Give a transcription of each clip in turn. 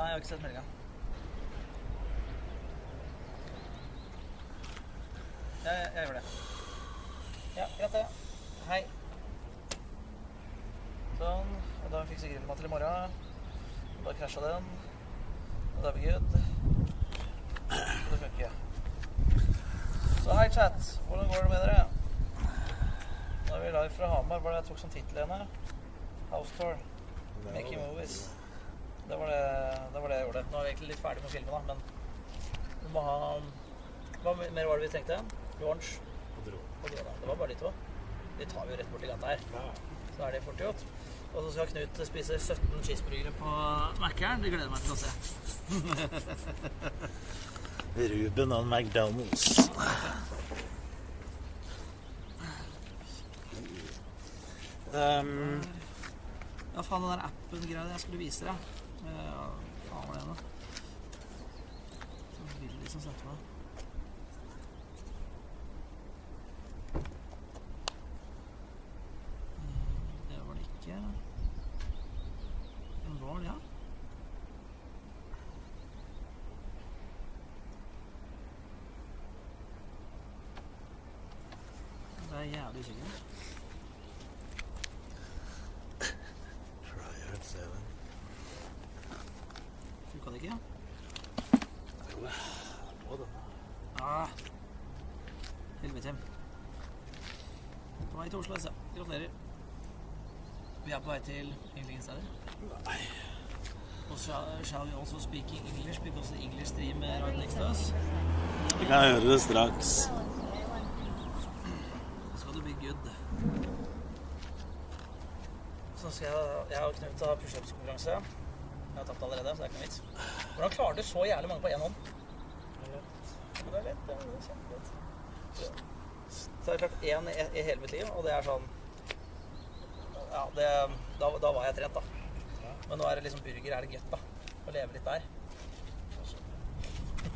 Nei, jeg har ikke sett meldingen. Jeg gjør det. Ja, greit det. Hei. Sånn, og da fikser grillen til i morgen. Og da krasjet den. Og da er vi good. Og det funker. Så hei chat, hvordan går det med dere? Nå er vi live fra Hamar. Hva var det jeg tok som titel igjen her? House Tour. Making movies. Det var det jeg gjorde. Nå er vi egentlig litt ferdig med filmen da, men vi må ha... Hva mer var det vi tenkte? Lunsj? Og drone. Det var bare de to. De tar vi jo rett bort i gata her. Så er det fort gjort. Og så skal Knut spise 17 cheeseburgere på Mac-eren. Det gleder jeg meg til å se. Ruben og McDonald's. Ja, faen, den der appen-greia jeg skulle vise deg. Faen var det nå? Så billig som sendte meg. Det var det ikke. Men hva var det, ja? Det er jævlig sikkert. Funka det ikke? Jo, må det. Helvete. På vei til Oslo, altså. Gratulerer. Vi er på vei til Ingen steder. Nei. Og shall we also speak English because the English stream right next to us? Vi kan høre det straks. Skal du bli good. Så skal jeg og Knut ha push-ups-konkurranse. Jeg har tapt allerede, så det er ikke noe vits. Hvordan klarer du så jævlig mange på en hånd? Det er lett, det er kjempelett. Så har jeg klart en i hele mitt liv, og det er sånn... Ja, da var jeg trent da. Men nå er det liksom burger, er det gøtt da. Å leve litt der.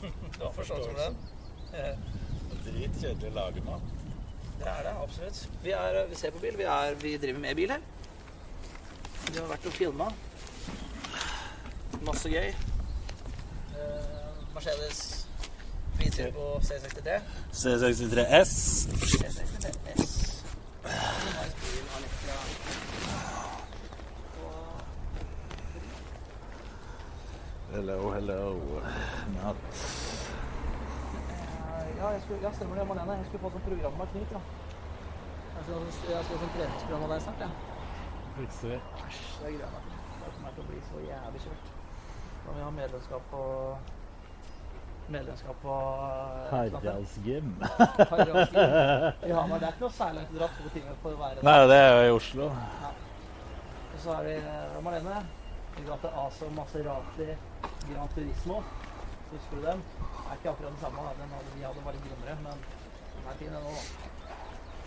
Det var forståelse for den. Dritkjedelig å lage mat. Det er det, absolutt. Vi ser på bil, vi driver med bil her. Vi har vært og filmet. Masse gøy. Mercedes Turbo C63. C63s. C63s. Nice bil, Alektra. Hello. Natt. Ja, stemmer det, Marlene. Jeg skulle få sånn program med Knut, da. Jeg skal få sånn treningsprogram av deg snart, ja. Fikser vi. Æsj, det er greit. Det kommer til å bli så jævlig kjørt. Da må vi ha medlemskap på... Haralds gym. Haralds gym. Ja, men det er ikke noe særlig å dra 2 timer for å være der. Nei, det er jo i Oslo. Ja. Og så er vi Marlene. Vi ga til Aso Maserati Gran Turismo. Husker du dem? Det er ikke akkurat den samme, vi hadde bare grunnere, men den er fin den også da.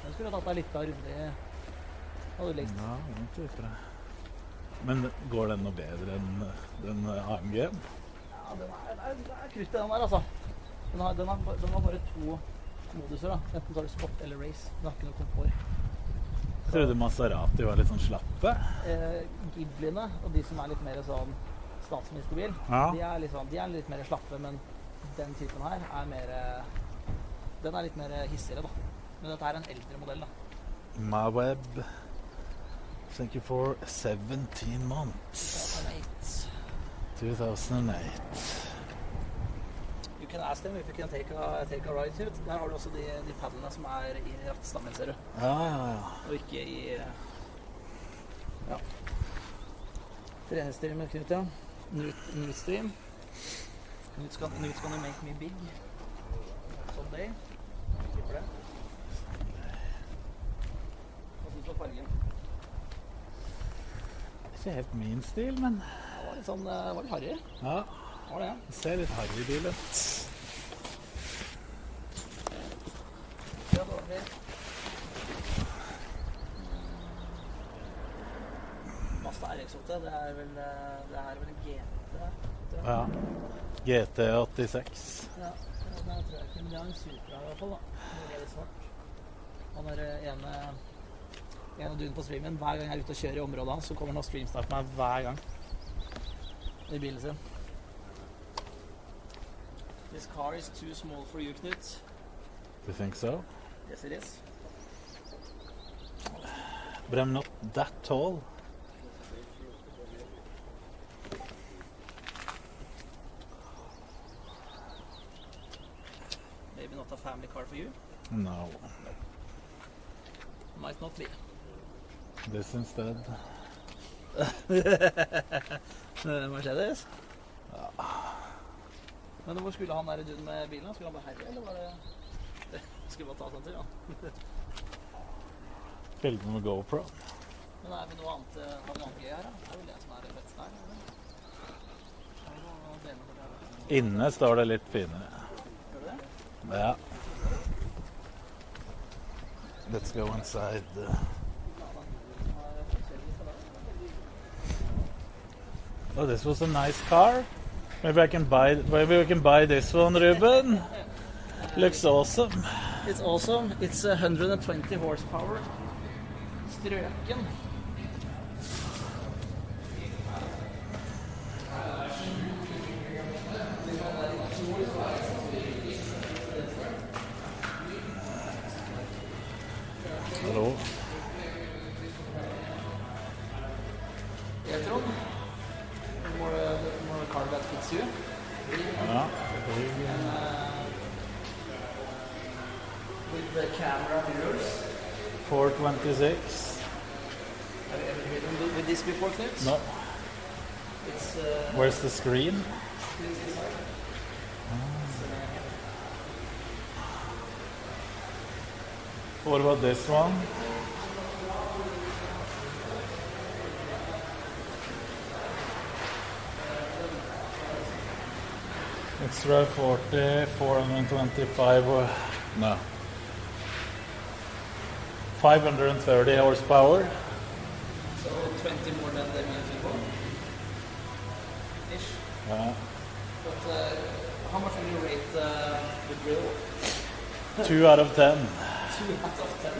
Den skulle tatt deg litt av runde i... Hadde du likt? Ja, den typer jeg. Men går den noe bedre enn den AMG-en? Ja, den er krutt i den der, altså. Den har bare 2 moduser da. Enten tar du sport eller race. Den har ikke noe komfort. Jeg trodde Maserati var litt sånn slappe. Ghibliene, og de som er litt mer sånn statsministerbil, ja. de er litt mer slappe, men den typen her er mer... Den er litt mer hissigere da. Men dette er en eldre modell da. Maweb. Thank you for 17 months. 2008. You can ask them if you can take a ride to it. Der har du også de paddlene som er i rattstammen, ser du. Ja. Og ikke i... Ja. Treningsstream med Knut, ja. Newstream. Knut's gonna make me big. Someday. Tipper det. Hva synes du om fargen? Ikke helt min stil, men... Det var litt sånn, var litt harry. Ja, var det. Det ser litt harry bil ut. Ja, det var det. Mazda RX-8, det er vel GT, tror jeg. Ja, GT86. Ja, det tror jeg ikke, men det er en Supra i hvert fall da. Det er litt svart. Han er en dun på streamen. Hver gang jeg er ute og kjører i området, så kommer han og streamstarter meg hver gang. I bilen sin. This car is too small for you, Knut. You think so? Yes, it is. But I'm not that tall. Maybe not a family car for you. No. Might not be. This instead. Mercedes? Ja. Men hvor skulle han der duden med bilen? Skulle han bare herre, eller var det... Skulle bare ta sånn til, ja. Filme med GoPro. Men er vi noe annet, har vi noe annet gøy her, da? Det er vel det som er det beste her, eller? Inne står det litt finere. Gjør det? Ja. Let's go inside. Oh, this was a nice car. Maybe we can buy this one, Ruben. Looks awesome. It's awesome. It's 120 horsepower. Strøken. Hello. Jeg tror more car that fits you. Ja. With the camera mirrors. 426. Have you ever ridden with this before, Knut? No. It's Where's the screen? What about this one? Extra 40, 425, or no. 530 horsepower. so 20 more than the MT4. Ish. Yeah. But how much will you rate the grill? 2 out of 10. 2 out of 10.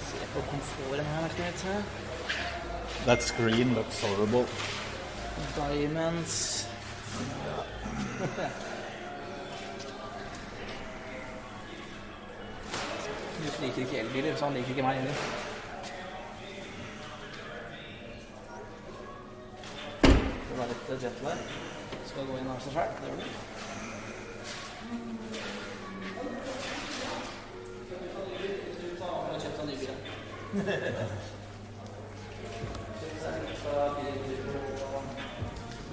Se på komforten her, skal jeg se. That screen looks horrible. Diamonds. Knut liker ikke elbiler, så han liker ikke meg heller. Det var litt jetlag. Skal gå inn av seg selv, det gjør du. Jeg har kjøpt en ny bil.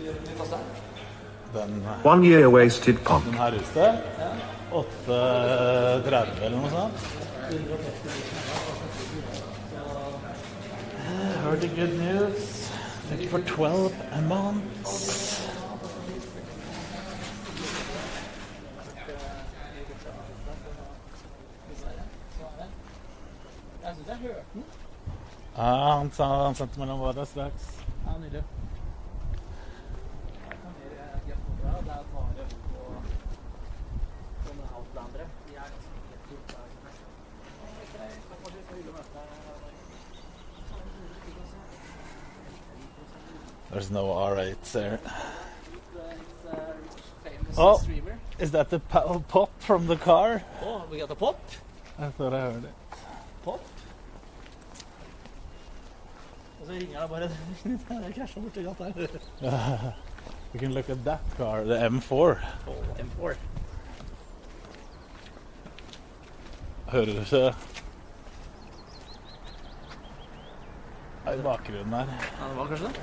Hvor koster den? Den, 1 year wasted punk. den her ute, 8,30 eller noe sånt. Heard the good news. Think for 12 a month. Jeg synes jeg hørte den. Ja, han sendte mellom våre straks. Ja, nydelig. Jeg kan mer G4, det er bare på sånne outlandere. De er ganske helt There's no R8s there. famous Oh. streamer. Is that the pop from the car? Oh, we got a pop. I thought I heard it. Pop. Og så ringer jeg bare, jeg krasjer bort i gata her. You can look at that car, the M4. Oh, M4. Hører du ikke? I bakgrunnen her. Ja, det var kanskje det.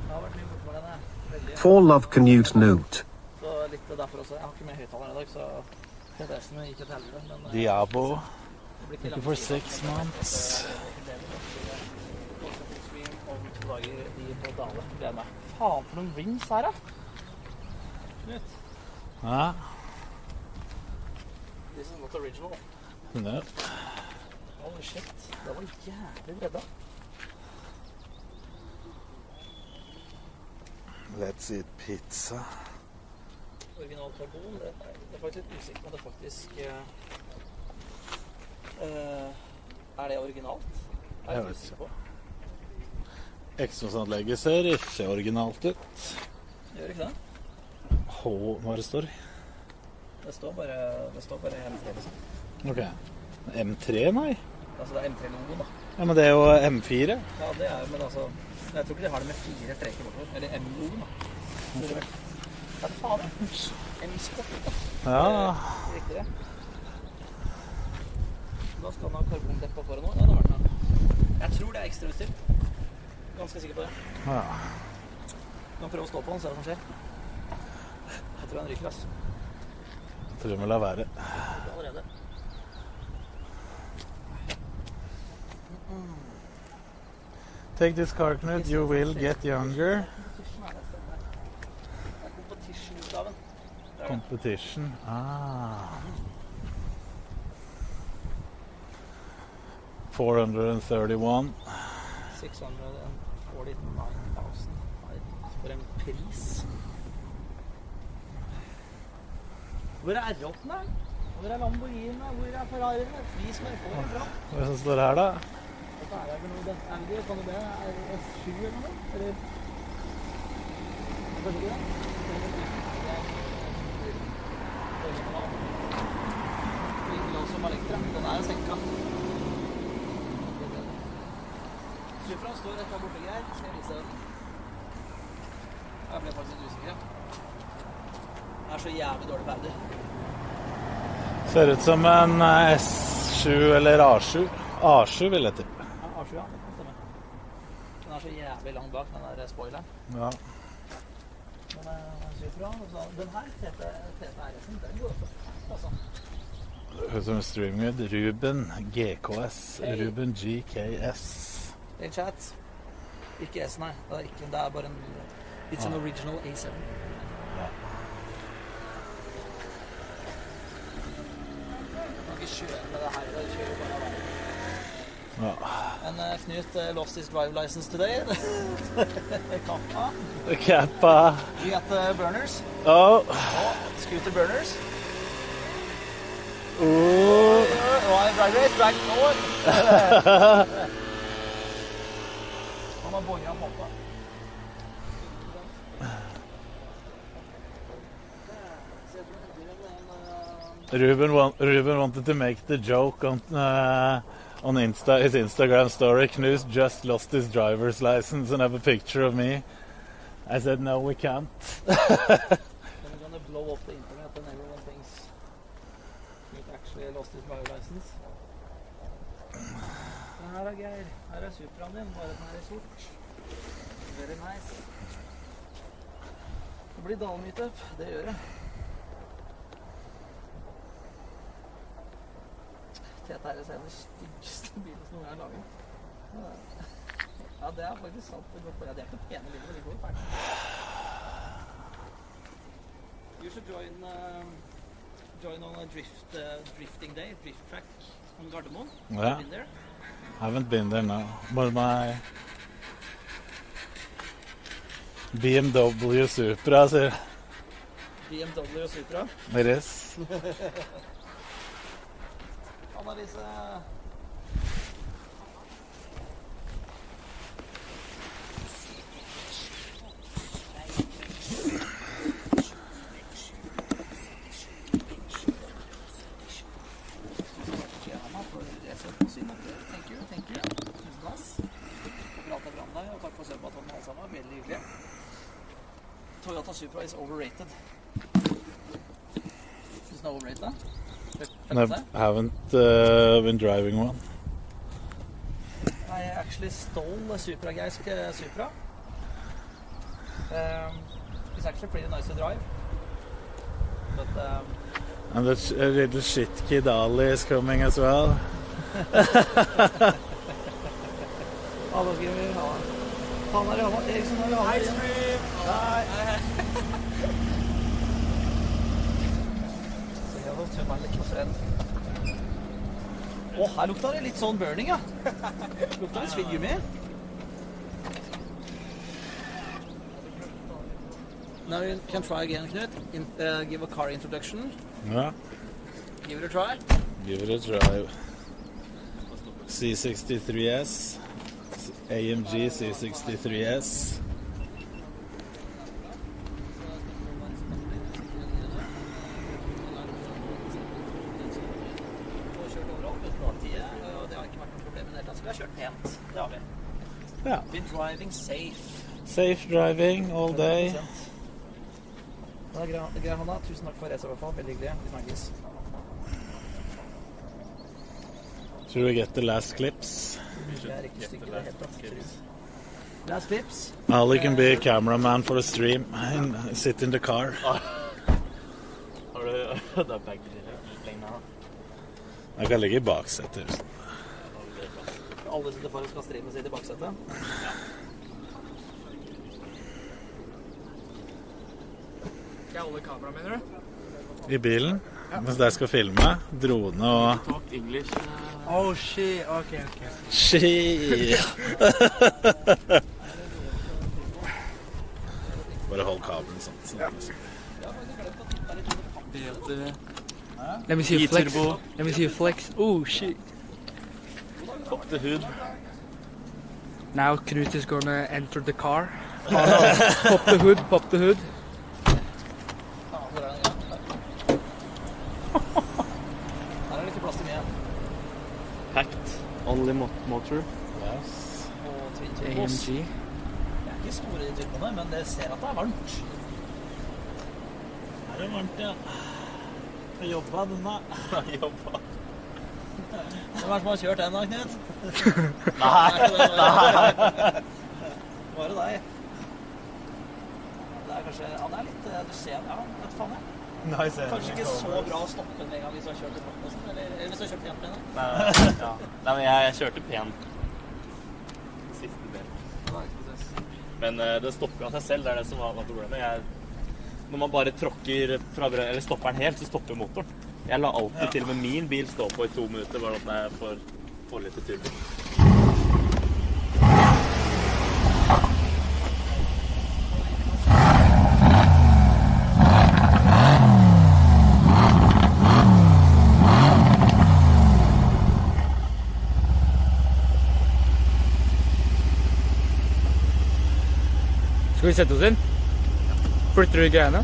Det har vært mye borte med denne. Veldig. For love Canute Note. Så litt derfor også. Jeg har ikke med høyttaler i dag, så TTS-ene gikk til helvete. Men Diabo. det blir ikke Looking for 6 months. Stream om 2 dager i på Dale. Gleder meg. Faen for noen rings her, da. Knut. Ja. This is not original. No. Holy shit. Det var jævlig bredda. Let's eat pizza. original karbon. Det er faktisk litt usikker på om det faktisk er det originalt? Jeg vet ikke. Eksosanlegget ser ikke originalt ut. Gjør ikke det? Hva det står? Det står bare M3 liksom. Ok. M3, nei? Altså det er M3-logoen da. Ja, men det er jo M4. Ja, det er men altså, jeg tror ikke de har det med 4 streker bortover. Eller M-logoen da. Hva er det faen? M-sport da. Ja. Riktig det. Da skal den ha karbondeppa foran nå. Ja, det var den. Jeg tror det er ekstra utstyr. Ganske sikker på det. Ja. Du kan prøve å stå på den, se hva som skjer. Jeg tror den ryker, ass. Jeg tror vi må la være. Allerede. Take this car, Knut. You will get younger. Det er competition-utgaven. Competition. Ah. 431. 649,000 for en pris. Hvor er R8-en da? Hvor er Lamborghini? Hvor er Ferrari? Vis meg på den fra. Hva er det som står her da? Dette er vel noe, kan det be? RS7 eller noe? Eller? Kanskje ikke det? Original som Elektra. Den er senka. Supraen står rett der borte her. Skal jeg vise den? Jeg ble faktisk litt usikker. Den er så jævlig dårlig ferdig. Ser ut som en S7 eller A7. A7 vil jeg tippe. Ja, A7, ja. Det stemmer. Den er så jævlig langt bak, den der spoileren. Ja. Men Supraen, den her, TT-RS-en, den går også fælt, altså. Høres som streaming. Ruben GKS. Hey. Ruben GKS. Hey chat. Ikke S, nei. Det er bare en... It's an original A7. Ja. Jeg kan ikke kjøre med det her. Jeg kjører bare av veien. Ja. And Knut lost his drive license today. Kappa. Kappa. You got the burners. Oh. Scooter burners. Oh. Drag race, drag forward. Han har boia poppa. Ruben wanted to make the joke on his Instagram story. Knut just lost his driver's license and have a picture of me. I said, no, we can't. Then we're gonna blow up the internet and everyone thinks Knut actually lost his driver's license. Her er Geir. Her er Supraen din, bare den her er sort. Very nice. Det blir dalmeetup, det gjør det. TTRS er den styggeste bilen som noen har laget. Ja, det er faktisk sant. Det er ikke pene biler, men det går fælt. You should join on a drifting day, drift track on Gardermoen. Yeah. Have you been there? I haven't been there now, but my BMW Supra, BMW Supra. it is. Annalise. Thank you. Og takk for søpet alle sammen. Veldig hyggelig. Toyota Supra is overrated. Is it overrated da? I haven't been driving one. I actually stole a Supra-geisk Supra. It's actually pretty nice to drive. But And the little shit kid Ali is coming as well. alle skal vi ha. Faen er det han Eriksen har vi ha. Ice cream! Nei. Så jeg har tømmer litt på frem. Her lukta det litt sånn burning, ja. Lukta litt svidd gummi. Now you can try again, Knut. Give a car introduction. Yeah, Give it a try. give it a try. C63s, AMG C63s. Vi har kjørt pent, det har vi. Ja. Been driving safe. Safe driving all day. Det er greit, Hanna. Tusen takk for reise i hvert fall. Veldig hyggelig. Vi snakkes. Should we get the last clips? Det er riktig stykke, det er helt tatt. Last clips. Ali can be a cameraman for the stream and sit in the car. Har du det begge lengene her? Jeg kan ligge i baksetet. Alle sitter foran skal streame sitt i baksetet. Skal jeg holde kamera, mener du? I bilen, mens jeg skal filme, drone og... Talk English. Oh shit, ok. Shit! Bare hold kabelen sånn. Let me see you flex. Let me see you flex. Oh shit. Pop the hood. Now Knut is gonna enter the car. Pop the hood, pop the hood. Her er det ikke plass til mye. Packed. Only motor. Yes. Og twin turbos. AMG. Det er ikke store de turboene, men det ser at det er varmt. Her er det varmt, ja. Jeg jobbet denne. Jobba. Hvem er det som har kjørt den da, Knut? Nei. Var det deg? Det er kanskje... Ja, det er litt... Du ser... Ja, vet faen jeg. Kanskje ikke så bra å stoppe med en gang hvis du har kjørt i flotten og sånn, eller hvis du har kjørt pent med den. Ja. Nei, men jeg kjørte pent. Siste del. Men det stopper av seg selv, det er det som var problemet. Når man bare tråkker fra eller stopper den helt, så stopper motoren. Jeg la alltid til og med min bil stå på i 2 minutter, bare at jeg får litt turbo. Skal vi sette oss inn? Flytter du greiene?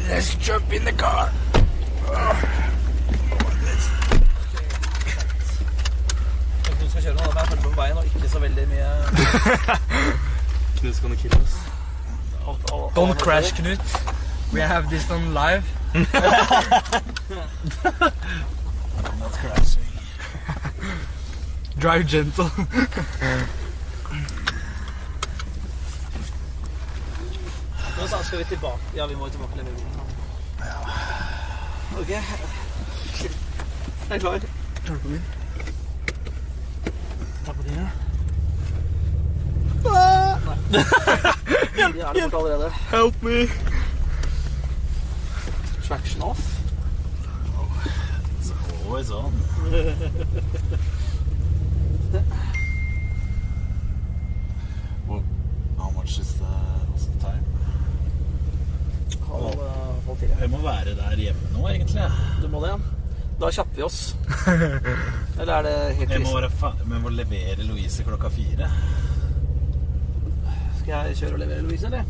Let's jump in the car. Du skal kjøre noe, da må jeg følge på veien og ikke så veldig mye... Knut skal kill us. Don't crash, Knut. We have this on live. Not crashing. Drive gentle. Nå skal vi tilbake. Ja, vi må jo tilbake til bilen. Ok. Jeg er klar. Tar du på min? Ta på din, ja. Nei. De er det bort allerede. Help me. Traction off. It's always on. Well, how much is what's the time? Hold til. Jeg må være der hjemme nå, egentlig. Du må det, ja. Da kjapper vi oss. Eller er det helt Jeg må, krise? vi må levere Louise klokka 4. Skal jeg kjøre og levere Louise, eller?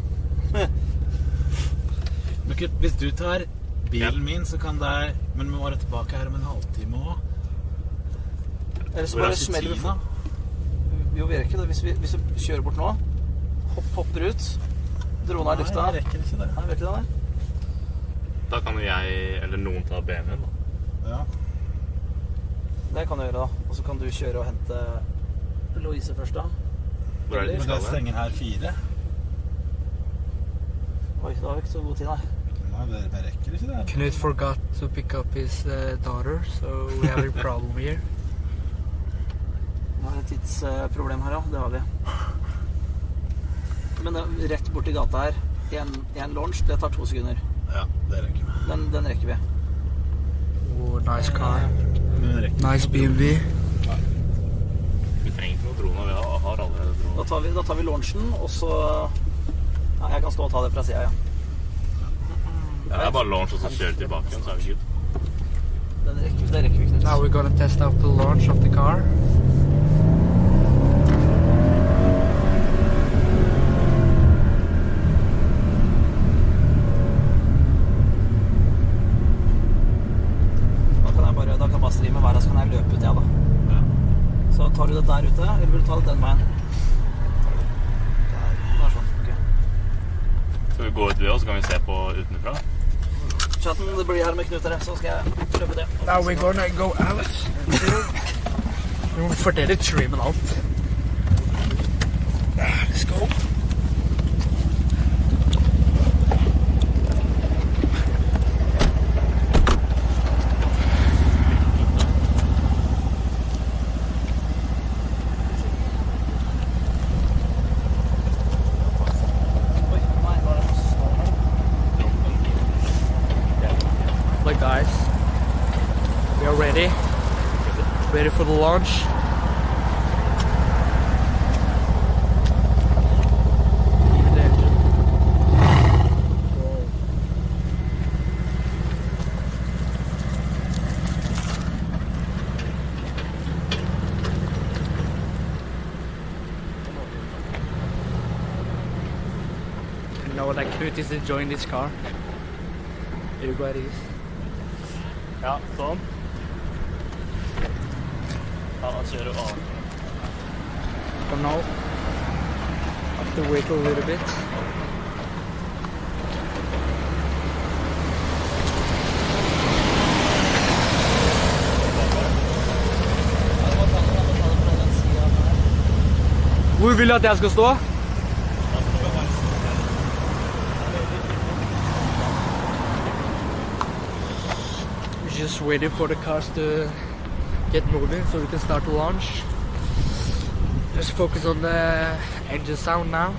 Men hvis du tar bilen min, så kan det... Men vi må være tilbake her om en halvtime også. Eller så Hvor er bare smeller vi Tina? Jo, vi rekker det. Hvis vi kjører bort nå, hopper ut, droner i lufta. Nei, jeg rekker ikke det. Nei, rekker det der? Da kan jo jeg, eller noen ta BMW-en da. Ja. Det kan du gjøre da. Og så kan du kjøre og hente Louise først da. Hvor er det de Men skal det være? stenger her 4. Oi, da har vi ikke så god tid, nei. Nei, vi rekker ikke det. Knut forgot to pick up his daughter, so we have a problem here. Vi har et tidsproblem her, ja. Det har vi. Men rett bort i gata her, en launch, det tar 2 sekunder. Ja, det rekker vi. Den rekker vi. Oh, nice car. Men det rekker Nice BMW. drona. Vi har allerede drona. Da tar vi launchen, og så... Ja, jeg kan stå og ta det fra siden, ja. Det er bare launch, og så kjører tilbake igjen, så er vi good. Det rekker vi, Knut. Now we're gonna test out the launch of the car. Da kan jeg bare streame hver, så kan jeg løpe ut, ja da. Ja. Så tar du det der ute, eller vil du ta det den veien? Der sånn, ok. Skal vi gå ut ved oss, så kan vi se på utenfra? Chatten, det blir her med Knut her, så skal jeg løpe det. Now we're gonna go out. Du må fordele trimmen alt. Let's go. Guys, we are ready for the launch. You know that Knut is enjoying this car. Everybody is. Ja, sånn. Ja, han kjører av. For now, I have to wait a little bit. Hvor vil du at jeg skal stå? Just waiting for the cars to get moving so we can start the launch. Just focus on the engine sound now.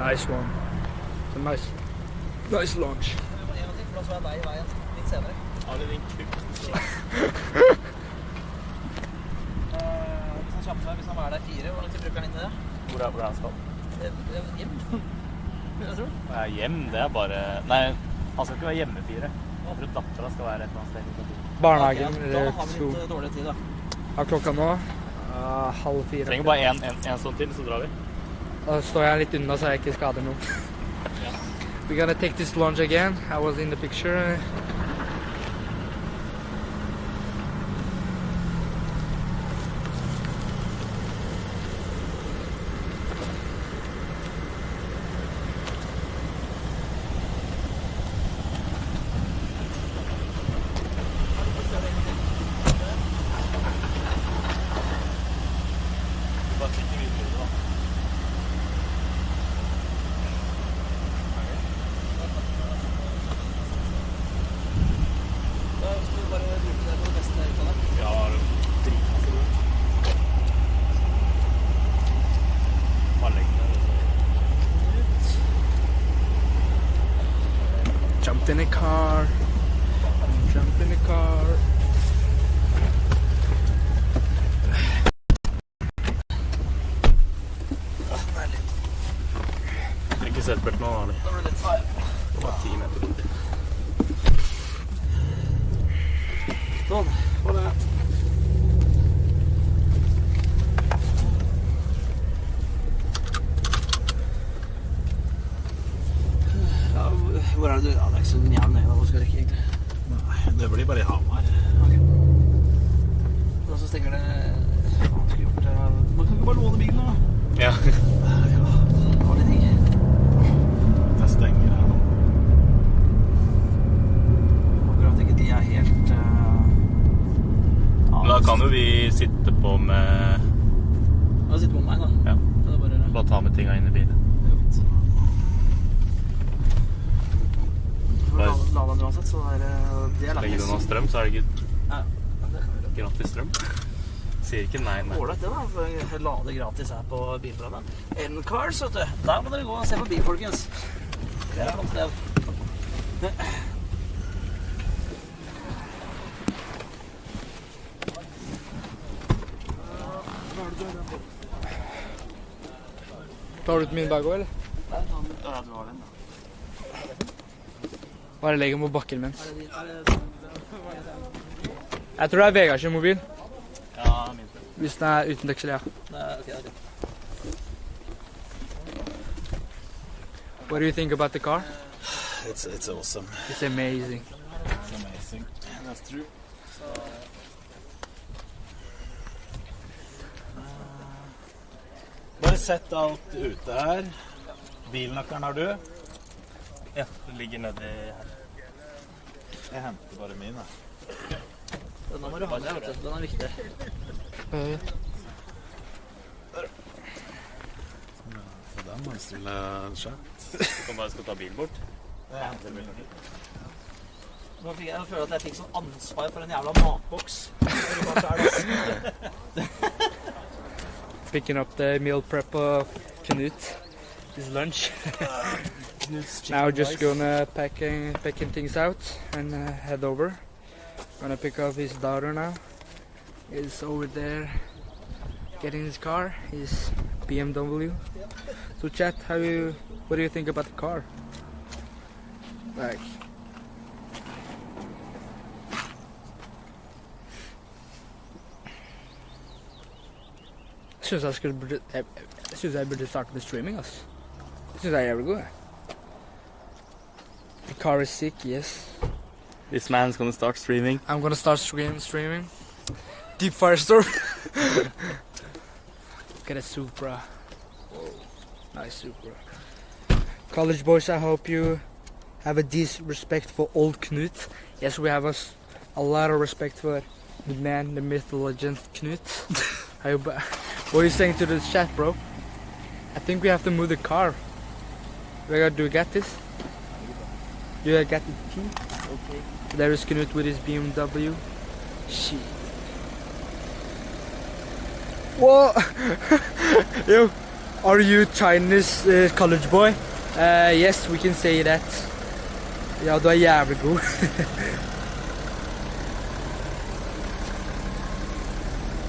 Nice one. It's a nice launch. For så er deg i veien litt senere. Ja, det er en kuk. Hvis han kjapper seg, hvis han er der 4, hvor lang tid bruker han inn i det? Hvor er han skal? Hjem. Jeg tror. Ja, hjem, det er bare... Nei, han skal ikke være hjemme 4. Jeg tror datteren skal være et eller annet sted. Barnehagen Da eller har vi sko. litt dårlig tid, da. Ja, klokka nå 3:30. Trenger bare en sånn til, så drar vi. Da står jeg litt unna så jeg ikke skader noe. We're gonna take this launch again. I was in the picture. Jumped in a car. Jumped in a car. Jeg har ikke sett belt nå, Ali. Da blir det litt feil. Det var 10 meter rundt. Sånn, var det. Ja, hvor er det du? Ja, det er ikke så jævn nøye, hva skal jeg rekke egentlig? Nei, det blir bare i Hamar. Ok. Og så stenger det... Hva skal jeg gjort det? Man kan ikke bare låne bilen da. Ja. Ja, det var litt ting. Det stenger her nå. Akkurat ikke de er helt... Men da kan jo vi sitte på med... Da sitter på meg da. Ja. Det er bare... Bare ta med tingene inn i bilen. La den uansett, så det er Legger du noe strøm, så er det good. Ja, det kan vi gjøre. gratis strøm. Sier ikke nei, nei. Ålreit, det da. For lade gratis her på bilplanen. N-cars, vet du. Der må dere gå og se på bil, folkens. Det er flott sted. Tar du ut min bag også, eller? Ja, du har den da. Bare legger den på bakken mens. Jeg tror det er Vegards mobil. Ja, min. Hvis den er uten deksel, ja. Ok. What do you think about the car? It's awesome. It's amazing. It's amazing. That's true. Bare sett alt ute her. Bilnøkkelen har du. Ja, det ligger nedi her. Jeg henter bare min, da. Denne må du ha med, vet du. Den er viktig. For den må jeg stille en chat. Du kan bare skal ta bilen bort. Jeg henter min. Nå fikk jeg føle at jeg fikk sånn ansvar for en jævla matboks. Picking up the meal prep of Knut. His lunch. Now just gonna packing things out and head over. Gonna pick up his daughter now. He's over there getting his car, his BMW. So chat, what do you think about the car? Like, jeg synes jeg burde starte med streaming, altså. Jeg synes jeg er jævlig god, jeg. The car is sick, yes. This man's gonna start streaming. I'm gonna start streaming. Deep Firestorm. Look at a Supra. Whoa. Nice Supra. College boys, I hope you have a decent respect for old Knut. Yes, we have a lot of respect for the man, the myth, the legend, Knut. What are you saying to the chat, bro? I think we have to move the car. Do you get this? You got the key? Okay. There is Knut with his BMW. Shit. Whoa! Yo, are you Chinese college boy? Yes, we can say that. Ja, du er jævlig god.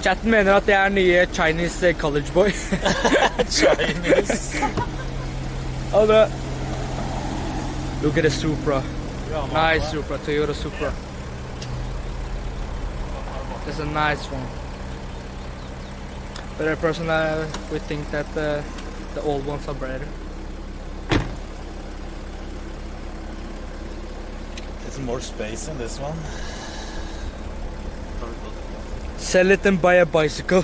Chatten mener at jeg er nye Chinese college boy. Chinese. Look at the Supra. Nice Supra, Toyota Supra. It's a nice one. But I personally would think that the old ones are better. It's more space in this one. Sell it and buy a bicycle.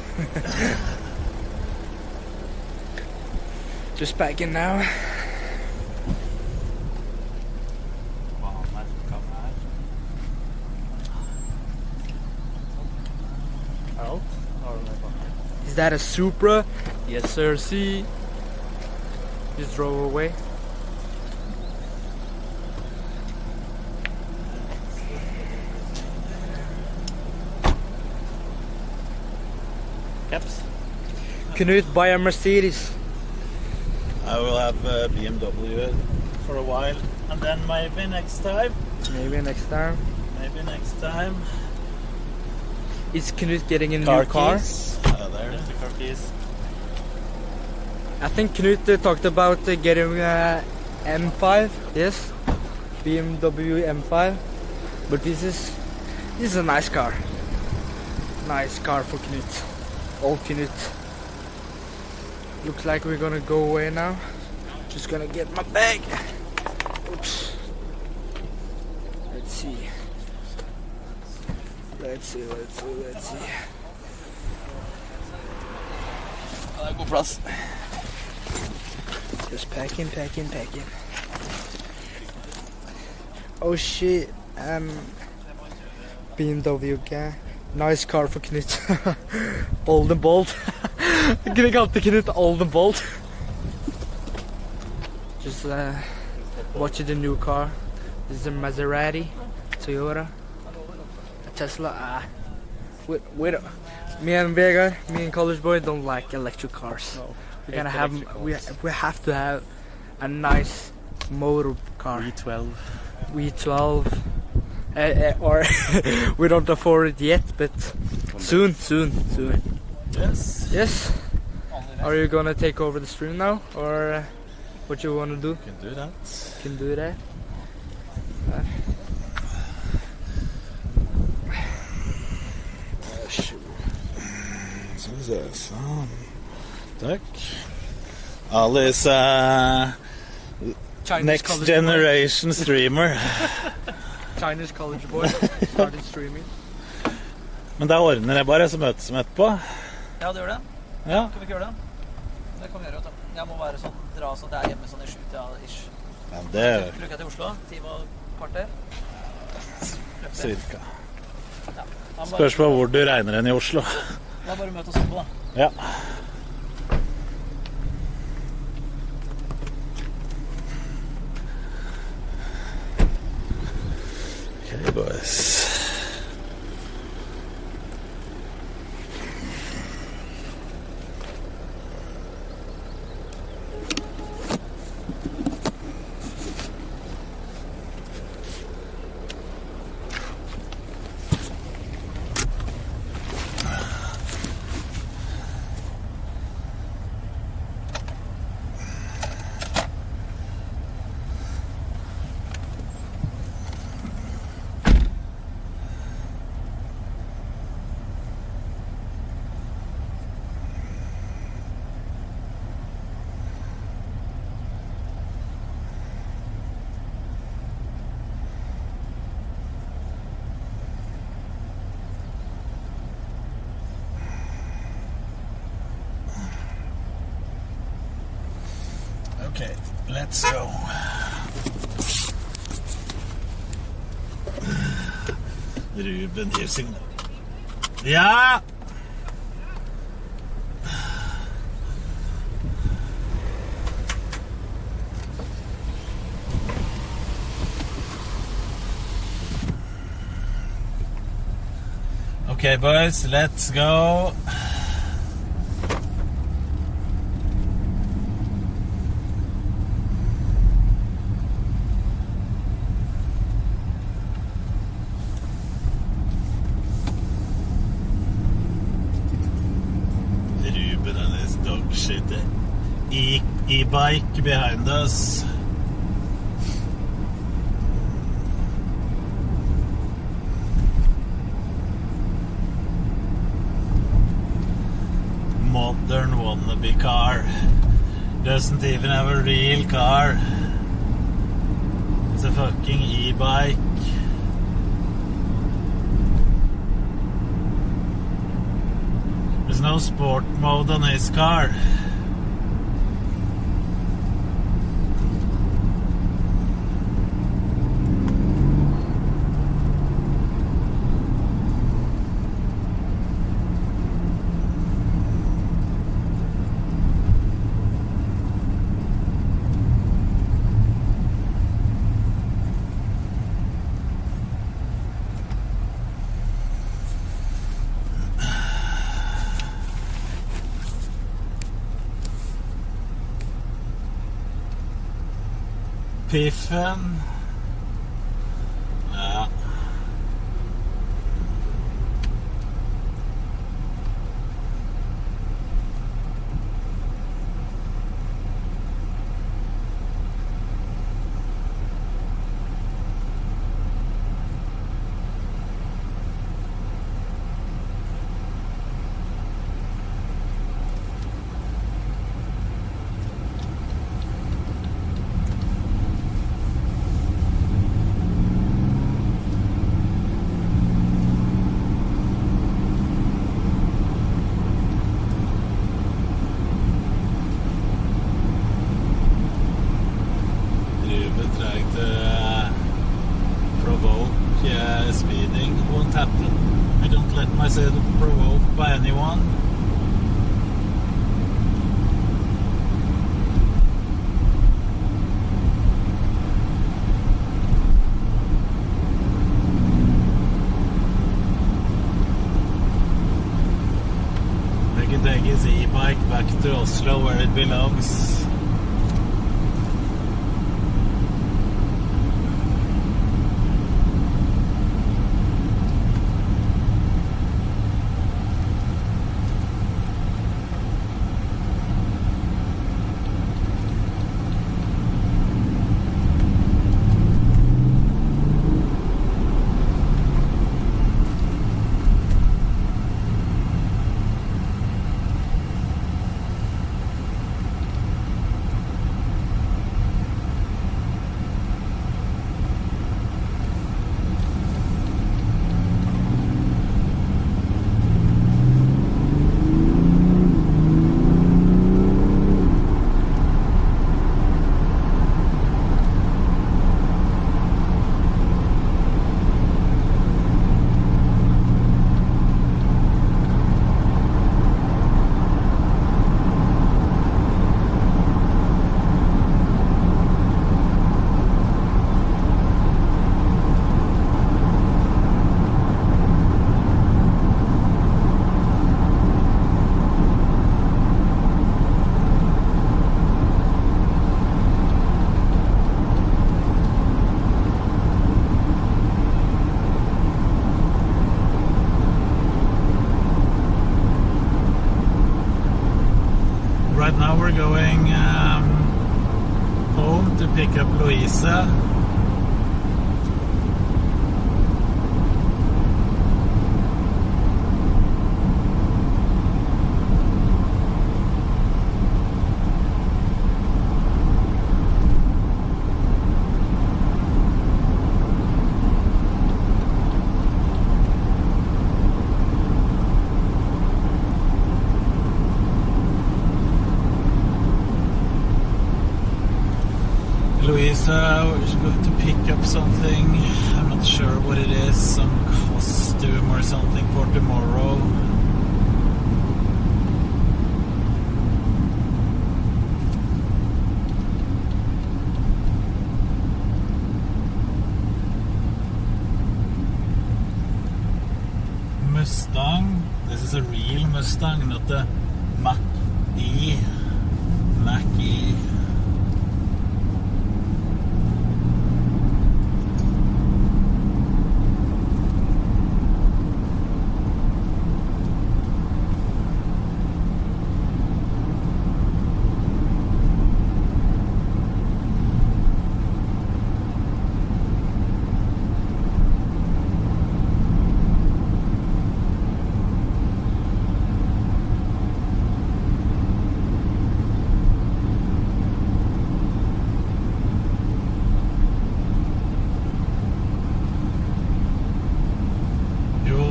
Just back in now. Is that a Supra? Yes, sir. See, just drove away. Caps. Knut, buy a Mercedes. I will have a BMW for a while, and then maybe next time. Maybe next time. Maybe next time. Is Knut getting a new car? Keys. There. There's the car keys. I think Knut talked about getting M5. Yes, BMW M5. But this is a nice car. Nice car for Knut. Old Knut. Looks like we're gonna go away now. Just gonna get my bag. Oops. Let's see. Let's see. Det er god plass. Just packing. Oh shit. BMW guy. Nice car for Knut. Old and bold. Jeg kunne kalte Knut old and bold. Just watching the new car. This is a Maserati, Toyota, a Tesla. we don't, me and Vegard, me and College Boy don't like electric cars. No. We're gonna Hate have, electric we have to have a nice motor car. V12. V12. Or we don't afford it yet, but soon. Yes. Yes. Are you gonna take over the stream now, or what you wanna do? Can do that. Can do that. Skal vi se, sånn. Takk. Alice Chinese next college generation streamer. boy. Chinese college boy started streaming. Men da ordner jeg bare, så møtes vi etterpå. Ja, det gjør det. Ja. Kan vi ikke gjøre det? Det kan vi gjøre, vet du. Jeg må være sånn, dra sånn, det er hjemme sånn i 7-ish. Ja, det er Bruker jeg til Oslo, 10 og kvarter. cirka. Ja. Da må Spørs på hvor du regner den i Oslo. Da bare møte oss etterpå, da. Ja. Okay, boys. Okay, let's go. Ruben gir signal. Ja! Okay, boys, let's go. Ruben and his dog shit. E-bike behind us. Modern wannabe car. Doesn't even have a real car. It's a fucking e-bike. There's no sport mode on his car. Piffen. Ja. Ruben trying to provoke speeding won't happen. I don't let myself provoked by anyone. Oslo where it belongs. Right now we're going home to pick up Louisa. Louisa is going to pick up something. I'm not sure what it is, some costume or something for tomorrow. Mustang. This is a real Mustang, not a Mach-E. Mach-E.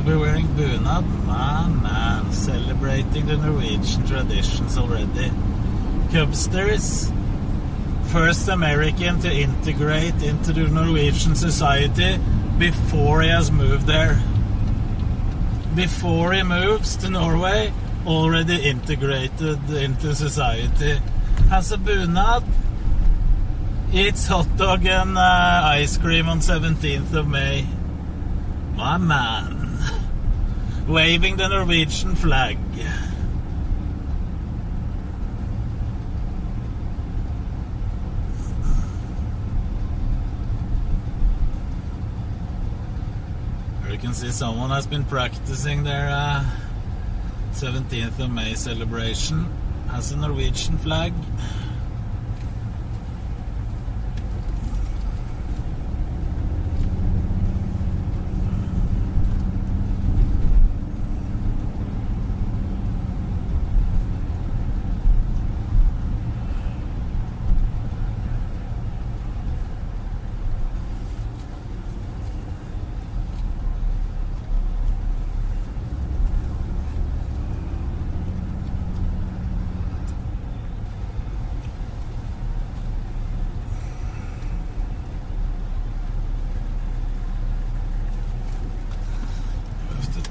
We're wearing bunad, man, celebrating the Norwegian traditions already. Cubsters, first American to integrate into the Norwegian society before he has moved there. Before he moves to Norway, already integrated into society. Has a bunad, eats hot dog and ice cream on 17th of May. My man. Waving the Norwegian flag. Here you can see someone has been practicing their 17th of May celebration. Has a Norwegian flag.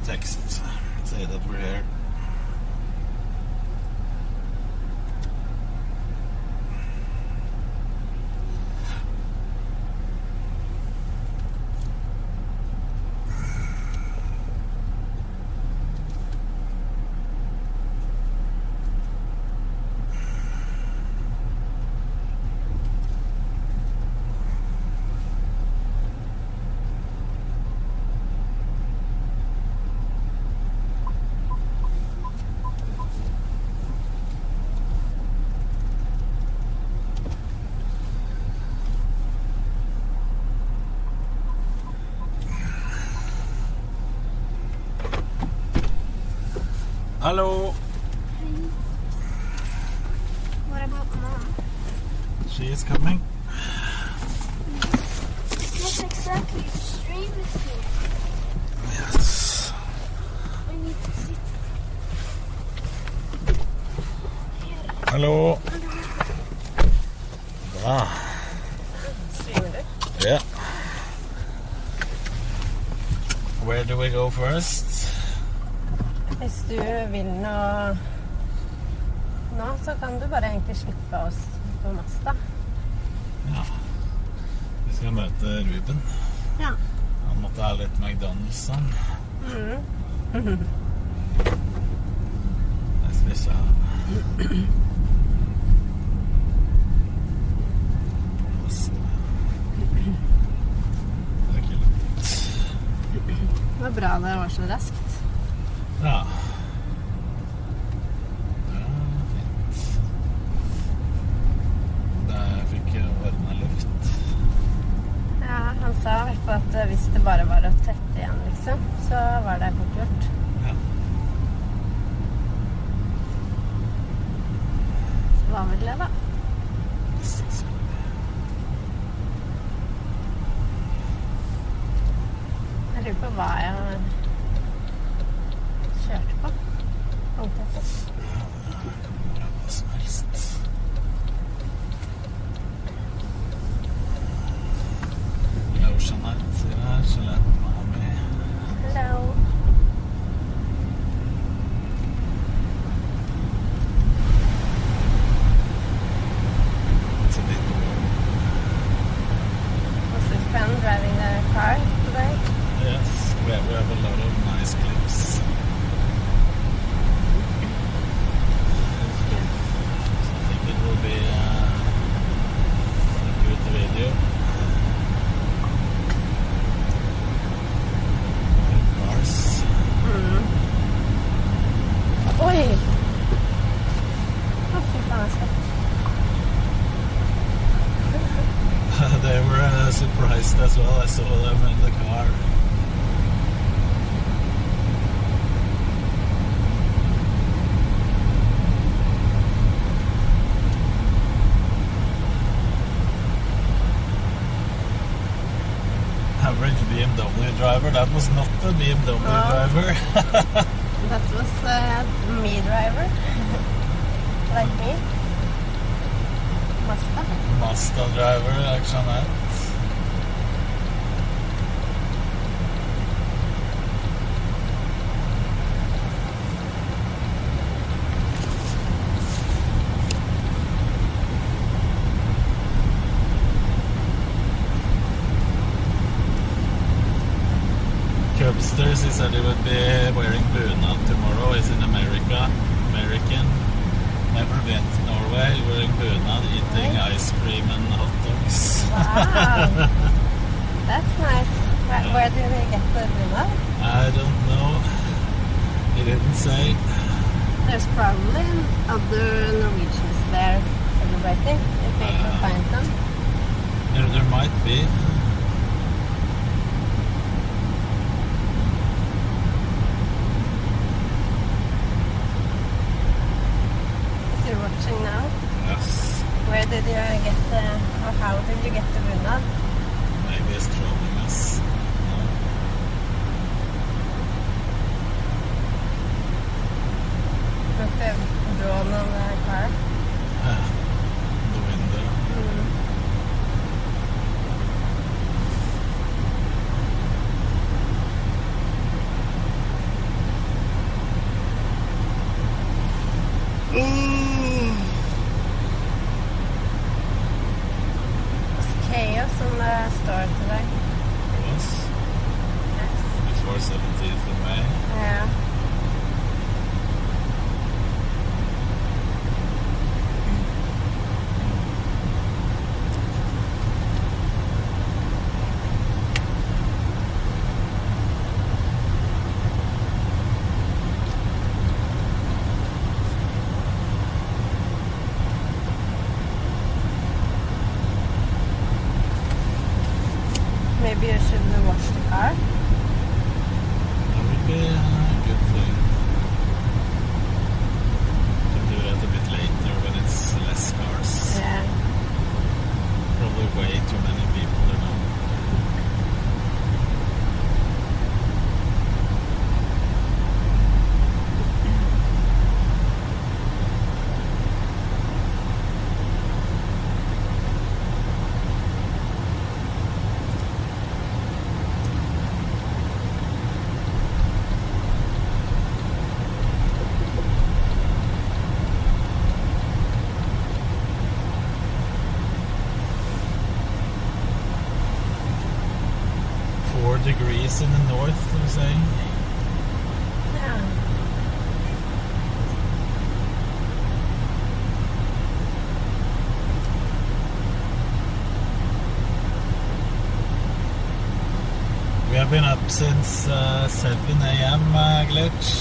Text, say that we're here. Hello. What about Mom? She is coming. Yes, exactly. The stream is here. Yes. We need to sit here. Hello. Bra. Yeah. Where do we go first? Hvis du vil nå, så kan du bare egentlig slippe oss på Masta. Ja. Vi skal møte Ruben. Ja. Han måtte ha litt McDonald's, han. Det skal vi ikke ha. På Masta. Det er ikke lett. Det var bra det var så raskt. Ja. Ja, fint. Der fikk jeg ordnet luft. Ja, han sa i hvert fall at hvis det bare var å tette igjen, liksom, så var det fort gjort. Ja. Så hva vil det da? Jeg lurer på hva jeg kjørte på. Punktet. Ja, det kan være hva som helst. Oceanite sier det her, Jeanette Mami. Hello. It's a bit warm. Was it fun driving the car today? Yes, we have a lot of nice clips. So I think it will be a good video. Good cars. Oi! Å, fy faen, jeg skal... They were surprised as well. I saw them in the car. Average BMW driver. That was not a BMW driver. That was me driver. Like me. Mazda. Mazda driver, like Jeanette. Cubsters, he said he would be wearing bunad tomorrow. He's in America. American. Never been to Norway. Wearing bunad, eating ice cream and hot dogs. Wow. That's nice. Where did they get the bunad? I don't know. He didn't say. There's probably other Norwegians there celebrating, if they can find them. There might be. You're watching now. Yes. Where did you get the, or how did you get the bunad? Maybe it's trolling us. No. Look, they've drawn on the car. The window. It's chaos on the store today. It was before 17th of May. Yeah. Maybe you should wash the car. That would be a good thing. degrees in the north, they're saying. Yeah. We have been up since 7 a.m. Glitch.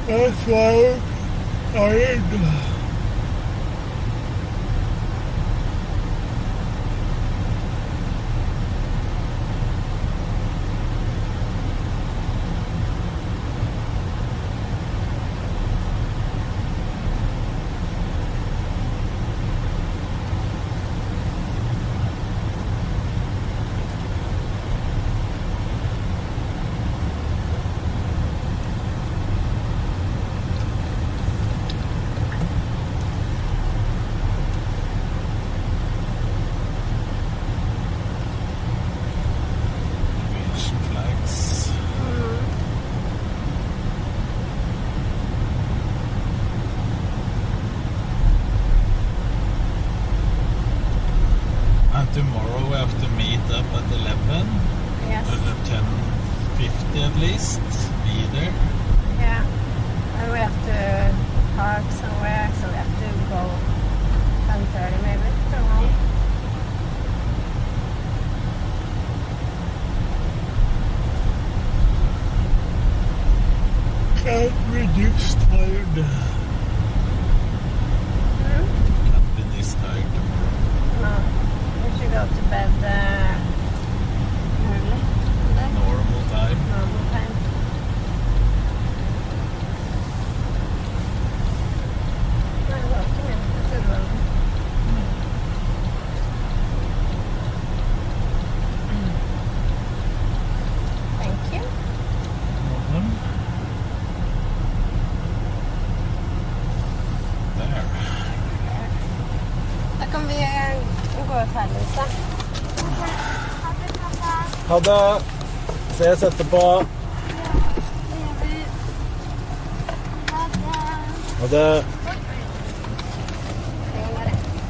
That's why I'm tired. Tomorrow we have to meet up at 11. Yes. Or 10:50 at least. Be there. Yeah. And we have to park somewhere, so we have to go 10:30 maybe. From home. Can't reduce tired. Can't be this tired tomorrow. No. We should go to bed early today. Normal time. Normal time. Nei, det var ikke min. Jeg trodde det var min. Thank you. Problem. There. Da kan vi gå ut her litt, da. Ha det. Ses etterpå. Ha det.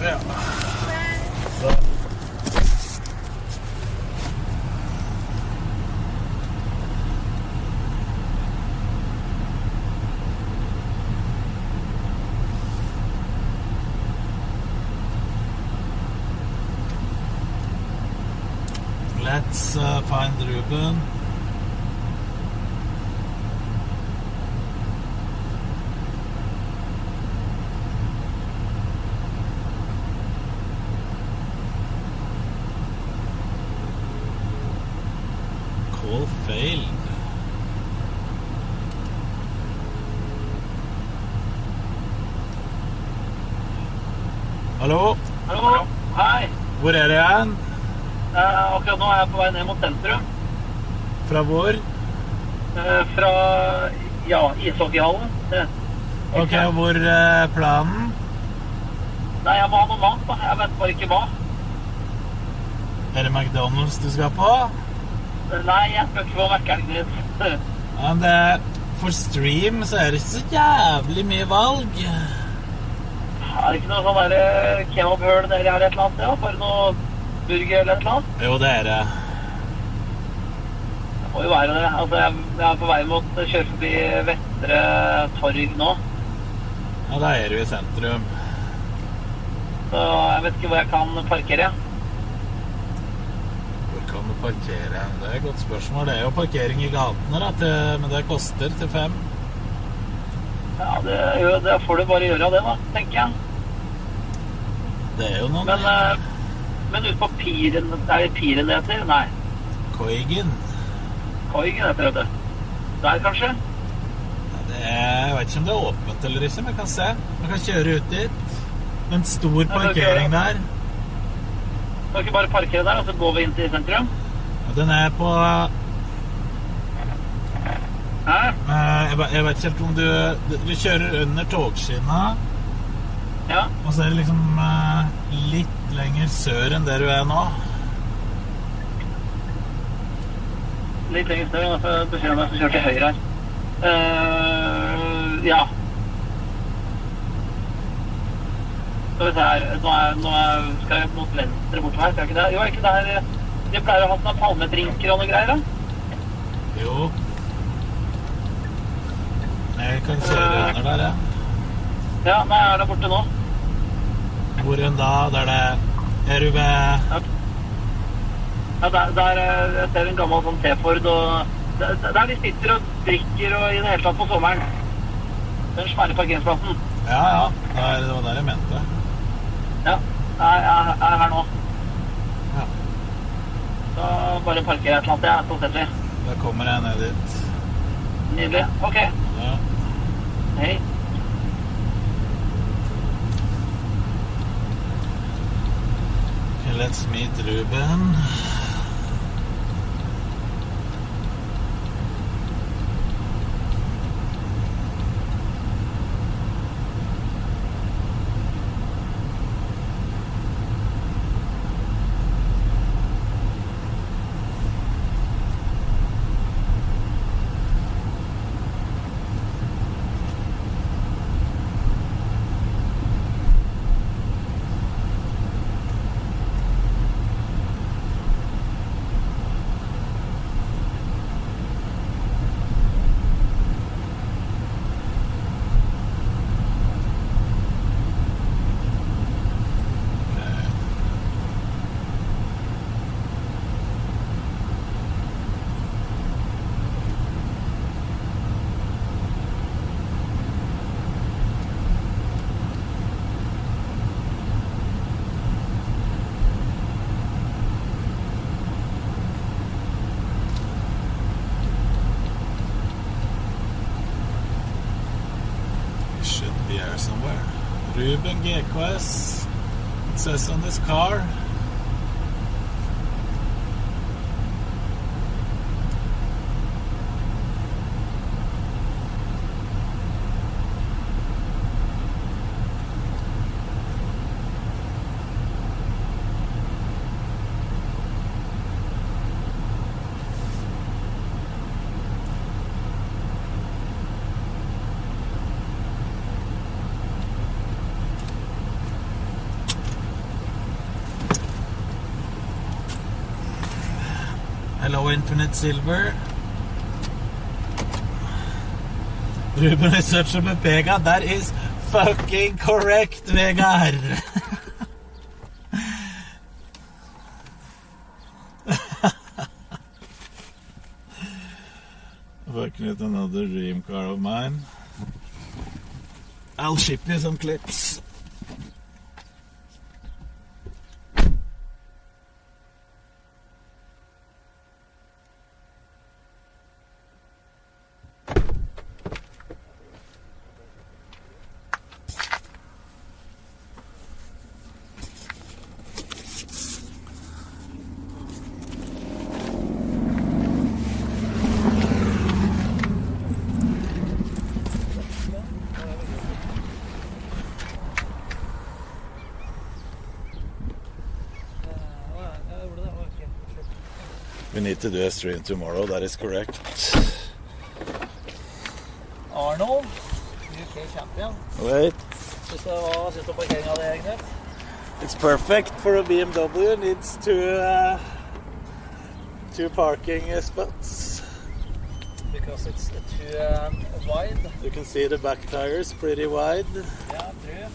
Ja. Så. Let's find Ruben. Call failed. Hallo? Hallo, hei. Hvor er det igjen? Akkurat nå er jeg på vei ned mot sentrum. Fra hvor? Fra, ja, ishockeyhallen. Det. Ok, hvor er planen? Nei, jeg må ha noe mat da. Jeg vet bare ikke hva. Er det McDonald's du skal på? Nei, jeg skal ikke få Mac-en. Ja, men for stream så er det ikke så jævlig mye valg. Er det ikke noe sånn der kebabhøl der jeg har et eller annet? Ja? Bare noe burger eller et eller annet? Jo, det er det. Det må jo være det. Altså, jeg er på vei mot kjøre forbi Vettre torg nå. Ja, da er du i sentrum. Så jeg vet ikke hvor jeg kan parkere. Hvor kan du parkere? Det er et godt spørsmål. Det er jo parkering i gatene, da, men det koster til 5. Ja, det får du bare gjøre det da, tenker jeg. Det er jo noen... Men ut på Piren, er det Piren det heter? Nei. Koigen. Koigen heter det. Der kanskje? Ja, jeg vet ikke om det er åpent eller ikke, men jeg kan se. Man kan kjøre ut dit. En stor parkering der. Kan ikke bare parkere der, og så går vi inn til sentrum? Ja, den er på... Hæ? Jeg vet ikke helt om du kjører under togskinna. Ja. Og så er det liksom litt lenger sør enn der du er nå. Litt lenger sør, og så beskjeder meg som kjører til høyre her. Ja. Skal vi se her, nå skal jeg mot venstre bort her, skal jeg ikke det? Jo, er ikke der, de pleier å ha sånne palmetrinker og noe greier da? Jo. Jeg kan kjøre under der, ja. Ja, nei, jeg er der borte nå. Hvor enn da? Der det... Er du ved... Ja, der jeg ser en gammel sånn T-Ford, og der de sitter og drikker og i det hele tatt på sommeren. Den svære parkeringsplassen. Ja, det var der jeg mente. Ja, jeg er her nå. Ja. Så bare parker jeg et eller annet, jeg er så stedslig. Da kommer jeg ned dit. Nydelig, ok. Ja. Hei. Let's meet Ruben. Somewhere. Ruben GKS. It says on this car. Hello, Infinite Silver. Ruben is such a Vega. That is fucking correct, Vegard. Fucking with another dream car of mine. I'll ship you some clips. We need to do a stream tomorrow, that is correct. Arnold, UK champion. Wait. Hva synes du om parkeringen av det, egentlig? It's perfect for a BMW. Needs two parking spots. Because it's too wide. You can see the back tires pretty wide. Ja, true.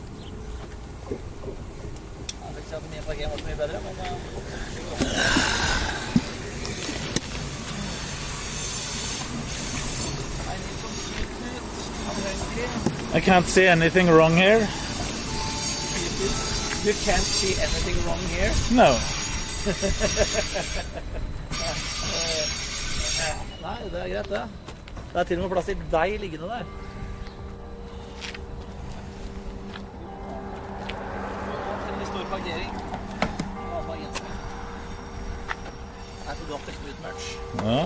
Jeg vil ikke si at min parkering var så mye bedre, men... I can't see anything wrong here. You can't see anything wrong here? No. Nei, det er greit det. Det er til og med plass til deg liggende der. Veldig stor parkering. Nei, så du har ikke ut merch. Ja.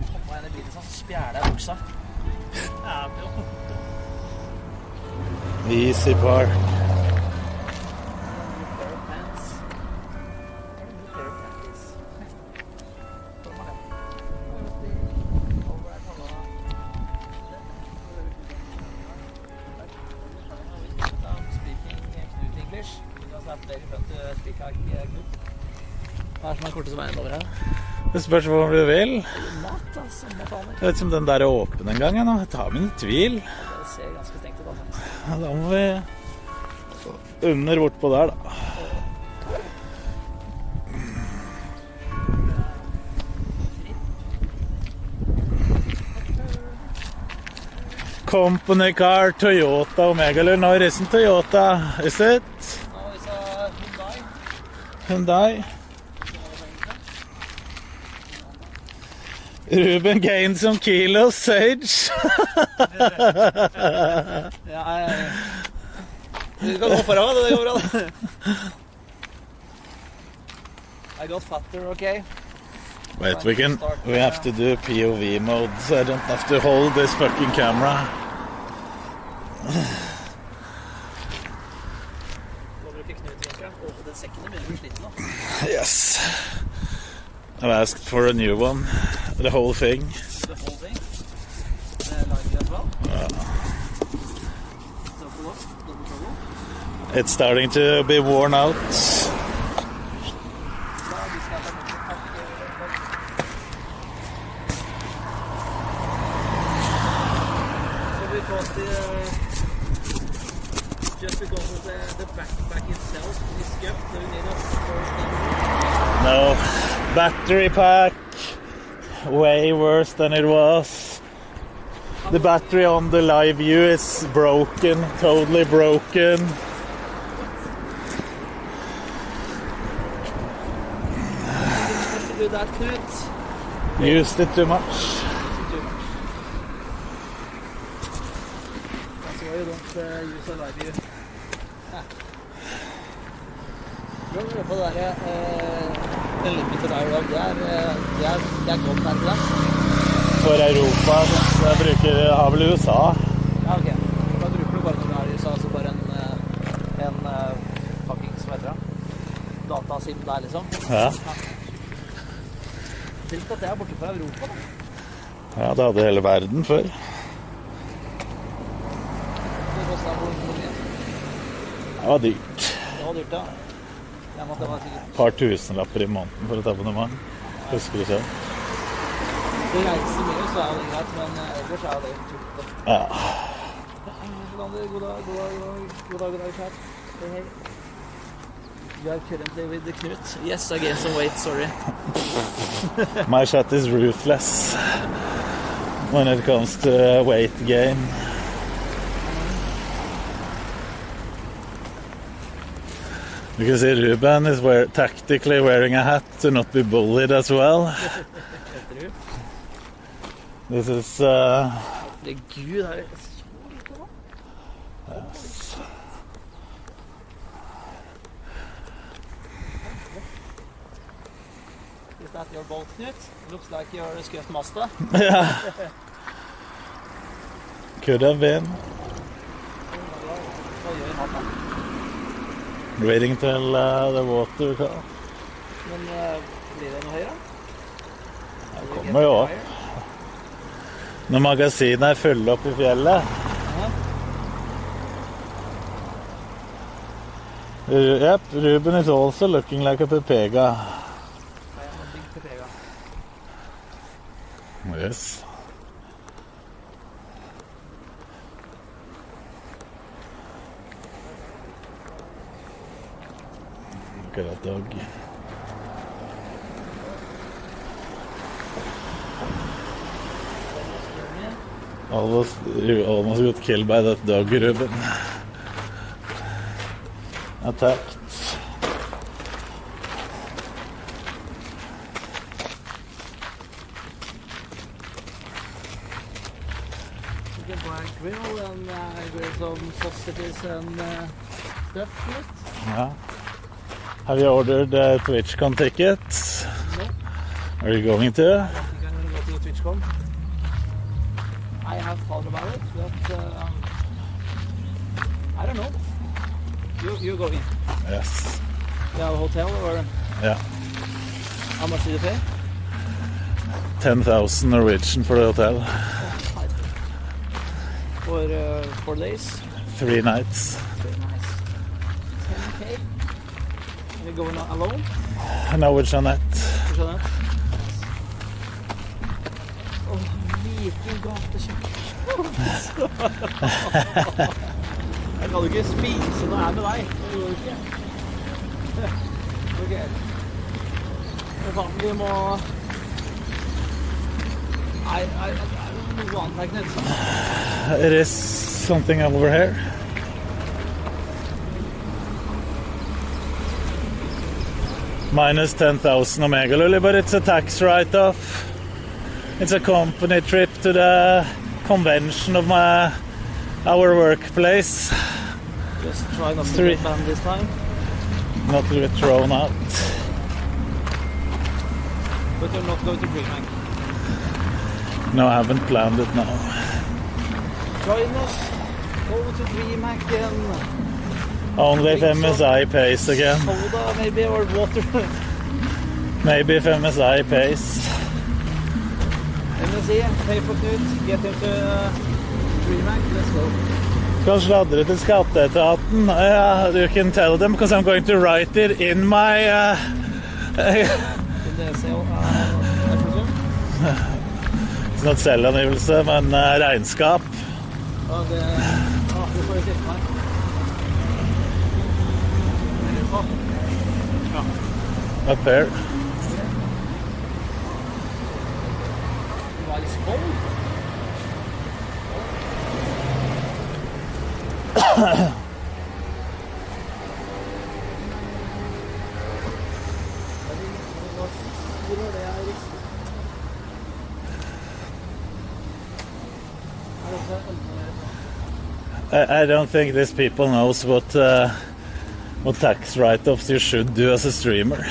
Kom meg inn i bilen sånn, så spjæler jeg buksa. Jævlig jo. Easy park. Hva som korteste veien over her? Det spørs hvor du vil. Mat, altså. Hva faen? Jeg vet ikke om den der er åpen en gang, nå. Ta med en tvil. Det ser ganske stengt ut, altså. Ja, da må vi under bortpå der, da. Company car, Toyota, Omega, or no, it isn't Toyota, is it? No, it's a Hyundai. Hyundai. Ruben gained some kilos, Sage. Ja, du kan gå foran, det går bra. I got fatter, okay? Wait, we have to do POV mode, so I don't have to hold this fucking camera. Yes. I've asked for a new one. The whole thing. The whole thing? Like as well? Double trouble? It's starting to be worn out. Just because of the backpack itself is scuffed, so we need a No, battery pack, way worse than it was. The battery on the live view is broken, totally broken. to do that, Knut. Used it too much. That's why you don't use a live view. Ja. Du lurer på det der, den limiter der, det er godt der, ikke det? For Europa, jeg bruker, har vel USA. Ja, ok. Da bruker du bare når du er i USA, så bare en fucking, som heter det? Datasim der, liksom. Ja. Tilt at det er borte fra Europa, da. Ja, det hadde hele verden før. Det kostet hvor mye? Det var dyrt. Det var dyrt, ja. Jeg måtte være sikkert. Et par tusenlapper i måneden for et abonnement. Husker du selv? Det reiser mye, så er det greit, men ellers er det tullete. Ja. God dag, chat. Hei. You are currently with the Knut. Yes, I gained some weight, sorry. My chat is ruthless when it comes to weight gain. You can see Ruben is tactically wearing a hat to not be bullied as well. This is Det er Gud, det er så lite da. yes. Is that your boat, Knut? Looks like you're a scuffed master. Yeah. Could have been. Hva gjør vi nå, da? Waiting till the water comes. Men blir det noe høyere? Det kommer jo opp. Når magasinet er fulle opp i fjellet. Yep, Ruben is also looking like a pepega. I am a big pepega. Yes. Look at that dog. Almost got killed by that dog, Ruben. Attacked. You can buy a grill and grill some sausages and stuff, Knut. Yeah. Have you ordered TwitchCon tickets? No. Are you going to? I don't think I'm going to go to TwitchCon. I have thought about it, but I don't know. You're going. Yes. You have a hotel or Yeah. how much did you pay? 10,000 Norwegian for the hotel. For 4 days? 3 nights. Very nice. 10K? You're going alone? No, with Jeanette. Skjønner jeg? Åh, viking gatekjøkken. Jeg kan jo ikke spise når jeg er med deg. Det går jo ikke. Ok. Men faen, vi må... Nei, det er noe annet her, Knut. It is something over here. Minus 10,000 Omegalulli, but it's a tax write-off. It's a company trip to the convention of our workplace. Just try not to get banned this time. Not to get thrown out. But you're not going to DreamHack. No, I haven't planned it now. Join us. Go to DreamHack and Only if MSI pays again. soda maybe or water. Maybe if MSI pays. MSI, pay for Knut, get him to DreamHack, let's go. Skal sladre til skatteetaten. You can tell them because I'm going to write it in my In the sale, I presume? It's not selvangivelse, men regnskap. Ja, det får jeg tippe meg. Ja. Up here. Nice bowl. I don't think these people knows what tax write-offs you should do as a streamer.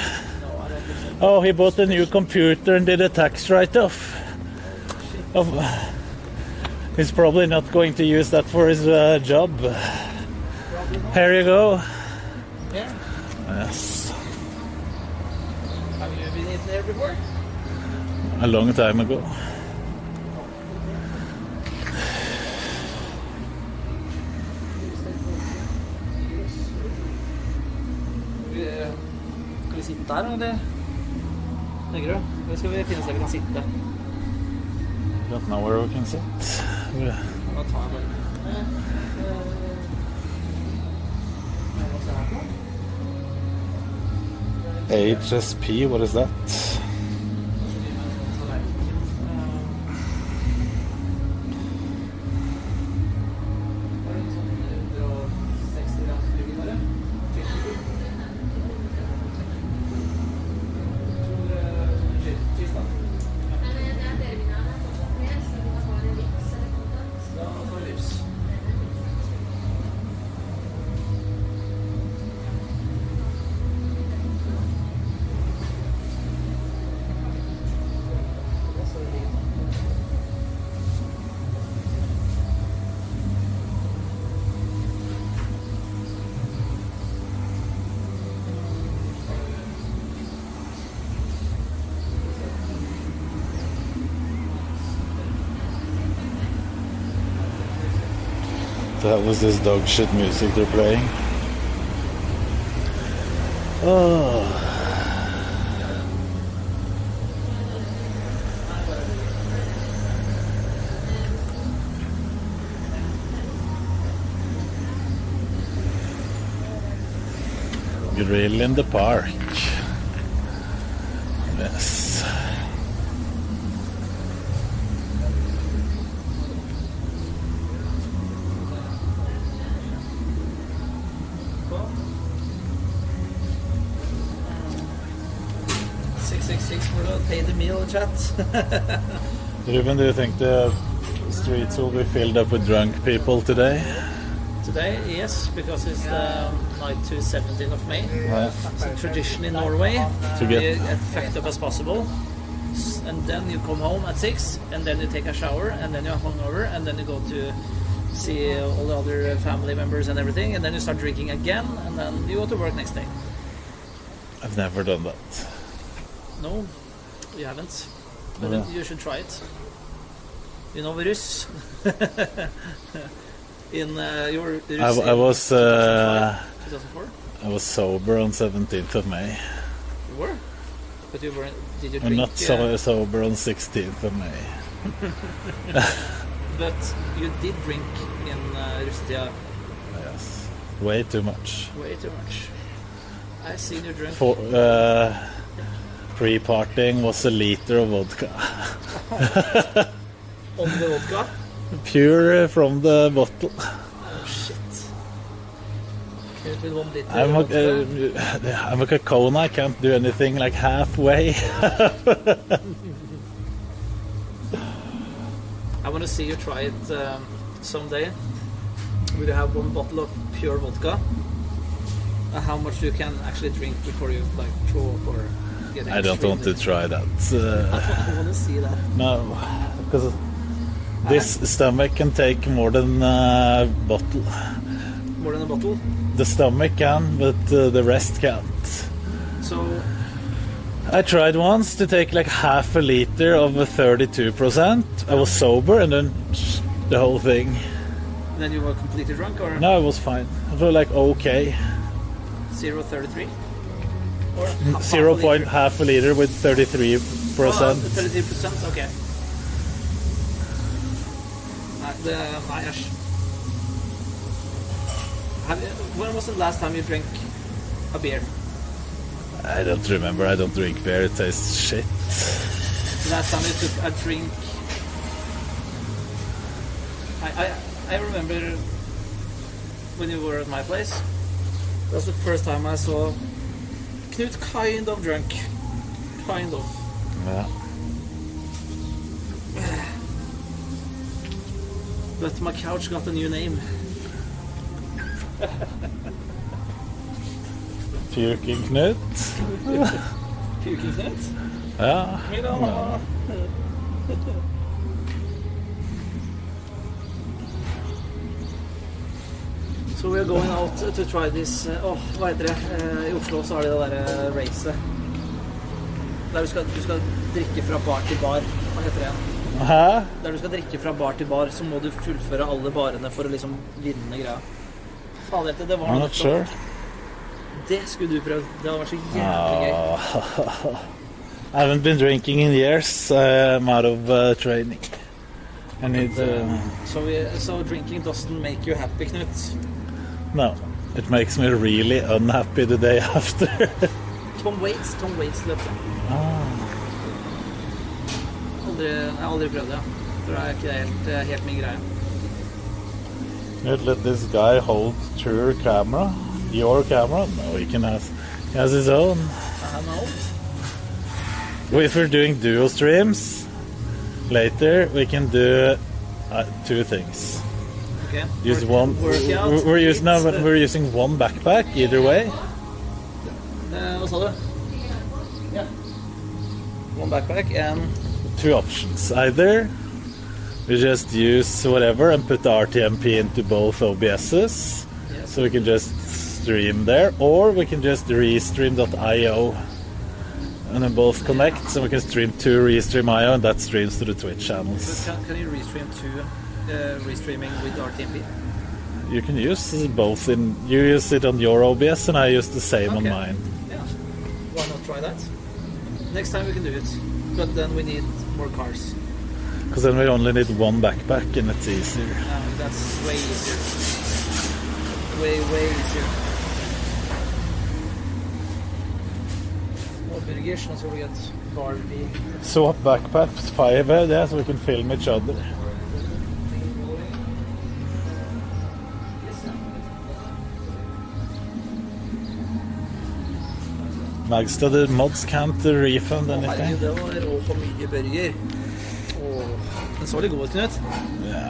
Oh, he bought a new computer and did a tax write-off. He's probably not going to use that for his job. Here you go. Yeah. Yes. Have you been in there before? A long time ago. Skal vi sitte her, eller? Tenker du? Eller skal vi finne seg vi kan sitte? Don't know where we can sit. Da tar jeg bare. HSP, what is that? That was this dog shit music they're playing. Oh. Grill in the park. Yes. C63s for to pay the meal, chat. Ruben, do you think the streets will be filled up with drunk people today? Today, yes, because it's the night to 17th of May. Yeah. It's a tradition in Norway To get- you get fucked up as possible. And then you come home at 6, and then you take a shower, and then you're hungover, and then you go to see all the other family members and everything, and then you start drinking again, and then you go to work next day. I've never done that. No, you haven't. But Yeah. you should try it. You know Russ? In your Russ I was 2004? I was sober on 17th of May. You were? But you weren't... Did you I'm drink? not sober on 16th of May. But you did drink in Rustia. Yes. Way too much. Way too much. I seen you drink. Pre-partying was a liter of vodka. On the vodka? Pure from the bottle. Oh shit. With 1 liter I'm a cacona, I can't do anything like halfway. I want to see you try it someday. Will you have 1 bottle of pure vodka? How much you can actually drink before you like throw up or get I don't want to try that. I want to see that. No, because this stomach can take more than a bottle. More than a bottle? The stomach can, but the rest can't. So I tried once to take like half a liter of a 32%. I was sober and then the whole thing. then you were completely drunk, or No, it was fine. I felt like okay. 0.33? Or Half a liter with 33%. 33%, okay. Nei, æsj. When was the last time you drank a beer? I don't remember. I don't drink beer. It tastes shit. Last time you took a drink... I remember when you were at my place. That was the first time I saw Knut kind of drunk. Kind of. Yeah. But my couch got a new name. Puking Knut. Puking Knut? Ja. Ja. So we are going out to try this. Hva heter det? I Oslo så har de det der racet. Der du skal drikke fra bar til bar. Hva heter det igjen? Hæ? Der du skal drikke fra bar til bar, så må du fullføre alle barene for å liksom vinne greia. Faen, det var I'm noe. not sure. Det skulle du prøvd. Det hadde vært så jævlig gøy. I haven't been drinking in years. I'm out of training. I need... So drinking doesn't make you happy, Knut? No. It makes me really unhappy the day after. Tom Waits løpte. Jeg har aldri prøvd det. For det er ikke helt min greie. You'd let this guy hold your camera? Your camera? No, he has his own. Well, if we're doing dual streams later, we can do 2 things. Okay. Use one. Workout. We're using one backpack either way. Hva sa du? Ja. One backpack and 2 options. Either we just use whatever and put the RTMP into both OBSs, so we can just stream there, or we can just restream.io and then both connect, so we can stream to Restream.io and that streams to the Twitch channels. But can you restream to restreaming with RTMP? You can use both. You use it on your OBS and I use the same on mine. Yeah. Why not try that? Next time we can do it, but then we need more cars. Because then we only need one backpack and it's easier. That's way easier. Way easier. More burgers, and so we get Barbie. Swap backpacks 5 there so we can film each other. Magstad, the mods can't refund anything. Det var rå på mye burger. Den så litt god ut, Knut. Ja.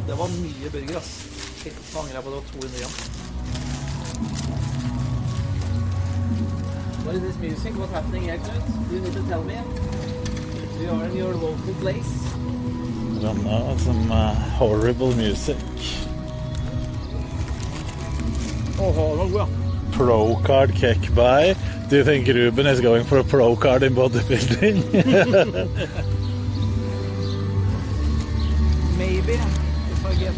Det var mye burger, ass. Shit, så angrer jeg på det var 200 gram. What is this music? What's happening here, Knut? You need to tell me. We are in your local place. I don't know, some horrible music. Pro card kick by. Do you think Ruben is going for a pro card in bodybuilding? Maybe, if I get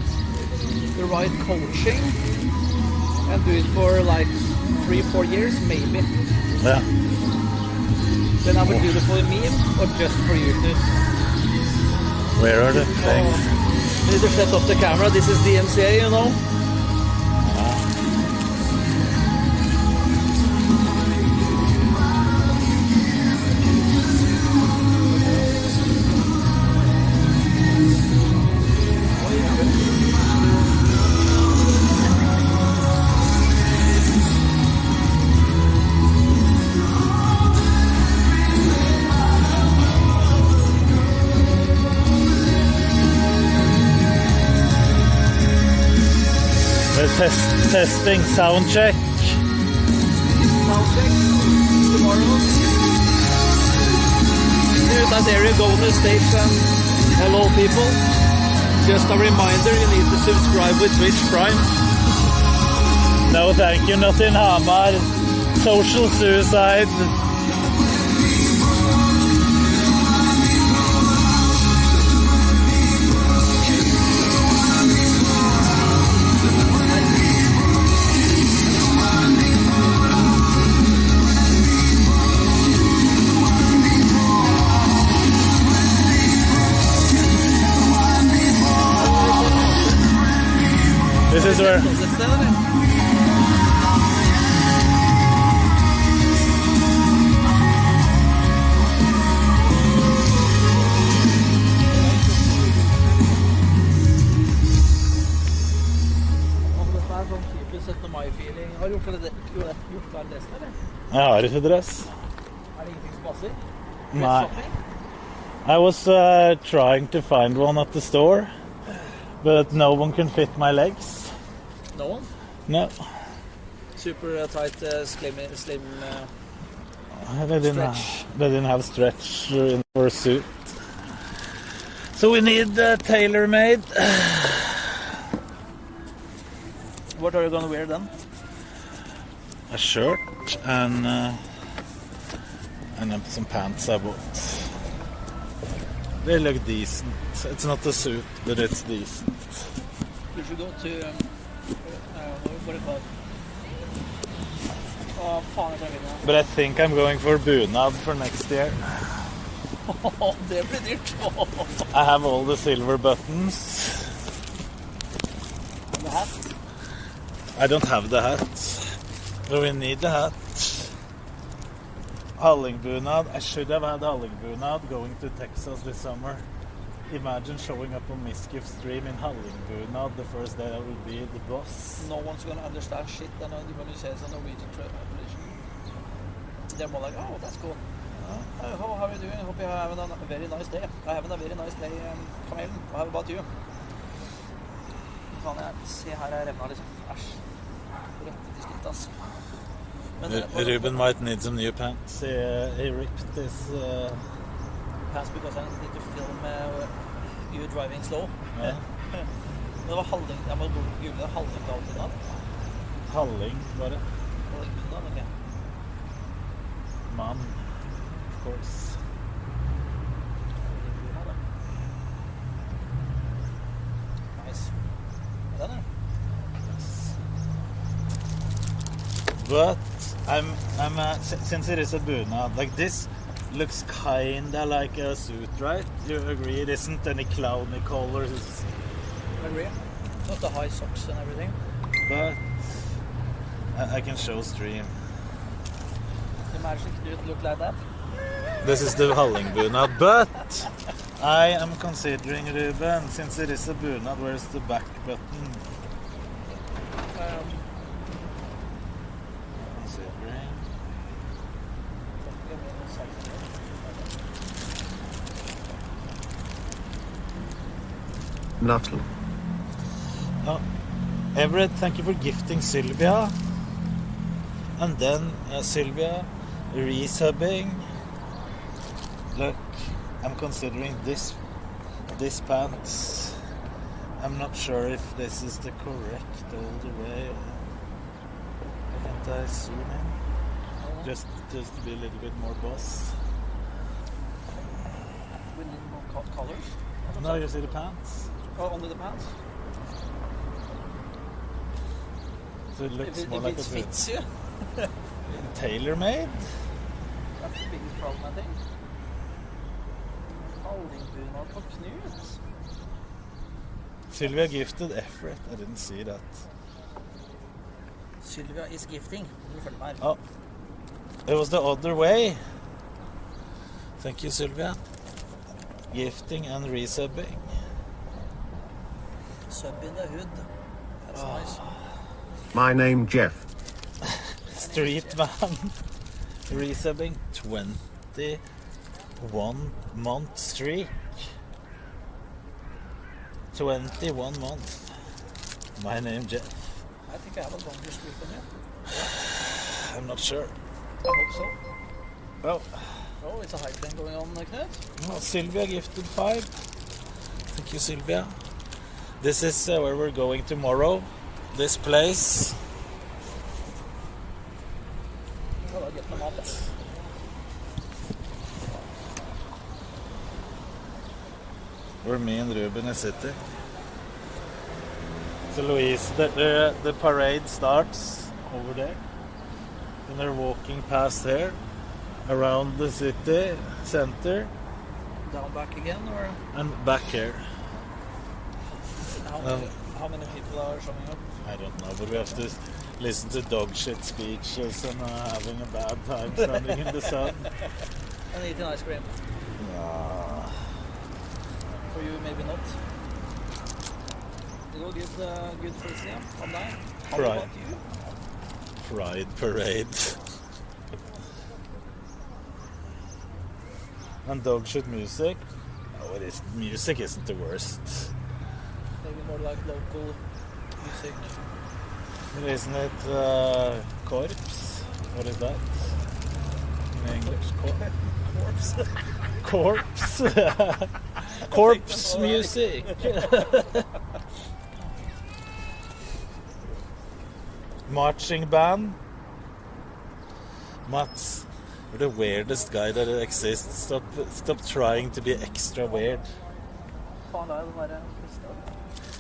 the right coaching and do it for like 3-4 years, maybe. Yeah. Then I would do it for a meme or just for you. Where are the things? Need to shut off the camera. This is the MCA, you know. We're testing sound check. Sound check tomorrow. Here's that area, go on the stage and hello people. Just a reminder, you need to subscribe with Twitch Prime. No, thank you. Not in Hamar. Social suicide. This is where... Har du gjort klar dressen, eller? Jeg har ikke dress. Er det ingenting som passer? Nei. I was trying to find one at the store, but no one can fit my legs. No one? No. Super tight, slim They didn't have stretch for a suit. So we need tailor-made. What are you gonna wear then? A shirt and some pants I bought. They look decent. It's not a suit, but it's decent. You should go to what do you call it? Oh, faen, jeg vet ikke. But I think I'm going for bunad for next year. Det blir dyrt. I have all the silver buttons. The hat? I don't have the hat. But we need the hat. Hallingbunad. I should have had hallingbunad going to Texas this summer. Imagine showing up on Miskiff stream in hallingbunad the first day I will be the boss. No one's gonna understand shit when you say it's a Norwegian tradition. They're more like, oh, that's cool. How are you doing? I hope you're having a very nice day. I'm having a very nice day, Kamelen. How about you? Faen, jeg ser her er revna liksom. Æsj. Rett i skritt, ass. Ruben might need some new pants. He ripped his pants because I need to film you driving slow. Yeah. Det var halving. Jeg må google halving. Halling, bare. Halving, ok. Man, of course. Nice. Er den, Yes. But since it is a bunad, like this looks kinda like a suit, right? You agree? It isn't any clowny colors. I agree. Not the high socks and everything. But I can show stream. Imagine it look like that. This is the hallingbunad, but I am considering, Ruben, since it is a bunad, where's the back button? Considering. Nuttall. Oh, Everett, thank you for gifting Sylvia. And then Sylvia resubbing. Look, I'm considering this pants. I'm not sure if this is the correct all the way. Can't I zoom in? Just to be a little bit more boss. We need more colors. No, you see the pants? Oh, only the pants? So it looks If more it like a fits you. tailor-made. That's the biggest problem, I think. Hallingbunnad på Knut. Sylvia gifted Everett. I didn't see that. Sylvia is gifting. Du følger meg. Oh, it was the other way. Thank you, Sylvia. Gifting and resubbing. Sub in the hood. That's nice. My name Jeff. Street van. Resubbing 21 month streak. 21 month. My name Jeff. I think I have a longer streak than you. I'm not sure. I hope so. Oh, Oh, it's a high plane going on, Knut. well, Sylvia gifted 5. Thank you, Sylvia. This is where we're going tomorrow. This place. Ja, da get meg mat, da. Where me and Ruben is sitting. So Louise, the parade starts over there. And they're walking past here, around the city center, Down back again, or and back here. how many people are showing up? I don't know, but we have to listen to dog shit speeches and having a bad time standing in the sun. And eating ice cream. For you, maybe not. Det går good for Islam. Om deg. How Right. about you? Pride parade. And dog shit music. Oh, music isn't the worst. Maybe more like local music. Isn't it corpse? What is that in English? Corpse. Corpse. Corpse music. Marching band. Mats, you're the weirdest guy that exists. Stop trying to be extra weird. Faen, det er den der Kristian.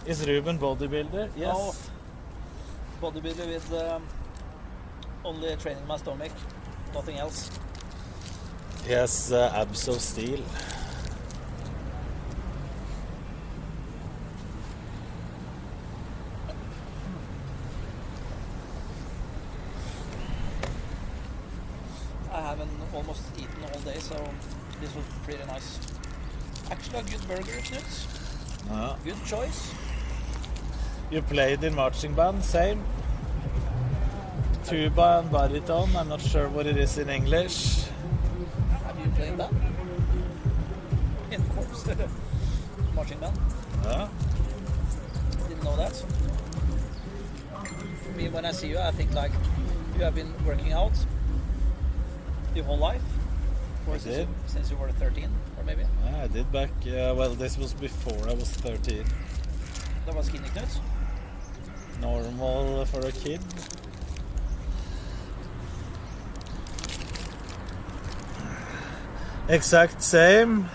Is Ruben bodybuilder? Yes. No. Bodybuilder with only training my stomach. Nothing else. He has abs of steel. I haven't almost eaten all day, so this was pretty nice. Actually, a good burger, Knut. Yeah. Good choice. You played in marching band, same. Tuba and baritone. I'm not sure what it is in English. Have you played that? In corps. Marching band. Yeah. Didn't know that. For me, when I see you, I think like you have been working out your whole life. Or I did. Since you were 13, or maybe. Yeah, I did back. Well, this was before I was 13. That was skinny Knut. Normal for a kid. Exact same.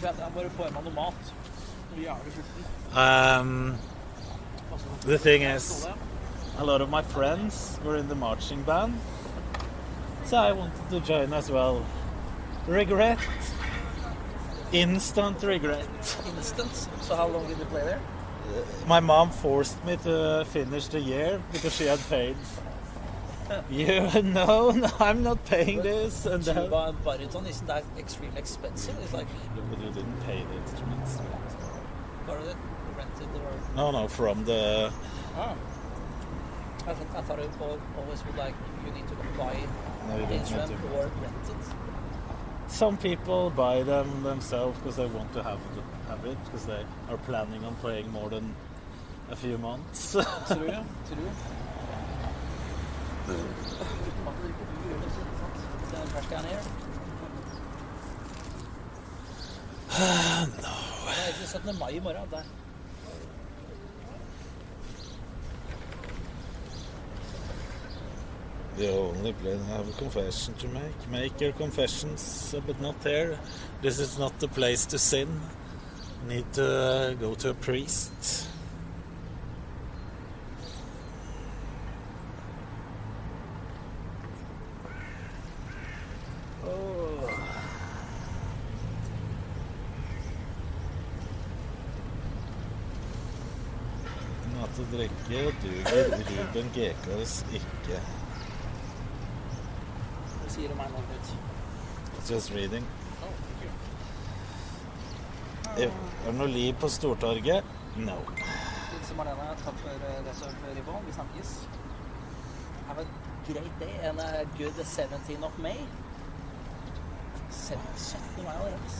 Jeg bare får meg noe mat. Noe jævlig sulten. The thing is, a lot of my friends were in the marching band, so I wanted to join as well. Regret. Instant regret. Instant. So how long did you play there? My mom forced me to finish the year because she had paid. You know, no, I'm not paying this. And then, Tuba and baritone, isn't that extremely expensive? It's like, but you didn't pay the instruments. what is it? Rented or? No, from the. Oh. I thought it always would like you need to buy No, you the don't instrument need to. or rent it. Some people buy them themselves because they want to have it because they are planning on playing more than a few months. Tror du? No. Det er ikke 17. mai I morgen. Der. The only place I have a confession to make. Make your confessions, but not here. This is not the place to sin. Need to go to a priest. Mat og drikke duger Ruben Gekås ikke. Hva sier du meg nå, Knut? Just reading. Oh, thank you. Er det noe liv på Stortorget? No. Hilse Marlene, takk for reserve ribbon. Vi snakkes. Have a great day and a good 17th of May. 17. mai allerede.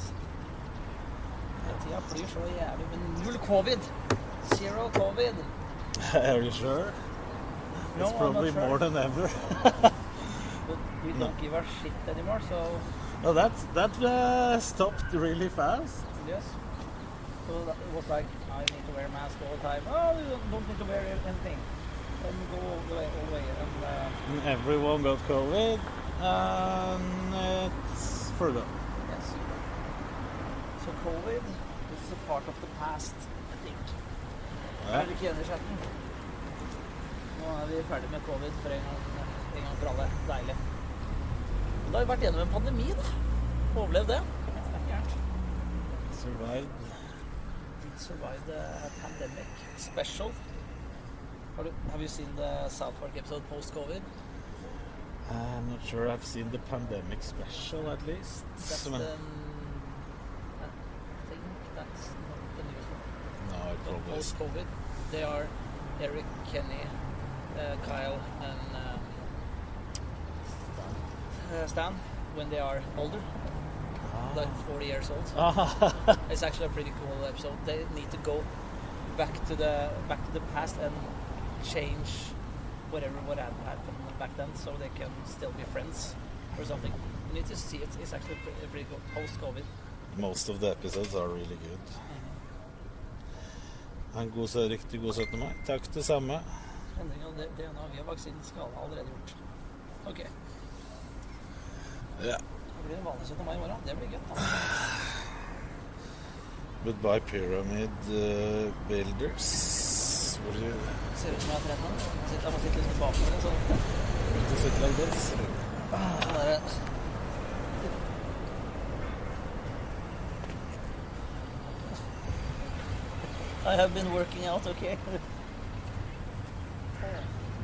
Tida flyr så jævlig, men null covid. Zero covid. Are you sure? No, It's probably I'm not sure. more than ever. But we don't give a shit anymore, so Oh, that stopped really fast. yes. So it was like, I need to wear a mask all the time. Oh, you don't need to wear anything. And go all the way. And, Everyone got COVID, and it's forgot. yes. So COVID, this is a part of the past, I think. Ja. Er du ikke enig i chatten? Nå er vi ferdig med covid for en gang for alle. Deilig. Men da har vi vært gjennom en pandemi, da. Overlevd det. Det er gærent. Survived. Survived a pandemic special. Have you seen the South Park episode post-COVID? I'm not sure I've seen the pandemic special at least. That's Men- the... I think that's not the newest one. No, it But probably is. post-COVID, they are Eric, Kenny, Kyle, and Stan when they are older, like 40 years old. It's actually a pretty cool episode. They need to go back to the past and change what happened back then, so they can still be friends or something. You need to see it. It's actually pretty cool. Post-COVID. Most of the episodes are really good. En riktig god 17. mai. Takk det samme. Endring av DNA via vaksinen skal allerede gjort. Ok. Ja. Det blir en vanlig 17. mai i morgen. Det blir gøy. Altså. Goodbye Pyramid Builders. Hvor du Ser ut som jeg har trent nå. Jeg må sitte litt bak meg. Sånn. ikke sitter like this. Sånn der. I have been working out, okay.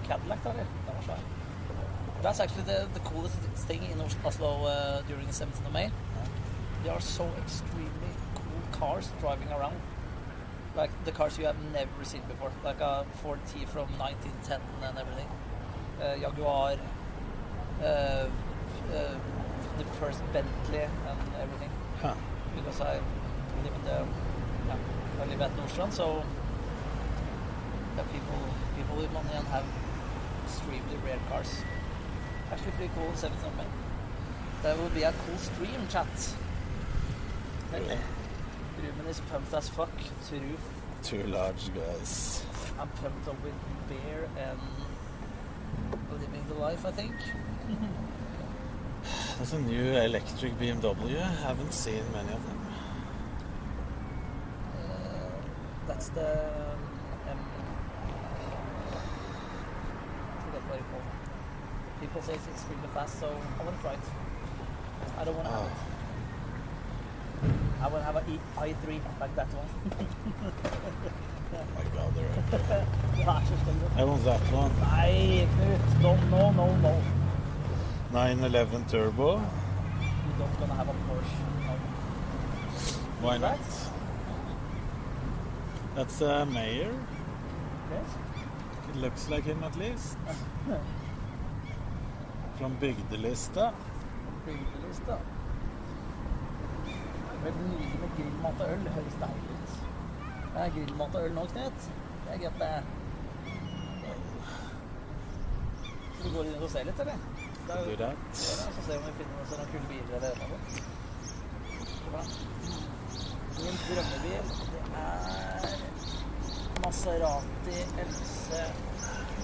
Cadillac, da, eller? Den var svær. That's actually the coolest thing in Oslo during the 17th of May. There are so extremely cool cars driving around. Like the cars you have never seen before. Like a Ford T from 1910 and everything. Jaguar. The first Bentley and everything. Huh. Because I live in the... I live at Nordstrand, so the people with money and have extremely rare cars. Actually pretty cool, 7th of May. That would be a cool stream, chat. Really? Ruben is pumped as fuck. True. Two large guys. I'm pumped up with beer and living the life, I think. There's a new electric BMW. I haven't seen many of them. That's the... I forget what it's called. People say it's extremely fast, so I want to try it. I don't want to have it. I want to have an i3 like that one. Oh my god, they're Ja, så skal du- I want that one. Nei, Knut. No. 911 Turbo. You don't gonna have a Porsche. No. Why not? Right? That's a mayor. Yes. It looks like him at least. From Bygdelista. Bygdelista. Vel, nydelig med grillmat og øl. Det høres deilig ut. Det er grillmat og øl nå, Knut. Det er gøy, det. Skal du gå inn og se litt, eller? Det er jo... Do that. Så ser vi om vi finner noen kule biler eller noe. Bra. Min drømmebil, det er Maserati LC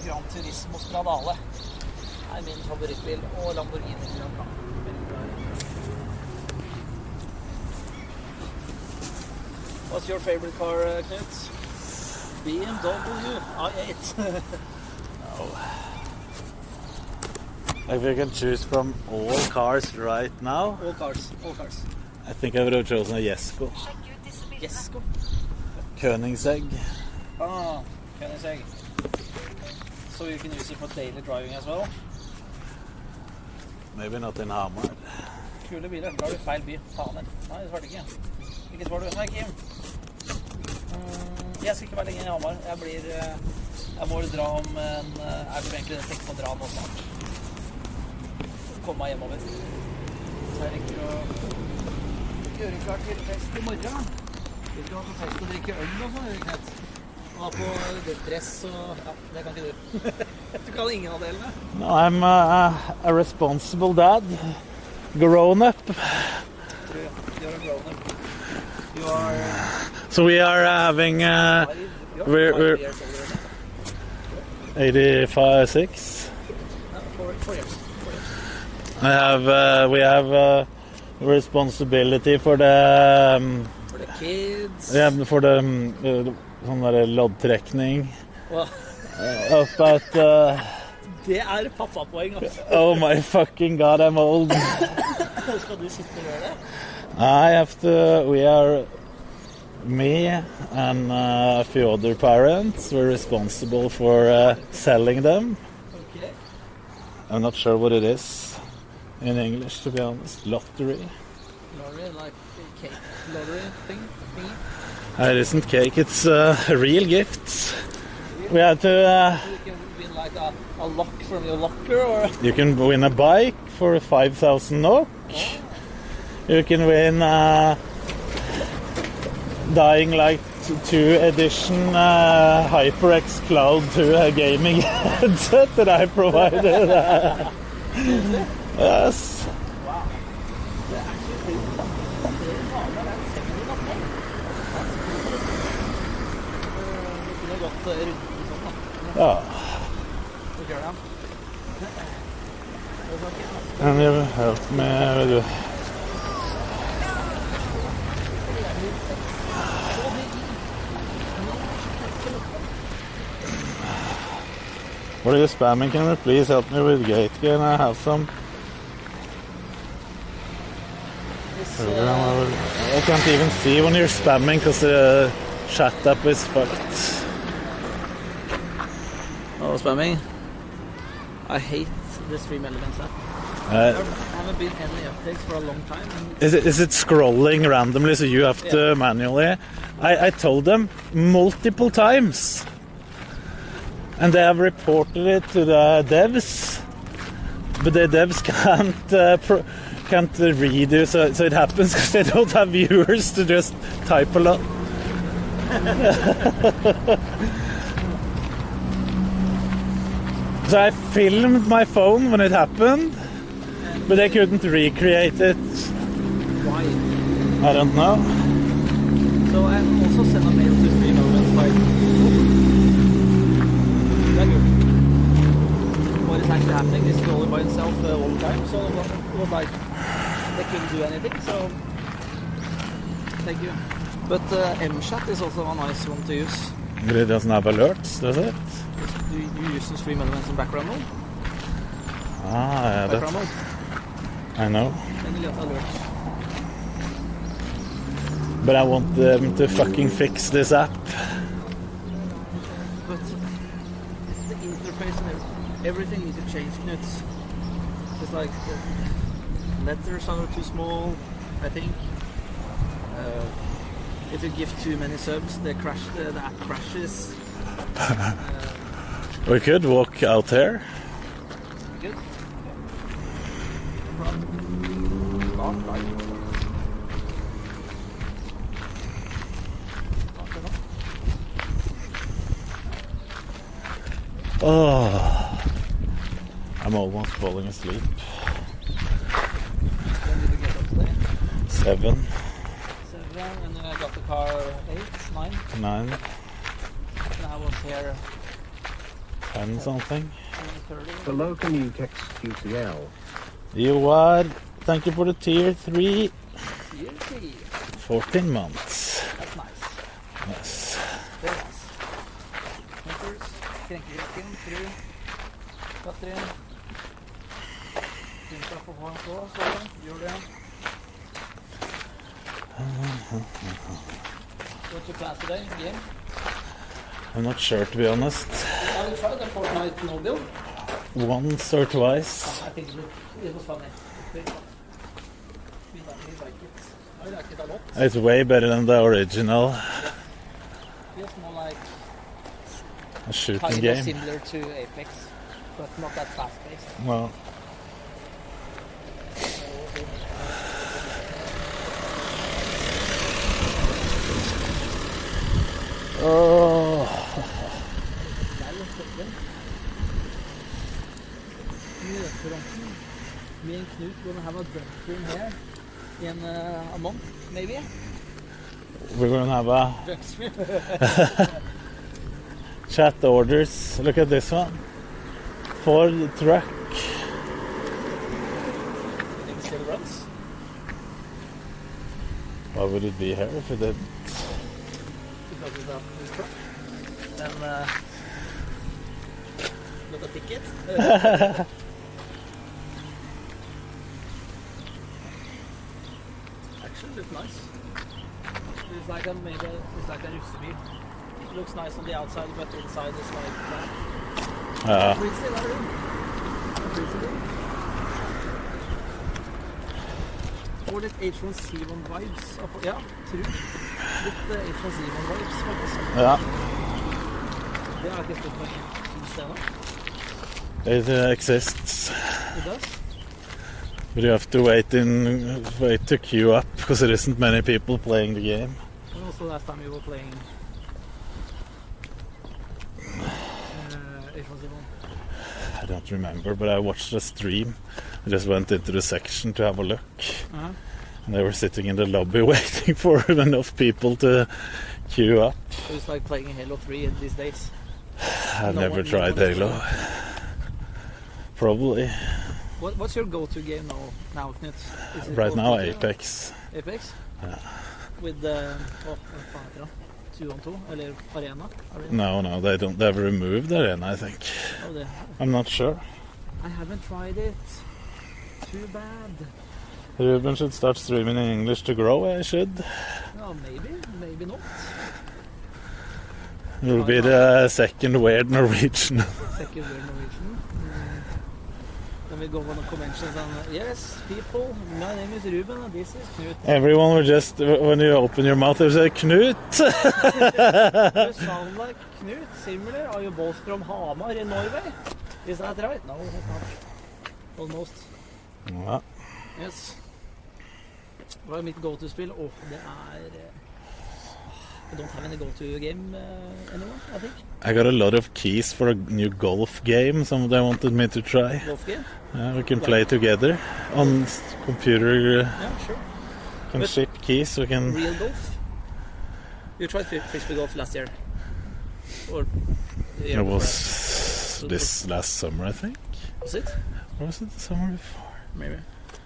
Gran Turismo Stradale. Det er min favorittbil, og Lamborghini Gran Blanc. Veldig bra. What's your favorite car, Knut? BMW i8. If you can choose from all cars right now, All cars. I think I would have chosen a Jesko. Jesko. Koenigsegg. Ah, Koenigsegg. So you can use it for daily driving as well. Maybe not in Hamar. Kule biler. Da har du feil by. Faen. Nei, det svarte ikke. Ikke svar du. Hei, Kim. Jeg skal ikke være lenger i Hamar. Jeg må dra om en... Jeg burde egentlig tenke på å dra nå snart. Komme meg hjemover. Så jeg rekker å gjøre klart til fest i morgen. Vi skal ha på fest og drikke øl og sånn, Knut. Og ha på dress og... Ja, det kan ikke du. Du kan ingen av delene. No, I'm a responsible dad. Grown up. You're a grown up. You are... So we are having... we're 5 years older. 85, 6. No, 4 years. We have responsibility for the... For the kids. yeah, for the sånn der loddtrekning. Wow. Up at... Det pappapoeng, altså. oh my fucking god, I'm old. Skal du sitte og gjøre det? I have to... We are... Me and a few other parents were responsible for selling them. Okay. I'm not sure what it is in English, to be honest. Lottery. Lottery, like cake lottery thing? It isn't cake, it's real gifts. We had to... You can win like a lock from your locker, or... you can win a bike for 5,000 NOK. You can win Dying Light 2 edition HyperX Cloud 2 gaming headset that I provided. Yes. Wow. Det actually det kunne gått rundt sånn, da. Ja. Så gjør det. And you helped me with... What are you spamming? Can you please help me with gate? Can I have some? I can't even see when you're spamming because the chat app is fucked. Oh, spamming. I hate the Stream Elements app. There haven't been any updates for a long time. Is it scrolling randomly so you have to manually? I told them multiple times. And they have reported it to the devs. But the devs can't redo, so it happens because they don't have viewers to just type a lot. So I filmed my phone when it happened, but they couldn't recreate it. Why? I don't know. So I also sent a mail to Stream Elements like, what is actually happening is scrolling by itself all the time, so it was like they couldn't do anything, so thank you. But M-Chat is also a nice one to use. But it doesn't have alerts, does it? You use the Stream Elements in background mode? Ah, yeah, Background mode. I know. Then you get alerts. But I want them to fucking fix this app. But the interface and everything needs to change, Knut. It's like the letters are too small, I think. If you give too many subs, the app crashes. We could walk out here. Good. Start right. Oh, I'm almost falling asleep. When did you get up today? 7, 7, and I got the car 8, 9. 9, And I was here 10 something. 30. Hello, can you text QCL? You are. Thank you for the tier 3. Tier 3. 14 months. That's nice. Krenkekrekken, fru, Katrin. Begynte å få hånd på, så gjør det. What's your plan today? Game? I'm not sure, to be honest. Have you tried the Fortnite mobile? Once or twice. I think it was funny. We like it. I like it a lot. It's way better than the original. Feels more like A shooting kind of game. similar to Apex, but not that fast-paced. Well, oh, Me and Knut gonna have a drink stream here in a month, maybe. we're gonna have a Drink stream. chat orders. Look at this one. Ford truck. It still runs. Why would it be here if it did? Because it's a new truck. Then got a ticket. Actually, looks nice. It's like a used to be. It looks nice on the outside, but inside is like that. We still have room. Får litt H1Z1 vibes. Ja, true. Litt H1Z1 vibes, faktisk. Ja. Det har jeg ikke stått med. Finns det nå? It exists. It does? But you have to wait to queue up because there isn't many people playing the game. And also last time you were playing H1Z1. I don't remember, but I watched a stream. I just went into the section to have a look. Uh-huh. And they were sitting in the lobby waiting for enough people to queue up. So it's like playing Halo 3 these days. I've No never one- tried no one- Halo. Probably. What's your go-to game now, Knut? Is it Right Call now, of Duty or Apex. Apex? Yeah. With hva faen heter det? 2-on-2? Eller Arena? No, they don't. They've removed Arena, I think. Oh, det. I'm not sure. I haven't tried it. Too bad. Ruben should start streaming in English to grow. I should. No, maybe not. You'll be the second weird Norwegian. Second year Norwegian. Then we go on the conventions and yes, people, my name is Ruben and this is Knut. Everyone will just, when you open your mouth, they say Knut. You sound like Knut, similar. Are you both from Hamar in Norway? Is that right? No, that's not. Almost. Ja. Yes. Hva er mitt go-to-spill? Det I don't have any go-to game anymore, I think. I got a lot of keys for a new golf game. Some they wanted me to try. Golf game? We can play together on computer. Yeah, sure. Can But- ship keys. We can. Real golf? You tried frisbee golf last year? Or the year It before was that? this last summer, I think. Was it? Or was it the summer before? Maybe.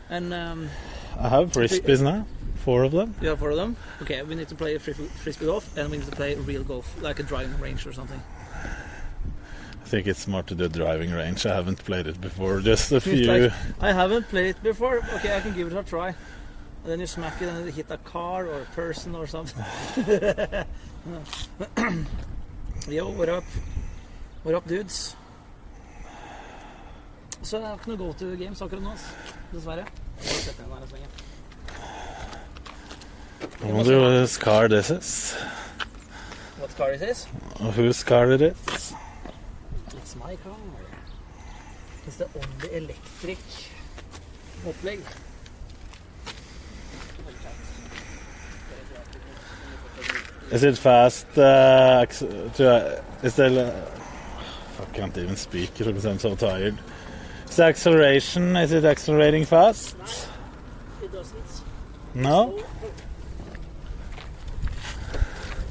And I have frisbees now. 4 of them. you have 4 of them? Okay, we need to play frisbee golf and we need to play real golf, like a driving range or something. I think it's more to the driving range. I haven't played it before. Just a It's few. like, I haven't played it before. Okay, I can give it a try. And then you smack it and it hit a car or a person or something. Yo, what up? What up, dudes? Så jeg har ikke noe go-to games akkurat nå, dessverre. Jeg må sette den her en sving. I wonder whose car this is. What car is this? Or whose car it is. It's my car. It's the only electric opplegg. Is it fast? Is there? I can't even speak because I'm so tired. Is the acceleration? Is it accelerating fast? It doesn't. No. It's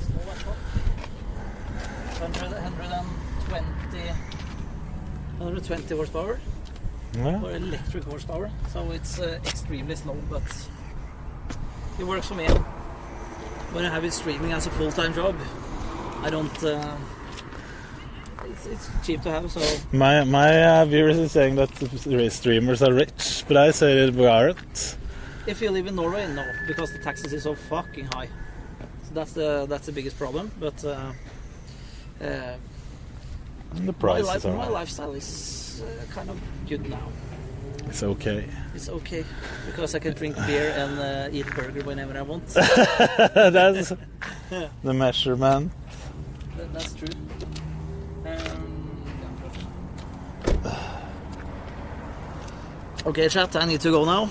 no at all. 120 horsepower. Yeah. Or electric horsepower, so it's extremely slow, but it works for me. When I have it streaming as a full-time job, I don't. it's cheap to have, so... My viewers is saying that the streamers are rich, but I say that we aren't. If you live in Norway, no, because the taxes is so fucking high. So that's the biggest problem, but... the prices are my high. lifestyle is kind of good now. It's okay. It's okay, because I can drink beer and eat burger whenever I want. That's the measurement. That's true. Okay, chat, I need to go now.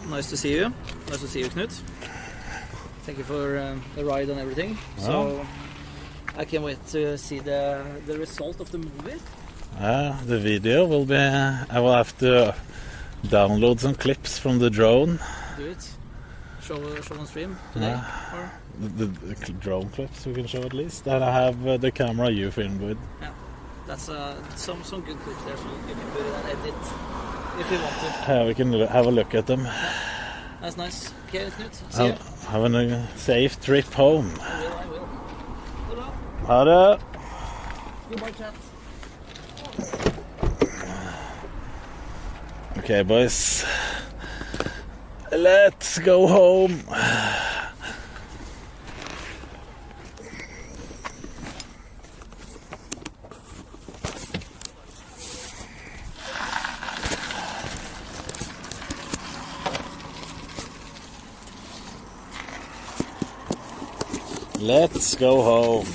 Nice to see you. Nice to see you, Knut. Thank you for the ride and everything. So I can't wait to see the result of the movie. The video will be... I will have to download some clips from the drone. Do it. Show on stream today. Or? The drone clips we can show at least. And I have the camera you filmed with. Yeah, that's some good clips there, so you can put it and edit if you want to. Yeah, we can have a look at them. That's nice. Okay, Knut. See you. Have a safe trip home. I will. Ha det. Goodbye, chat. Okay, boys. Let's go home. Let's go home.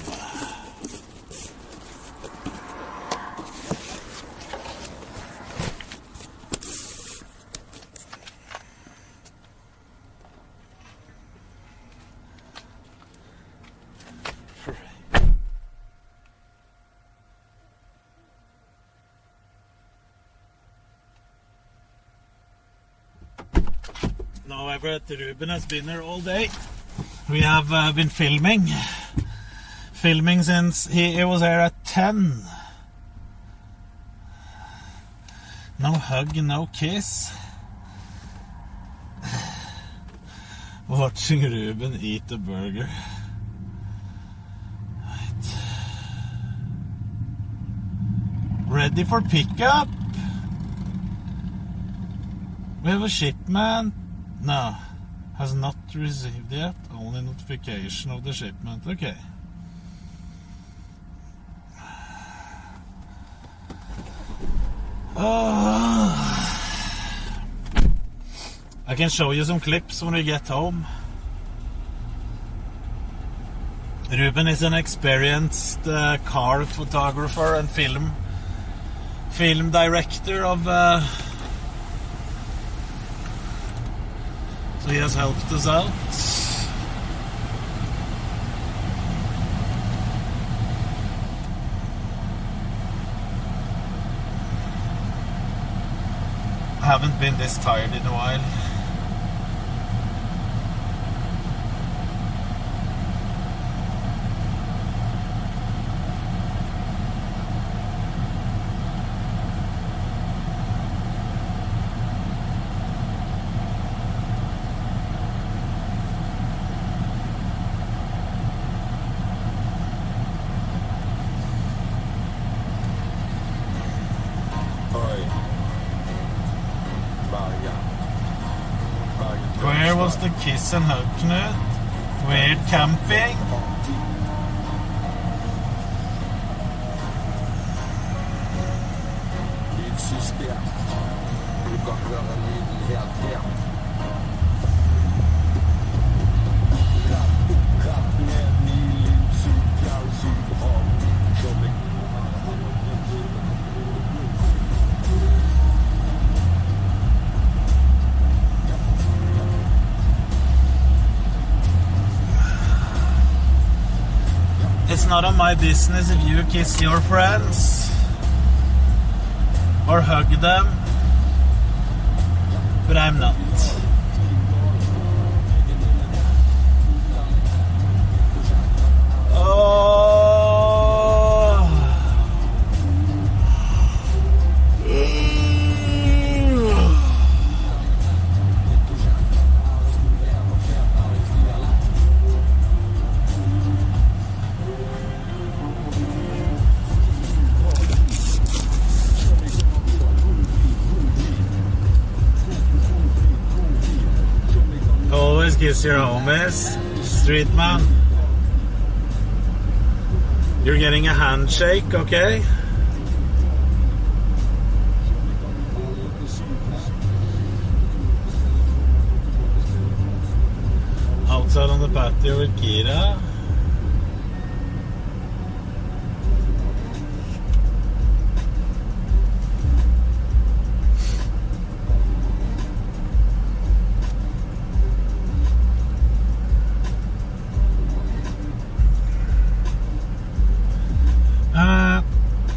Now Everett, Ruben has been here all day. We have been filming since he was here at 10. No hug, no kiss. Watching Ruben eat a burger. Right. Ready for pickup? We have a shipment. No, has not received yet. Only notification of the shipment. Okay. I can show you some clips when we get home. Ruben is an experienced car photographer and film director of... So he has helped us out. I haven't been this tired in a while. Where was the kiss and hug, Knut? Weird camping? It's not on my business if you kiss your friends or hug them, but I'm not. kiss your homies. Street man. You're getting a handshake, okay? Outside on the patio with Kira.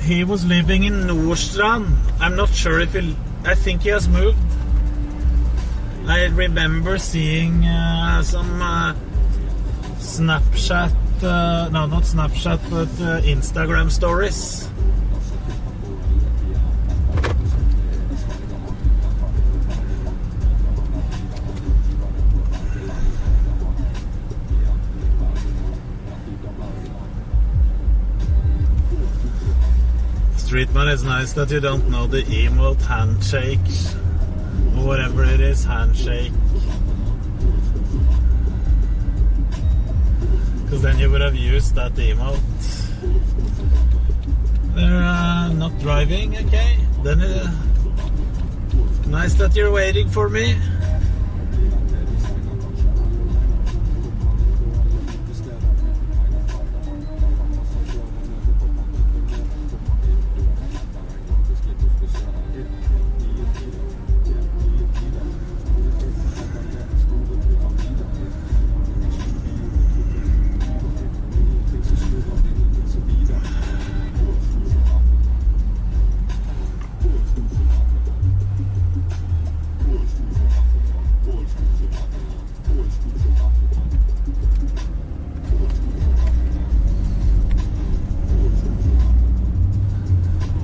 He was living in Nordstrand. I'm not sure if I think he has moved. I remember seeing some Snapchat, no, not Snapchat, but Instagram stories. Streetman, it's nice that you don't know the emote handshake. Or whatever it is, handshake. Because then you would have used that emote. They're not driving, okay. Then nice that you're waiting for me.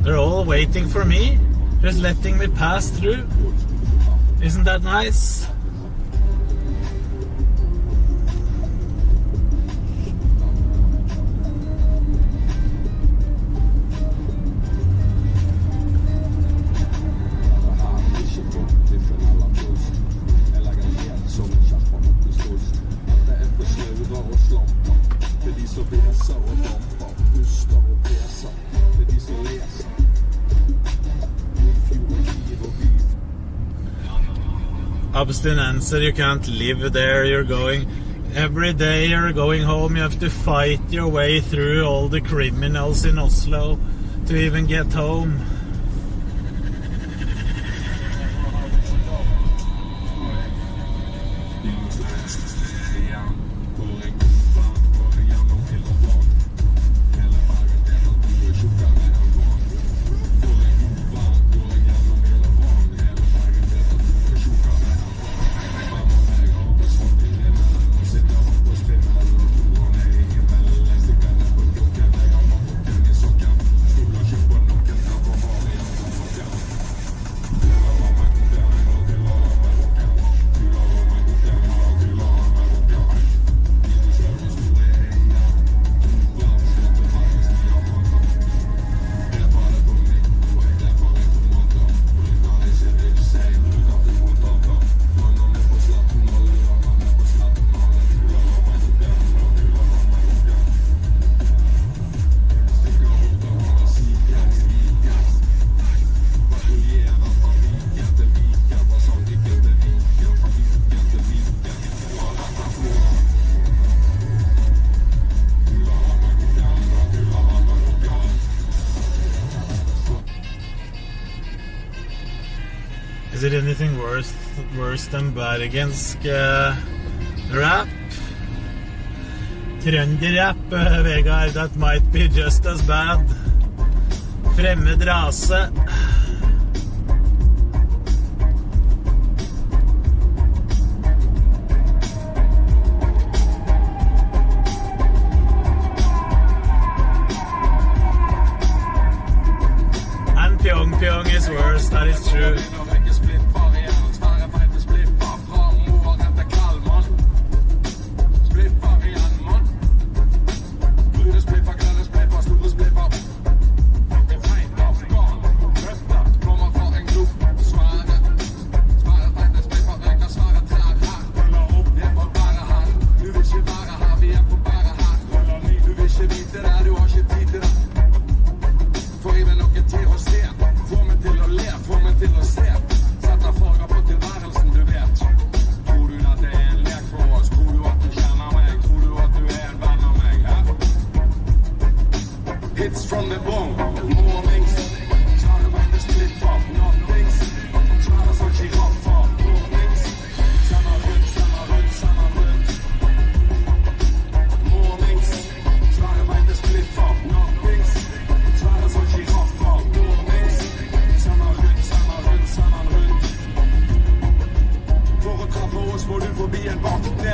They're all waiting for me, just letting me pass through. Isn't that nice? Abstinencer, you can't live there. You're going every day, you're going home, you have to fight your way through all the criminals in Oslo to even get home. Is it anything worse than bergensk rap? Trønderrap, Vegard, that might be just as bad. Fremmed rase. And Pyong is worse, that is true.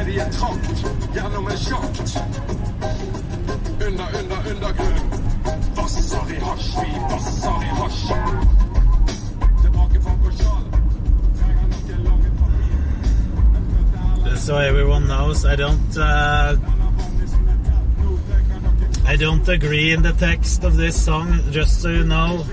ned i et trakt, gjennom en sjakt. Undergrunn. Vasser i hasj, vi vasser i hasj. Tilbake fra Korsal. Trenger noen lange papir. So everyone knows, I don't agree in the text of this song, just so you know.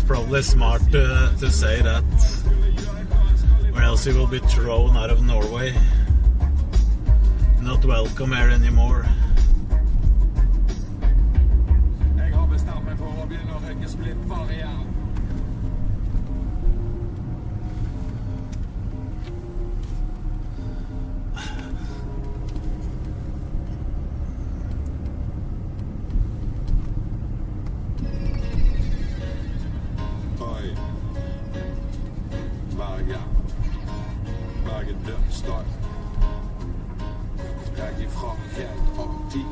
Probably smart to say that, or else you will be thrown out of Norway. Not welcome here anymore. Jeg har bestemt meg for å begynne å røyke splittvar igjen. Bergen dødsdag. Jeg ifra helt av tid.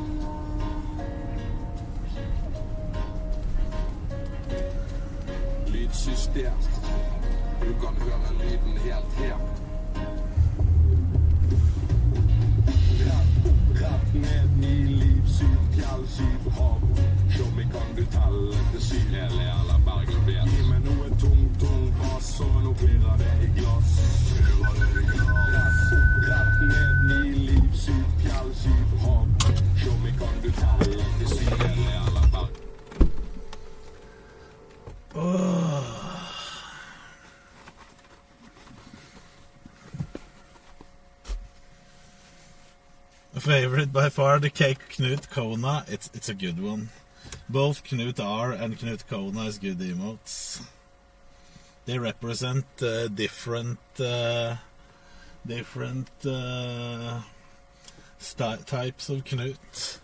Lydsystem. Du kan høre lyden helt her. Rett ned i liv, syv fjell, syv hav. Som vi kan du telle til syv hele eller Bergen vet. Gi meg noe tung bass, og nå klirrer det i glass. Rett ned i liv, syv fjell, syv hav. Som vi kan du telle til syv hele eller Bergen. Favorite by far, the Cake Knut Kona. It's a good one. Both Knut R and Knut Kona is good emotes. They represent different types of Knut.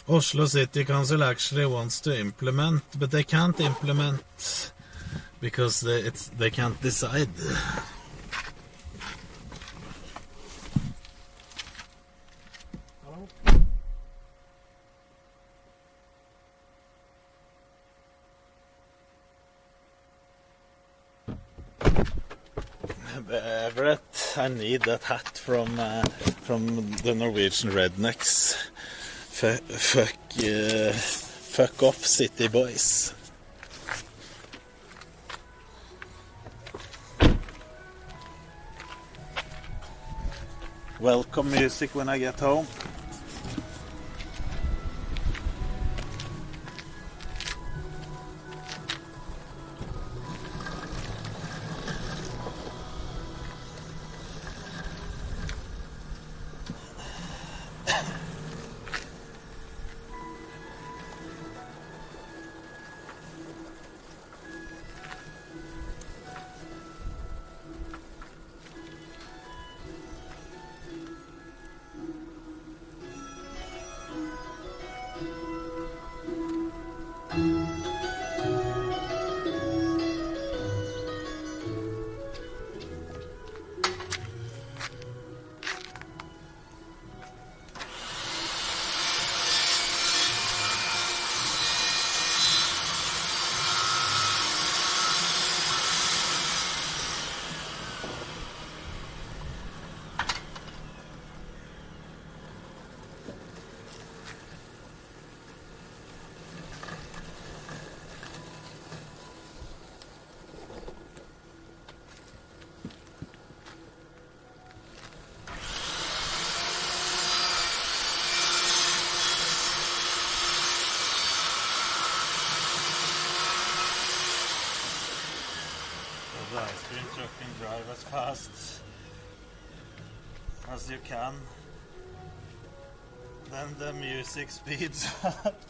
Oslo City Council actually wants to implement, but they can't implement because they can't decide. Everett, I need that hat from the Norwegian rednecks. Fuck off, city boys. Welcome music when I get home. in trucking, drive as fast as you can. Then the music speeds up.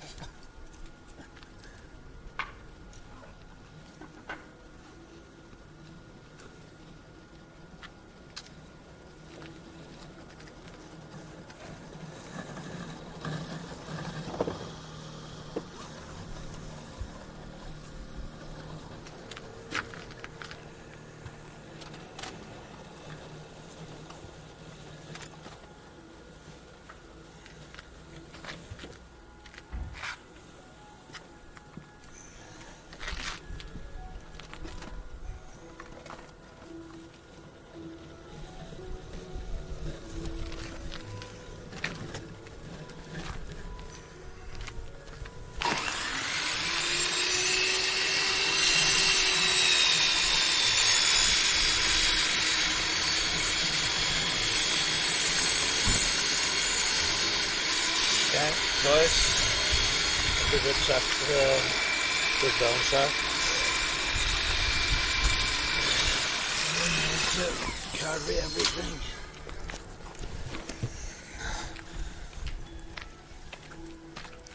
Okay, boys, we will check the downside. We need to carry everything.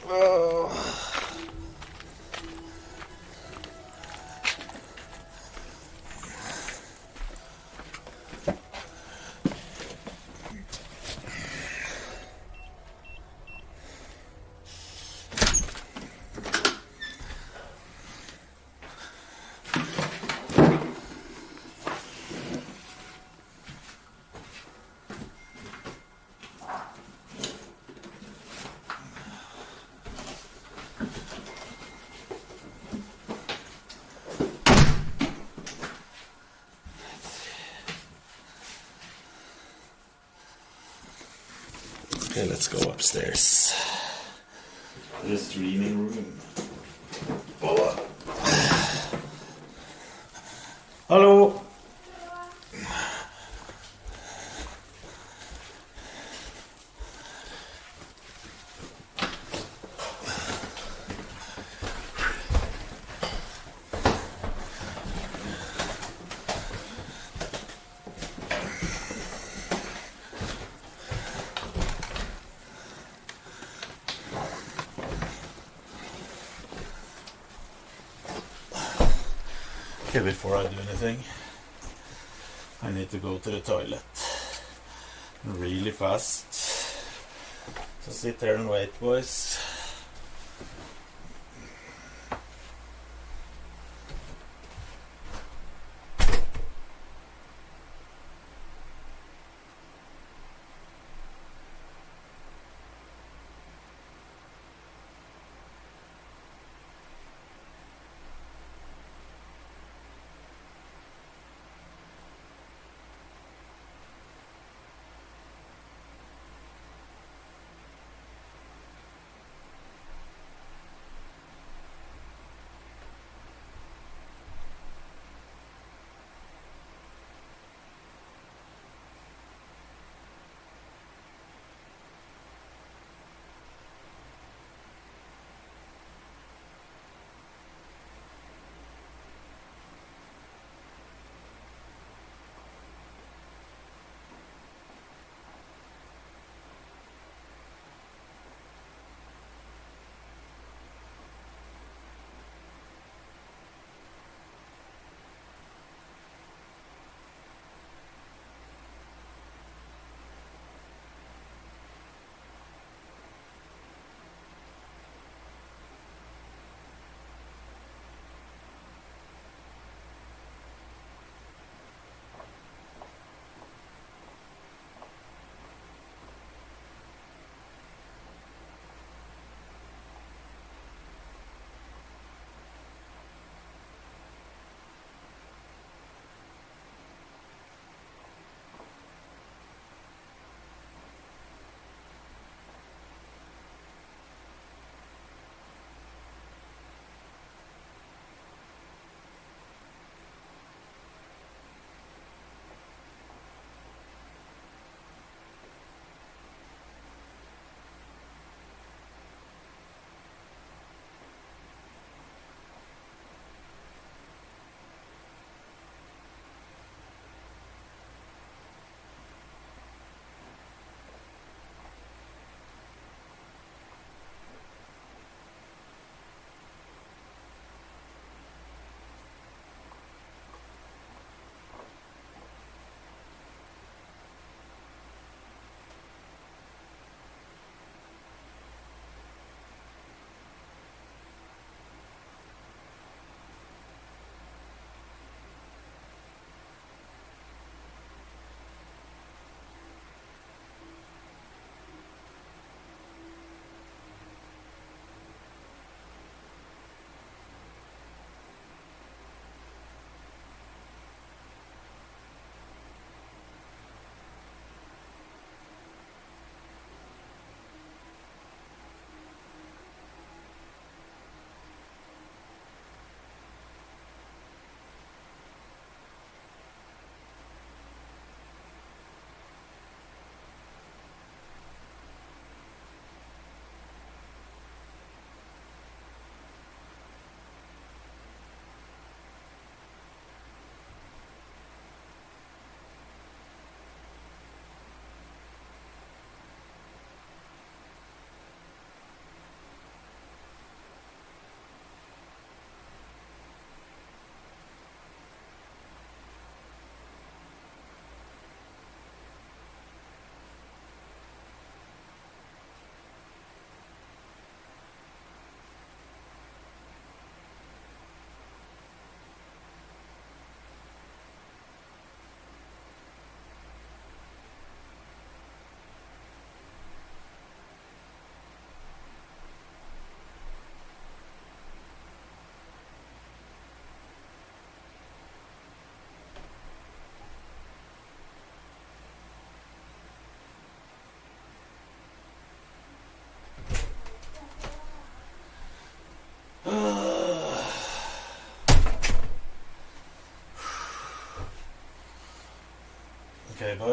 Oh. Okay, let's go upstairs. The streaming room. Oh. Hello. Okay, before I do anything, I need to go to the toilet really fast. So sit there and wait, boys.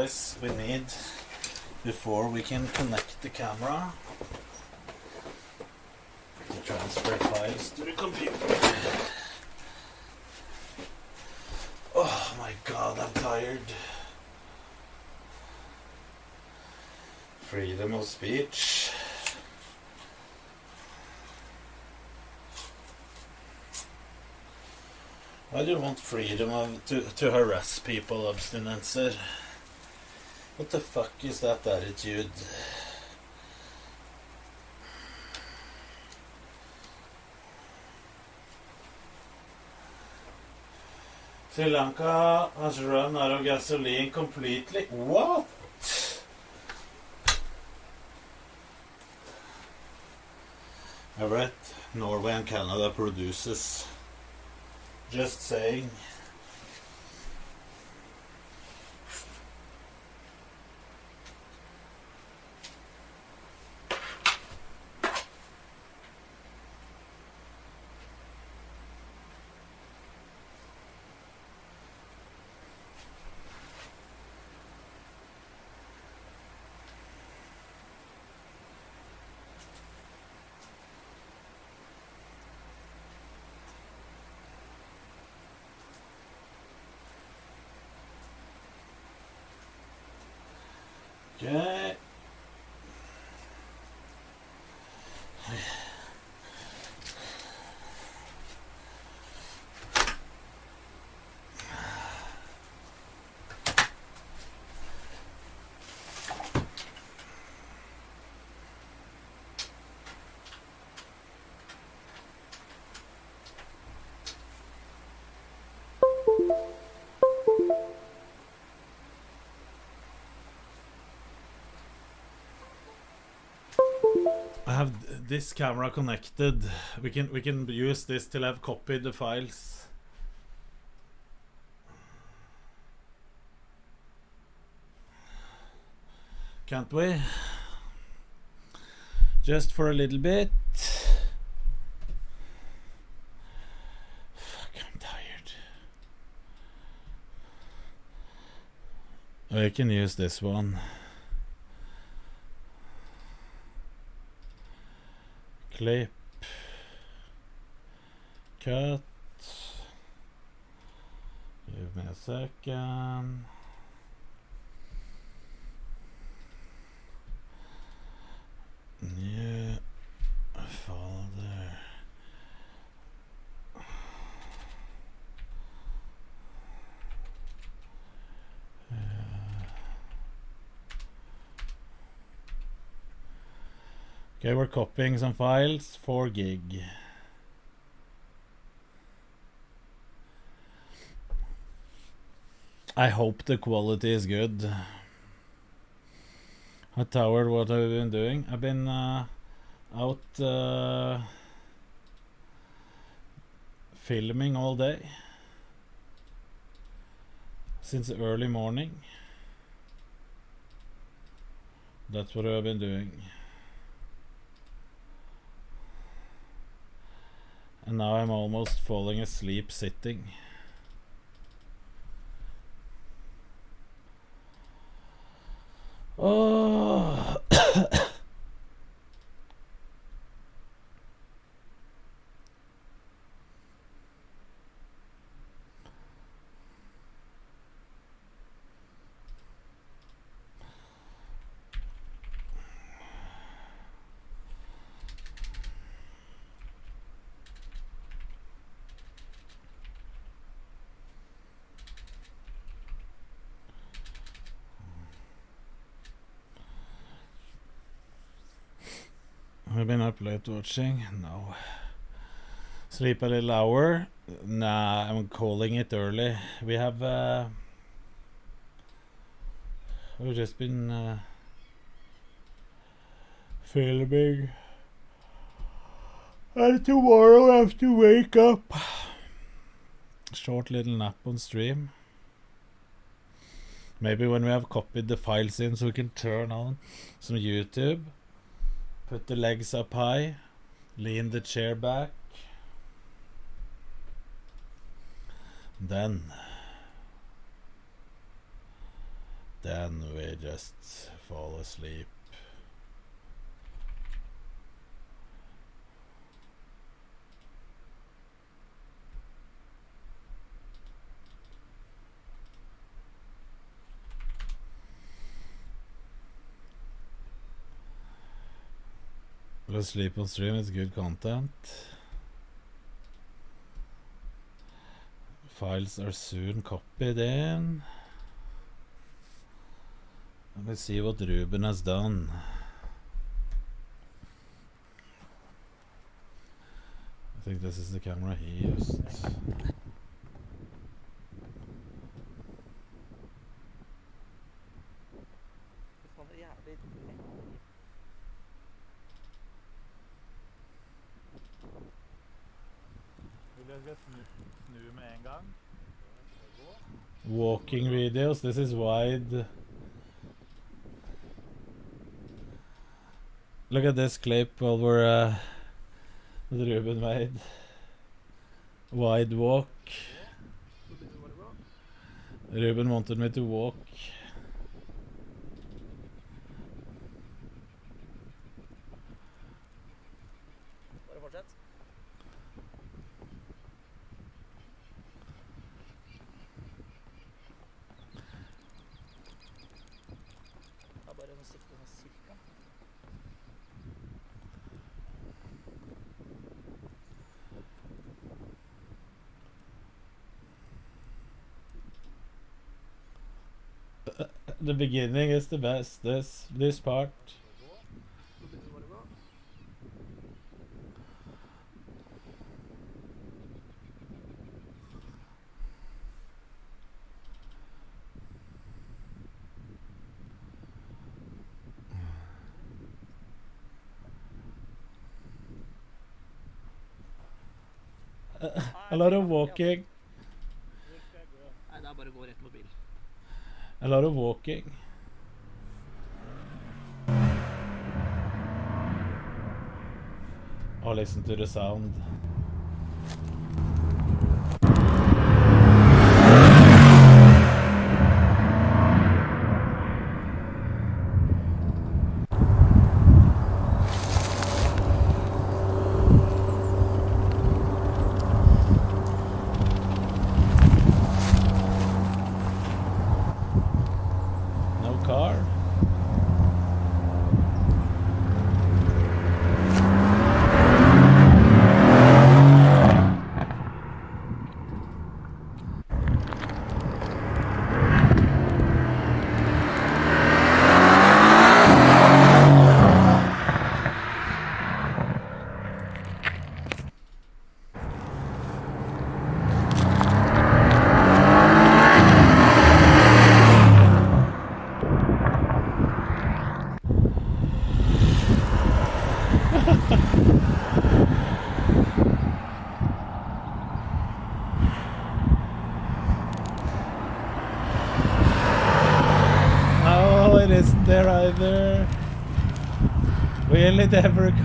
boys, we need before we can connect the camera to transfer files to the computer. Oh my god, I'm tired. Freedom of speech. I don't want freedom of to harass people, abstinenser. What the fuck is that attitude? Sri Lanka has run out of gasoline completely. What? I read Norway and Canada produces. Just saying. Okay. I have this camera connected. We can use this till I've copied the files. Can't we? Just for a little bit. Fuck, I'm tired. I can use this one. Clip, cut, give me a second, new folder, okay, we're copying some files, 4 gig. I hope the quality is good. Hi Tower, what have you been doing? I've been out filming all day. Since early morning. That's what I've been doing. And now I'm almost falling asleep sitting. Oh. Have been up late watching? No. Sleep a little hour? Nah, I'm calling it early. We have we've just been filming, and tomorrow I have to wake up. Short little nap on stream. Maybe when we have copied the files in, so we can turn on some YouTube. Put the legs up high, lean the chair back, then then we just fall asleep. Go sleep on stream, it's good content. Files are soon copied in. Let me see what Ruben has done. I think this is the camera he used. Walking videos, this is wide. Look at this clip while we're that Ruben made. Wide walk. Ruben wanted me to walk. Bare fortsett. Da bare må sikte sånn cirka. The beginning is the best. This part. A lot of walking. Nei, det er bare å gå rett mobil. A lot of walking. Oh, listen to the sound. No car. No, it isn't there either. Will it ever go?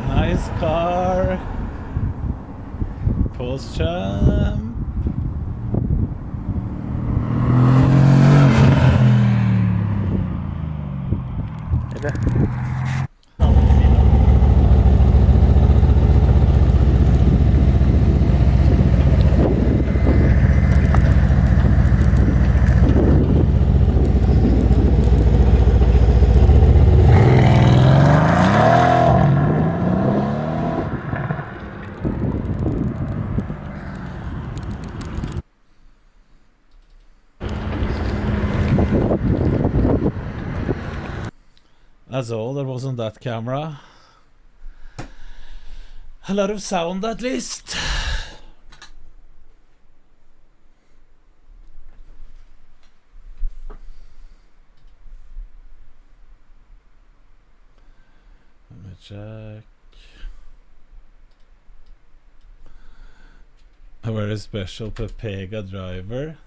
Nice car. Post jump. That's all, there wasn't that camera. A lot of sound at least. Let me check. A very special Pepega driver.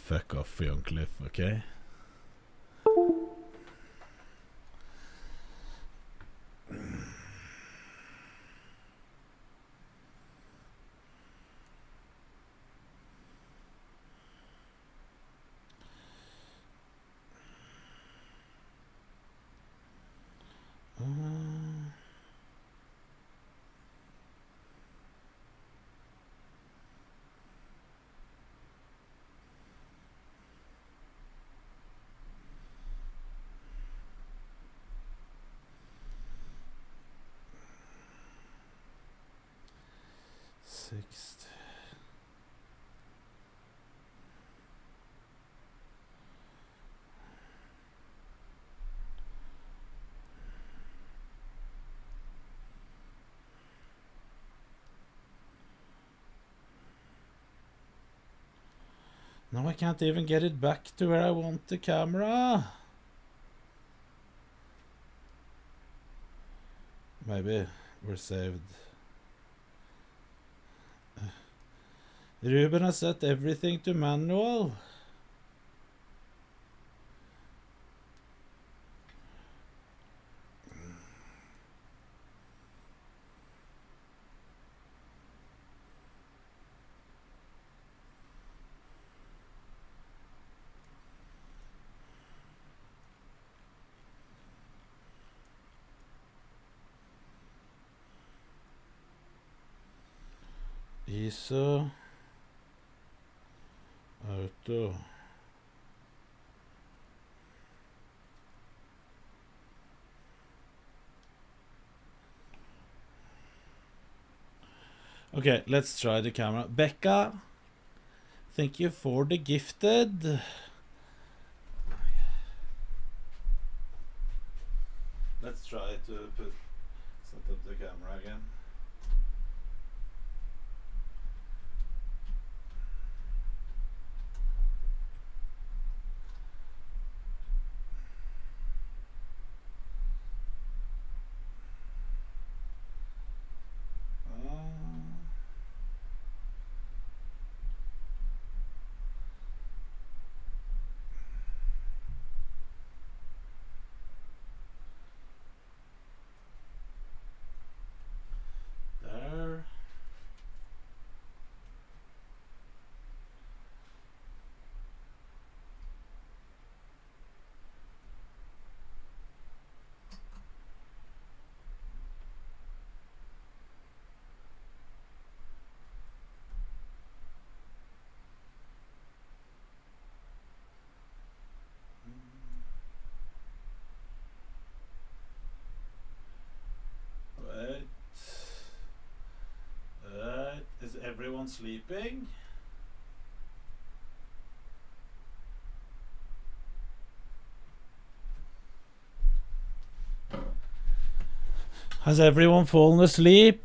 fuck off, Young Cliff, okay? No, I can't even get it back to where I want the camera. Maybe we're saved. Ruben has set everything to manual. ISO auto. Okay, let's try the camera. Becca, thank you for the gifted. Let's try to set up the camera again. There. Wait. Is everyone sleeping? Has everyone fallen asleep?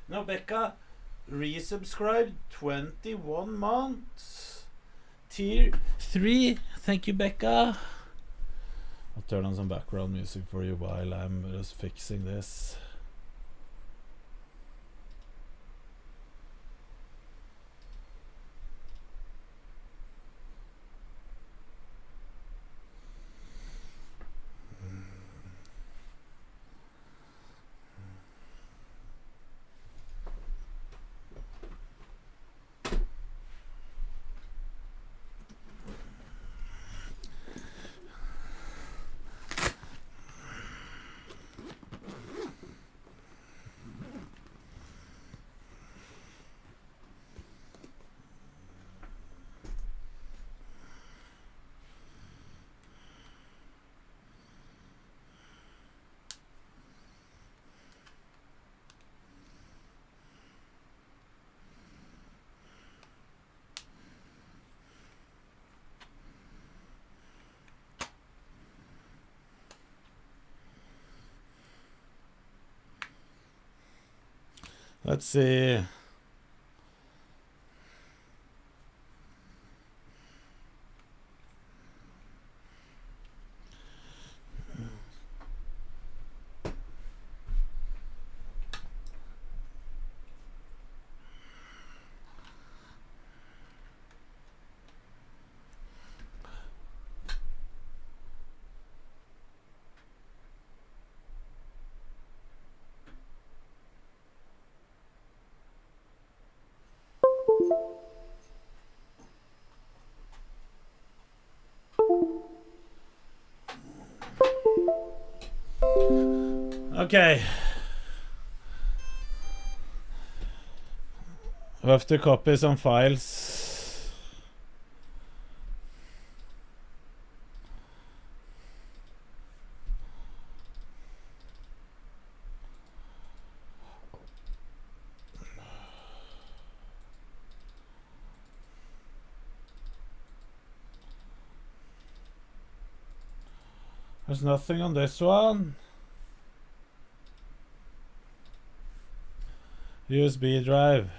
No, Becca, resubscribed 21 months. Tier 3, thank you, Becca. I'll turn on some background music for you while I'm just fixing this. Let's see. Okay. We have to copy some files. There's nothing on this one. USB drive.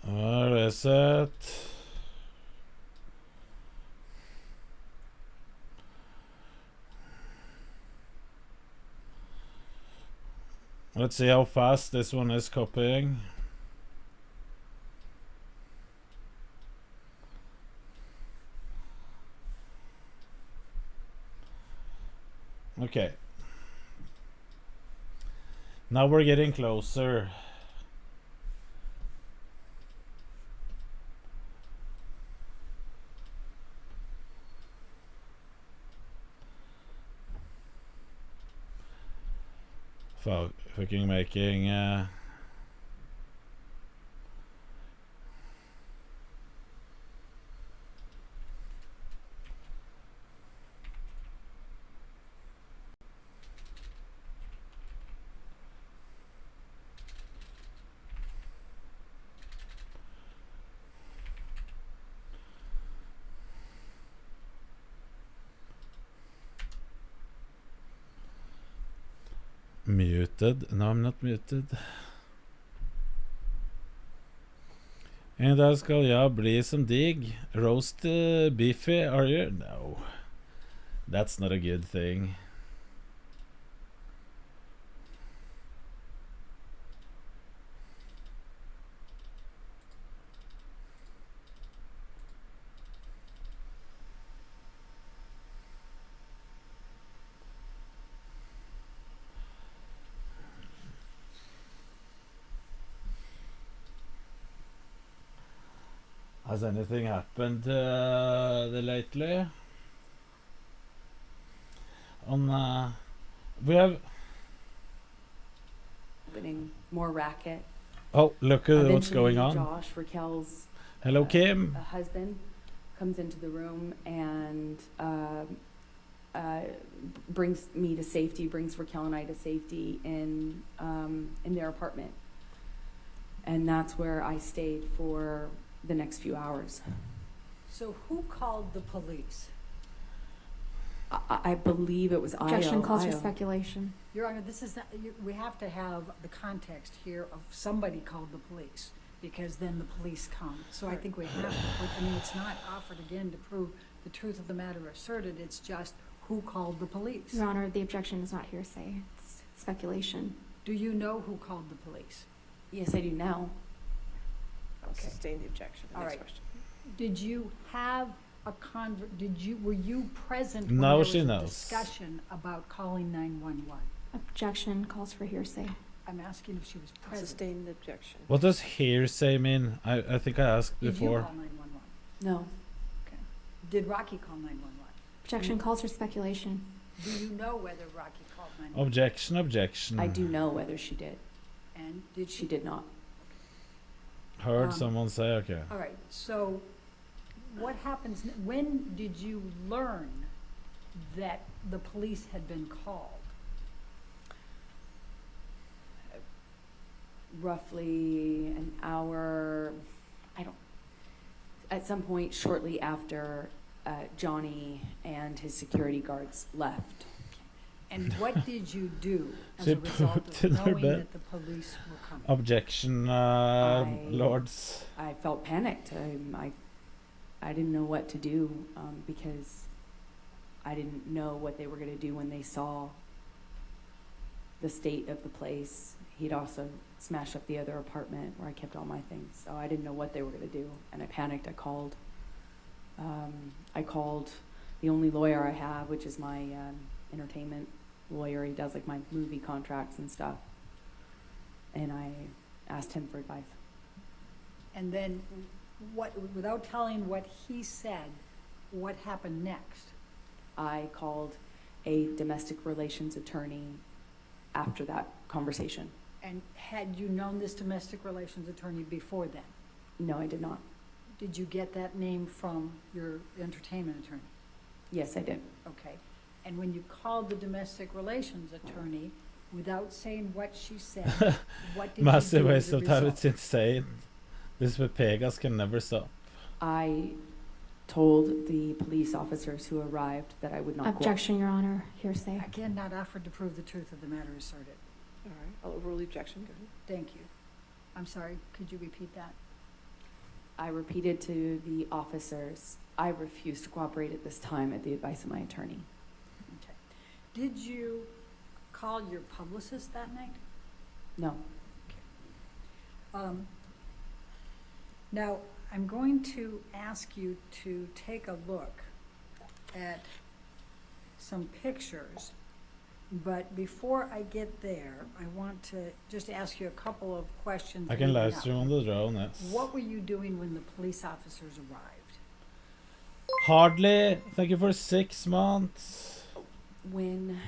Where is it? Let's see how fast this one is copying. Okay. Now we're getting closer. Fucking making muted. No, I'm not muted. En dag skal jeg bli som dig. Roast beefy, are you? No. That's not a good thing. Has anything happened lately? On we have opening more racket. Oh, look at what's going on. Josh, Raquel's Hello, Kim. husband comes into the room and brings me to safety, brings Raquel and I to safety in their apartment. And that's where I stayed for the next few hours. So who called the police? I believe it was Objection calls for Io. speculation. Your Honor, this is not, we have to have the context here of somebody called the police, because then the police come. So I think we have to put, I mean, it's not offered again to prove the truth of the matter asserted, it's just who called the police. Your Honor, the objection is not hearsay. It's speculation. Do you know who called the police? Yes, I do now. I'll Okay. sustain the objection. All Next right. question. Did you have a were you present when Now there was she a knows. discussion about calling 911? Objection calls for hearsay. I'm asking if she was I'll present. sustain the objection. What does hearsay mean? I think I asked Did you before. call 911? No. Okay. Did Rocky call 911? Objection calls for speculation. Do you know whether Rocky called 911? Objection, objection. I do know whether she did. And did She did not. Heard someone say, okay. All right, so what happens, when did you learn that the police had been called? Roughly an hour, at some point shortly after Johnny and his security guards left. And what did you do as She a result pooped of in her knowing bed. that the police were coming? Objection, lords. I felt panicked. I didn't know what to do because I didn't know what they were going to do when they saw the state of the place. He'd also smashed up the other apartment where I kept all my things. So I didn't know what they were going to do. And I panicked. I called the only lawyer I have, which is my entertainment lawyer. He does like my movie contracts and stuff. And I asked him for advice. And then what, without telling what he said, what happened next? I called a domestic relations attorney after that conversation. And had you known this domestic relations attorney before then? No, I did not. Did you get that name from your entertainment attorney? Yes, I did. Okay. And when you called the domestic relations attorney, without saying what she said, what did Massive you do as waste a of time. result? It's insane. This with Pegas can never stop. I told the police officers who arrived that I would not Objection, Your Honor. Hearsay. Again, not offered to prove the truth of the matter asserted. All right, I'll overrule the objection. Go ahead. Thank you. I'm sorry, could you repeat that? I repeated to the officers, I refused to cooperate at this time at the advice of my attorney. Okay. Did you call your publicist that night? No. Now, I'm going to ask you to take a look at some pictures, but before I get there, I want to just ask you a couple of questions. I can leading live stream up. on the drone, yes. What were you doing when the police officers arrived? Hardly. Thank you for 6 months. When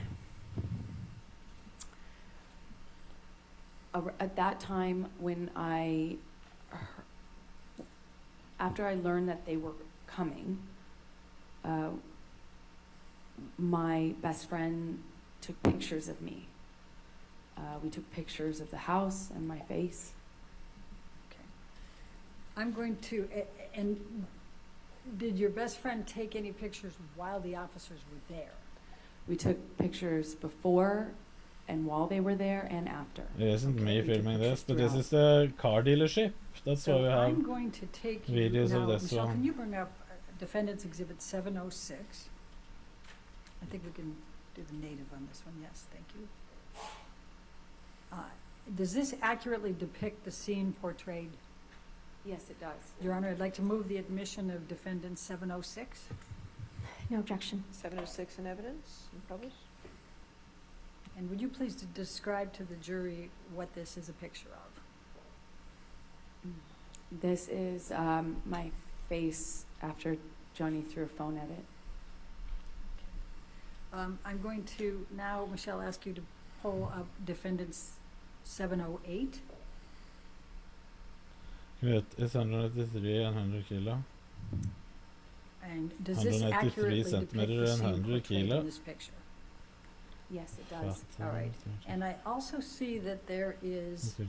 at that time, when after I learned that they were coming, my best friend took pictures of me. We took pictures of the house and my face. Okay. I'm going to, and did your best friend take any pictures while the officers were there? We took pictures before and while they were there and after. It isn't me we took filming this, pictures but this throughout. is the car dealership. That's why we have I'm going to take you videos now, of this Michelle, one. can you bring up Defendant's Exhibit 706? I think we can do the native on this one. Yes, thank you. Does this accurately depict the scene portrayed? Yes, it does. Your Honor, I'd like to move the admission of Defendant 706. No objection. 706 in evidence and published. And would you please describe to the jury what this is a picture of? This is my face after Johnny threw a phone at it. I'm going to now, Michelle, ask you to pull up Defendant's 708. It's 193 and 100 kilo. And does this 193 accurately depict centimeter the and scene 100 portrayed kilo. in this picture? Yes, it does. All right. And I also see that there is a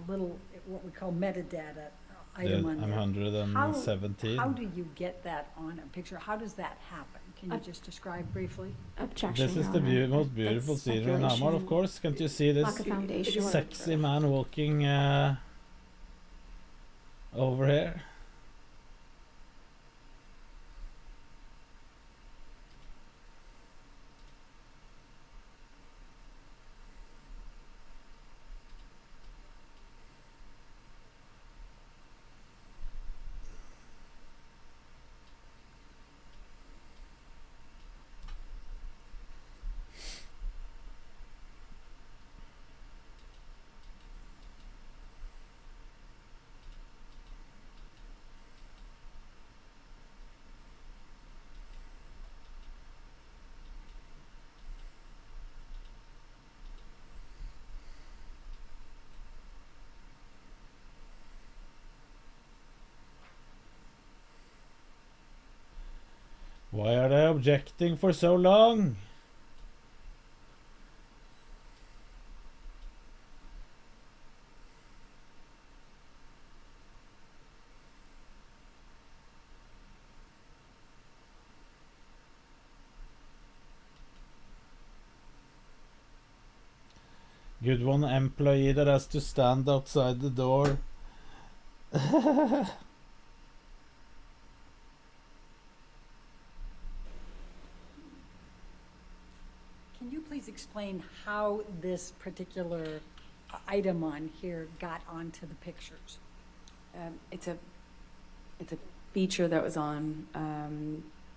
little, what we call metadata item on I'm there. 117. How do you get that on a picture? How does that happen? Can you just describe briefly? Objection, This is Your the Honor. most beautiful That's scene in Hamar, of speculation. course. Can't you see this Lack of foundation. sexy man walking over here? Why are they objecting for so long? Good one employee that has to stand outside the door. Can you please explain how this particular item on here got onto the pictures? It's a feature that was on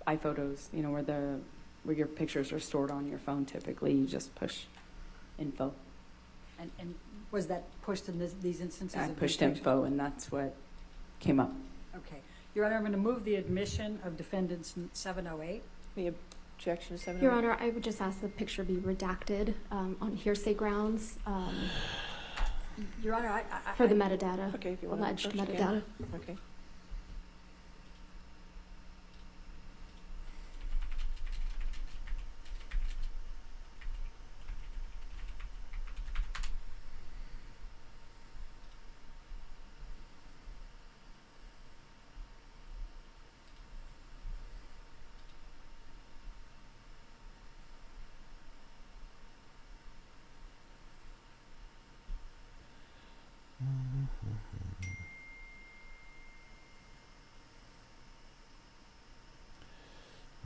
iPhotos. You know, where your pictures are stored on your phone. Typically, you just push info. And Was that pushed in these instances? I of pushed restriction? info, and that's what came up. Okay. Your Honor, I'm going to move the admission of defendants 708. The objection to 708? Your Honor, I would just ask the picture be redacted on hearsay grounds. Your Honor, for the metadata, Okay, if you want alleged to approach metadata. again. Okay.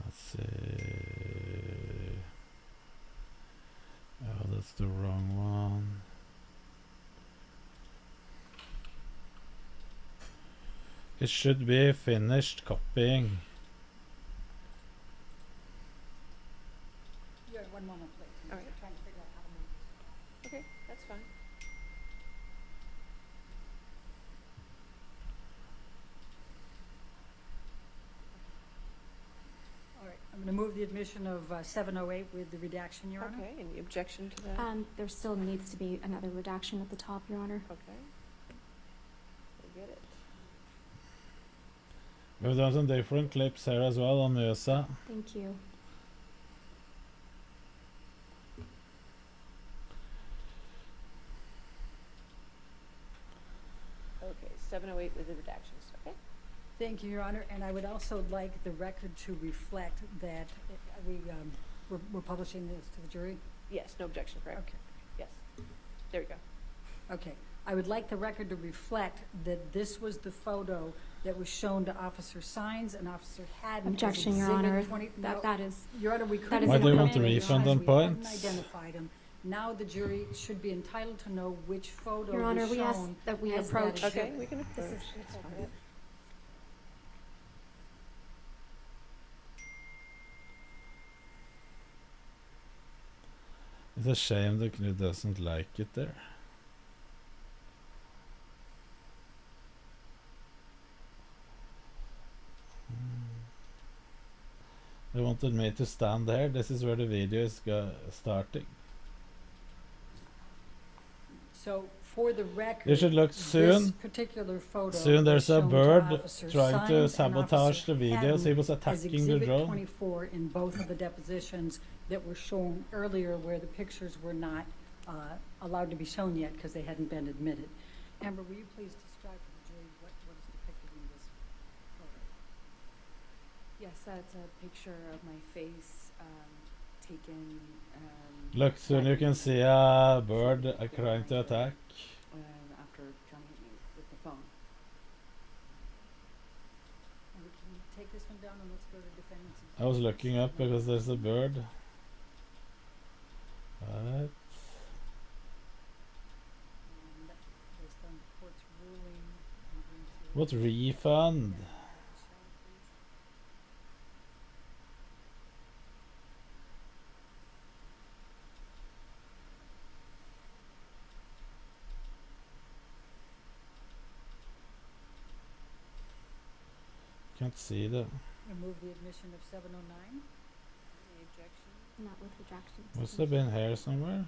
Let's see. Oh, that's the wrong one. It should be finished copying. Yeah, one moment, please. All right. I'm trying to figure out how to move this. Okay, that's fine. All right, I'm going to move the admission of 708 with the redaction, Your Honor. Okay, any objection to that? There still needs to be another redaction at the top, Your Honor. Okay. We'll get it. We've done some different clips here as well on Musa. Thank you. Okay, 708 with the redactions, okay? Thank you, Your Honor, and I would also like the record to reflect that we're publishing this to the jury. Yes, no objection, correct? Okay. Yes. There you go. Okay. I would like the record to reflect that this was the photo that was shown to Officer Sines and Officer Haddon. as Objection, Your Exhibit Honor. 20 That is. Your Honor, we that couldn't. is Why do you want to inappropriate, refund Your on Honor. We hadn't points? identified him. Now the jury should be entitled to know which photo Your Honor, was we ask shown that we as that approach. Okay, exhibit. we can approach. This is That's fine. appropriate. It's a shame the Knut doesn't like it there. They wanted me to stand there. This is where the video is starting. So for the record, You should look this soon. particular photo Soon there's was a shown to bird Officer trying to Sines and sabotage Officer the videos. Haddon He was as attacking the Exhibit drone. 24 in both of the depositions that were shown earlier where the pictures were not allowed to be shown yet because they hadn't been admitted. Amber, will you please describe for the jury what is depicted in this photo? Yes, that's a picture of my face taken. Look, soon you can see a bird trying to attack. After trying to hit me with the phone. Amber, can you take this one down and let's go to defendants. I was looking up because there's a bird. Right. Based on the court's ruling, I'm going to... What refund? Can't see that. Remove the admission of 709. Any objection? Not with redaction. Must have been here somewhere.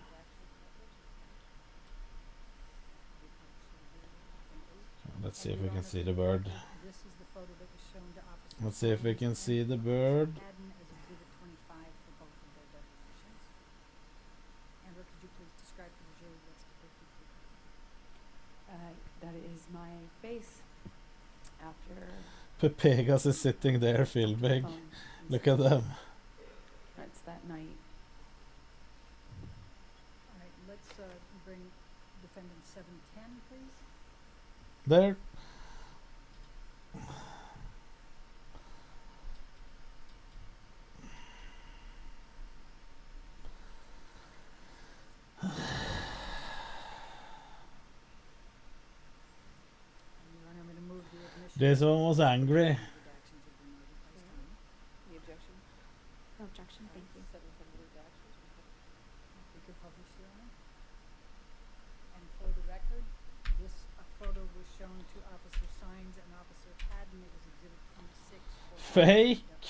Let's see if we can see the bird. This is the photo that was shown to Officer Let's see if we can see the bird. Haddon as Exhibit 25 for both of their depositions. Amber, could you please describe for the jury what's depicted here? That is my face after Pepegas is sitting there filming. phone. Look at them. That's that night. All right, let's bring defendant 710, please. There. Your Honor, I'm going to move the admission. This one was angry. Redactions have been noted by Stein. Any objection? No objection, thank you. 710 redactions. We could publish, Your Honor. And for the record, this photo was shown to Officer Sines and Officer Haddon. It was Exhibit 26. For Fake.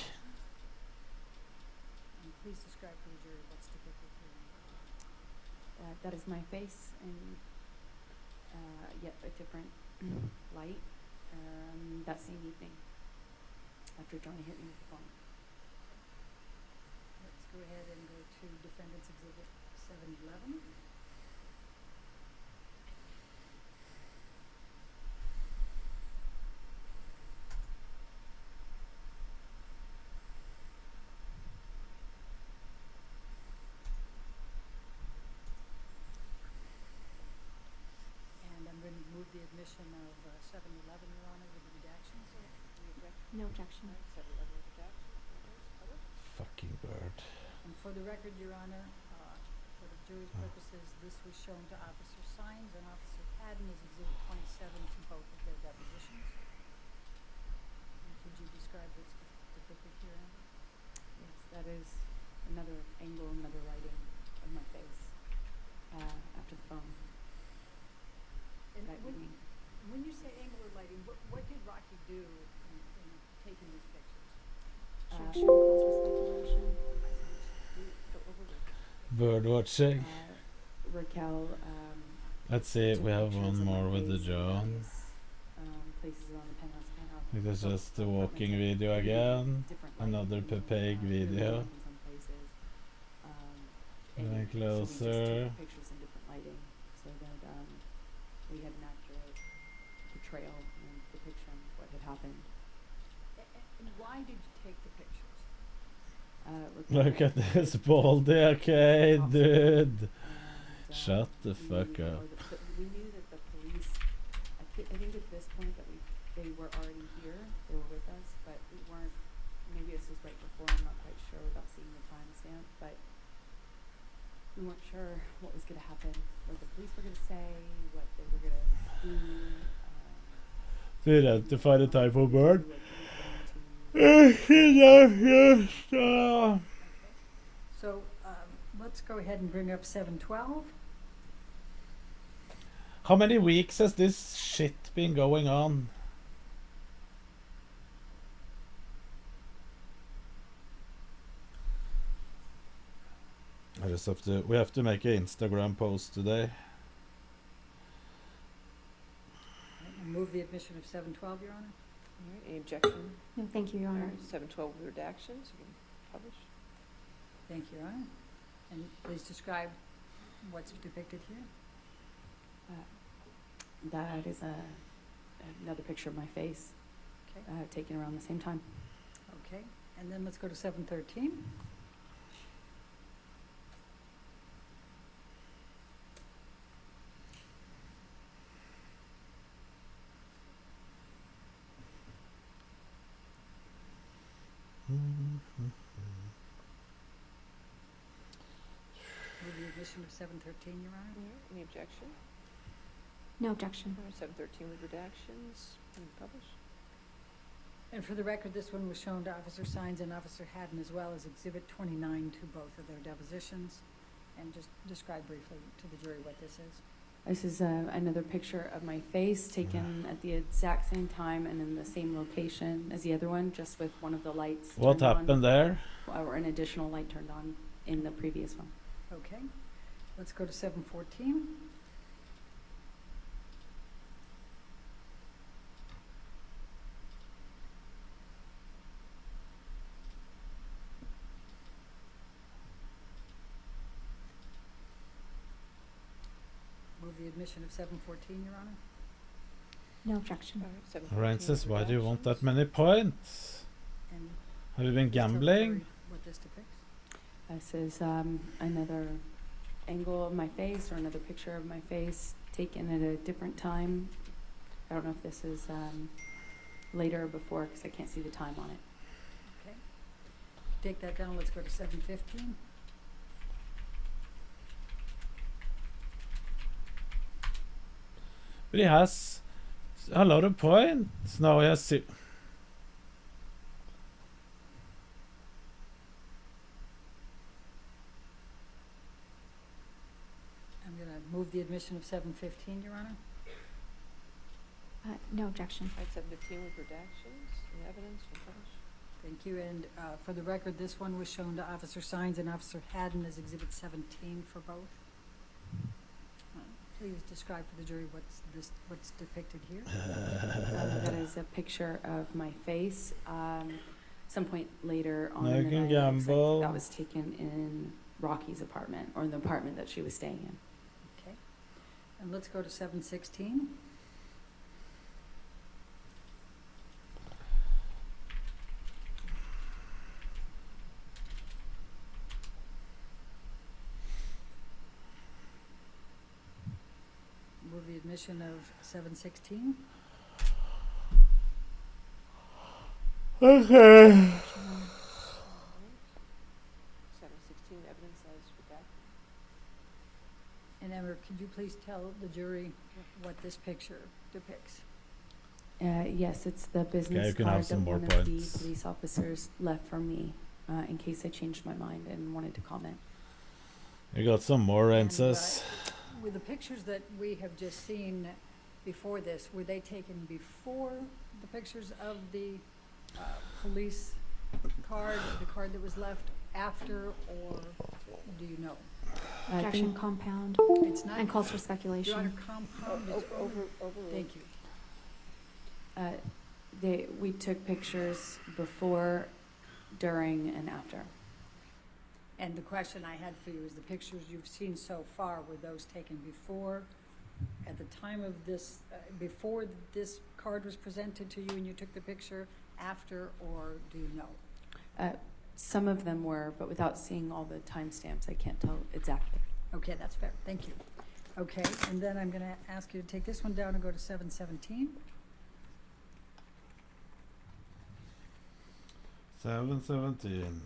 And please describe for the jury what's depicted here. That is my face in yet a different light that same evening after Johnny hit me with the phone. Let's go ahead and go to Defendant's Exhibit 711. And I'm going to move the admission of 711, Your Honor, with the redactions. Any objection? No objection. 711 with redactions. Published. Fucking bird. And for the record, Your Honor, for the jury's purposes, this was shown to Officer Sines and Officer Haddon as Exhibit 27 to both of their depositions. And could you describe what's depicted here, Amber? Yes, that is another angle, another lighting of my face after the phone. And That evening. when you say angular lighting, what did Rocky do in taking these pictures? Action causes speculation. Bird watching. Raquel. Let's see, took we have pictures one of my more with the face John. various, places on the penthouse. I think that's just the walking video again. Another Pepeg video. Some places. Going And so we just closer. took pictures in different lighting so that we had an accurate portrayal and depiction of what had happened. And why did you take the pictures? Look at this baldy arcade, dude. Shut the fuck up. We knew that the police, I think at this point that they were already here, they were with us, but we weren't, maybe this was right before, I'm not quite sure without seeing the timestamp, but we weren't sure what was going to happen, what the police were going to say, what they were going to do. Du är rädd to find a type of bird? So let's go ahead and bring up 712. How many weeks has this shit been going on? I just have to, we have to make an Instagram post today. And move the admission of 712, Your Honor. All right, any objection? No, thank you, Your All Honor. right, 712 with redactions. You can publish. Thank you, Your Honor. And please describe what's depicted here. That is another picture of my face, Okay. taken around the same time. Okay. And then let's go to 713. Move the admission of 713, Your Honor. All right, any objection? No objection. All right, 713 with redactions. You can publish. And for the record, this one was shown to Officer Sines and Officer Haddon as well as Exhibit 29 to both of their depositions. And just describe briefly to the jury what this is. This is another picture of my face taken at the exact same time and in the same location as the other one, just with one of the lights What turned happened on, there? or an additional light turned on in the previous one. Okay. Let's go to 714. Move the admission of 714, Your Honor. No objection. All right, 714 Ryan says, with why do you want that redactions. many points? And Have you been please tell the gambling? jury what this depicts. This is another angle of my face or another picture of my face taken at a different time. I don't know if this is later or before because I can't see the time on it. Okay. Take that down. Let's go to 715. But he has a lot of points. Now he has I'm going to move the admission of 715, Your Honor. No objection. Item 715 with redactions and evidence from published. Thank you. And for the record, this one was shown to Officer Sines and Officer Haddon as Exhibit 17 for both. Please describe for the jury what's depicted here. That is a picture of my face. Some point later on No, in you the can night, gamble. that was taken in Rocky's apartment, or in the apartment that she was staying in. Okay. And let's go to 716. Move the admission of 716. Okay. 716 evidence as redacted. And Emma, could you please tell the jury what this picture depicts? Yes, it's the business you can card have some that more one of points. the police officers left for me in case I changed my mind and wanted to comment. You got some more answers. With the pictures that we have just seen before this, were they taken before the pictures of the police card, the card that was left, after, or do you know? Objection, compound. It's not. And calls for speculation. Your Honor, compound is Overruled. Thank you. We took pictures before, during, and after. And the question I had for you is the pictures you've seen so far, were those taken before, at the time of this, before this card was presented to you and you took the picture, after, or do you know? Some of them were, but without seeing all the timestamps, I can't tell exactly. Okay, that's fair. Thank you. Okay, and then I'm going to ask you to take this one down and go to 717. 717.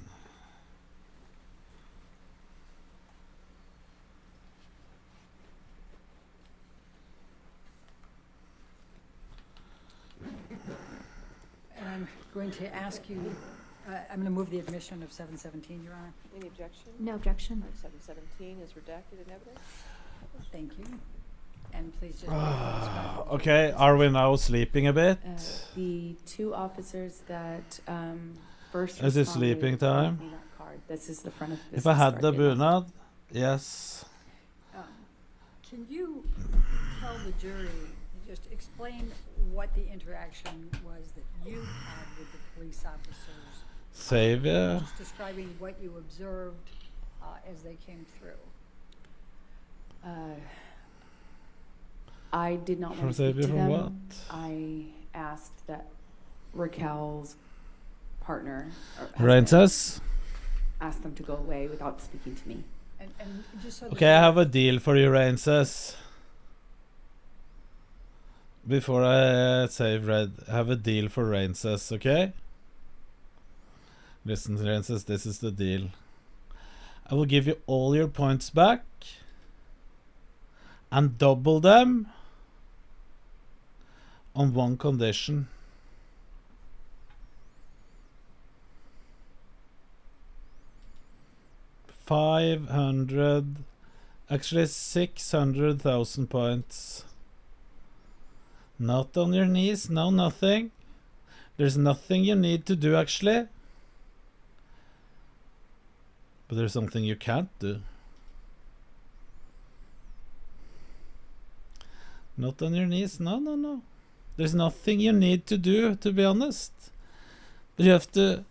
And I'm going to ask you, I'm going to move the admission of 717, Your Honor. Any objection? No objection. Item 717 is redacted in evidence. Thank you. And please just describe. Okay, are we now sleeping a bit? The two officers that first Is it responded sleeping time? gave me that card. This is the front of the If I had the business card. bunad, yes. Can you tell the jury, just explain what the interaction was that you had with the police officers? Save, yeah. Just describing what you observed as they came through. I did not From want to speak Xavier to from them. what? I asked that Raquel's partner or Rances? asked them to go away without speaking to me. And just so that Okay, I have a deal for you, Rances. Before I save Red, I have a deal for Rances, okay? Listen, Rances, this is the deal. I will give you all your points back and double them on one condition. Actually 600,000 points. Not on your knees, no nothing. There's nothing you need to do actually. But there's something you can't do. Not on your knees, no. There's nothing you need to do, to be honest. But you have to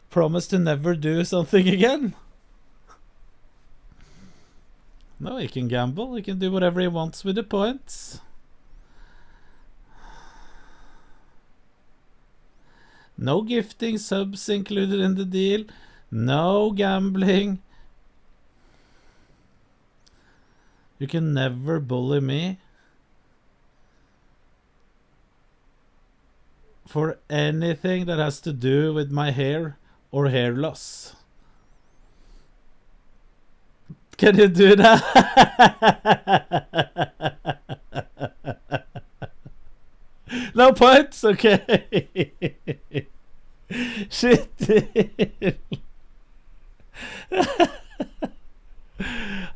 promise to never do something again. No, he can gamble. He can do whatever he wants with the points. No gifting subs included in the deal. No gambling. You can never bully me for anything that has to do with my hair or hair loss. Can you do that? No points? Okay. Shit.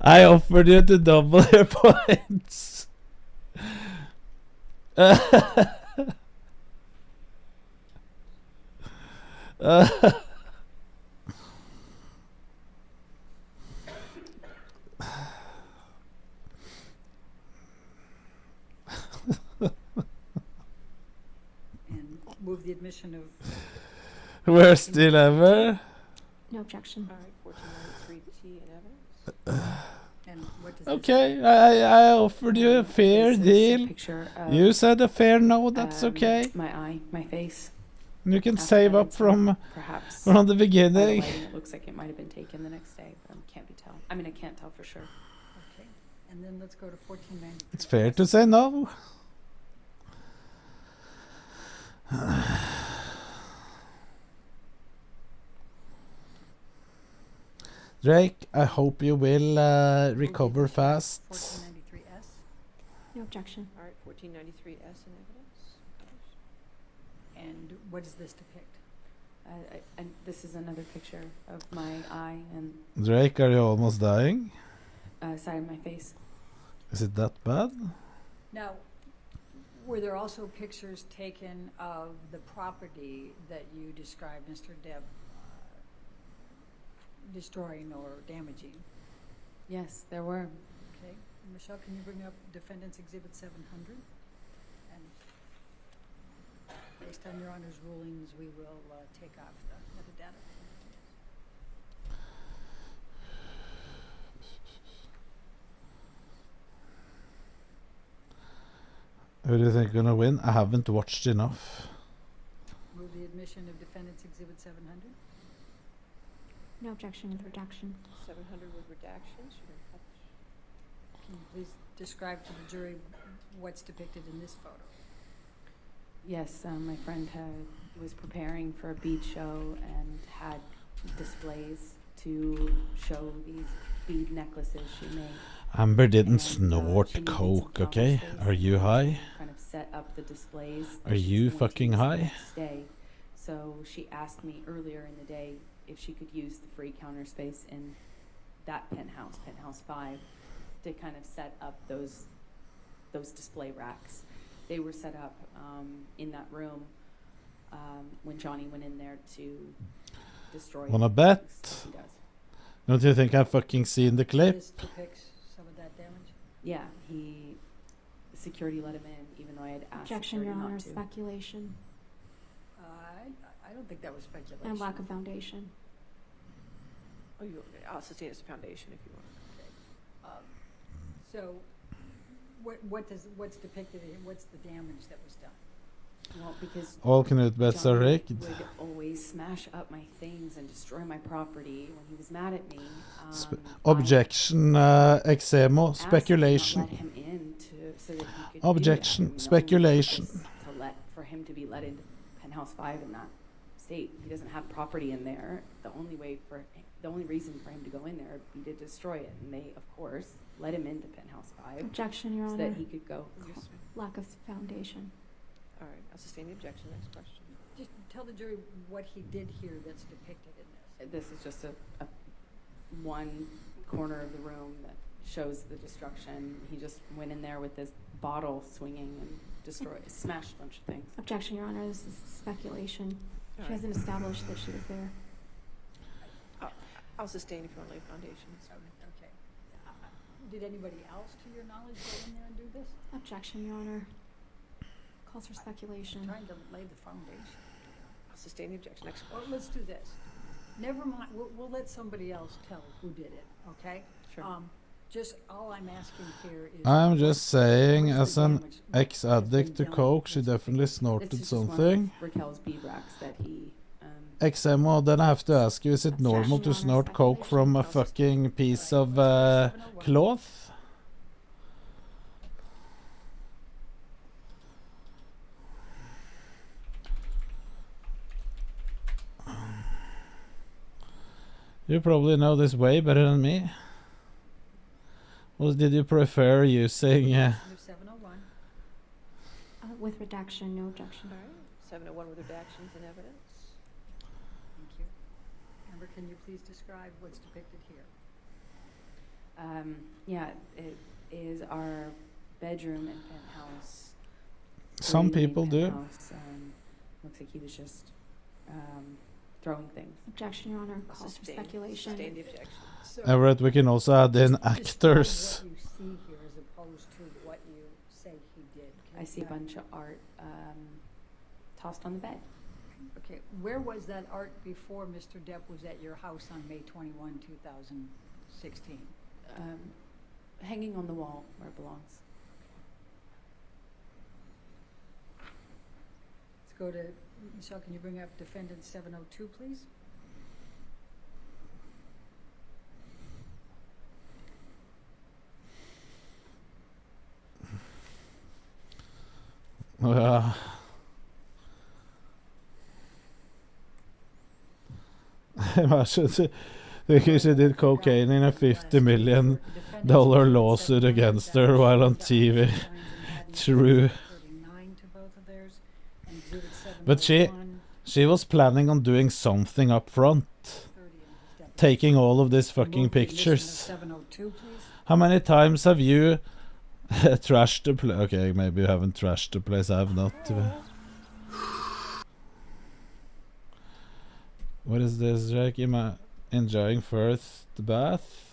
I offered you to double your points. And move the admission of. Worst deal ever. No objection. All right, 1493T in evidence. And what does this? Okay, I offered you a fair This is a deal. picture of, You said a fair no, that's okay. My eye, my face. You can After save that up from perhaps the by the beginning. lighting, it looks like it might have been taken the next day, but can't be tell. I mean, I can't tell for sure. Okay, and then let's go to 1493. It's fair to say no. Drake, I hope you will recover fast. 1493S. No objection. All right, 1493S in evidence. And what does this depict? And this is another picture of my eye and Drake, are you almost dying? side of my face. Is it that bad? Now, were there also pictures taken of the property that you described, Mr. Deb, destroying or damaging? Yes, there were. Okay. Michelle, can you bring up Defendant's Exhibit 700? And based on Your Honor's rulings, we will take off the metadata. Who do you think gonna win? I haven't watched enough. Move the admission of Defendant's Exhibit 700. No objection with redaction. 700 with redactions. You're going to publish. Can you please describe to the jury what's depicted in this photo? Yes, my friend was preparing for a bead show and had displays to show these bead necklaces she made. Amber didn't And, snort she needed some coke, counter okay? space Are you to high? Kind of set up the displays. Are that she's you going to fucking use the high? next day. So she asked me earlier in the day if she could use the free counter space in that penthouse 5, to kind of set up those display racks. They were set up in that room when Johnny went in there to destroy. Wanna things bet? that he does. Don't you think I've fucking seen the clip? This depicts some of that damage? Yeah, security let him in, even though I had asked Objection, Your security Honor. not to. Speculation I don't think that was speculation. and lack of foundation. Oh, I'll sustain as a foundation if you want. So, what's depicted here? What's the damage that was done? Well, because All Knut bets are Johnny rigged. would always smash up my things and destroy my property when he was mad at me. Objection, Exemo, Asked speculation. him to let him in so that he could Objection, do that. speculation. For him to be let into penthouse 5 in that state. He doesn't have property in there. The only reason for him to go in there would be to destroy it, and they, of course, let him into penthouse 5. Objection, Your so Honor. that he could go. Lack of foundation. All right, I'll sustain the objection. Next question. Just tell the jury what he did here that's depicted in this. This is just a one corner of the room that shows the destruction. He just went in there with this bottle swinging and smashed a bunch of things. Objection, Your Honor. This is speculation. All She right. hasn't established that she was there. I'll sustain if you want to lay foundation. It's fine. Okay. Did anybody else, to your knowledge, go in there and do this? Objection, Your Honor. Calls for speculation. Trying to lay the foundation. I'll sustain the objection. Next Well, question. let's do this. Never mind. We'll let somebody else tell who did it. Okay. Sure. Just all I'm asking here is. I'm just saying, what's as the an damage? ex-addict to What's been coke, done? she definitely This snorted is just something. one of Raquel's bead racks that he. Exemo, then I have to ask you, is it normal to snort coke from a fucking piece of cloth? You probably know this way better than me. Or did you prefer using... Under 701. With redaction, no objection. All right. 701 with redactions and evidence. Thank you. Amber, can you please describe what's depicted here? Yeah, it is our bedroom and penthouse. Some Three main people do. penthouse. Looks like he was just throwing things. Objection, Your Honor. Calls for speculation. Sustain the objection. So Everett, we can also add in describe actors. what you see here as opposed to what you say he did. Can I you see a do that? bunch of art tossed on the bed. Okay, where was that art before Mr. Depp was at your house on May 21, 2016? Hanging on the wall where it belongs. Let's go to, Michelle, can you bring up defendant 702, please? Because she did cocaine in a $50 million lawsuit against her while on TV. True. But she was planning on doing something up front. Taking all of these fucking pictures. 702, please. How many times have you trashed the place? Okay, maybe you haven't trashed the place. I have not. What is this, Jake? Am I enjoying first the bath?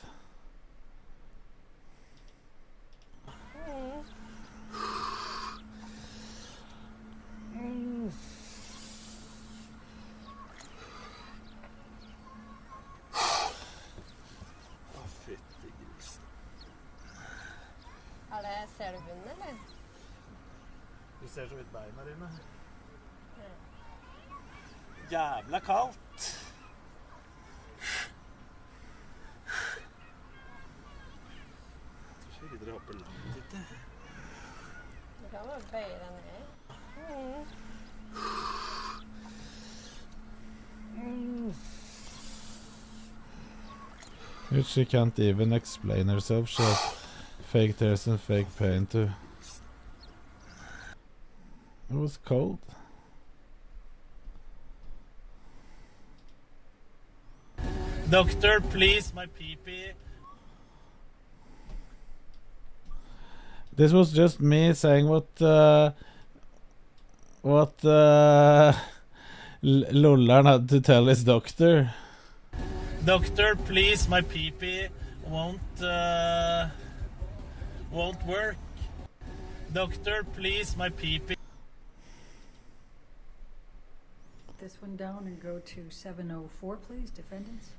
Ser du bunnen, eller? Du ser så vidt beina dine. Jævla kaldt. Jeg tror ikke dere hopper langt ut. Du kan bare bøye deg ned. She can't even explain herself. She has fake tears and fake pain too. It was cold. Doctor, please, my pee-pee. This was just me saying what Lollarn had to tell his doctor. Doctor, please, my pee-pee won't work. Doctor, please, my pee-pee. This one down and go to 704, please, defendants.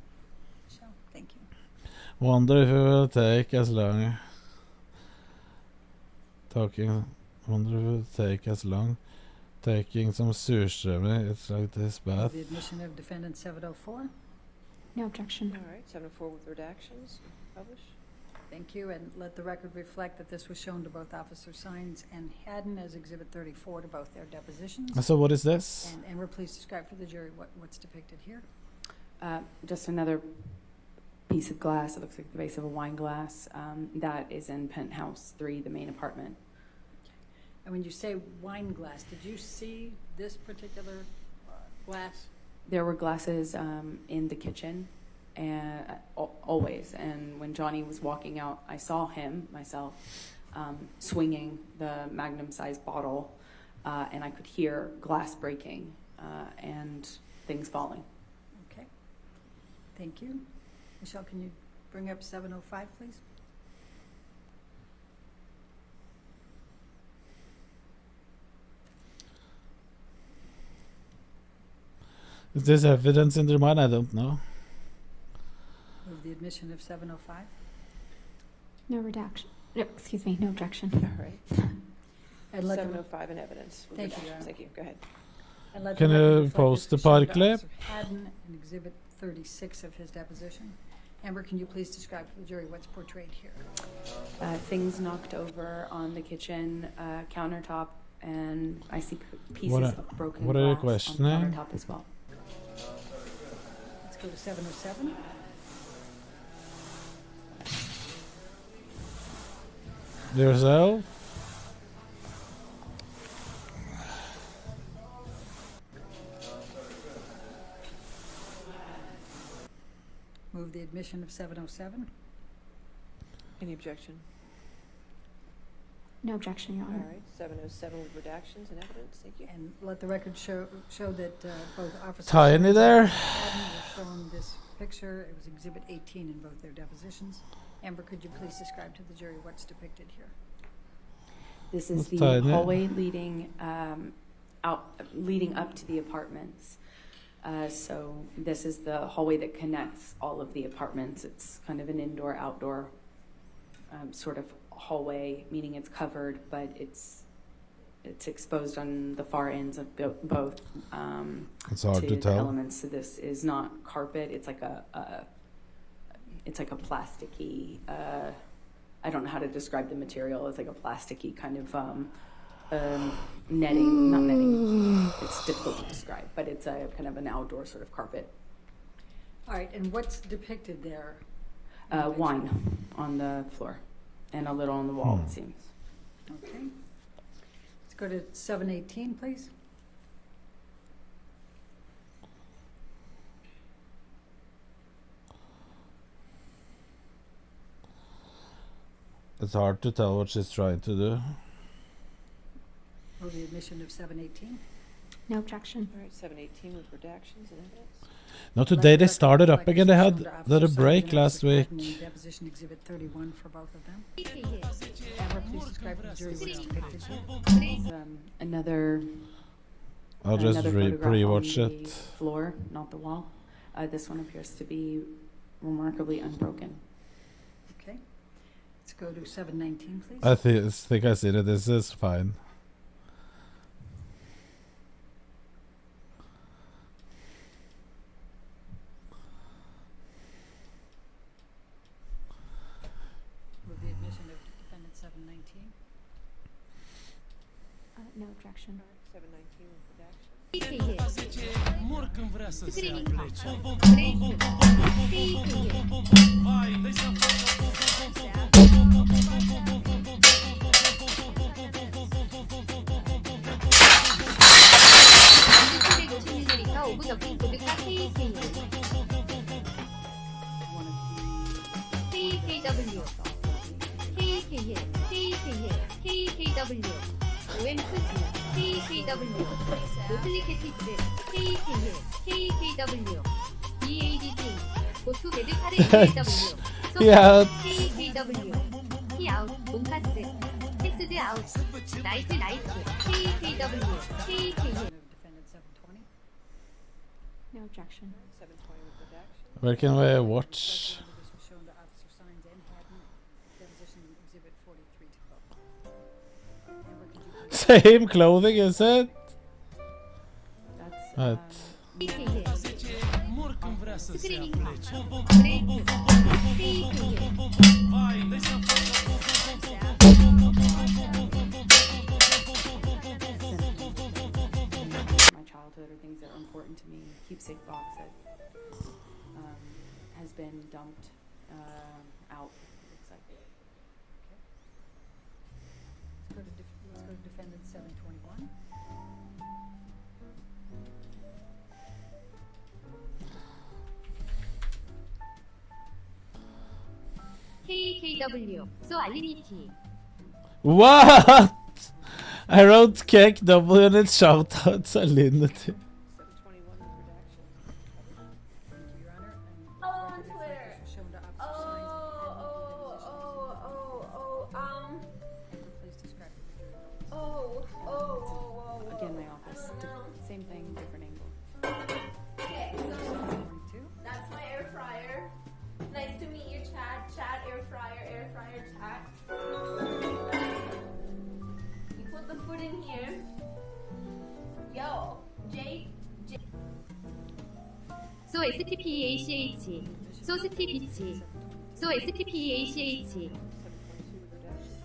Michelle, thank you. Wonder if it will take as long. Wonder if it will take as long. Taking some surströmming, it's like this bath. The admission of defendant 704. No objection. All right, 704 with redactions. Publish. Thank you, and let the record reflect that this was shown to both Officer Sines and Haddon as Exhibit 34 to both their depositions. So what is this? And Amber, please describe for the jury what's depicted here. Just another piece of glass. It looks like the base of a wine glass. That is in penthouse 3, the main apartment. And when you say wine glass, did you see this particular glass? There were glasses in the kitchen, and always. And when Johnny was walking out, I saw him myself swinging the magnum-sized bottle, and I could hear glass breaking and things falling. Okay. Thank you. Michelle, can you bring up 705, please? Is this evidence in their mind? I don't know. Move the admission of 705. No redaction. No, excuse me, no objection. All right. And let 705 in evidence. with Thank you, redactions. Your Honor. Thank you. Go ahead. And let Can the record you reflect post this the was shown part to clip? Officer Haddon in Exhibit 36 of his deposition. Amber, can you please describe for the jury what's portrayed here? Things knocked over on the kitchen countertop, and I see pieces of broken what are you glass questioning? on the countertop as well. Let's go to 707. Yourself? Move the admission of 707. Any objection? No objection, Your All Honor. right, 707 with redactions and evidence. Thank you. And let the record show that both officers Tiny there. and were shown this picture. It was Exhibit 18 in both their depositions. Amber, could you please describe to the jury what's depicted here? This is the Tiny. hallway leading leading up to the apartments. So this is the hallway that connects all of the apartments. It's kind of an indoor-outdoor sort of hallway, meaning it's covered, but it's exposed on the far ends of both. It's hard to the tell. elements. So this is not carpet. It's like a plasticky. I don't know how to describe the material. It's like a plasticky kind of netting. Not netting. It's difficult to describe, but it's a kind of an outdoor sort of carpet. All right, and what's depicted there? Wine on the floor and a little on the wall, it seems. Okay. Let's go to 718, please. It's hard to tell what she's trying to do. Or the admission of 718. No objection. All right, 718 with redactions and evidence. No, today they started up again. They had a break last week. Deposition Exhibit 31 for both of them. Amber, please describe to the jury what's depicted here. It's, another. I'll just another photograph pre-watch on the it. floor, not the wall. This one appears to be remarkably unbroken. Okay. Let's go to 719, please. I think I see that this is fine. With the admission of defendant 719. No objection. 719 with redactions. KKW, KKL, KKL, KKW, OM크기, KKW, 노플리케티스, KKL, KKW, BADT, 고투 베드 카레 KKW, Yeah. KKW, 히아웃, 몽카스, 텍스드 아웃, 나이트 나이트, KKW, KKL. Defendant 720. No objection. 720 with redactions. Where can we watch? This was shown to Officer Sines and Haddon. Deposition Exhibit 43 to both. Amber, could you please Same clothing, is it? That's Right. KKL, 스크리닝 브레이크, my childhood or things that are important to me. Keepsake box that has been dumped out. Looks like. let's go to defendant 721. KKW, 소 알리니티. What? I wrote KW and it shoutout Salinity. 721 with redactions. Thank you, Your Honor. And Oh, on record Twitter. reflect this was shown to Officer Sines and Haddon. Amber, please describe to the jury. Again, my office. Same thing, different angle. Okay, so 722. that's my air fryer. Nice to meet you, Chad. Chad, air fryer, Chad. You put the food in here. Yo, J. 소 STPACH, 소 스티비치, 소 STPACH. 722 with redactions.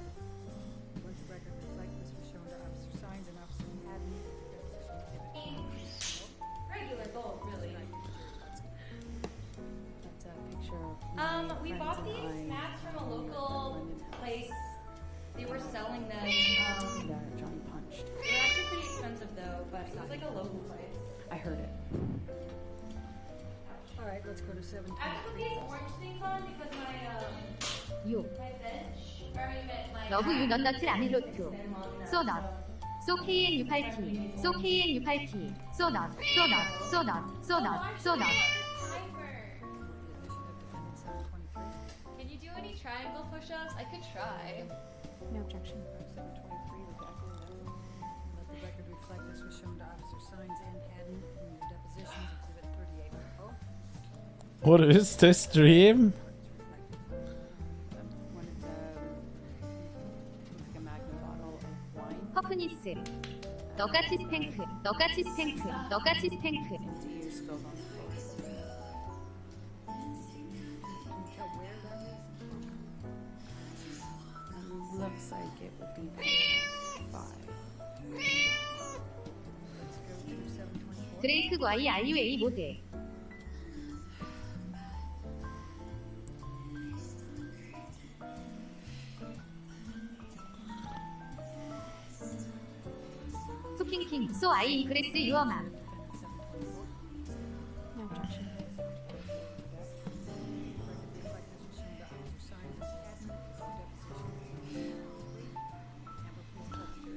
Let the record reflect this was shown to Officer Sines and Officer Haddon. Deposition Exhibit Regular gold, really. That's a picture of my We friends bought and these I mats from a in the local London house place. They were selling them. that Johnny punched. They're actually pretty expensive though, but it was like a local place. I heard it. All right, let's go to 723. I put these orange things on because my 요. My bench? Or you meant my 러브 유 넌너트 아밀로투. 소넛. 소 KN68T. 소 KN68T. 소넛. 소넛. 소넛. 소넛. 소넛. Can you do any triangle push-ups? I could try. No objection. 723, let the record reflect this was shown to Officer Sines and Haddon in your depositions, Exhibit 38. What is this stream? 퍼프니스. 너같이 스팽크. 너같이 스팽크. 너같이 스팽크. Looks like it would be 5. 드레이크 과이 RUA 모드. 소킹킹 소 아이 인크레스 유어맘. No objection.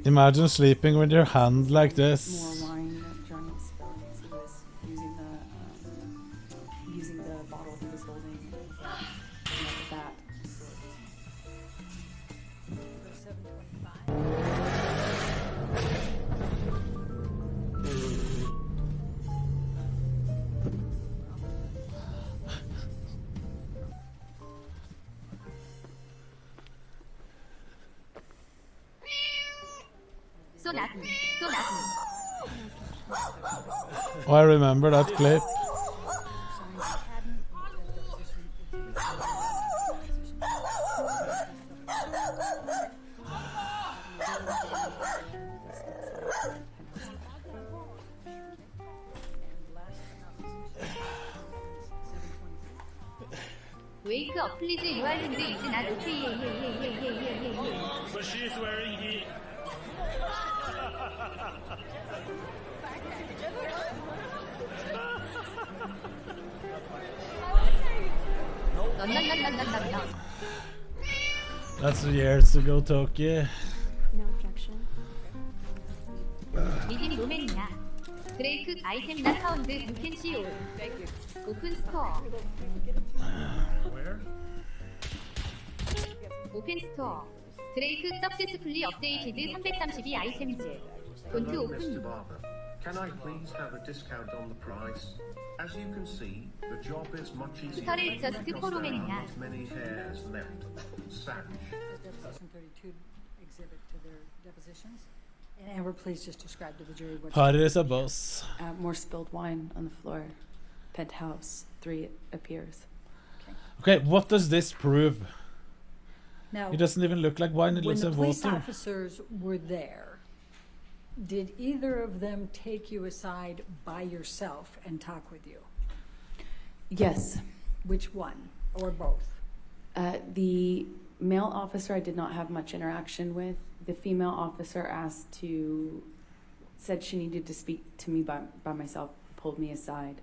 Imagine sleeping with your hand like this. More wine during experience. He was using the bottle he was holding like that. 소나트. 소나트. Oh, I remember that clip. 웨이크 업 플리즈 유알 핸드 이즈 낫 오케이. But she's wearing heat. That's years ago, Toki. No objection. 미진 로맨이야. 드레이크 아이템 나 사운드 유캔 시오. 오픈 스토어. Where? 오픈 스토어. 드레이크 석세스풀리 업데이티드 332 아이템즈. 본트 Hello, 오픈. Mr. Barber. Can I please have a discount on the price? As you can see, the job is much easier 스타를 저스트 because there are 포로맨이야. not many hairs left. Sand. Deposition 32 exhibit to their depositions. And Amber, please just describe to the jury what. Harry is a boss. More spilled wine on the floor. Penthouse 3 appears. Okay, what does this prove? Now, It doesn't even look like wine, it when looks the like police water. officers were there, did either of them take you aside by yourself and talk with you? Yes. Which one, or both? The male officer I did not have much interaction with. The female officer said she needed to speak to me by myself, pulled me aside.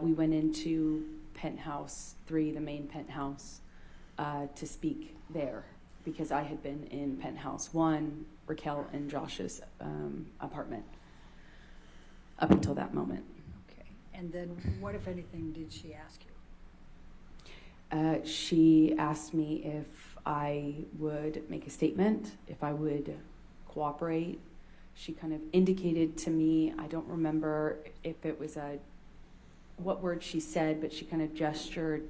We went into penthouse 3, the main penthouse, to speak there because I had been in penthouse 1, Raquel and Josh's apartment up until that moment. Okay. And then what, if anything, did she ask you? She asked me if I would make a statement, if I would cooperate. She kind of indicated to me, I don't remember if it was what word she said, but she kind of gestured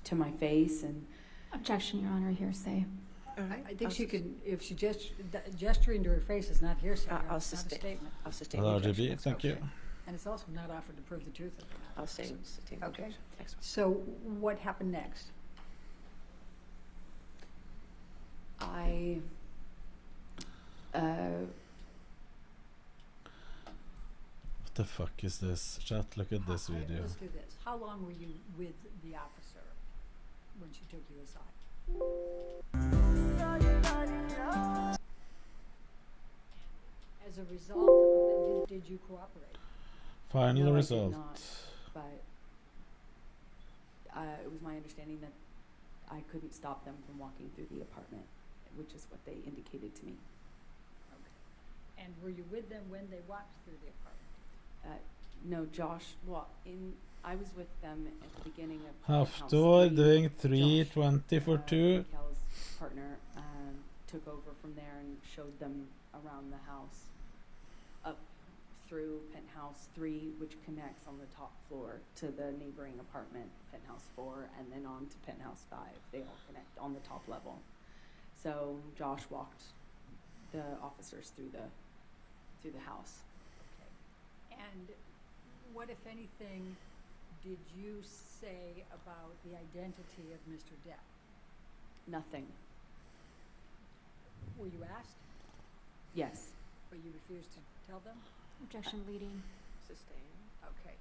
to my face and. Objection, Your Honor, hearsay. I think she could, if she gesturing to her face is not hearsay, I'll it's not a sustain. statement. I'll sustain. Hello, the RGB, objection. thank you. And it's also not offered to prove the truth of the matter. I'll sustain the Okay. objection. Next one. So what happened next? What the fuck is this? Chat, look at this video. Let's do this. How long were you with the officer when she took you aside? As a result of that, did you cooperate? Final No, result. I did not, but it was my understanding that I couldn't stop them from walking through the apartment, which is what they indicated to me. And were you with them when they walked through the apartment? No, Josh, I was with them at the beginning of Haftor doing Josh, 320 for 2. Mikael's partner took over from there and showed them around the house, up through penthouse 3, which connects on the top floor to the neighboring apartment, penthouse 4, and then on to penthouse 5. They all connect on the top level. So Josh walked the officers through the house. Okay. And what, if anything, did you say about the identity of Mr. Depp? Nothing. Were you asked? Yes. But you refused to tell them? Objection leading. Sustained. Okay.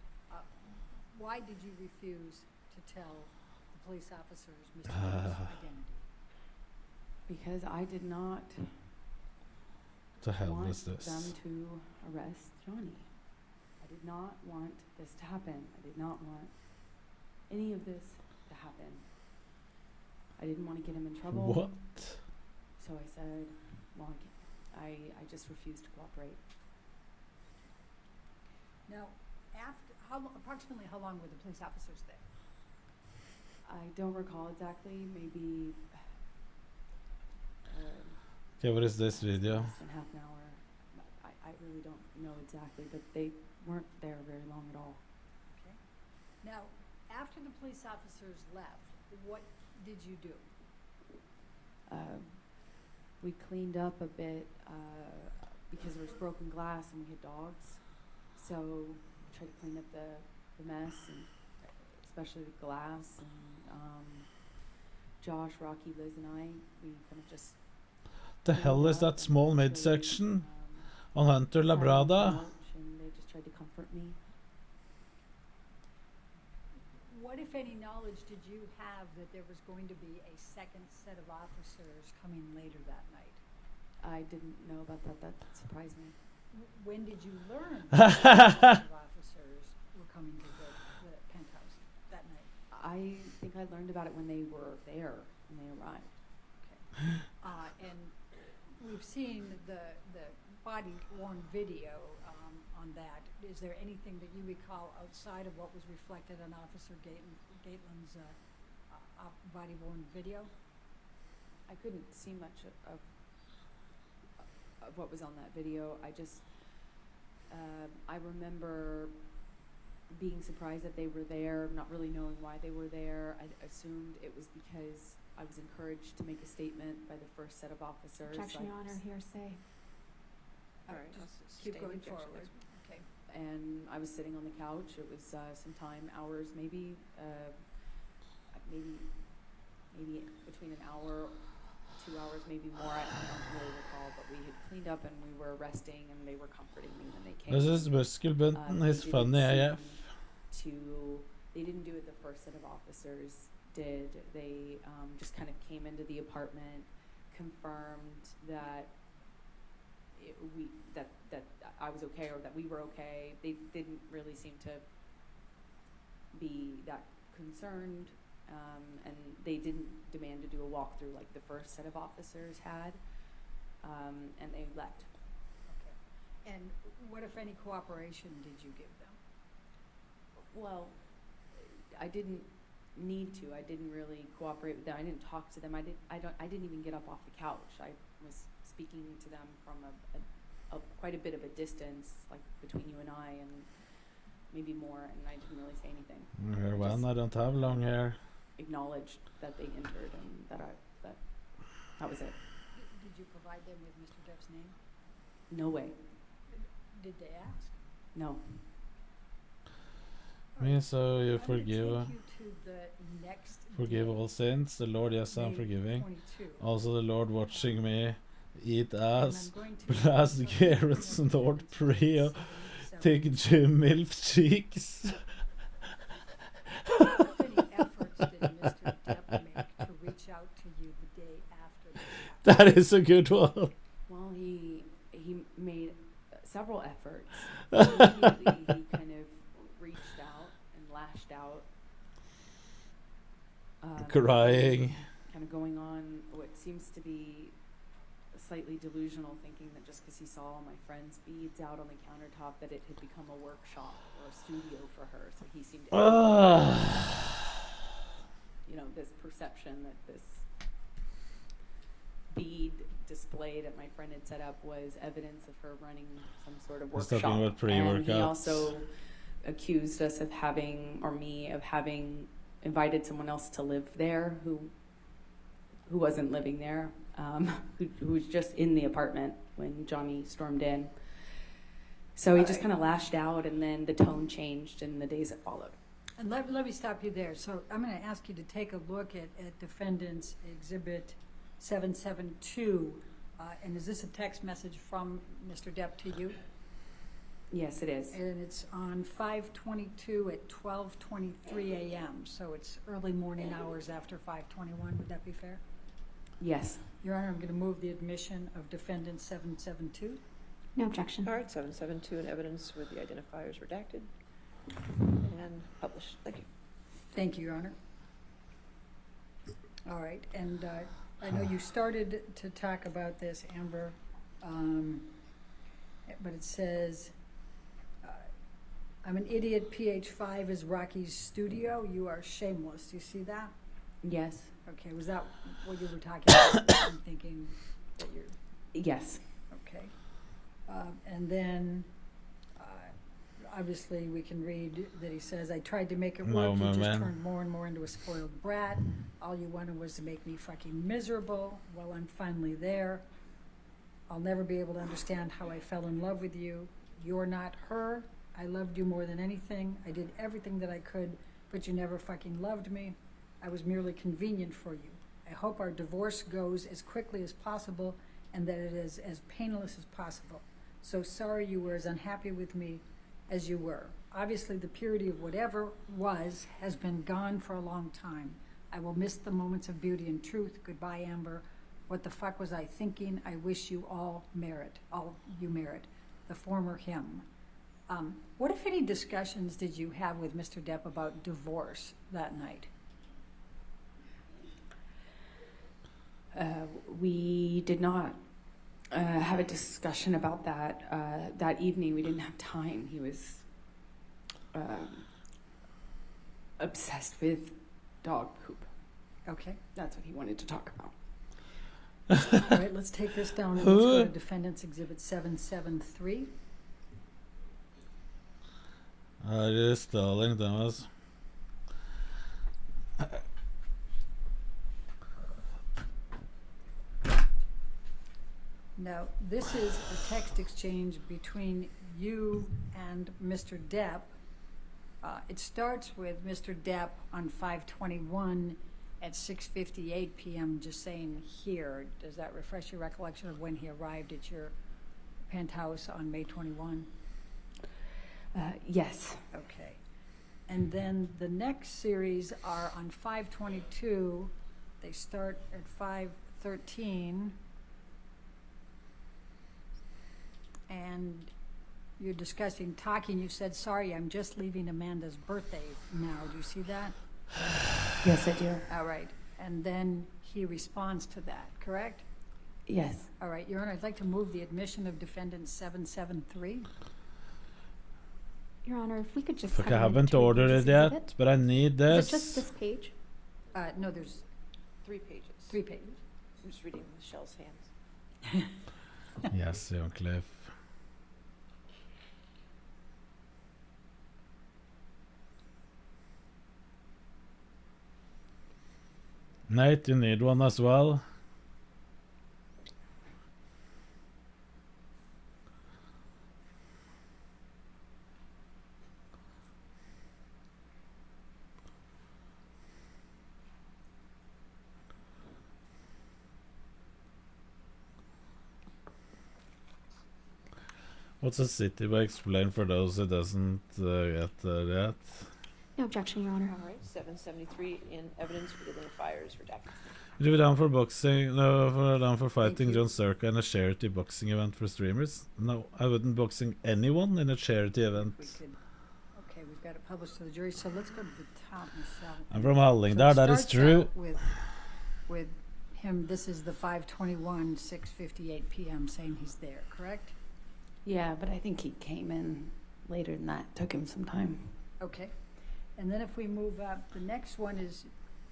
Why did you refuse to tell the police officers Mr. Depp's identity? Because I did not The hell want is this? them to arrest Johnny. I did not want this to happen. I did not want any of this to happen. I didn't want to get him in trouble. What? So I said, well, I just refused to cooperate. Now, approximately how long were the police officers there? I don't recall exactly, maybe Okay, what is this video? less than half an hour. I really don't know exactly, but they weren't there very long at all. Okay. Now, after the police officers left, what did you do? We cleaned up a bit because there was broken glass and we had dogs. So we tried to clean up the mess, and especially the glass. And Josh, Rocky, Liz, and I, we kind of just... The hell is that small midsection on Hunter Labrada? And they just tried to comfort me. What, if any, knowledge did you have that there was going to be a second set of officers coming later that night? I didn't know about that. That surprised me. When did you learn that a second set of officers were coming to the penthouse that night? I think I learned about it when they were there, when they arrived. Okay. And we've seen the body-worn video on that. Is there anything that you recall outside of what was reflected on Officer Gaitlin's body-worn video? I couldn't see much of what was on that video. I just, I remember being surprised that they were there, not really knowing why they were there. I assumed it was because I was encouraged to make a statement by the first set of officers. Objection, Your Honor, hearsay. All right, just keep going forward. Okay. And I was sitting on the couch. It was some time, hours, maybe between an hour, 2 hours, maybe more. I don't really recall. But we had cleaned up and we were resting, and they were comforting me when they came. This is Muskelbunten. He's funny AF. They didn't do it. The first set of officers did. They just kind of came into the apartment, confirmed that that I was okay, or that we were okay. They didn't really seem to be that concerned, and they didn't demand to do a walkthrough like the first set of officers had, and they left. Okay. And what, if any, cooperation did you give them? Well, I didn't need to. I didn't really cooperate with them. I didn't talk to them. I didn't even get up off the couch. I was speaking to them from quite a bit of a distance, like between you and I, and maybe more, and I didn't really say anything. Well, I don't have long hair. Acknowledged that they entered, and that was it. Did you provide them with Mr. Depp's name? No way. Did they ask? No. Me, so you I'm gonna forgive. take you to the next Forgive day. all sins. The Lord, yes, I'm May forgiving. 22. Also, the Lord watching me eat ass, And I'm going to blast some carrots, things Lord that pray, seven, take Jim milf cheeks. How many efforts did Mr. Depp make to reach out to you the day after the That is a good one. Well, he made several efforts. Immediately, he kind of reached out and lashed out. crying. kind of going on what seems to be slightly delusional, thinking that just because he saw my friend's beads out on the countertop that it had become a workshop or a studio for her. So he seemed to you know, this perception that this bead display that my friend had set up was evidence of her running some sort of He's workshop. talking about pre-workouts. And he also accused us of having, or me, of having invited someone else to live there who wasn't living there, who was just in the apartment when Johnny stormed in. So he just kind of lashed out, and then the tone changed in the days that followed. And let me stop you there. So I'm going to ask you to take a look at Defendant's Exhibit 772. And is this a text message from Mr. Depp to you? Yes, it is. And it's on 5/22 at 12:23 a.m. So it's early morning hours after 5/21. Would that be fair? Yes. Your Honor, I'm going to move the admission of Defendant 772. No objection. All right, 772 and evidence with the identifiers redacted and published. Thank you. Thank you, Your Honor. All right, and I know you started to talk about this, Amber, but it says, I'm an idiot, PH5 is Rocky's studio. You are shameless. Do you see that? Yes. Okay, was that what you were talking about? I'm thinking that you're... Yes. Okay. And then, obviously, we can read that he says, I tried to make it work. You just turned more and more into a spoiled brat. All you wanted was to make me fucking miserable. Well, I'm finally there. I'll never be able to understand how I fell in love with you. You're not her. I loved you more than anything. I did everything that I could, but you never fucking loved me. I was merely convenient for you. I hope our divorce goes as quickly as possible and that it is as painless as possible. So sorry you were as unhappy with me as you were. Obviously, the purity of whatever was has been gone for a long time. I will miss the moments of beauty and truth. Goodbye, Amber. What the fuck was I thinking? I wish you all you merit. The former him. What, if any, discussions did you have with Mr. Depp about divorce that night? We did not have a discussion about that that evening. We didn't have time. He was obsessed with dog poop. Okay. That's what he wanted to talk about. All right, let's take this down and let's go to Defendant's Exhibit 773. Her stalling deres. Now, this is a text exchange between you and Mr. Depp. It starts with Mr. Depp on 5/21 at 6:58 p.m. just saying here. Does that refresh your recollection of when he arrived at your penthouse on May 21? Yes. Okay. And then the next series are on 5/22. They start at 5:13. And you're discussing talking. You said, sorry, I'm just leaving Amanda's birthday now. Do you see that? Yes, I do. All right. And then he responds to that, correct? Yes. All right, Your Honor, I'd like to move the admission of Defendant 773. Your Honor, if we could just... Fuck, I haven't ordered it yet, but I need this. Is it just this page? No, there's 3 pages. 3 pages. I'm just reading Michelle's hands. Yes, Jon Cliff. Nate, you need one as well. What's a city? But explain for those who doesn't get yet. No objection, Your Honor. All right, 773 in evidence with identifiers redacted. Would you be down for boxing? No, down for fighting John Circa in a charity boxing event for streamers? No, I wouldn't boxing anyone in a charity event. Okay, we've got got it published to the jury. So let's go to the top, Michelle. I'm from Hallingdal, that is starts true. out with him, this is the 5:21, 6:58 p.m. saying he's there, correct? Yeah, but I think he came in later than that. Took him some time. Okay. And then if we move up, the next one is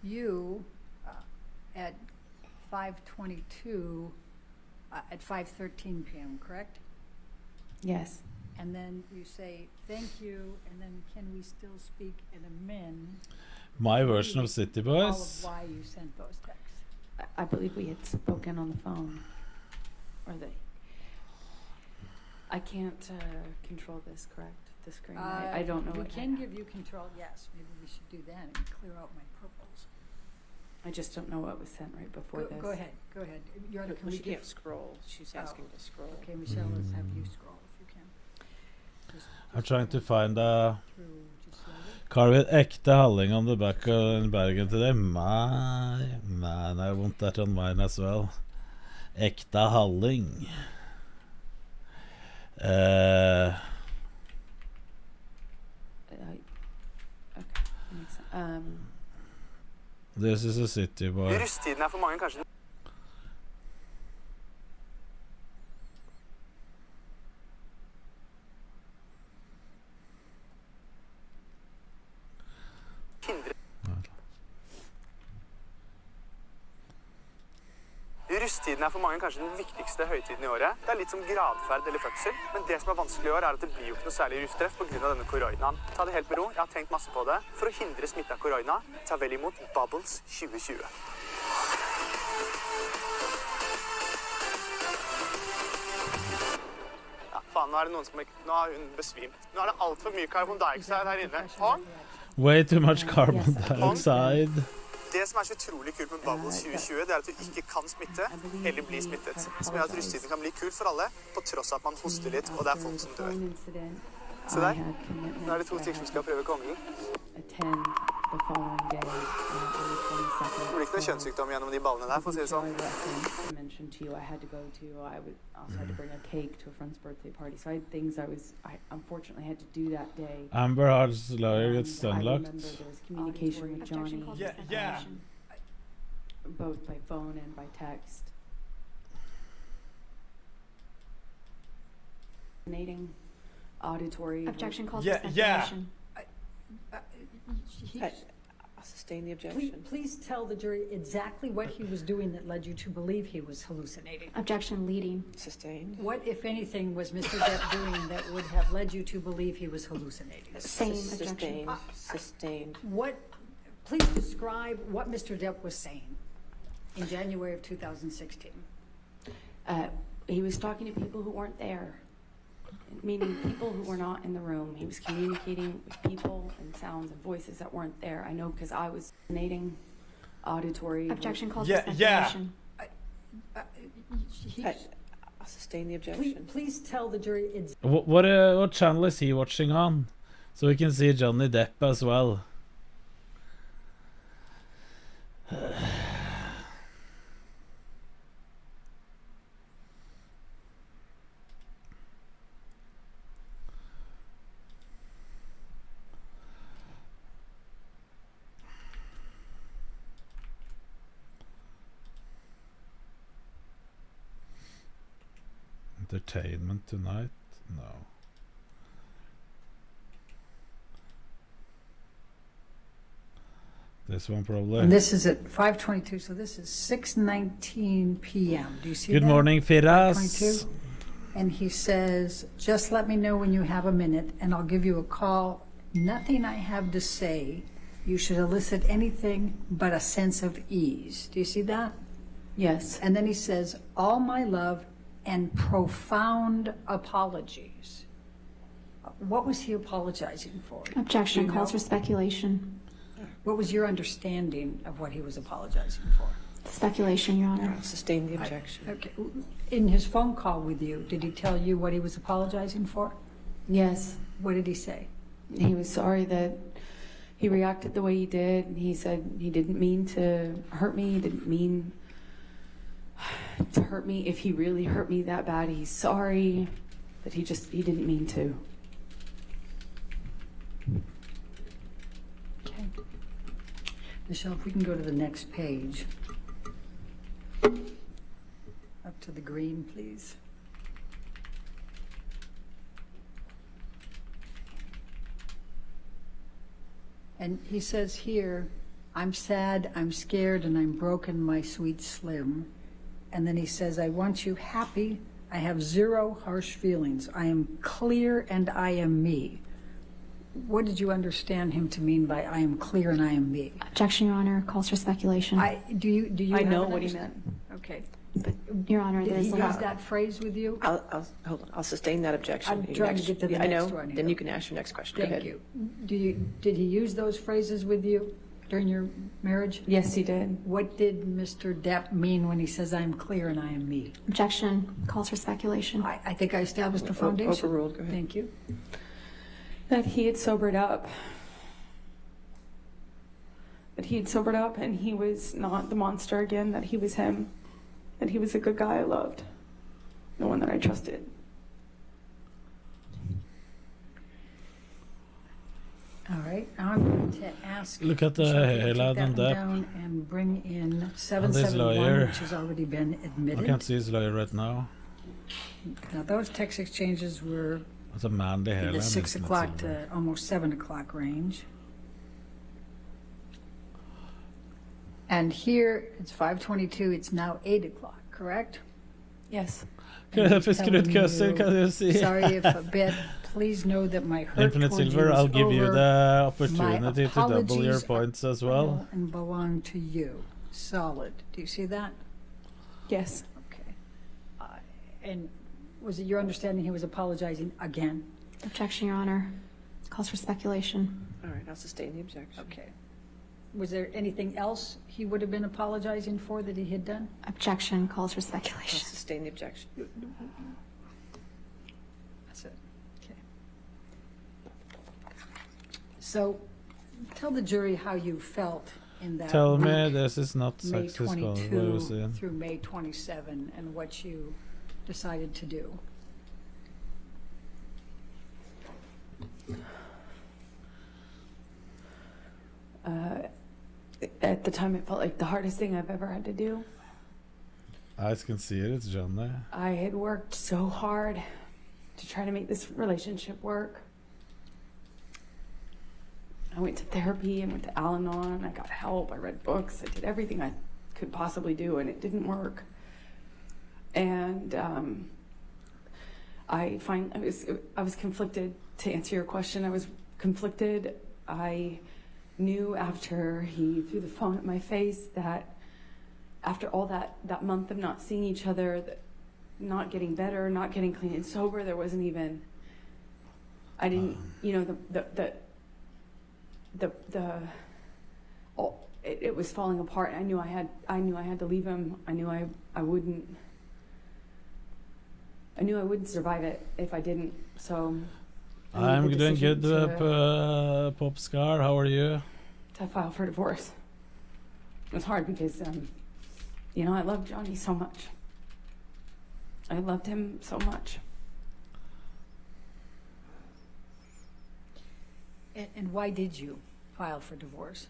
you at 5:22 at 5:13 p.m., correct? Yes. And then you say, thank you, and then can we still speak in a min? My version of City All of Boys. why you sent those texts. I believe we had spoken on the phone. Or I can't control this, correct? The screen. I don't know We what can give you control, yes. Maybe we should do that and clear out my purples. I just don't know what was sent right before this. Go ahead, go ahead. Your Honor, Well, she can't scroll. She's asking to scroll. Okay, Michelle, let's have you scroll if you can. I'm trying to find a Through just slowly. Kar vi et ekte halling on the back of Bergen today? Man, I want that on mine as well. Ekte halling. Okay, makes sense. This is a City Boy. Rusttiden for mange kanskje Rusttiden for mange kanskje den viktigste høytiden i året. Det litt som gradferd eller fødsel, men det som vanskelig i år at det blir jo ikke noe særlig rufftreff på grunn av denne koronaen. Ta det helt med ro, jeg har tenkt masse på det. For å hindre smitte av korona, ta vel imot Bubbles 2020. Ja, faen, nå det noen som nå har hun besvimt. Nå det alt for mye carbon dioxide her inne. Pong? Way too much carbon dioxide. Det som så utrolig kult med Bubbles 2020, det at du ikke kan smitte eller bli smittet. Som gjør at rusttiden kan bli kult for alle, på tross av at man hoster litt, og det folk som dør. Se der. Nå det 2 stykker som skal prøve kongen. Det blir ikke noe kjønnssykdom gjennom de ballene der, for å si det sånn. Amber Heard's lawyer gets stunlocked. Communication with Johnny. Yeah. Both by phone and by text. Auditory. Objection calls for speculation. I'll sustain the objection. Please tell the jury exactly what he was doing that led you to believe he was hallucinating. Objection leading. Sustained. What, if anything, was Mr. Depp doing that would have led you to believe he was hallucinating? Same objection. Sustained. Please describe what Mr. Depp was saying in January of 2016. He was talking to people who weren't there, meaning people who were not in the room. He was communicating with people and sounds and voices that weren't there. I know because I was donating auditory. Objection calls for speculation. I'll sustain the objection. Please tell the jury exactly. What channel is he watching on? So we can see Johnny Depp as well. Entertainment Tonight? No. This one probably. And this is at 5:22, so this is 6:19 p.m. Do you see Good that? morning, Firas. 5:22. And he says, just let me know when you have a minute, and I'll give you a call. Nothing I have to say. You should elicit anything but a sense of ease. Do you see that? Yes. And then he says, all my love and profound apologies. What was he apologizing for? Objection Do you calls know? for speculation. What was your understanding of what he was apologizing for? Speculation, Your Honor. Sustain the objection. Okay. In his phone call with you, did he tell you what he was apologizing for? Yes. What did he say? He was sorry that he reacted the way he did. He said he didn't mean to hurt me. He didn't mean to hurt me. If he really hurt me that bad, he's sorry. But he didn't mean to. Michelle, if we can go to the next page. Up to the green, please. And he says here, I'm sad, I'm scared, and I'm broken, my sweet Slim. And then he says, I want you happy. I have zero harsh feelings. I am clear and I am me. What did you understand him to mean by I am clear and I am me? Objection, Your Honor. Calls for speculation. Do you I know have an what he understanding? Okay. But, Your Honor, Did there's he a use lot. that phrase with you? Hold on. I'll sustain that objection. I'm You can trying to actually- get to the I next know. one here. Then you can ask your next question. Go Thank ahead. you. Did he use those phrases with you during your marriage? Yes, he did. What did Mr. Depp mean when he says I am clear and I am me? Objection. Calls for speculation. I think I established the foundation. Overruled. Go ahead. Thank you. That he had sobered up. That he had sobered up and he was not the monster again, that he was him. That he was a good guy I loved. The one that I trusted. All right. Now I'm going to ask. Look at the Michelle, if you headline take on that that. down and bring in And this 771, lawyer. which has already been I admitted. can't see his lawyer right now. Now those text exchanges were It's a manly in headline. the 6 isn't it, o'clock Silver? to almost 7 o'clock range. And here it's 5:22. It's now 8 o'clock. Correct? Yes. And he's For telling skrutkasser, you, kan du si. Sorry if a bit. Please know that my hurt Infinite towards Silver, you I'll is give you over. the My opportunity to double your apologies points are as well. final and belong to you. Solid. Do you see that? Yes. Okay. And was it your understanding he was apologizing again? Objection, Your Honor. Calls for speculation. All right. I'll sustain the objection. Okay. Was there anything else he would have been apologizing for that he had done? Objection. Calls for I'll speculation. sustain the objection. That's it. Okay. So tell the jury how you felt in that Tell me week, this is not May sexist. What are you 22 saying? through May 27, and what you decided to do. At the time, it felt like the hardest thing I've ever had to do. Eyes can see it, it's John there. I had worked so hard to try to make this relationship work. I went to therapy, I went to Al-Anon, I got help, I read books, I did everything I could possibly do, and it didn't work. And I was conflicted. To answer your question, I was conflicted. I knew after he threw the phone at my face that after all that month of not seeing each other, that not getting better, not getting clean and sober, there wasn't even, I didn't, you know, it was falling apart. I knew I had to leave him. I knew I wouldn't survive it if I didn't. So I'm made the doing decision good, Pop Scar. How are you? to file for divorce. It was hard because, you know, I loved Johnny so much. I loved him so much. And why did you file for divorce?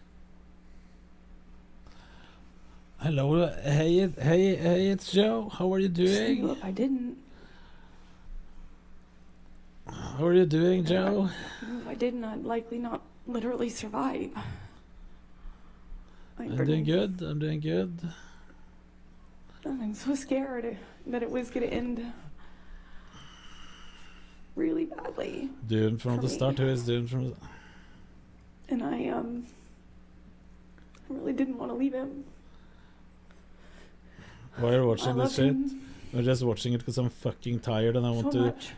Hello, hey, it's Joe. How are you doing? If I didn't, How are you doing, Joe? if I didn't, I'd likely not literally survive. I'm doing good. I'm doing good. I'm so scared that it was going to end really badly. Doomed from for the me. start. Who is doomed from the... And I really didn't want to leave him. Why are you watching I this love shit? him I'm just watching it because I'm fucking tired and I want so to... much.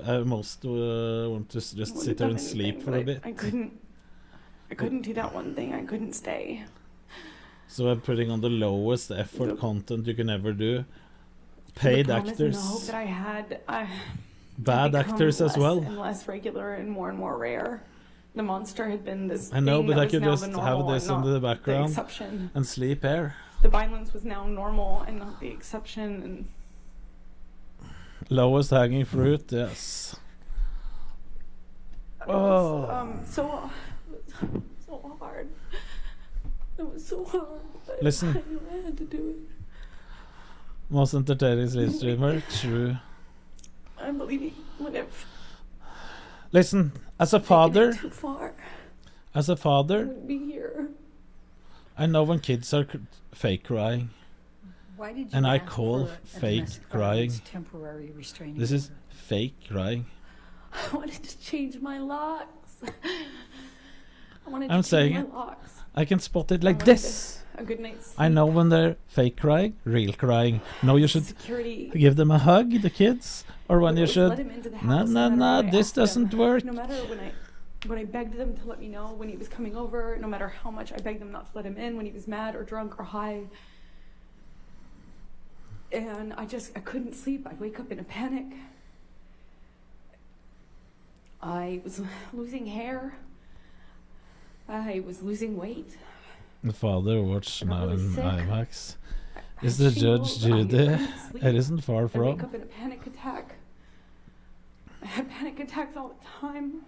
I most want to just wouldn't sit there have and done sleep anything, for a but bit. I couldn't do that one thing. I couldn't stay. So I'm putting on the lowest effort content you can ever do. Paid The promise and actors. the hope that I had, Bad become actors as less well. and less regular and more rare. The monster had been this. I know, thing but that I was could now just the have normal this and in not the background exception. and sleep here. The violence was now normal and not the exception. And Lowest hanging fruit, yes. it was, so hard. It was so hard. But Listen. I knew I had to do it. Most entertaining live streamer, true. I'm believing when I've Listen, as a taken father, it too far, I wouldn't be here. I know when kids are fake crying, Why did you and I ask call for a fake domestic crying. violence temporary restraining This is order? fake crying. I wanted to change my locks. I wanted I'm to saying change it. my locks. I can spot it I like wanted this. a good night's I sleep. know when they're fake crying, real crying. No, you should Security. give them a hug, the kids, or when Would you always should. let him into the No, house no, no matter no, when I this asked them. doesn't work. No matter when I begged them to let me know when he was coming over, no matter how much I begged them not to let him in when he was mad or drunk or high. And I couldn't sleep. I'd wake up in a panic. I was losing hair. I was losing weight. The father watched now really in sick. IMAX. I Is had the shingles, Judge I Judy? couldn't sleep. It isn't far I'd wake from. up in a panic attack. I had panic attacks all the time.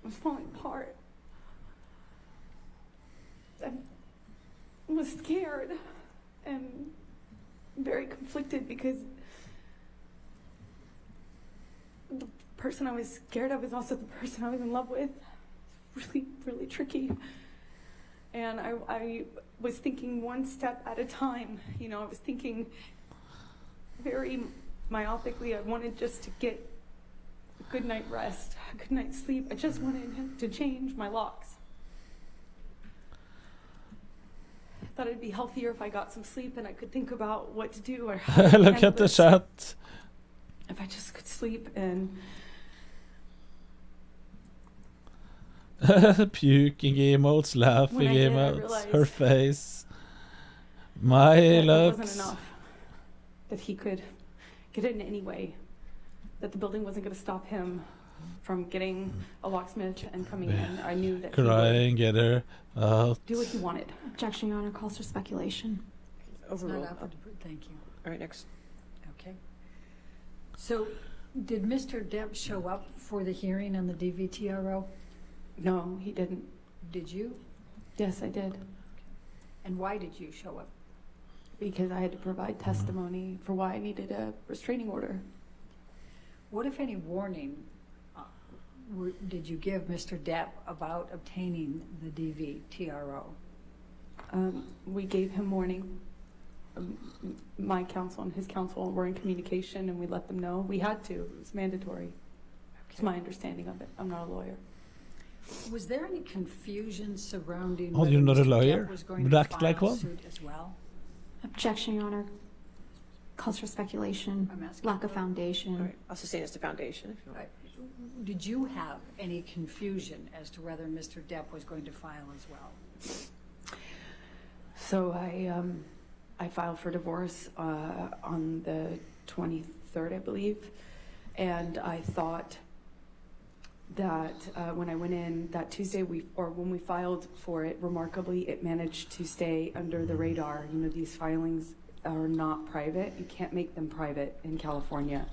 I was falling apart. I was scared and very conflicted because the person I was scared of is also the person I was in love with. Really, really tricky. And I was thinking one step at a time. You know, I was thinking very myopically. I wanted just to get a good night rest, a good night's sleep. I just wanted him to change my locks. I thought it'd be healthier if I got some sleep and I could think about what to do or how to Look handle at the this. chat. If I just could sleep and Puking emotes, laughing when I did, I emotes, realized her face. My that it looks. wasn't enough. That he could get it in any way. That the building wasn't going to stop him from getting a locksmith and coming in. I knew that Crying, get her out. he would do what he wanted. Objection, Your Honor, calls for speculation. It's not Overruled. offered to thank you. All right, next. Okay. So, did Mr. Depp show up for the hearing on the DVTRO? No, he didn't. Did you? Yes, I did. And why did you show up? Because I had to provide testimony for why I needed a restraining order. What, if any, warning did you give Mr. Depp about obtaining the DVTRO? We gave him warning. My counsel and his counsel were in communication, and we let them know. We had to. It was mandatory. It's my understanding of it. I'm not a lawyer. Was there any confusion surrounding Oh, whether you're not a Mr. lawyer? Depp was going Would to act file like one? suit as well? Objection, Your Honor, calls for speculation, I'm asking lack of foundation. All right, I'll sustain as the foundation if you want. Did you have any confusion as to whether Mr. Depp was going to file as well? So I filed for divorce on the 23rd, I believe, and I thought that when I went in that Tuesday, when we filed for it, remarkably, it managed to stay under the radar. You know, these filings are not private. You can't make them private in California.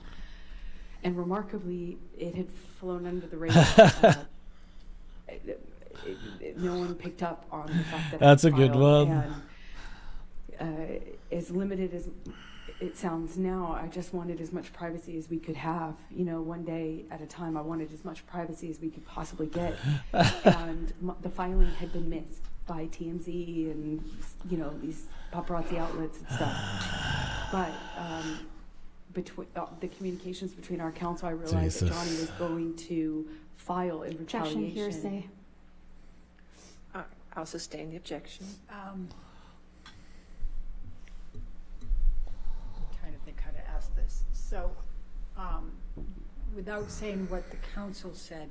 And remarkably, it had flown under the radar. No one picked up on the fact that That's I a good filed, one. And as limited as it sounds now, I just wanted as much privacy as we could have. You know, one day at a time, I wanted as much privacy as we could possibly get. And the filing had been missed by TMZ and, you know, these paparazzi outlets and stuff. But between the communications between our counsel, I realized that Johnny was going to file in Objection, retaliation. hearsay. I'll sustain the objection. I'm trying to think how to ask this. So, without saying what the counsel said,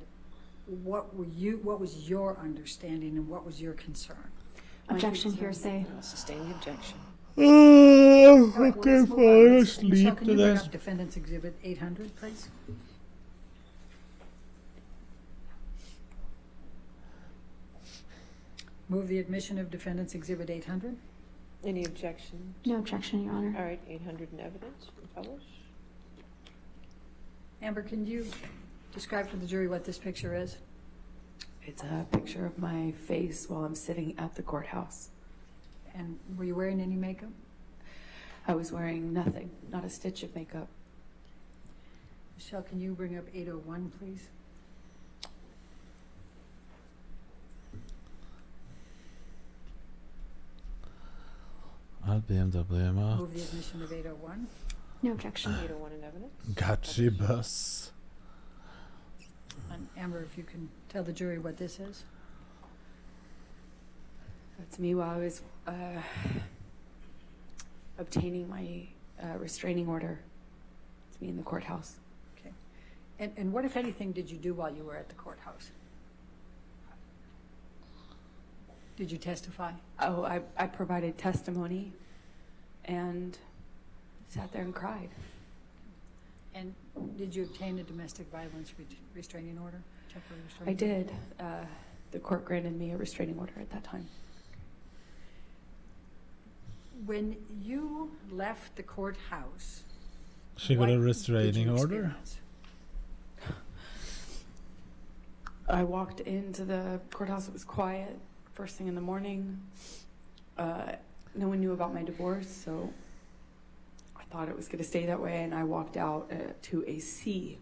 what was your understanding and what was your concern? Objection, hearsay. I'll sustain the objection. I'm All right, fucking let's move on. falling Michelle, asleep can you bring today. up Defendant's Exhibit 800, please? Move the admission of Defendant's Exhibit 800. Any objection? No objection, Your Honor. All right, 800 in evidence. Publish. Amber, can you describe for the jury what this picture is? It's a picture of my face while I'm sitting at the courthouse. And were you wearing any makeup? I was wearing nothing, not a stitch of makeup. Michelle, can you bring up 801, please? BMW mat. Move the admission of 801. No objection. 801 in evidence. Gachi bus. And Amber, if you can tell the jury what this is. That's me while I was obtaining my restraining order. It's me in the courthouse. Okay. And what, if anything, did you do while you were at the courthouse? Did you testify? Oh, I provided testimony and sat there and cried. And did you obtain a domestic violence restraining order? Temporary I restraining order? did. The court granted me a restraining order at that time. When you left the courthouse, She got what a did restraining you order? experience? I walked into the courthouse. It was quiet. First thing in the morning. No one knew about my divorce, so I thought it was going to stay that way, and I walked out to a sea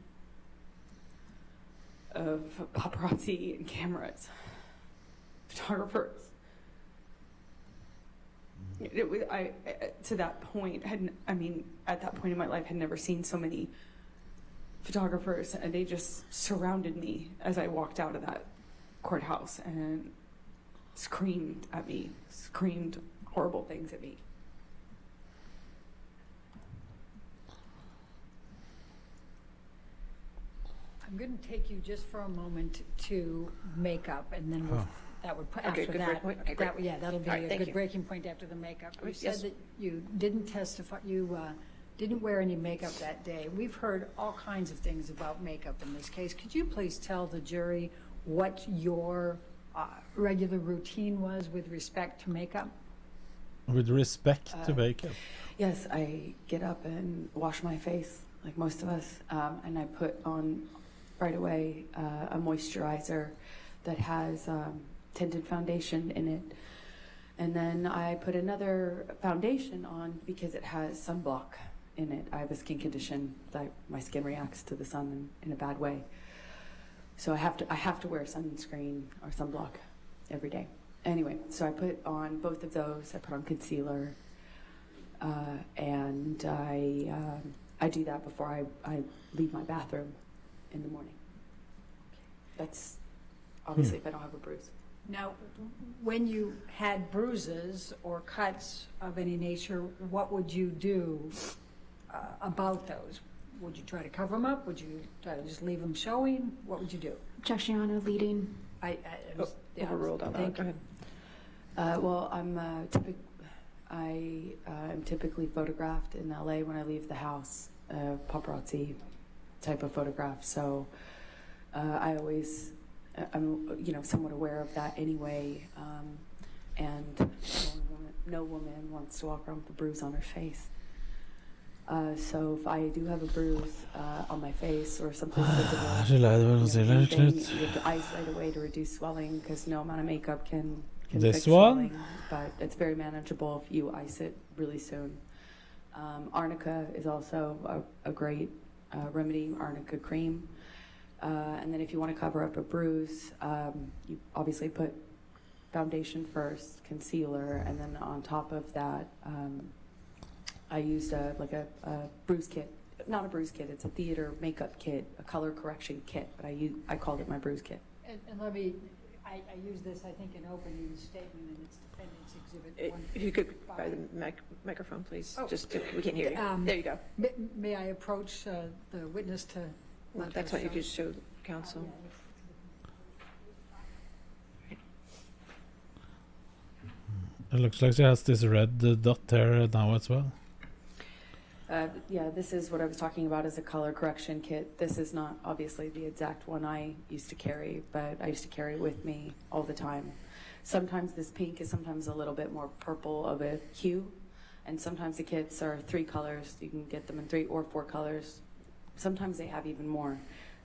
of paparazzi and cameras, photographers. It was, to that point, at that point in my life, had never seen so many photographers, and they just surrounded me as I walked out of that courthouse and screamed at me, screamed horrible things at me. I'm going to take you just for a moment to makeup, and then that would put Okay, after good that. break point. Okay, great. That'll be All right, a thank good you. breaking point after the makeup. You Yes. said that you didn't testify. You didn't wear any makeup that day. We've heard all kinds of things about makeup in this case. Could you please tell the jury what your regular routine was with respect to makeup? With respect to makeup. Yes, I get up and wash my face, like most of us, and I put on right away a moisturizer that has tinted foundation in it. And then I put another foundation on because it has sunblock in it. I have a skin condition that my skin reacts to the sun in a bad way. So I have to wear sunscreen or sunblock every day. Anyway, so I put on both of those. I put on concealer, and I do that before I leave my bathroom in the morning. That's obviously if I don't have a bruise. Now, when you had bruises or cuts of any nature, what would you do about those? Would you try to cover them up? Would you try to just leave them showing? What would you do? Objection, Your Honor, leading. Overruled on that. Thank Go you. ahead. Well, I'm typically photographed in LA when I leave the house, paparazzi type of photograph. So I'm somewhat aware of that anyway. And no woman wants to walk around with a bruise on her face. So if I do have a bruise on my face or someplace visible, you have to isolate away to reduce swelling because no amount of makeup can This fix one? swelling, but it's very manageable if you ice it really soon. Arnica is also a great remedy, arnica cream. And then if you want to cover up a bruise, you obviously put foundation first, concealer, and then on top of that, I used a bruise kit. Not a bruise kit, it's a theater makeup kit, a color correction kit, but I called it my bruise kit. And let me, I use this, I think, in opening statement, and it's Defendant's Exhibit 1. If you could by the microphone, please. Oh. Just we can hear you. There you go. May I approach the witness to? Well, that's what you could show counsel. It looks like she has this red dot there now as well. Yeah, this is what I was talking about as a color correction kit. This is not obviously the exact one I used to carry, but I used to carry it with me all the time. Sometimes this pink is sometimes a little bit more purple of a hue, and sometimes the kits are 3 colors. You can get them in 3 or 4 colors. Sometimes they have even more.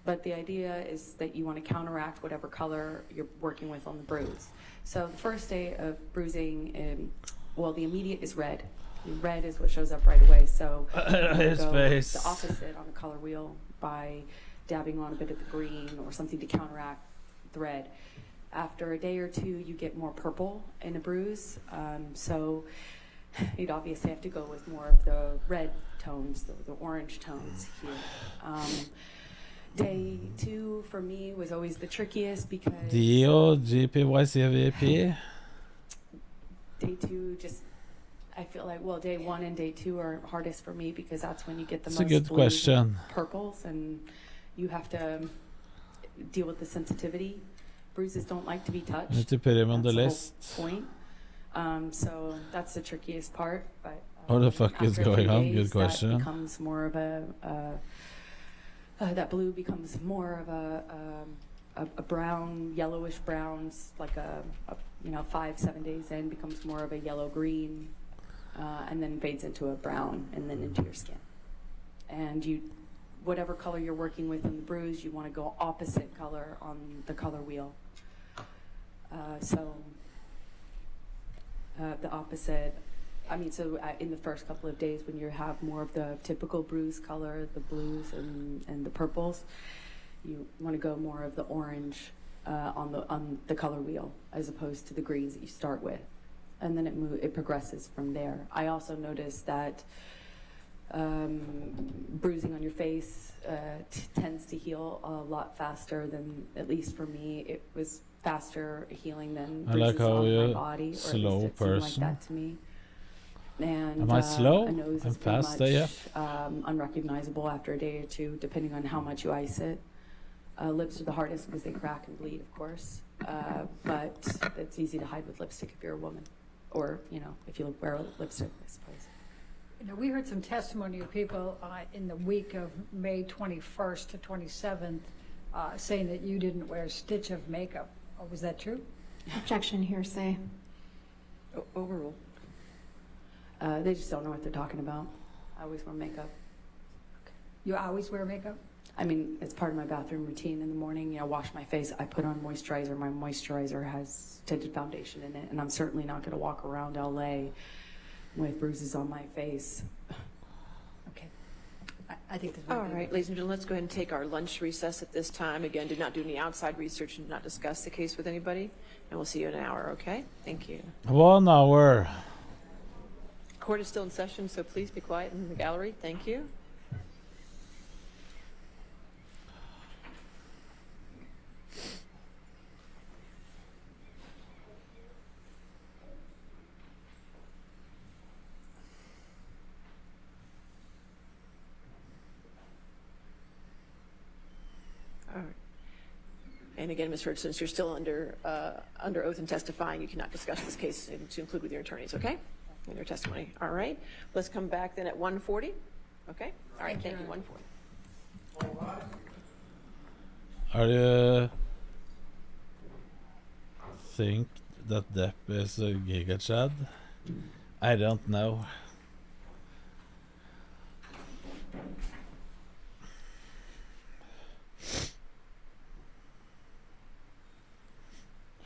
But the idea is that you want to counteract whatever color you're working with on the bruise. So the first day of bruising, well, the immediate is red. Red is what shows up right away. So His go face. the opposite on the color wheel by dabbing on a bit of the green or something to counteract the red. After a day or two, you get more purple in a bruise. So you'd obviously have to go with more of the red tones, the orange tones here. Day 2 for me was always the trickiest because Dio, GPYCVP. Day 2 just, I feel like, well, day 1 and day 2 are hardest for me because that's when you get the That's a most good blues question. and purples, and you have to deal with the sensitivity. Bruises don't like to be touched. Need to put him on the That's list. whole point. So that's the trickiest part. But What the fuck is after a few going on? days, Good question. That becomes more of that blue becomes more of a brown, yellowish browns, like a 5-7 days in becomes more of a yellow green, and then fades into a brown and then into your skin. And whatever color you're working with in the bruise, you want to go opposite color on the color wheel. The opposite, in the first couple of days when you have more of the typical bruise color, the blues and the purples, you want to go more of the orange on the color wheel as opposed to the greens that you start with. And then it progresses from there. I also noticed that bruising on your face tends to heal a lot faster than, at least for me, it was faster healing than I bruises like how on my you're body. slow or at least it seemed person. like that to me. And Am I slow? a nose I'm is pretty fast much, AF. unrecognizable after a day or two, depending on how much you ice it. Lips are the hardest because they crack and bleed, of course. But it's easy to hide with lipstick if you're a woman, or if you wear lipstick, I suppose. We heard some testimony of people in the week of May 21st to 27th saying that you didn't wear a stitch of makeup. Oh, was that true? Objection, hearsay. Overruled. They just don't know what they're talking about. I always wear makeup. You always wear makeup? I mean, it's part of my bathroom routine in the morning. Wash my face. I put on moisturizer. My moisturizer has tinted foundation in it, and I'm certainly not going to walk around LA with bruises on my face. Okay. I think that's All right, ladies and gentlemen, let's go ahead and take our lunch recess at this time. Again, do not do any outside research and do not discuss the case with anybody. And we'll see you in an hour, okay? Thank you. 1 hour. Court is still in session, so please be quiet in the gallery. Thank you. All right. And again, Ms. Hurd, since you're still under oath and testifying, you cannot discuss this case to include with your attorneys, okay? In your testimony. All right. Let's come back then at 1:40. Okay? All right, thank you. 1:40. Are you think that Depp is a Giga Chad? I don't know.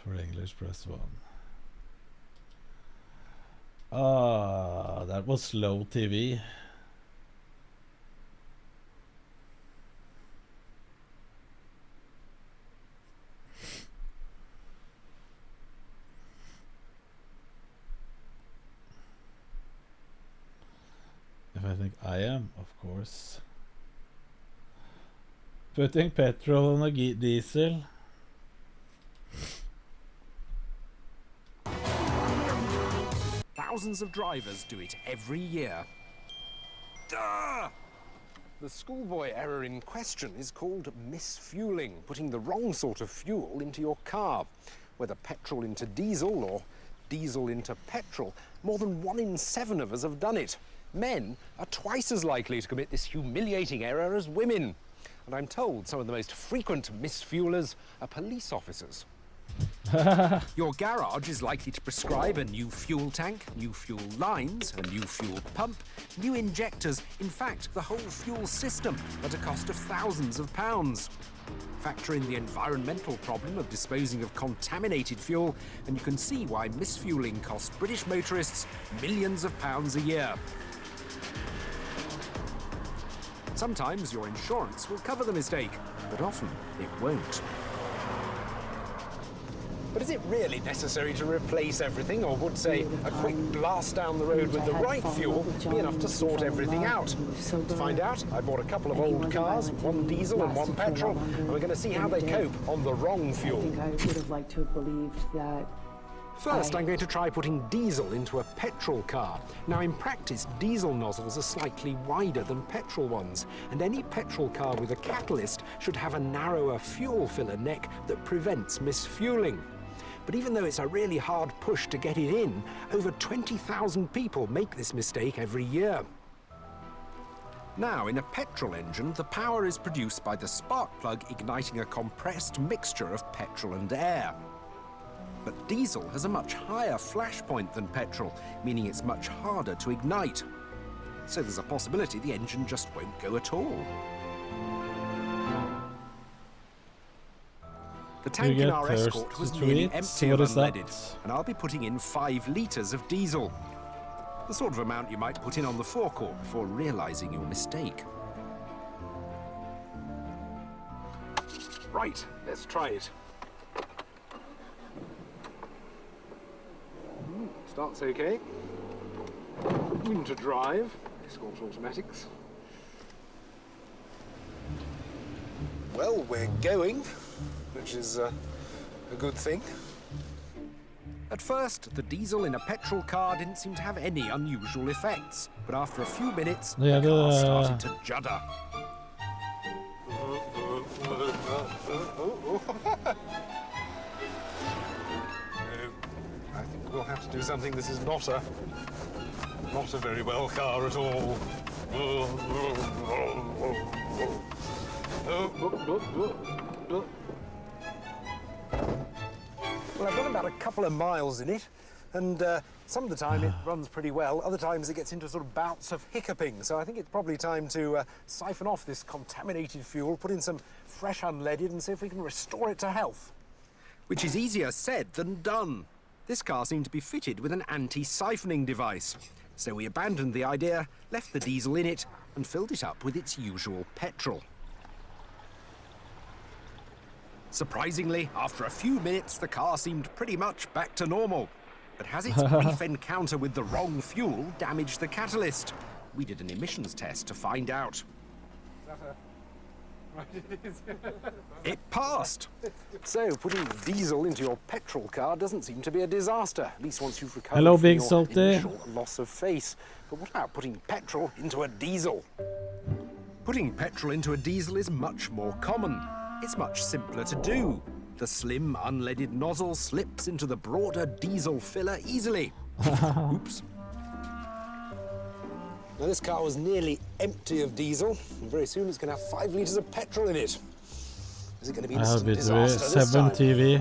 For English, press 1. Ah, that was slow TV. If I think I am, of course. Putting petrol on a diesel. Thousands of drivers do it every year. Duh! The schoolboy error in question is called misfueling, putting the wrong sort of fuel into your car. Whether petrol into diesel or diesel into petrol, more than 1 in 7 of us have done it. Men are twice as likely to commit this humiliating error as women. And I'm told some of the most frequent misfuelers are police officers. Your garage is likely to prescribe a new fuel tank, new fuel lines, a new fuel pump, new injectors, in fact, the whole fuel system at a cost of thousands of pounds. Factor in the environmental problem of disposing of contaminated fuel, and you can see why misfueling costs British motorists millions of pounds a year. Sometimes your insurance will cover the mistake, but often it won't. But is it really necessary to replace everything, or would, say, a quick blast down the road with the right fuel be enough to sort everything out? To find out, I bought a couple of old cars, one diesel and one petrol, and we're going to see how they cope on the wrong fuel. I think I would have liked to have believed that. First, I'm going to try putting diesel into a petrol car. Now, in practice, diesel nozzles are slightly wider than petrol ones, and any petrol car with a catalyst should have a narrower fuel filler neck that prevents misfueling. But even though it's a really hard push to get it in, over 20,000 people make this mistake every year. Now, in a petrol engine, the power is produced by the spark plug igniting a compressed mixture of petrol and air. But diesel has a much higher flash point than petrol, meaning it's much harder to ignite. So there's a possibility the engine just won't go at all. The tank in our Escort was nearly empty of unleaded, and I'll be putting in 5 litres of diesel. The sort of amount you might put in on the forecourt before realising your mistake. Right, let's try it. Starts okay. Winter drive, Escort automatics. Well, we're going, which is a good thing. At first, the diesel in a petrol car didn't seem to have any unusual effects, but after a few minutes, the car started to judder. I think we'll have to do something. This is not a very well car at all. Well, I've got about a couple of miles in it, and some of the time it runs pretty well. Other times it gets into sort of bouts of hiccuping. So I think it's probably time to siphon off this contaminated fuel, put in some fresh unleaded, and see if we can restore it to health. Which is easier said than done. This car seemed to be fitted with an anti-siphoning device. So we abandoned the idea, left the diesel in it, and filled it up with its usual petrol. Surprisingly, after a few minutes, the car seemed pretty much back to normal. But has its brief encounter with the wrong fuel damaged the catalyst? We did an emissions test to find out. It passed. So putting diesel into your petrol car doesn't seem to be a disaster, at least once you've recovered from Big your Salty. initial loss of face. But what about putting petrol into a diesel? Putting petrol into a diesel is much more common. It's much simpler to do. The slim, unleaded nozzle slips into the broader diesel filler easily. Oops. Now, this car was nearly empty of diesel, and very soon it's going to have 5 litres of petrol in it. Is it going to be a disaster this time? 7 TV.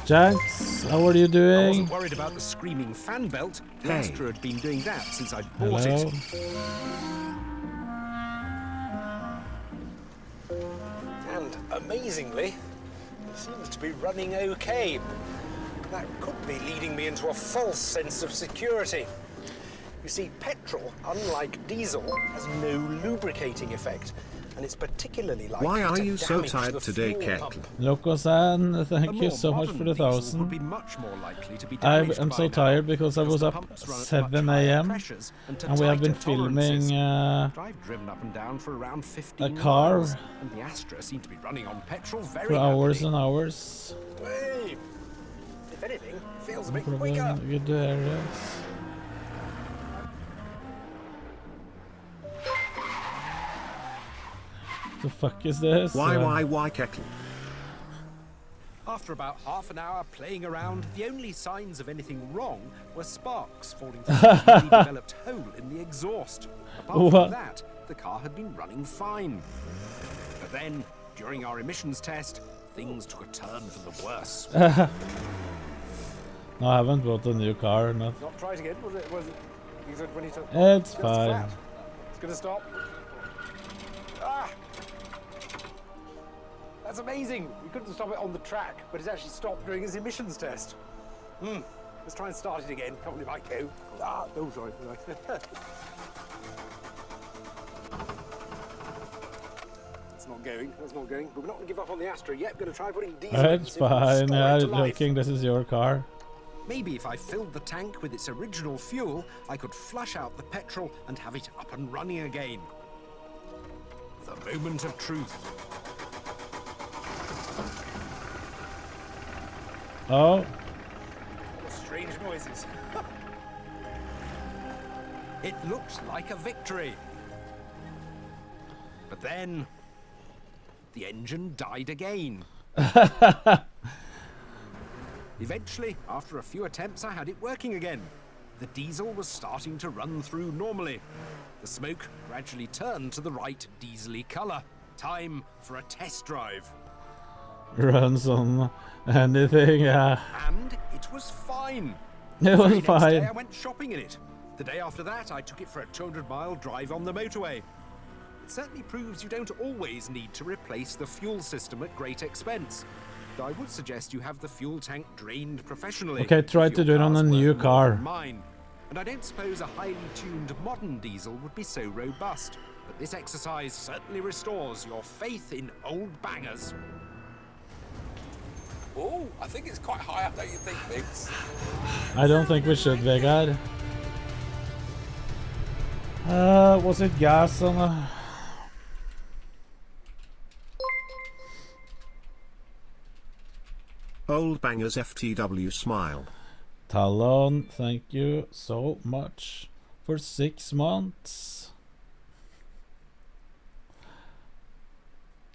Jax, how are you doing? I wasn't worried about the screaming fan belt. The Astra had been doing that since I bought it. And amazingly, it seems to be running okay. That could be leading me into a false sense of security. You see, petrol, unlike diesel, has no lubricating effect, and it's particularly likely Why are to you so damage tired the today, fuel pump. Loco-san, thank you so much for the 1,000. I'm so tired because I was up 7 a.m. and we have been filming a car And the Astra seemed to be running on petrol very for hours happily. and hours. Hey, if anything, it feels a bit quicker. Good areas. The fuck is this? Why, Kettle? After about half an hour playing around, the only signs of anything wrong were sparks falling through a newly developed hole in the exhaust. Apart from that, the car had been running fine. But then, during our emissions test, things took a turn for the worse. No, I haven't bought a new car. Not. Not tried again, was it? You said when he took. It's fine. Flat. It's gonna stop. Ah! That's amazing. We couldn't stop it on the track, but it's actually stopped during his emissions test. Let's try and start it again. Probably might go. Ah, oh, sorry. That's not going. That's not going. But we're not going to give up on the Astra yet. We're going to try putting diesel. It's fine. Yeah, joking. This is your car. Maybe if I filled the tank with its original fuel, I could flush out the petrol and have it up and running again. The moment of truth. Oh. Strange noises. It looked like a victory. But then the engine died again. Eventually, after a few attempts, I had it working again. The diesel was starting to run through normally. The smoke gradually turned to the right diesel-y colour. Time for a test drive. Runs on anything, yeah. And it was fine. It was the fine. next day I went shopping in it. The day after that, I took it for a 200-mile drive on the motorway. It certainly proves you don't always need to replace the fuel system at great expense. Though I would suggest you have the fuel tank drained professionally. Okay, try to do it on a new car. Mine. And I don't suppose a highly tuned modern diesel would be so robust. But this exercise certainly restores your faith in old bangers. Oh, I think it's quite high up, don't you think, Biggs? I don't think we should, Vegard. Was it gas on a... Old bangers FTW smile. Talon, thank you so much for 6 months.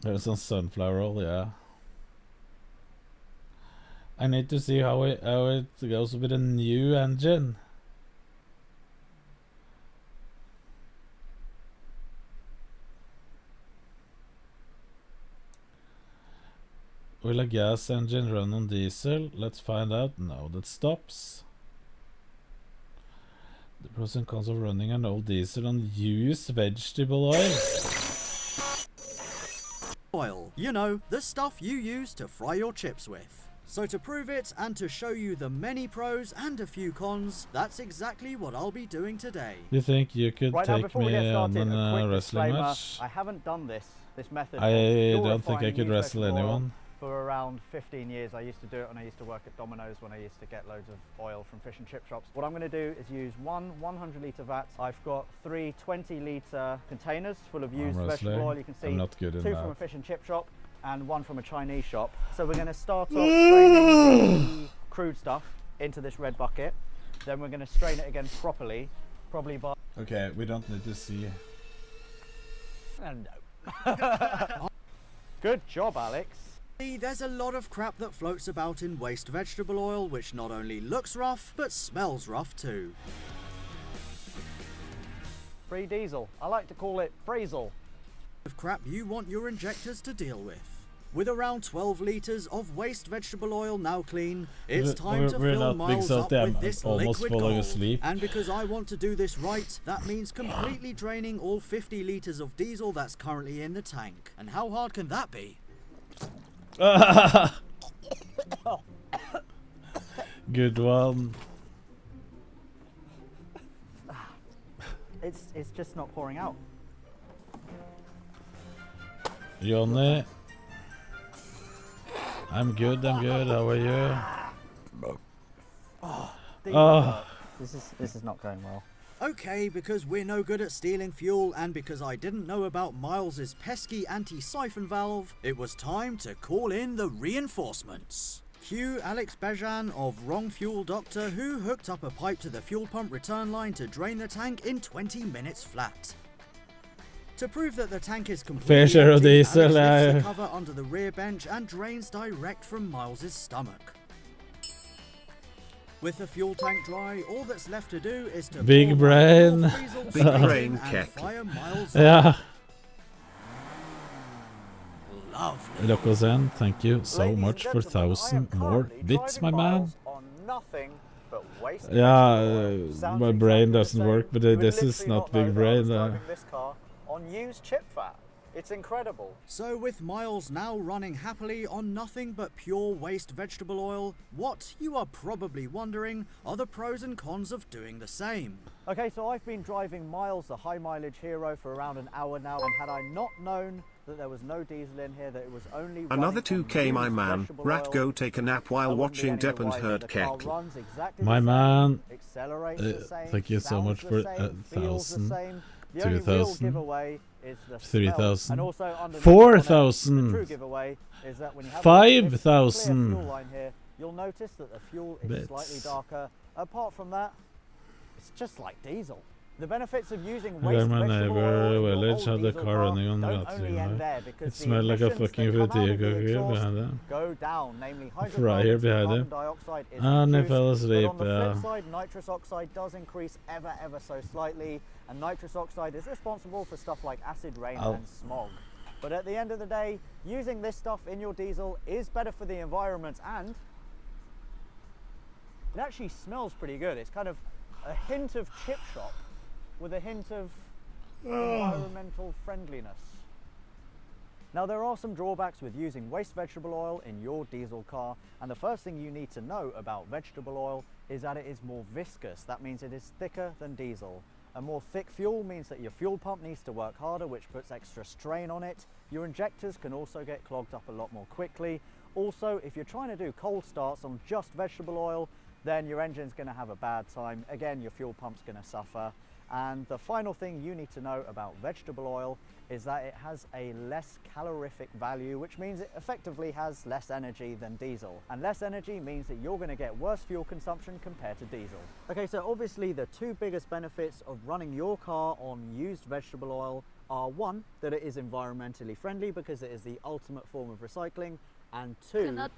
There's some sunflower oil, yeah. I need to see how it goes with a new engine. Will a gas engine run on diesel? Let's find out. No, that stops. The pros and cons of running an old diesel on used vegetable oil. Oil, you know, the stuff you use to fry your chips with. So to prove it and to show you the many pros and a few cons, that's exactly what I'll be doing today. You think you could take me on a wrestling match? I haven't done this method. I don't think I could wrestle anyone. For around 15 years. I used to do it when I used to work at Domino's, when I used to get loads of oil from fish and chip shops. What I'm going to do is use one 100-litre vat. I've got 3 20-litre containers full of used vegetable oil. You can see I'm not good in 2 that. from a fish and chip shop and 1 from a Chinese shop. So we're going to start off straining the crude stuff into this red bucket. Then we're going to strain it again properly, probably by... Okay, we don't need to see. No. Good job, Alex. There's a lot of crap that floats about in waste vegetable oil which not only looks rough, but smells rough too. Free diesel. I like to call it Freezel. Of crap you want your injectors to deal with. With around 12 litres of waste vegetable oil now clean, it's time to fill Miles up with this liquid gold. And because I want to do this right, that means completely draining all 50 litres of diesel that's currently in the tank. And how hard can that be? Good one. It's just not pouring out. Johnny. I'm good, how are you? This is not going well. Okay, because we're no good at stealing fuel and because I didn't know about Miles's pesky anti-siphon valve, it was time to call in the reinforcements. Cue Alex Bejan of Wrong Fuel Doctor, who hooked up a pipe to the fuel pump return line to drain the tank in 20 minutes flat. To prove that the tank is completely empty, Alex lifts the cover under the rear bench and drains direct from Miles's stomach. With the fuel tank dry, all that's left to do is to big brain. Big brain kick. Yeah. Lovely. Lokozen, thank you so much for 1,000 more bits, my man. On nothing but waste Yeah, Sounds my brain exactly the doesn't same. work, but You would this is literally not know big that I was brain. driving this car on used chip fat. It's incredible. So with Miles now running happily on nothing but pure waste vegetable oil, what, you are probably wondering, are the pros and cons of doing the same? Okay, so I've been driving Miles, the high mileage hero, for around an hour now, and had I not known that there was no diesel in here, that it was only Another running on 2K, my used man. vegetable Rat oil, go take a nap while watching Depp and Herd the car Kek. runs exactly My the same, man, accelerates the same, thank you so sounds much the for same, feels the 1,000, same. The only real 2,000, giveaway is the 3,000, smell. And also underneath 4,000, the true giveaway is that when you have this clear 5,000. fuel line here, you'll notice that the fuel is Bits. slightly darker. Apart from that, it's just like diesel. The benefits of using I waste got my vegetable neighbor oil in your village old had a diesel car running on the don't only end there, It because the smelled like a emissions fucking that come out of the friteurkake exhaust behind them. go down, namely Fryer hydrocarbons, behind carbon it. dioxide is And I reduced, fell but asleep, on the yeah. flip side, nitrous oxide does increase ever so slightly, and nitrous oxide is responsible for stuff like acid rain and smog. But at the end of the day, using this stuff in your diesel is better for the environment, and it actually smells pretty good. It's kind of a hint of chip shop with a hint of environmental friendliness. Now, there are some drawbacks with using waste vegetable oil in your diesel car, and the first thing you need to know about vegetable oil is that it is more viscous. That means it is thicker than diesel. A more thick fuel means that your fuel pump needs to work harder, which puts extra strain on it. Your injectors can also get clogged up a lot more quickly. Also, if you're trying to do cold starts on just vegetable oil, then your engine's going to have a bad time. Again, your fuel pump's going to suffer. And the final thing you need to know about vegetable oil is that it has a less calorific value, which means it effectively has less energy than diesel. And less energy means that you're going to get worse fuel consumption compared to diesel. Okay, so obviously the two biggest benefits of running your car on used vegetable oil are, one, that it is environmentally friendly because it is the ultimate form of recycling, and two, the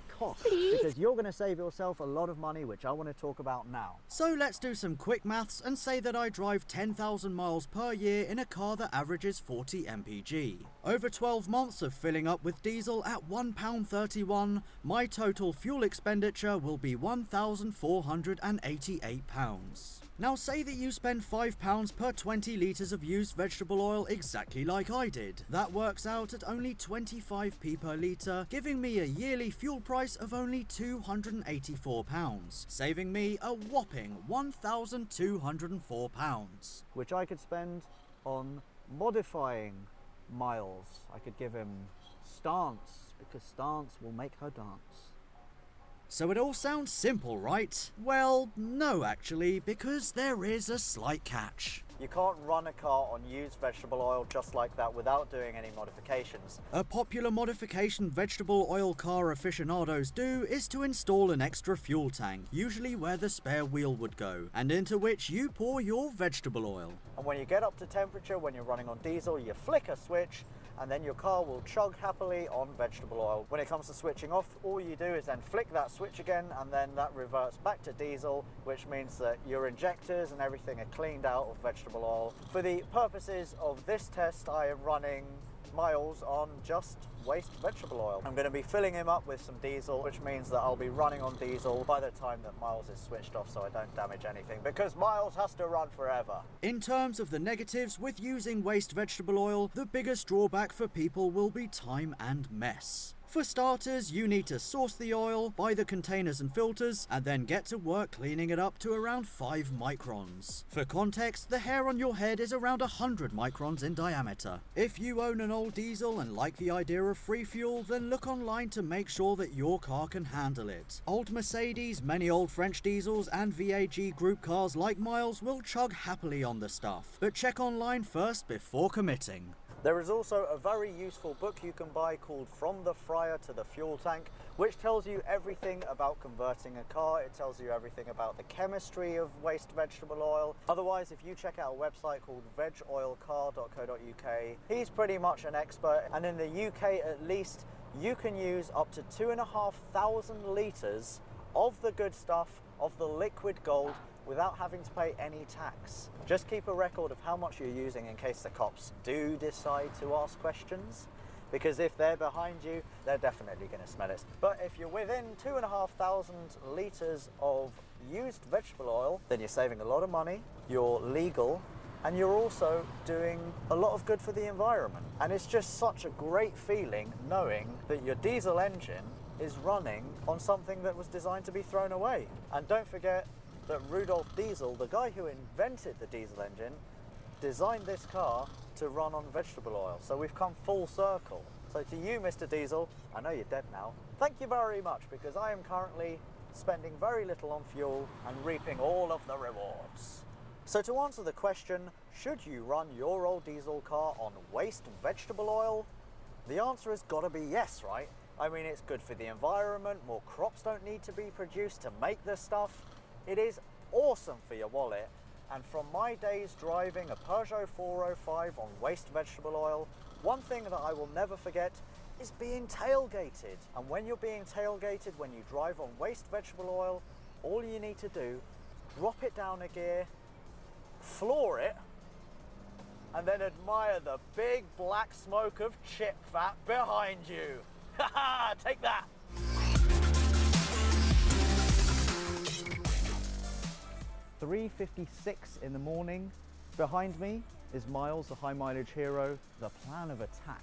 cost, because you're going to save yourself a lot of money, which I want to talk about now. So let's do some quick maths and say that I drive 10,000 miles per year in a car that averages 40 mpg. Over 12 months of filling up with diesel at £1.31, my total fuel expenditure will be £1,488. Now say that you spend £5 per 20 litres of used vegetable oil exactly like I did. That works out at only 25p per litre, giving me a yearly fuel price of only £284, saving me a whopping £1,204. Which I could spend on modifying Miles. I could give him Stance, because Stance will make her dance. So it all sounds simple, right? Well, no actually, because there is a slight catch. You can't run a car on used vegetable oil just like that without doing any modifications. A popular modification vegetable oil car aficionados do is to install an extra fuel tank, usually where the spare wheel would go, and into which you pour your vegetable oil. And when you get up to temperature, when you're running on diesel, you flick a switch, and then your car will chug happily on vegetable oil. When it comes to switching off, all you do is then flick that switch again, and then that reverts back to diesel, which means that your injectors and everything are cleaned out of vegetable oil. For the purposes of this test, I am running Miles on just waste vegetable oil. I'm going to be filling him up with some diesel, which means that I'll be running on diesel by the time that Miles is switched off, so I don't damage anything, because Miles has to run forever. In terms of the negatives with using waste vegetable oil, the biggest drawback for people will be time and mess. For starters, you need to source the oil, buy the containers and filters, and then get to work cleaning it up to around 5 microns. For context, the hair on your head is around 100 microns in diameter. If you own an old diesel and like the idea of free fuel, then look online to make sure that your car can handle it. Old Mercedes, many old French diesels, and VAG group cars like Miles will chug happily on the stuff, but check online first before committing. There is also a very useful book you can buy called From the Fryer to the Fuel Tank, which tells you everything about converting a car. It tells you everything about the chemistry of waste vegetable oil. Otherwise, if you check out a website called vegoilcar.co.uk, he's pretty much an expert, and in the UK at least, you can use up to 2,500 litres of the good stuff, of the liquid gold, without having to pay any tax. Just keep a record of how much you're using in case the cops do decide to ask questions. because if they're behind you, they're definitely going to smell it. But if you're within 2,500 litres of used vegetable oil, then you're saving a lot of money, you're legal, and you're also doing a lot of good for the environment. And it's just such a great feeling knowing that your diesel engine is running on something that was designed to be thrown away. And don't forget that Rudolf Diesel, the guy who invented the diesel engine, designed this car to run on vegetable oil. So we've come full circle. So to you, Mr. Diesel, I know you're dead now, thank you very much, because I am currently spending very little on fuel and reaping all of the rewards. So to answer the question, should you run your old diesel car on waste vegetable oil? The answer has got to be yes, right? I mean, it's good for the environment, more crops don't need to be produced to make this stuff. It is awesome for your wallet. And from my days driving a Peugeot 405 on waste vegetable oil, one thing that I will never forget is being tailgated. And when you're being tailgated, when you drive on waste vegetable oil, all you need to do is drop it down a gear, floor it, and then admire the big black smoke of chip fat behind you. Haha, take that! "3:56 in the morning. Behind me is Miles, the high mileage hero. The plan of attack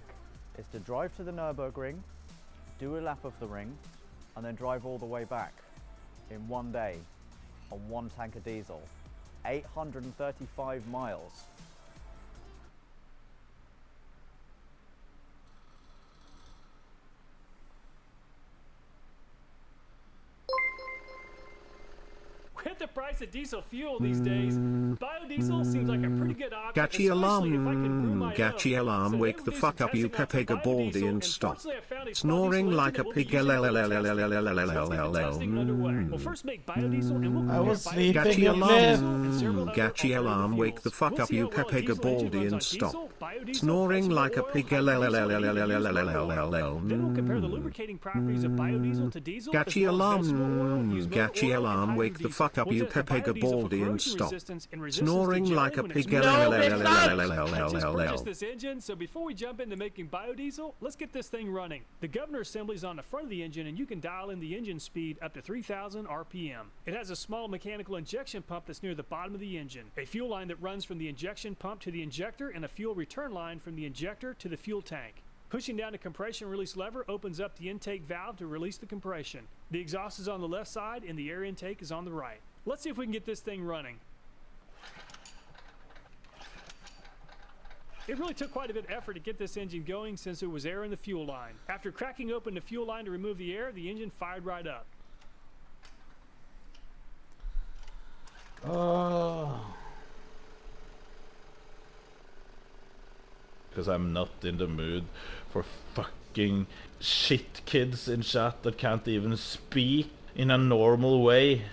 is to drive to the Nürburgring, do a lap of the ring, and then drive all the way back in one day on one tank of diesel. 835 miles. With the price of diesel fuel these days, biodiesel seems like a pretty good option. Gachi alarm, wake the fuck up you Pepe Gabaldi and stop snoring like a pig. Well, first make biodiesel and we'll I was sleeping. Gachi alarm, wake the fuck up you Pepe Gabaldi and stop snoring like a pig. Then we'll compare the lubricating properties of biodiesel to diesel. Gachi alarm, wake the fuck up you Pepe Gabaldi and stop snoring like a pig. Purchase this engine, so before we jump into making biodiesel, let's get this thing running. The governor assembly is on the front of the engine, and you can dial in the engine speed up to 3,000 RPM. It has a small mechanical injection pump that's near the bottom of the engine, a fuel line that runs from the injection pump to the injector, and a fuel return line from the injector to the fuel tank. Pushing down the compression release lever opens up the intake valve to release the compression. The exhaust is on the left side and the air intake is on the right. Let's see if we can get this thing running. It really took quite a bit of effort to get this engine going since there was air in the fuel line. After cracking open the fuel line to remove the air, the engine fired right up. Because I'm not in the mood for fucking shit kids in chat that can't even speak in a normal way.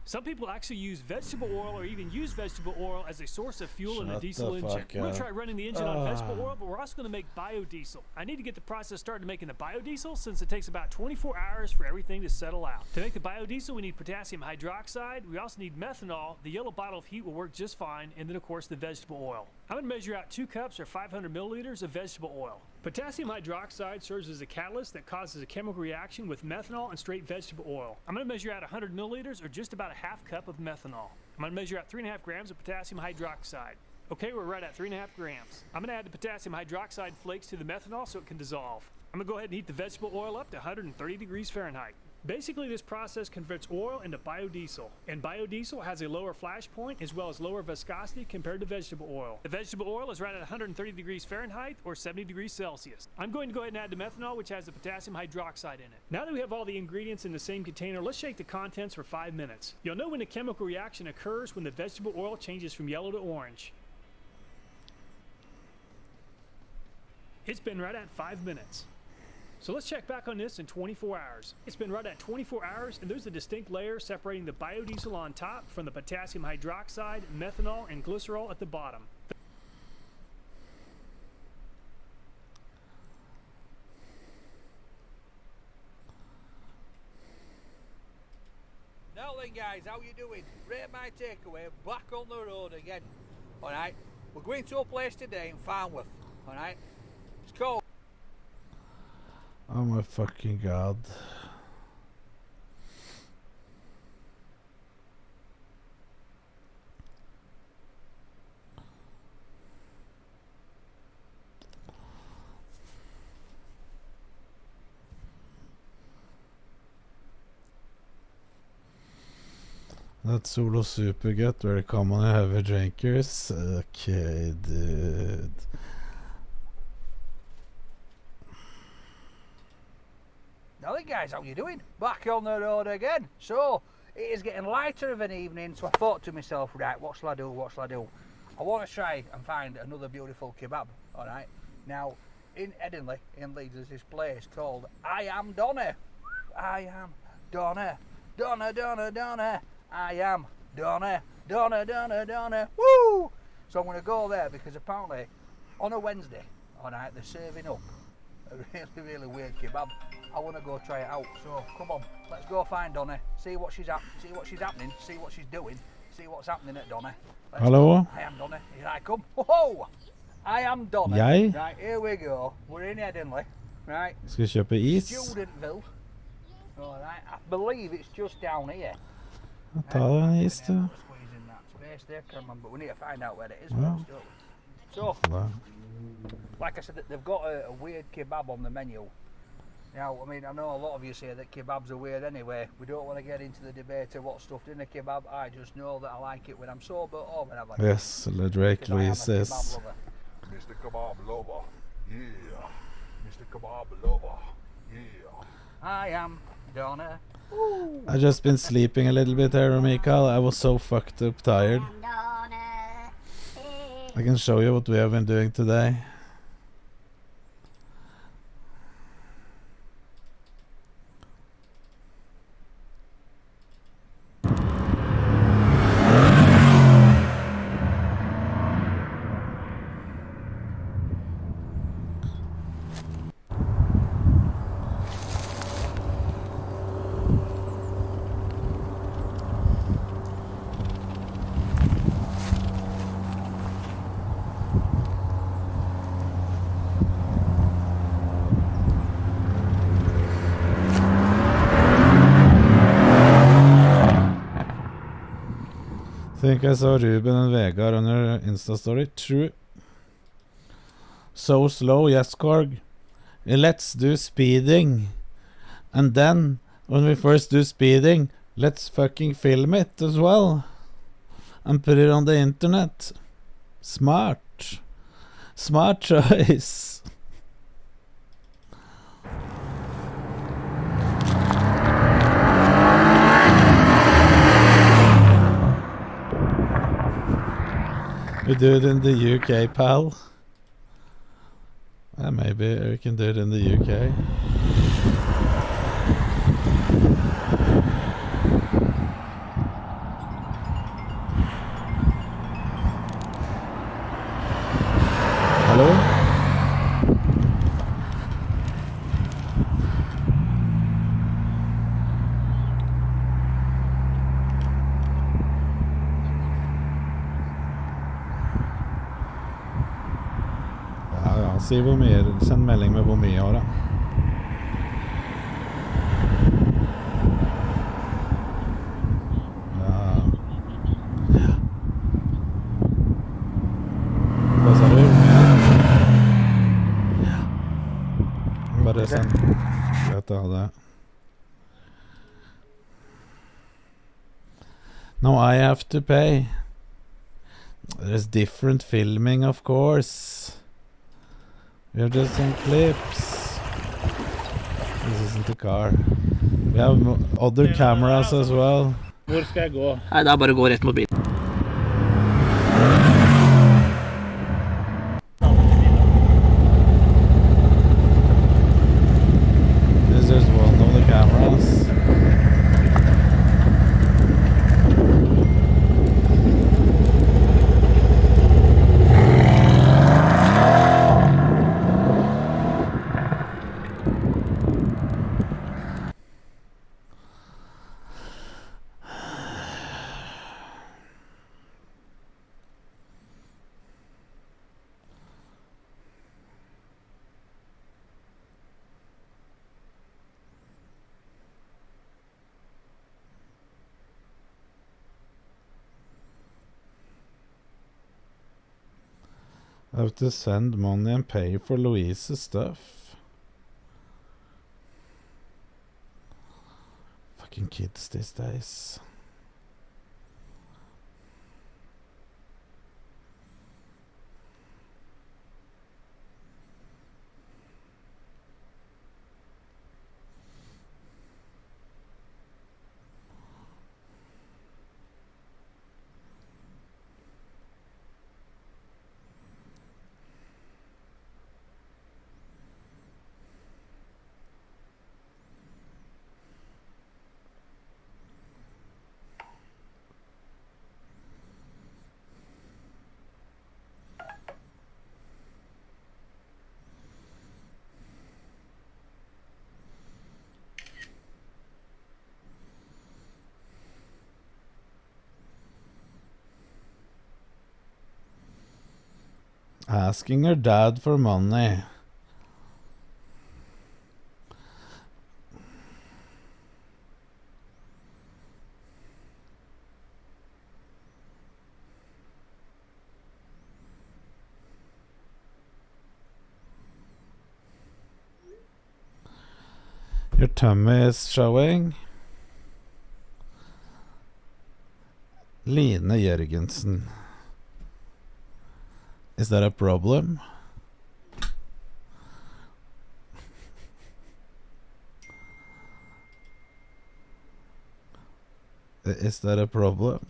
Some people actually use vegetable oil or even use vegetable oil as a source of fuel in a diesel engine. We're going to try running the engine on vegetable oil, but we're also going to make biodiesel. I need to get the process started making the biodiesel since it takes about 24 hours for everything to settle out. To make the biodiesel, we need potassium hydroxide. We also need methanol. The yellow bottle of heat will work just fine. And then, of course, the vegetable oil. I'm going to measure out 2 cups or 500 milliliters of vegetable oil. Potassium hydroxide serves as a catalyst that causes a chemical reaction with methanol and straight vegetable oil. I'm going to measure out 100 milliliters or just about a half cup of methanol. I'm going to measure out 3.5 grams of potassium hydroxide. Okay, we're right at 3.5 grams. I'm going to add the potassium hydroxide flakes to the methanol so it can dissolve. I'm going to go ahead and heat the vegetable oil up to 130 degrees Fahrenheit. Basically, this process converts oil into biodiesel, and biodiesel has a lower flash point as well as lower viscosity compared to vegetable oil. The vegetable oil is right at 130 degrees Fahrenheit or 70 degrees Celsius. I'm going to go ahead and add the methanol, which has the potassium hydroxide in it. Now that we have all the ingredients in the same container, let's shake the contents for 5 minutes. You'll know when a chemical reaction occurs when the vegetable oil changes from yellow to orange. It's been right at 5 minutes. So let's check back on this in 24 hours. It's been right at 24 hours, and there's a distinct layer separating the biodiesel on top from the potassium hydroxide, methanol, and glycerol at the bottom. Now then guys, how you doing? Rate my takeaway, back on the road again. Alright, We're going to a place today in Farnworth, alright? It's called... Oh my fucking god. That solo super good. Welcome on heavy drinkers. Okay, dude. Now then guys, how you doing? Back on the road again. So, it is getting lighter of an evening, so I thought to myself, right, what shall I do, what shall I do? I want to try and find another beautiful kebab, alright? Now, in Edinburgh, in Leeds, there's this place called I Am Donna. I Am Donna. Donna, Donna, Donna. I am Donna, Donna, Donna, Donna. Woo! So I'm going to go there because apparently on a Wednesday, alright, they're serving up a really, really weird kebab. I want to go try it out. So come on, let's go find Donna, see what she's happening, see what she's doing, see what's happening at Donna. Hello? Go. I am Donna. Here I come. Whoa! I am Donna. Jeg? Right, here we go. We're in Edinburgh, right? Skal kjøpe is. Studentville. Alright, I believe it's just down here. Ta deg en is, du. But we need to find out where it is Well. first, don't we? So, like I said, they've got a weird kebab on the menu. Now, I mean, I know a lot of you say that kebabs are weird anyway. We don't want to get into the debate of what's stuffed in a kebab. I just know that I like it when I'm sober or when I'm like Yes, Drake Louise says. Mr. Kebab Lover, yeah. Mr. Kebab Lover, yeah. I am Donna. I've just been sleeping a little bit here, Mikael. I was so fucked up tired. I can show you what we have been doing today. I think I saw Ruben and Vegard on your Insta story. True. So slow, yes, Korg. Let's do speeding. And then, when we first do speeding, let's fucking film it as well. And put it on the internet. Smart. Smart choice. We do it in the UK, pal. Maybe we can do it in the UK. Hello? Si hvor mye, send melding med hvor mye av det. Ja. Hva sa du? Ja. Bare send. Greit å ha det. No, I have to pay. There's different filming, of course. We have just some clips. This isn't a car. We have other cameras as well. Hvor skal jeg gå? Nei, det er bare å gå rett mot bilen. This is one of the cameras. I have to send money and pay for Louise's stuff. Fucking kids these days. Asking her dad for money. Your tummy is showing. Line Jørgensen. Is that a problem? Is that a problem?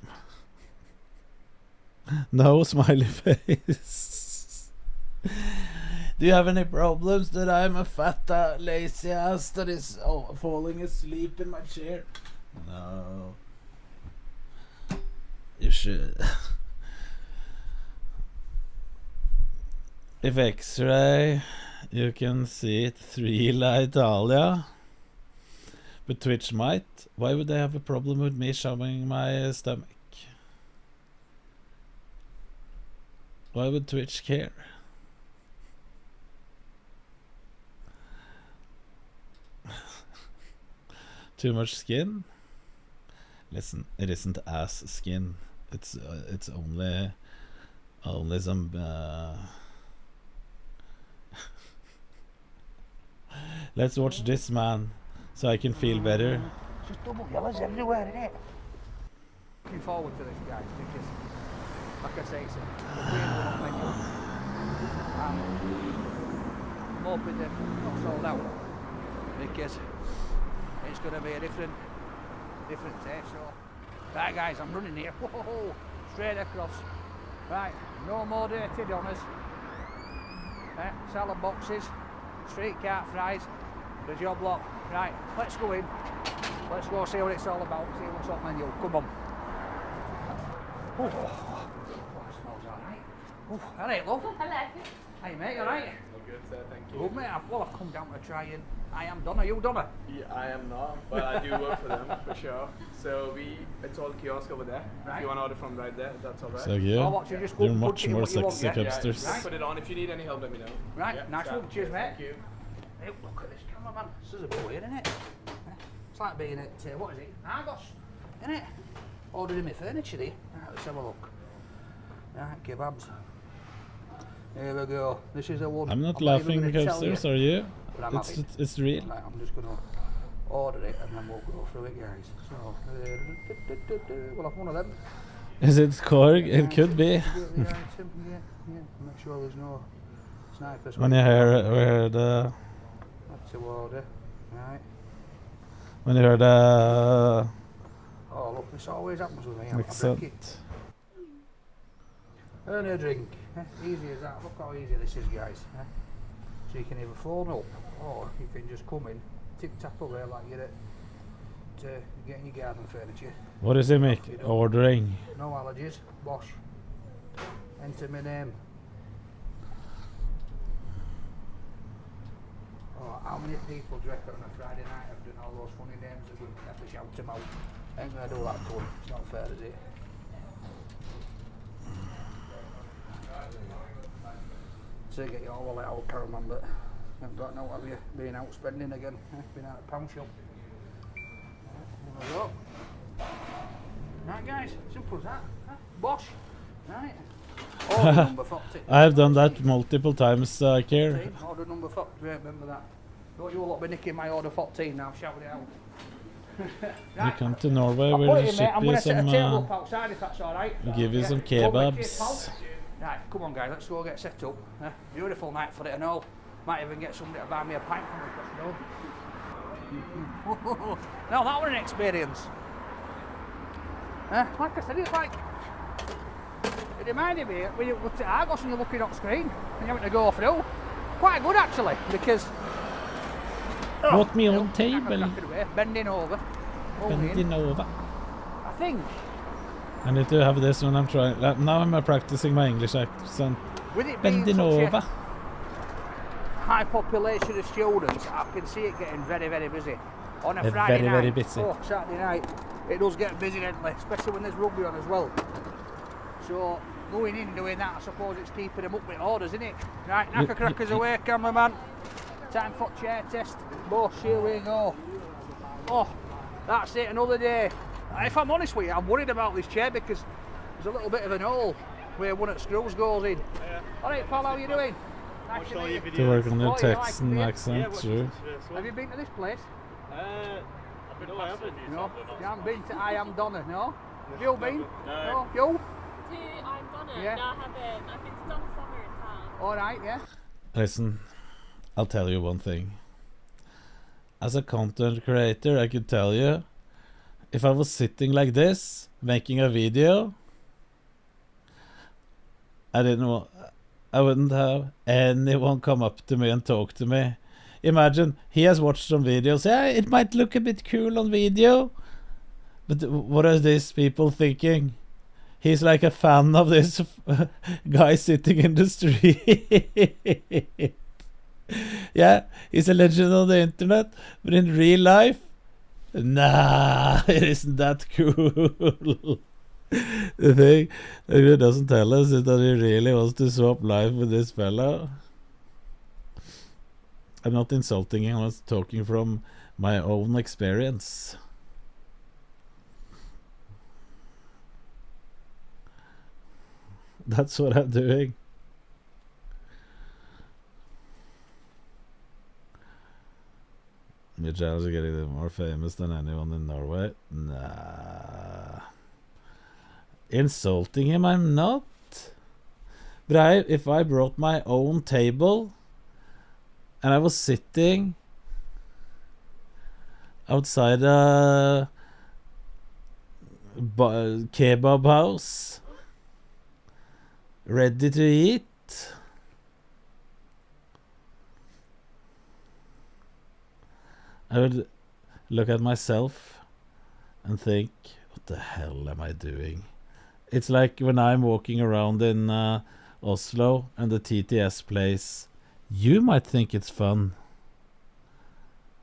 No smiley face. Do you have any problems that I'm a fat, lazy ass that is falling asleep in my chair? No. You should. If X-ray, you can see it 3 La Italia, but Twitch might. Why would they have a problem with me showing my stomach? Why would Twitch care? Too much skin? Listen, it isn't ass skin. It's only some. Let's watch this, man, so I can feel better. Just double yellows everywhere, innit? Looking forward to this, guys, because, like I say, it's a weird little menu. I'm hoping they're not sold out, because it's going to be a different taste. So, right, guys, I'm running here. Whoa, straight across. Right, no more dirty donuts. Salad boxes, street cart fries. The job lot. Right, let's go in. Let's go see what it's all about. See what's on menu. Come on. Oh, that smells alright. Alright, love. Hey, mate, alright? Good, sir, thank you. Good, mate. I've come down to try and I am Donna. You Donna? Yeah, I am not, but I do work for them for sure. So it's all kiosk over there. Right. If you want to order from right there, that's all right. So yeah, they're much more sexy hipsters. Yeah, put it on. If you need any help, let me know. Right, yeah, nice one. Cheers, mate. Thank you. Hey, look at this cameraman. This is a bit weird, isn't it? It's like being at, what is it? Argos, isn't it? Ordering me furniture here. Right, let's have a look. Right, kebabs. Here we go. This is a one. I'm not laughing, hipsters, are you? It's real. Right, I'm just going to order it and then we'll go through it, guys. So, we'll have one of them. Is it Korg? It could be. Yeah, make sure there's no snipers. When you hear the... That's to order. Right. When you hear the... Oh, look, this always happens with me. Accent. Earn a drink. Easy as that. Look how easy this is, guys. So you can either phone up or you can just come in, tip-tap away like you're at getting your garden furniture. What does it make? Ordering? No allergies. Bosh. Enter my name. Oh, how many people do you reckon on a Friday night have done all those funny names that we have to shout them out? Ain't gonna do that to them. It's not fair, is it? To get you all the way out, caravan, but I've got no have you been out spending again. Been out at pound shop. There we go. Right, guys, simple as that. Bosh. Right. Order number 14. I have done that multiple times, Kier. Order number 14, remember that. Don't you lot be nicking my order 14 now, shout it out. You come to Norway, I'll we'll put it in, ship mate. I'm you going to set a some, table up outside if that's alright. we'll give you some Lovely, cheers, kebabs. pal. Right, come on guys, let's go get set up. Beautiful night for it and all. Might even get somebody to buy me a pint from across the road. Now that was an experience. Like I said, it's like, it reminded me when you looked at Argos and you're looking on screen and you're having to go through. Quite good actually, because Brought me on table. Bending over. Bending over. I think. I need to have this when I'm trying. Now I'm practicing my English accent. With it being Bending such over. a high population of students, I can see it getting very, very busy. On a Friday very, night, very busy. Oh, Saturday night, it does get busy deadly, especially when there's rugby on as well. So, going in doing that, I suppose it's keeping them up with orders, isn't it? Right, knacker crackers away, cameraman. Time for chair test. Both, here we go. Oh, that's it, another day. If I'm honest with you, I'm worried about this chair because there's a little bit of an hole where one of the screws goes in. Alright, pal, how you doing? Nice to meet you. To work on your What do you Texan like? accent, sure. Have you been to this place? I've been past it. No, you haven't been to I Am Donna, no? Have you been? No. You? To I'm Donna? Yeah. No, I haven't. I've been to Donna Summer in town. Alright, yeah. Listen, I'll tell you one thing. As a content creator, I could tell you, if I was sitting like this, making a video, I wouldn't have anyone come up to me and talk to me. Imagine, he has watched some videos, yeah, it might look a bit cool on video, but what are these people thinking? He's like a fan of this guy sitting in the street. Yeah, he's a legend on the internet, but in real life, nah, it isn't that cool. The thing that he doesn't tell us is that he really wants to swap life with this fella. I'm not insulting him, I'm talking from my own experience. That's what I'm doing. Your channels are getting more famous than anyone in Norway. Nah. Insulting him, I'm not. But if I brought my own table and I was sitting outside a kebab house, ready to eat, I would look at myself and think, what the hell am I doing? It's like when I'm walking around in Oslo and the TTS place. You might think it's fun,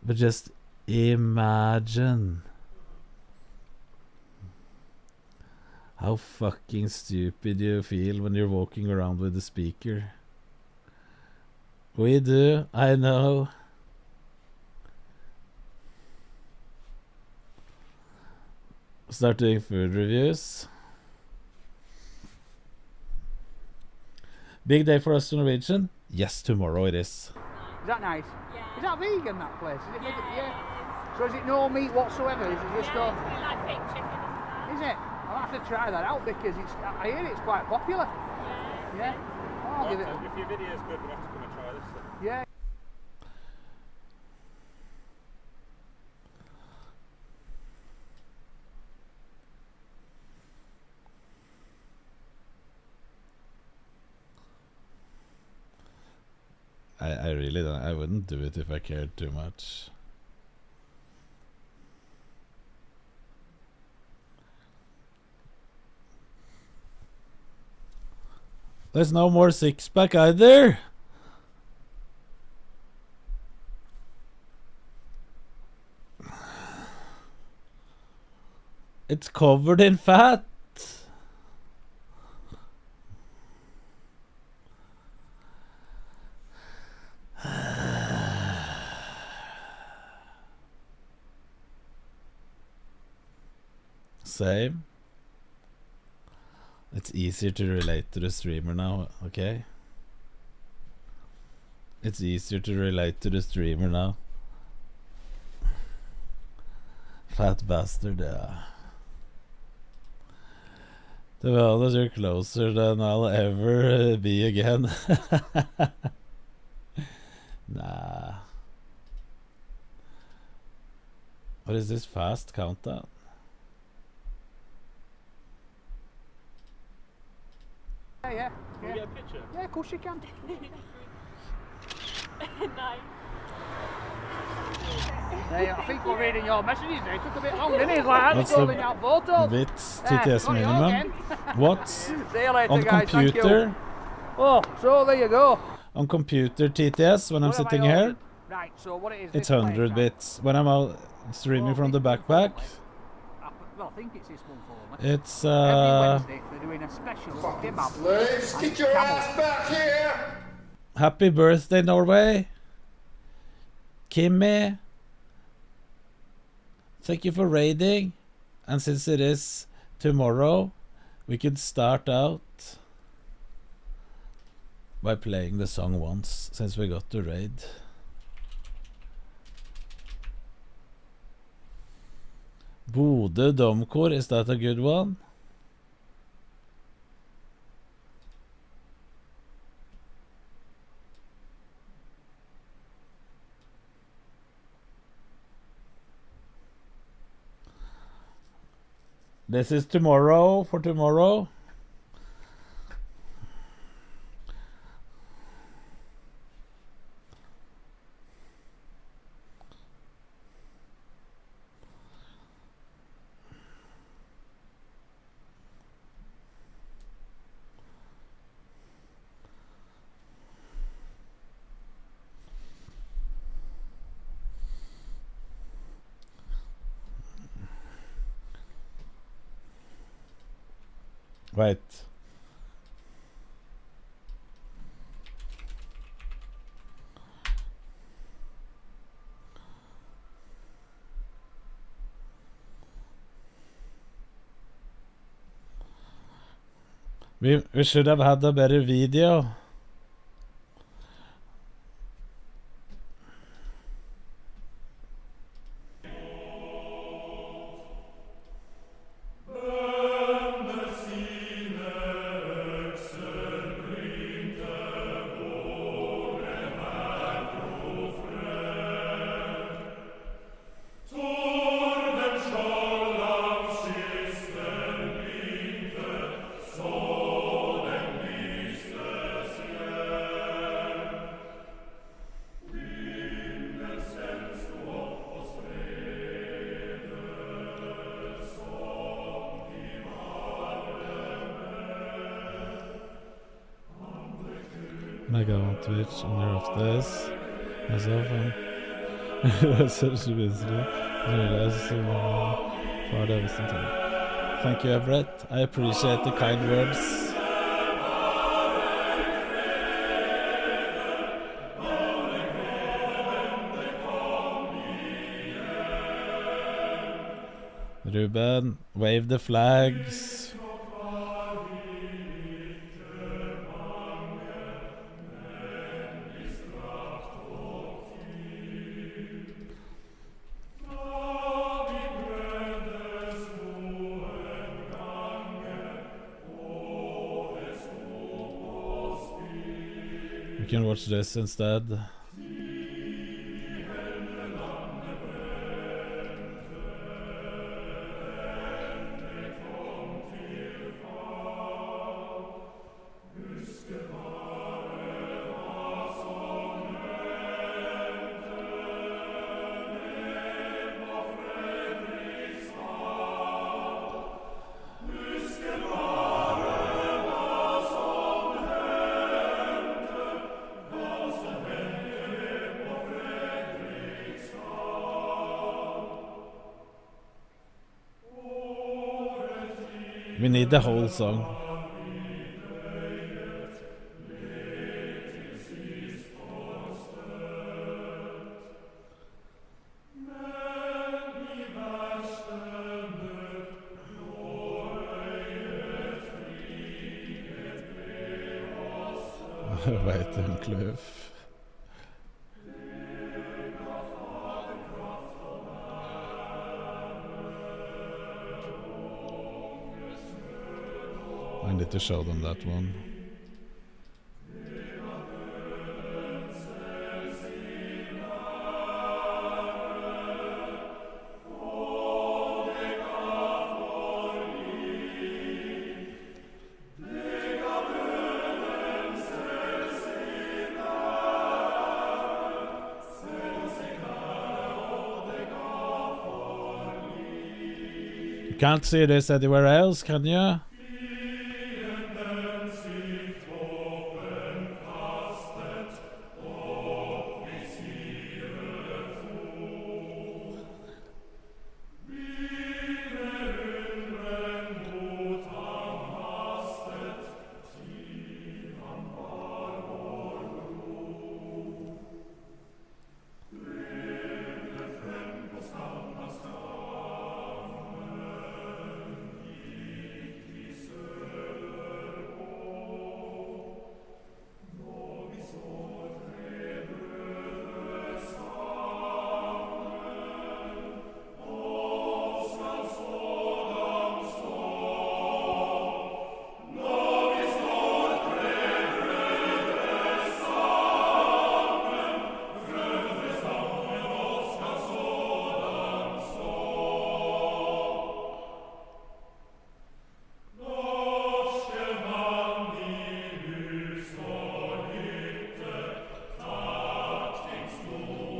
but just imagine how fucking stupid you feel when you're walking around with a speaker. We do, I know. Start doing food reviews. Big day for us Norwegian? Yes, tomorrow it is. Is that nice? Yeah. Is that vegan, that place? Is it, yeah. So is it no meat whatsoever? Is it just Yeah, we like fake chicken and stuff. Is it? I'll have to try that out because I hear it's quite popular. Yeah. Yeah. I'll give it a... If your video is good, we'll have to come and try this then. Yeah. I really don't. I wouldn't do it if I cared too much. There's no more six-pack either. It's covered in fat. Same. It's easier to relate to the streamer now, okay? It's easier to relate to the streamer now. Fat bastard, yeah. The world is closer than I'll ever be again. Nah. What is this fast countdown? Yeah. Can we get a picture? Yeah, of course you can. Nice. Hey, I think we're reading your messages. It took a bit long, didn't it? It's like What's scrolling out photos. bits There, TTS got it all minimum? again. What? See you later, On guys. Thank you. computer? Oh, so there you go. On computer TTS, when I'm What have I sitting here, ordered? Right, so what it is, it's this plate, 100 right? bits. When I'm out streaming from the backpack, Well, I think it's this one for me. it's Every Wednesday, they're doing a special kebab. Slaves, and get your camel. ass back here! Happy birthday, Norway! Kimmy! Thank you for raiding. And since it is tomorrow, we could start out by playing the song once, since we got to raid. Bodø Domkor, is that a good one? This is tomorrow, for tomorrow. Right. We should have had a better video. I go on Twitch and they're off this. Myself and such a visitor. I realized part of it. Thank you, Everett. I appreciate the kind words. Ruben, wave the flags. We can watch this instead. We need the whole song. Jeg vet en kløff. I need to show them that one. You can't see this anywhere else, can you?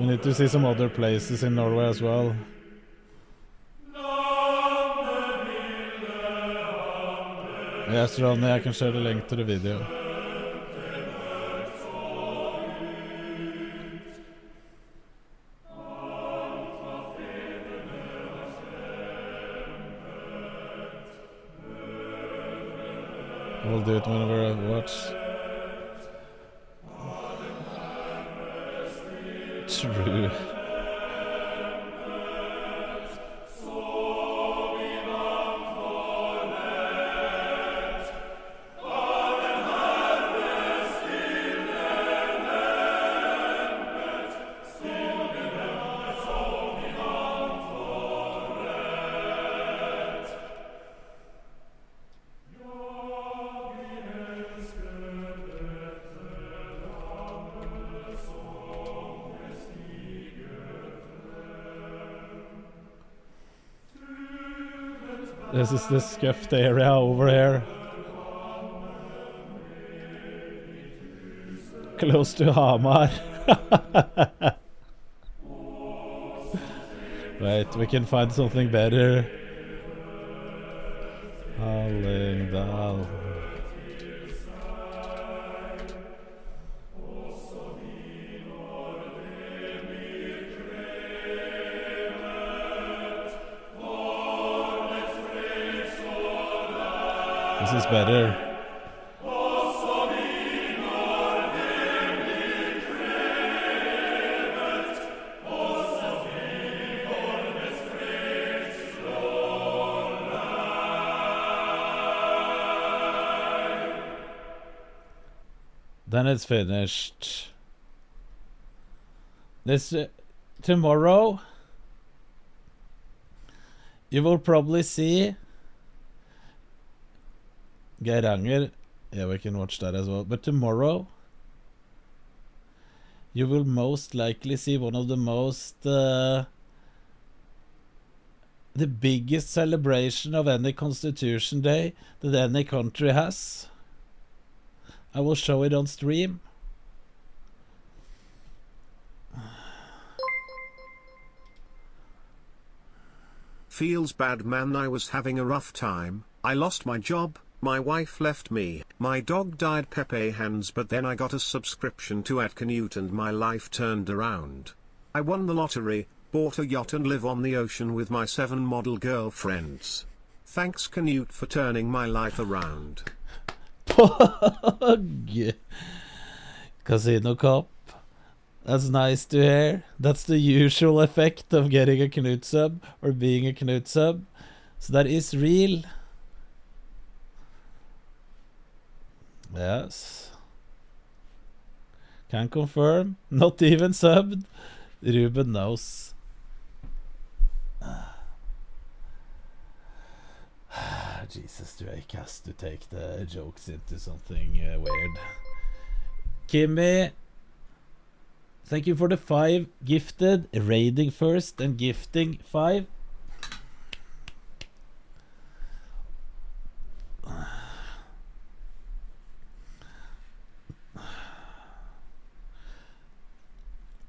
We need to see some other places in Norway as well. Yes, Ronny, I can share the link to the video. We'll do it whenever I watch. True. This is the scuffed area over here. Close to Hamar. Right, we can find something better. Hallingdal. This is better. Then it's finished. This tomorrow you will probably see Geiranger. Yeah, we can watch that as well. But tomorrow you will most likely see one of the most the biggest celebration of any Constitution Day that any country has. I will show it on stream. Feels bad, man. I was having a rough time. I lost my job, my wife left me, my dog died Pepe hands, but then I got a subscription to @Canute and my life turned around. I won the lottery, bought a yacht and live on the ocean with my 7 model girlfriends. Thanks Canute for turning my life around. Pog! Casino Cop. That's nice to hear. That's the usual effect of getting a Knut sub or being a Knut sub. So that is real. Yes. Can confirm. Not even subbed. Ruben knows. Jesus, Drake has to take the jokes into something weird. Kimmy, thank you for the 5 gifted. Raiding first and gifting 5.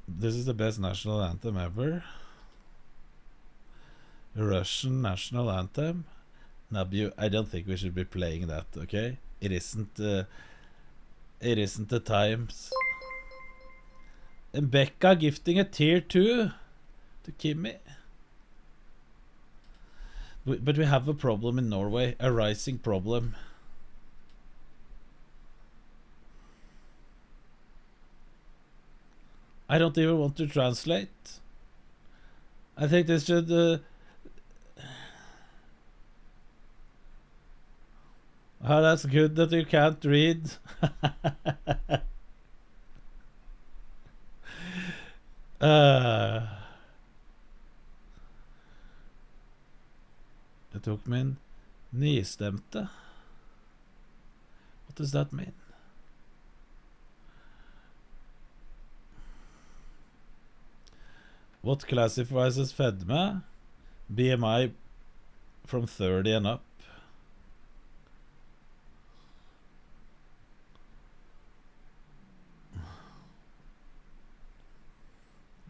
This is the best national anthem ever. Russian national anthem. Nabu, I don't think we should be playing that, okay? It isn't the times. And Becca gifting a tier 2 to Kimmy. But we have a problem in Norway, a rising problem. I don't even want to translate. I think this should... Oh, that's good that you can't read. Jeg tok min nystemte. What does that mean? What classifies as fedme? BMI from 30 and up.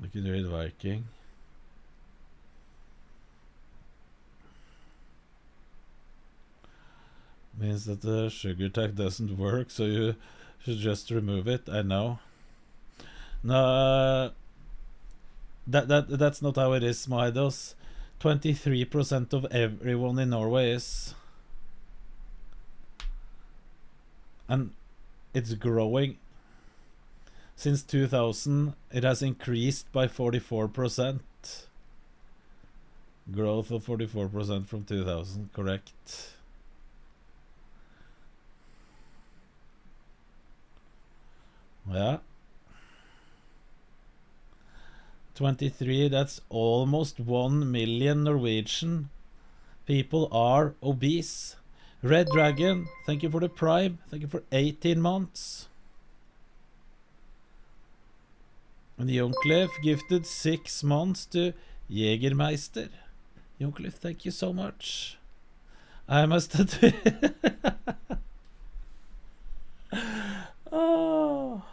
We could read Viking. Means that the sugar tag doesn't work, so you should just remove it. I know. No, that's not how it is, Maidos. 23% of everyone in Norway is. And it's growing. Since 2000, it has increased by 44%. Growth of 44% from 2000, correct. Yeah. 23, that's almost 1 million Norwegian people are obese. Red Dragon, thank you for the prime. Thank you for 18 months. And Yoncliff gifted 6 months to Jägermeister. Yoncliff, thank you so much. I must admit. Oh.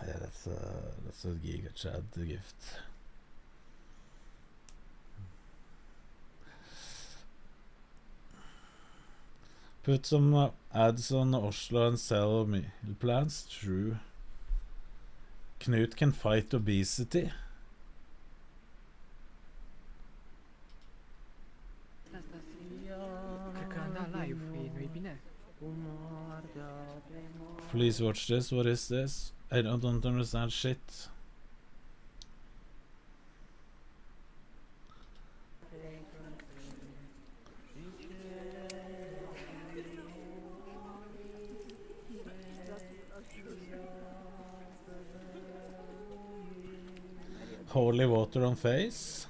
Yeah, that's a Giga Chad gift. Put some ads on Oslo and sell meal plans. True. Knut can fight obesity. Please watch this. What is this? I don't understand shit. Holy water on face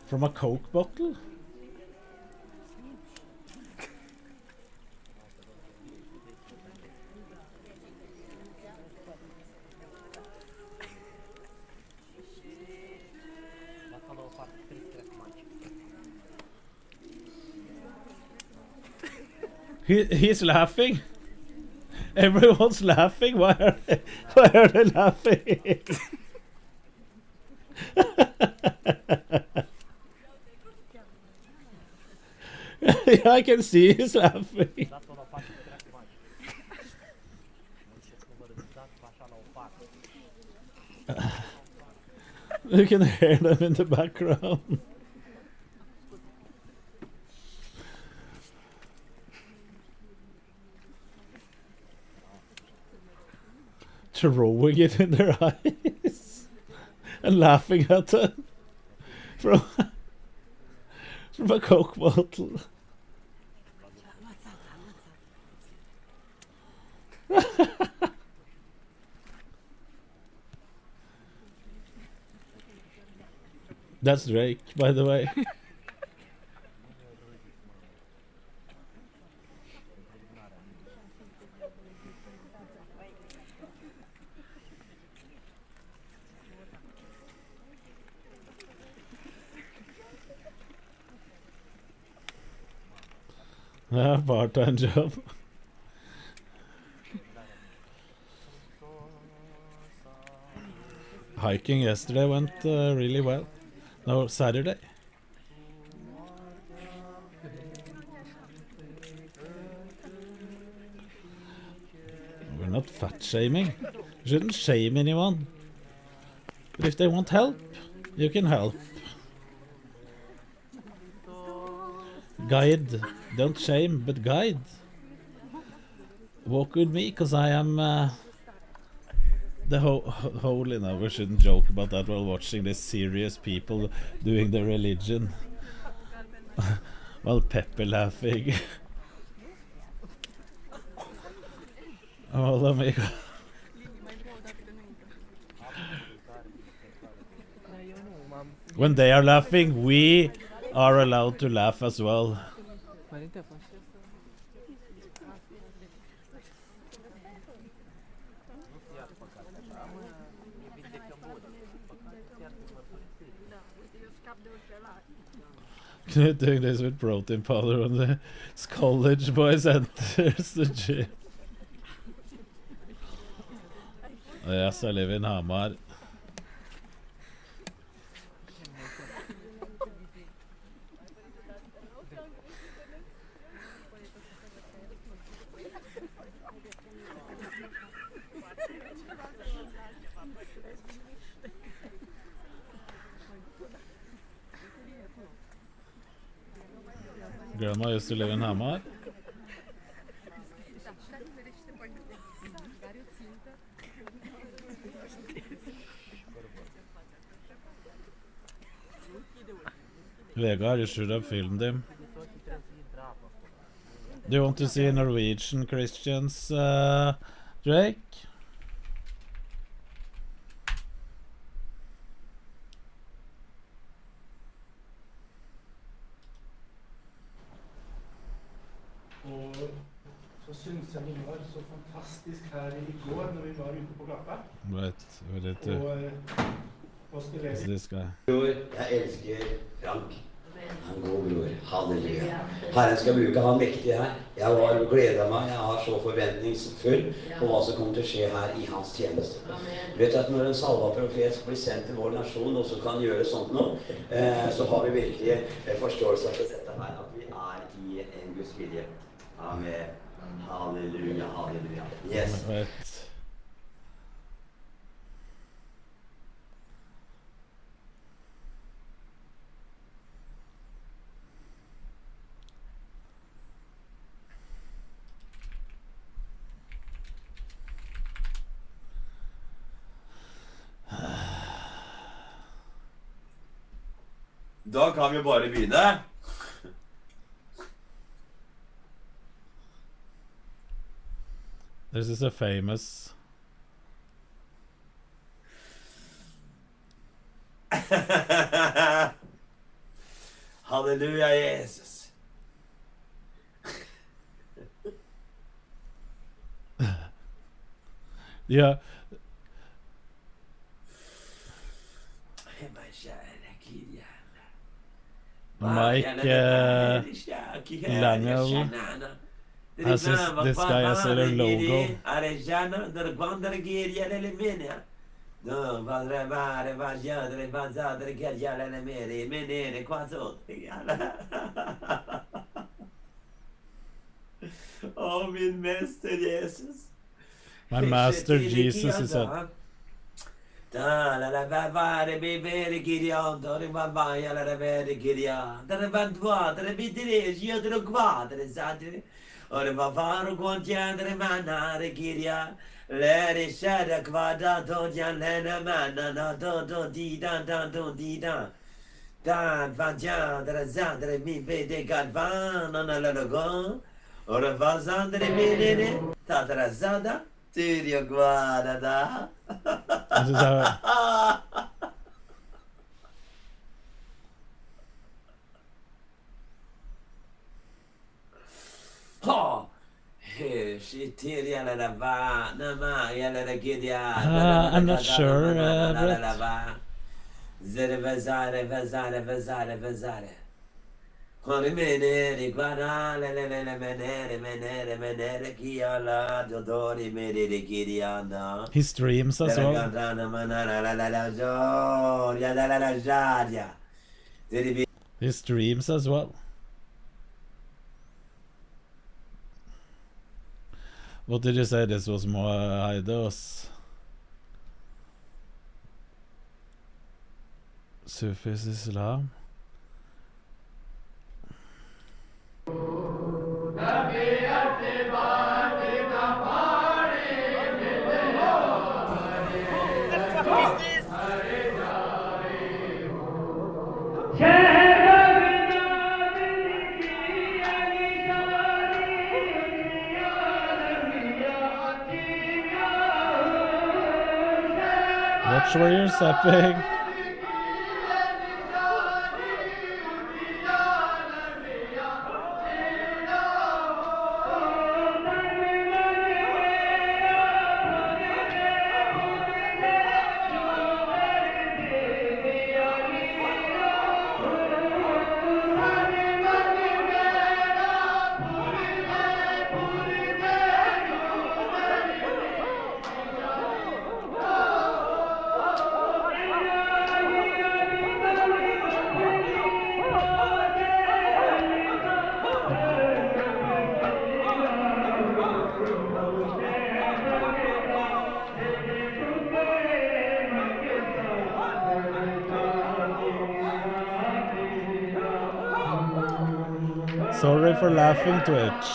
from a Coke bottle. He's laughing. Everyone's laughing. Why are they laughing? Yeah, I can see he's laughing. You can hear them in the background. throwing it in their eyes and laughing at them from a Coke bottle. That's Drake, by the way. Yeah, part-time job. Hiking yesterday went really well. No, Saturday. We're not fat shaming. You shouldn't shame anyone. But if they want help, you can help. Guide. Don't shame, but guide. Walk with me, because I am the whole, you know, we shouldn't joke about that while watching these serious people doing their religion. While Pepe laughing. Oh, amigo. When they are laughing, we are allowed to laugh as well. Doing this with protein powder on the college boys enters the gym. Yes, I live in Hamar. Grandma used to live in Hamar. Vegard, you should have filmed him. Do you want to see Norwegian Christians, Drake? Og så synes jeg det var så fantastisk her I går når vi var ute på gata. Right, Og skulle lese. This guy. Bror, jeg elsker Frank. Han går, bror. Halleluja. Herren skal bruke han mektig her. Jeg har gledet meg. Jeg har så forventningsfull på hva som kommer til å skje her I hans tjeneste. Du vet at når en salva profet blir sendt til vår nasjon, og så kan gjøre sånt nå, så har vi virkelig forståelse av dette her, at vi I en Guds vilje. Amen. Halleluja, halleluja. Yes. Da kan vi bare begynne. This is a famous... Halleluja, Jesus. Ja. Mike Langell has this guy as a logo. Oh, min mester Jesus. My master Jesus is a... Og det var var og gått gjerne mannare girja. Lære kjære kvada do gjerne mannana do di da. Dan van jandre zandre mi vede galvan analogo. Og det var zandre mi nene. Tatra zada. Tyrio guarda da. Jeg synes jeg... Ha! I'm not sure, Brett. He streams as well. He streams as well. What did you say this was more high dose? Sufis Islam. Watch where you're stepping. Sorry for laughing, Twitch.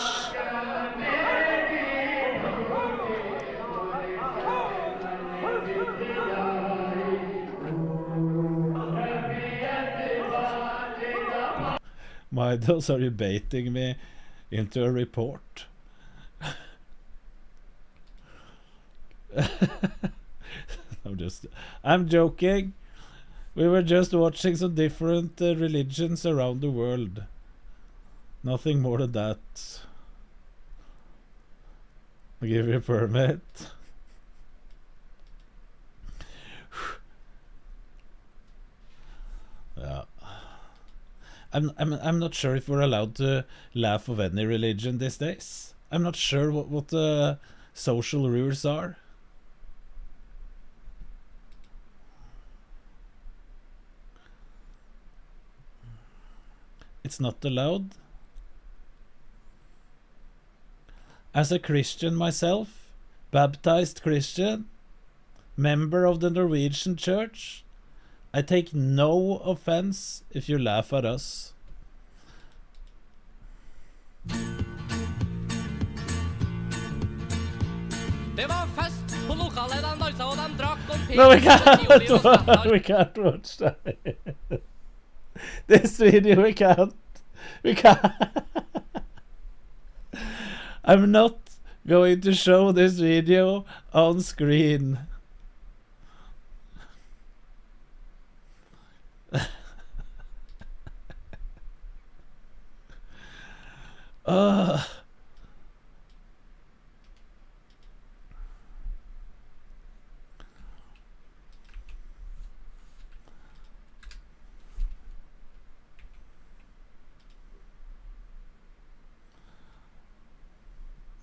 Midos, are you baiting me into a report? I'm joking. We were just watching some different religions around the world. Nothing more than that. I'll give you a permit. Yeah. I'm not sure if we're allowed to laugh of any religion these days. I'm not sure what the social rules are. It's not allowed. As a Christian myself, baptized Christian, member of the Norwegian Church, I take no offense if you laugh at us. No, we can't. We can't watch that. This video we can't. We can't. I'm not going to show this video on screen.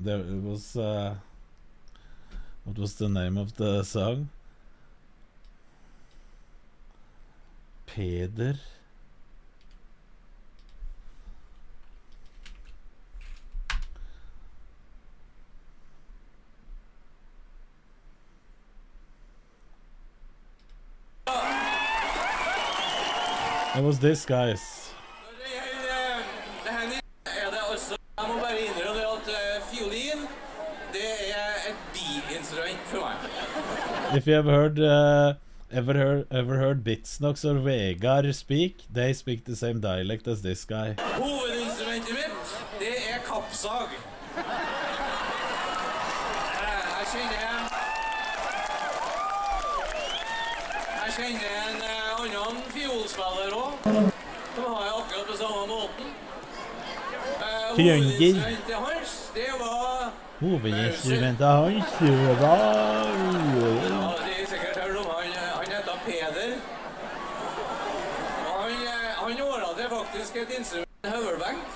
There was what was the name of the song? Peder. It was this, guys. Jeg må bare innrømme at et biinstrument for meg. If you have heard, ever heard Bitsnox or Vegard speak, they speak the same dialect as this guy. Hovedinstrumentet mitt, det kappsag. Jeg kjenner en annen fiolspiller også. De har jeg akkurat på samme måten. Hovedinstrumentet hans, det var... Hovedinstrumentet hans, det var... Ja, det sikkert hørt om han heter Peder. Han ordnet det faktisk et instrument, en høvelbenk.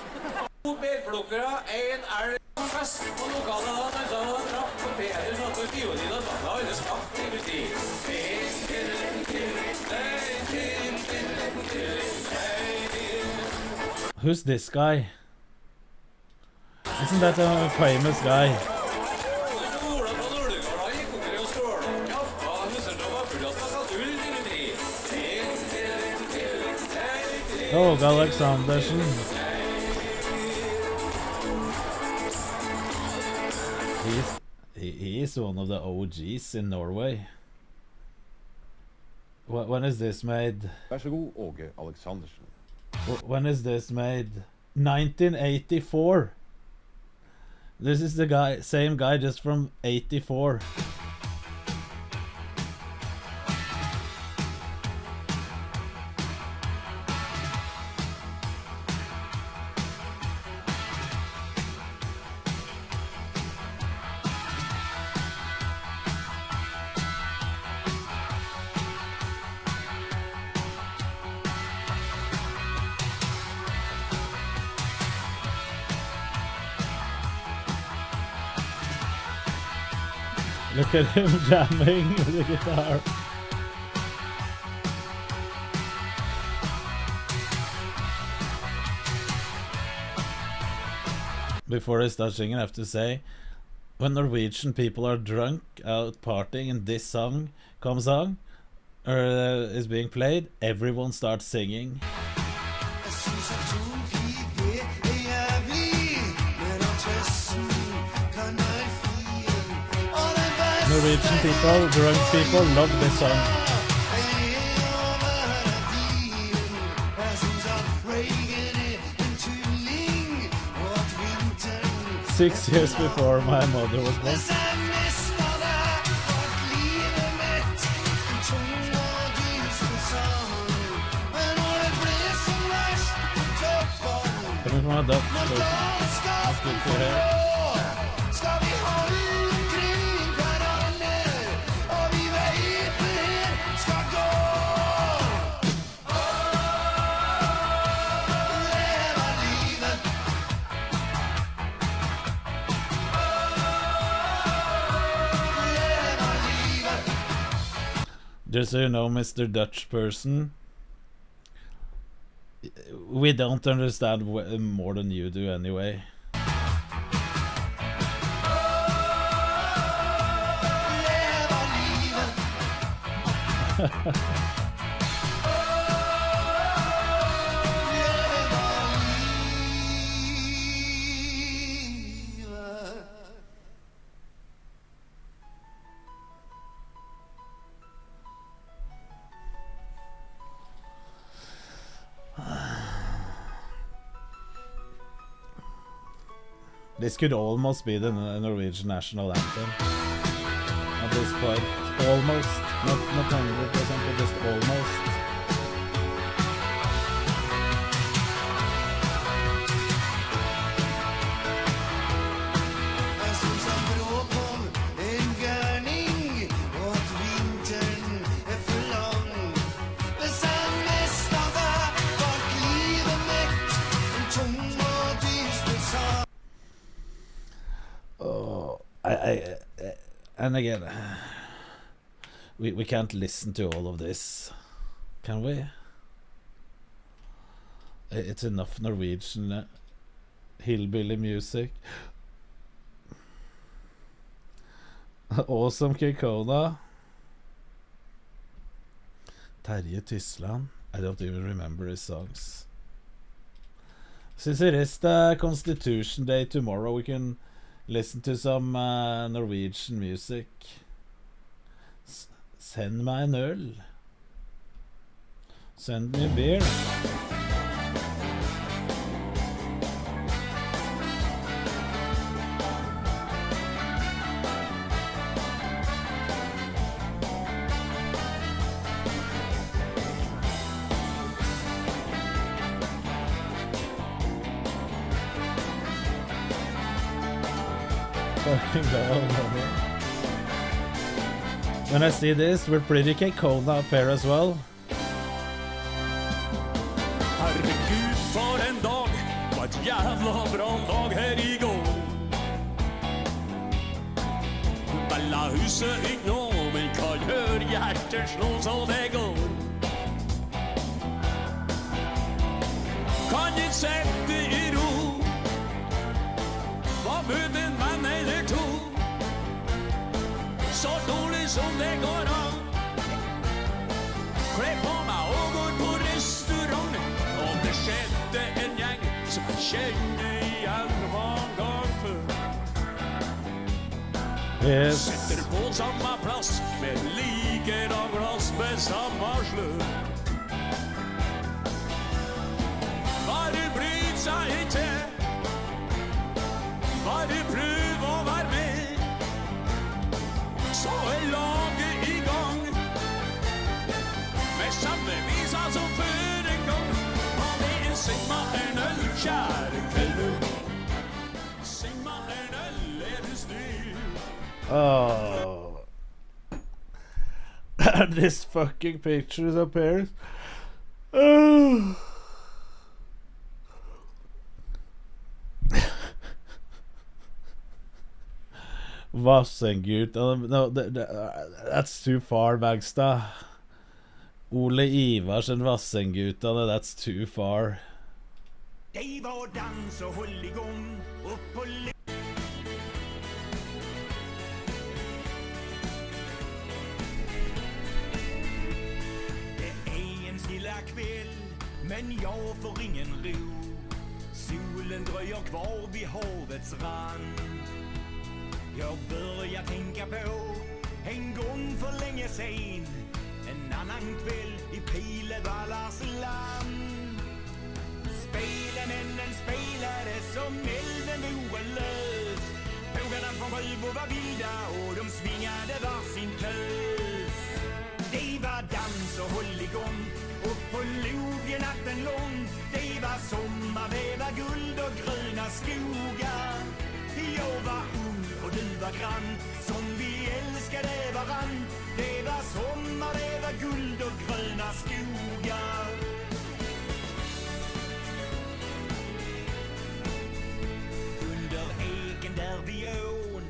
2 bedplukkere, 1 elg, fest på lokalet da, mens han trapp på Peder, satt på fiolin og satt. Da har det skapt industri. Who's this guy? Isn't that a famous guy? Oh, Alexandersen. He is one of the OGs in Norway. When is this made? Vær så god, Åge Alexandersen. When is this made? 1984. This is the guy, same guy, just from 84. Look at him jamming with the guitar. Before I start singing, I have to say, when Norwegian people are drunk out partying and this song comes on, or is being played, everyone starts singing. Norwegian people, drunk people, love this song. 6 years before my mother was born. Coming from a Dutch person. That's good to hear. Just so you know, Mr. Dutch person, we don't understand more than you do anyway. This could almost be the Norwegian national anthem at this point. Almost, not 100%, but just almost. And again, we can't listen to all of this, can we? It's enough Norwegian hillbilly music. Awesome Kikona. Terje Tysland. I don't even remember his songs. Since it is the Constitution Day tomorrow, we can Listen to some Norwegian music. Send meg en øl. Send me beer. When I see this, we're pretty cold up here as well. Herregud, for en dag. Var et jævla bra dag her I går. Bella huset gikk nå, men hva gjør hjertet slå så det går? Kan jeg sette I ro? Hva møter en mann eller to? Så dårlig som det går an. Kle på meg og går på restaurant. Og det skjedde en gjeng som jeg kjenner igjen mange gang før. Yes. Sitter på samme plass med likedan glass med samme slør. Bare bryt seg ikke. Bare prøv å være med. Så laget I gang. Med samme visa som før en gang. Og det sing meg en øl, kjære kvelder. Sing meg en øl, du snill. Oh. This fucking pictures up here. Vassendgutta. No, that's too far, Bagstad. Ole Ivarsen, Vassendgutta, that's too far. Det var dans og hold I gang opp på Det en stilla kväll, men jag får ingen ro. Solen dröjer kvar vid havets rand. Jag börjar tänka på en gång för länge sen. En annan kväll I Pilevallars land. Spelemännen spelade som elden vore lös. Bågarna från Sjöbo var vilda och de svingade varsin tös. Det var dans och hålligång upp på logen natten lång. Det var sommar, det var guld och gröna skogar. Jag var ung och du var grann, som vi älskade varann. Det var sommar, det var guld och gröna skogar. Under eken där vid ån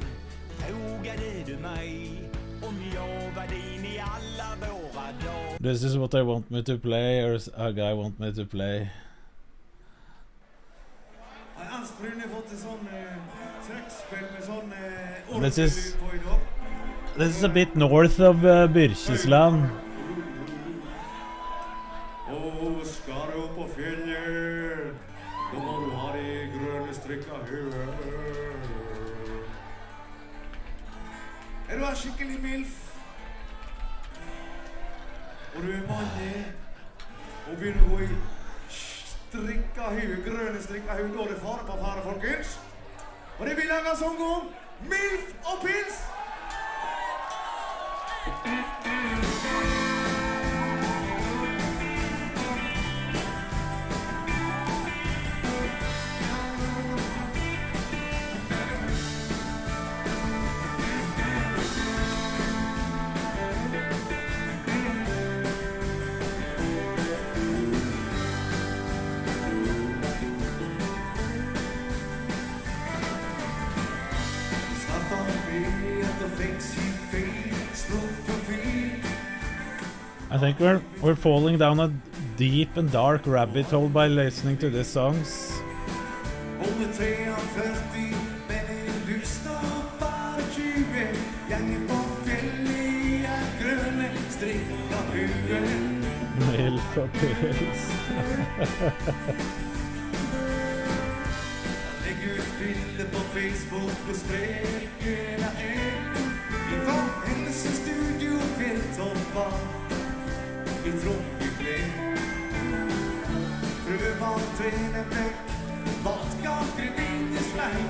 frågade du mig om jag var din I alla våra dagar. This is what I want me to play, or a guy want me to play. Asprun har fått en sånn trekkspill med sånn This is a bit north of Byrkjesland. Skal du opp på fjellet, da må du ha de grønne strikka høer. Du skikkelig milf, og du mannig, og begynner å gå I strikka høy, grønne strikka høy, da det fare på fare, folkens. Og det vil laga sånn om milf og pils. I think we're falling down a deep and dark rabbit hole by listening to these songs. Milf og pils. Legg ut bilder på Facebook och spräckerna ifrån hennes studio vill toppa i tråkig klädd. Frövan tränen väck, vatgakrig vingesläng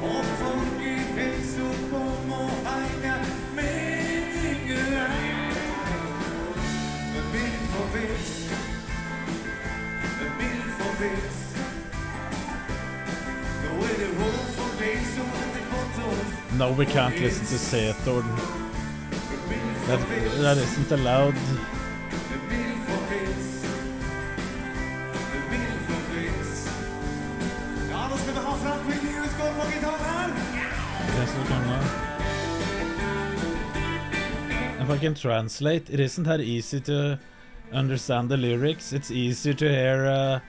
och funky hälso kom och hänga med yngre. En bild för vits, en bild för vits. No, we can't listen to Setorn. That isn't allowed. Yes, we can now. If I can translate, it isn't that easy to understand the lyrics. It's easier to hear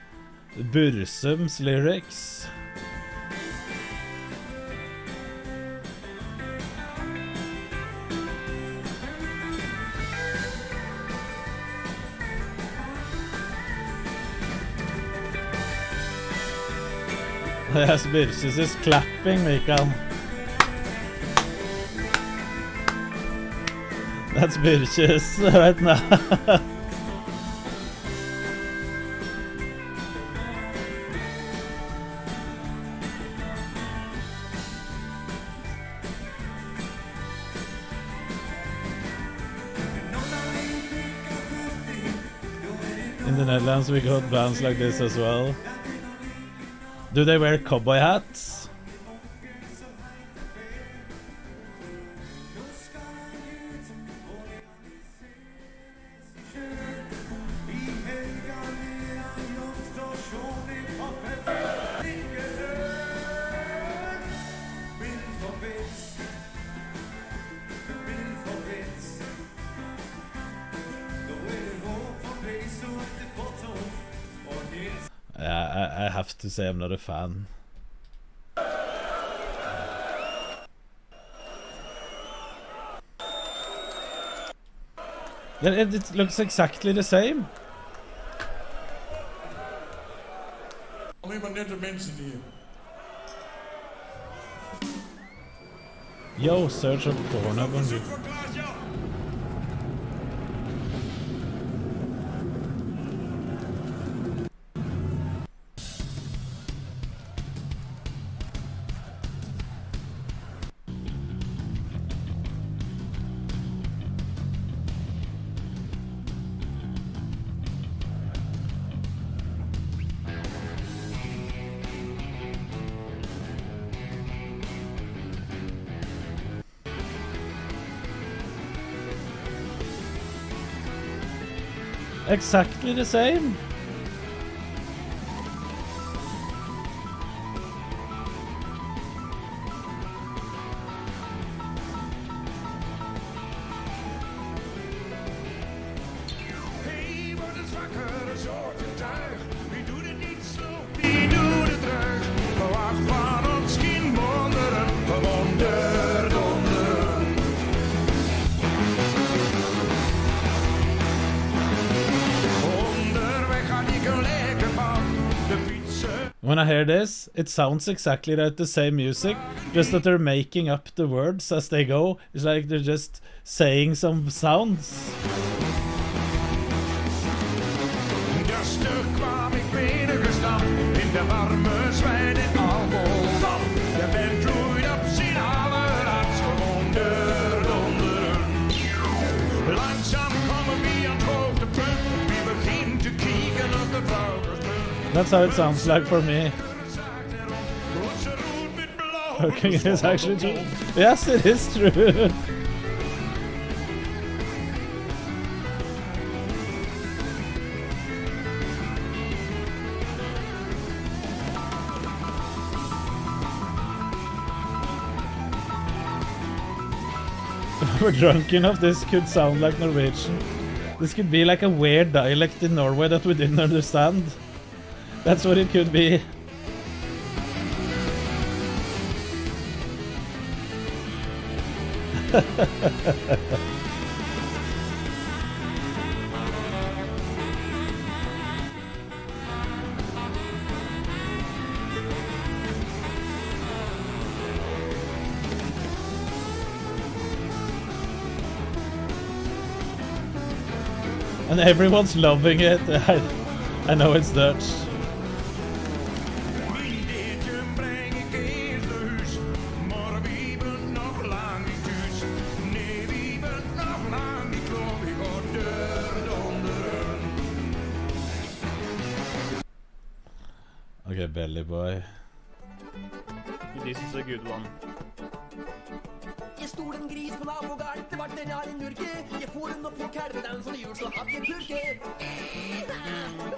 Bursum's lyrics. Yes, Birches is clapping, Mikael. That's Birches right now. In the Netherlands we got bands like this as well. Do they wear cowboy hats? I have to say I'm not a fan. It looks exactly the same. Yo, search up Pornhub. Exactly the same. When I hear this, it sounds exactly like the same music, just that they're making up the words as they go. It's like they're just saying some sounds. That's how it sounds like for me. Hooking is actually true. Yes, it is true. If we're drunk enough, this could sound like Norwegian. This could be like a weird dialect in Norway that we didn't understand. That's what it could be. And everyone's loving it. I know it's Dutch. Okay, Belly Boy. This is a good one. Jeg stod en gris på nabogarden, det var den rar en nurke. Jeg får den opp på kalven, så det gjorde så hatt jeg purke.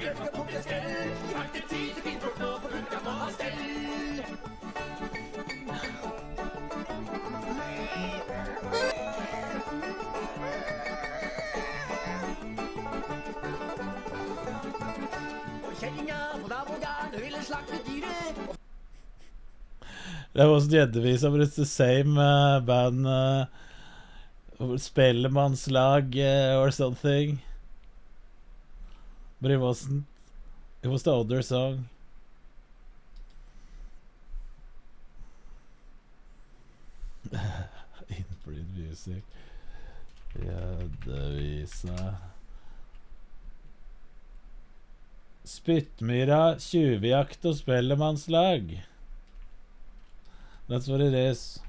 Jeg skal plukke skjell, jeg har ikke tid til bilfort nå, for purka må ha stell. Og kjellinga på nabogarden, ville slakte dyret. That was Gjeddevisa, but it's the same band, Spellemannslag or something. But it wasn't. It was the other song. Inbreed music. Gjeddevisa. Spyttmyra, tjuvjakt og spellemannslag. That's what it is.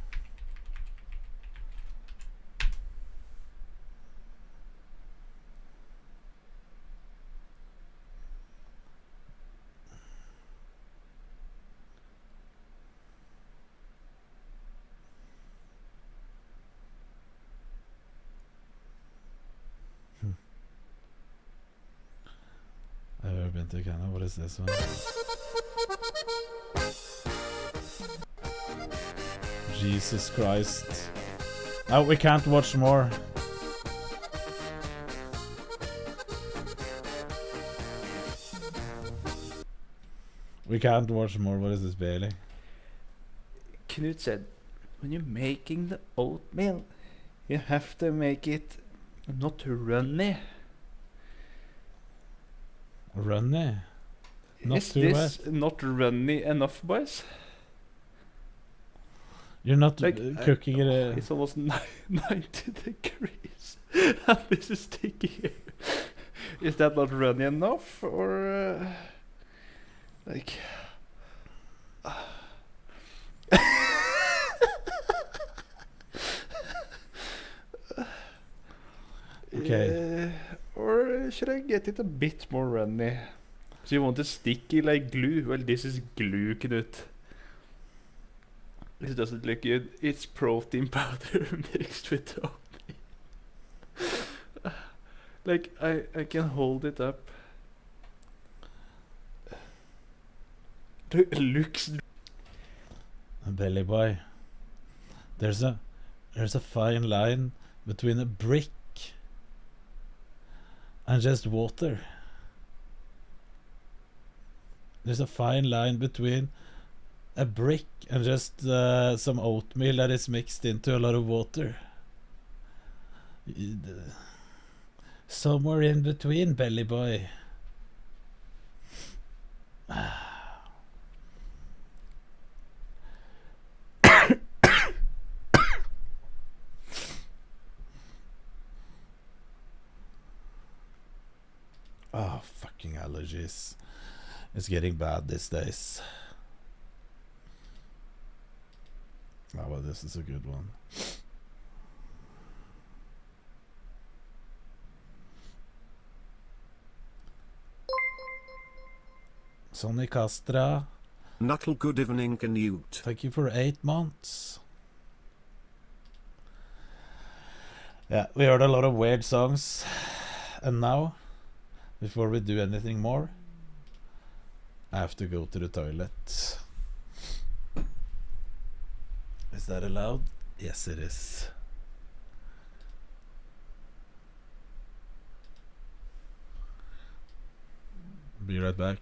I've never been to Canada. What is this one? Jesus Christ. Oh, we can't watch more. We can't watch more. What is this, Bailey? Knut said, when you're making the oatmeal, you have to make it not runny. Runny? Not Is too this not runny enough, boys? You're not Like, cooking it. It's almost 90 degrees. And this is taking here. Is that not runny enough? Or, like... Okay. Or should I get it a bit more runny? So you want it sticky like glue? Well, this is glue, Knut. This doesn't look good. It's protein powder mixed with oatmeal. Like, I can hold it up. It looks... Belly Boy. There's a fine line between a brick and just water. There's a fine line between a brick and just some oatmeal that is mixed into a lot of water. Somewhere in between, Belly Boy. Oh, fucking allergies. It's getting bad these days. Oh, well, this is a good one. Sonny Castra. Nuttall, good evening, Canute. Thank you for 8 months. Yeah, we heard a lot of weird songs. And now, before we do anything more, I have to go to the toilet. Is that allowed? Yes, it is. Be right back.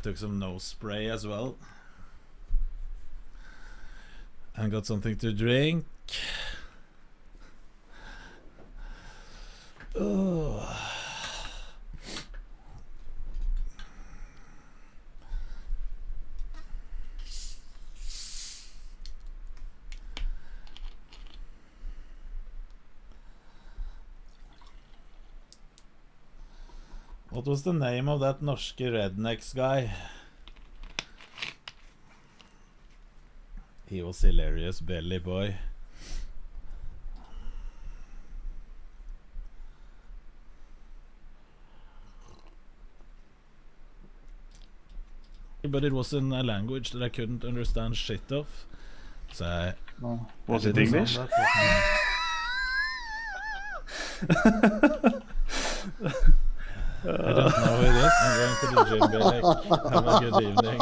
took some nose spray as well. And got something to drink. Oh. What was the name of that norske rednecks guy? He was hilarious, Belly Boy. But it was in a language that I couldn't understand shit of. So I... Oh. Was it English? I don't know who it is. I'm going to the gym, Belek. Have a good evening.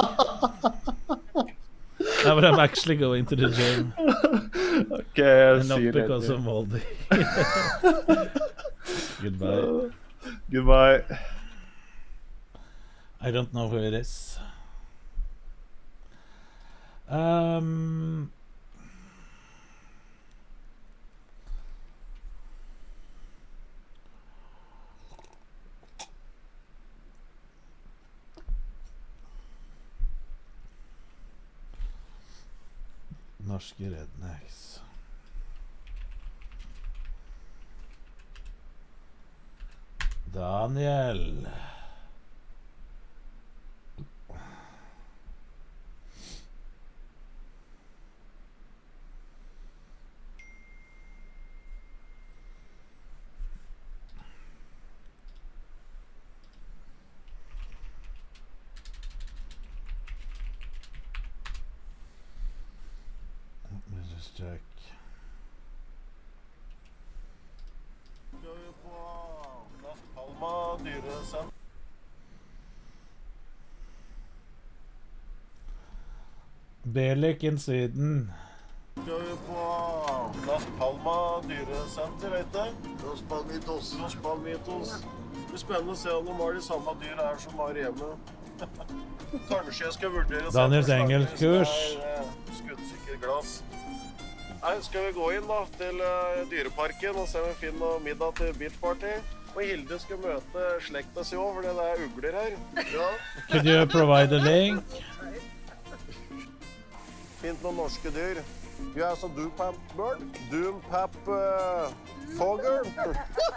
No, but I'm actually going to the gym. Okay, I'll and see you not because later. of Moldy. Goodbye. Goodbye. I don't know who it is. Norske rednecks. Daniel. Let me just check. Belek in Sweden. Skal vi på Las Palma dyresenter, vet du? Los Palmitos. Los Palmitos. Det blir spennende å se om de har de samme dyr her som har hjemme. Kanskje jeg skal vurdere Daniels engelskkurs. Skuddsikker glass. Nei, skal vi gå inn da til dyreparken og se om vi finner noe middag til beach party? Og Hilde skal møte slekta si også, for det er ugler her. Ja. Could you provide a link? Fint noen norske dyr. You have some doompap bird? Doompap fogger?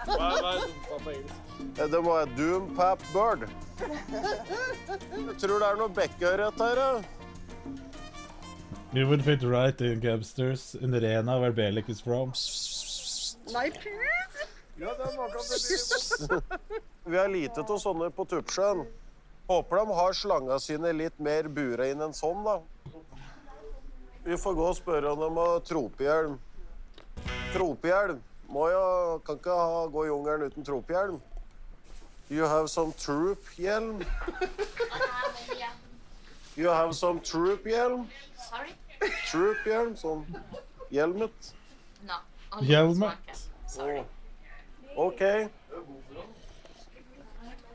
Hva er doompap på engelsk? Det må være doompap bird. Jeg tror det er noe bekkeørret her, ja. You would fit right in Gabsters in Rena, where Belek is from. Nei, pus! Ja, det er noe det. Vi har lite til sånne på Tuppsjøen. Håper de har slanga sine litt mer bura inn enn sånn, da. Vi får gå og spørre om de har tropehjelm. Tropehjelm? Kan ikke gå i jungelen uten tropehjelm. You have some troop-hjelm? You have some troop-hjelm? Sorry? Troop-hjelm, sånn hjelmet. No. Hjelmet? Sorry. Ok.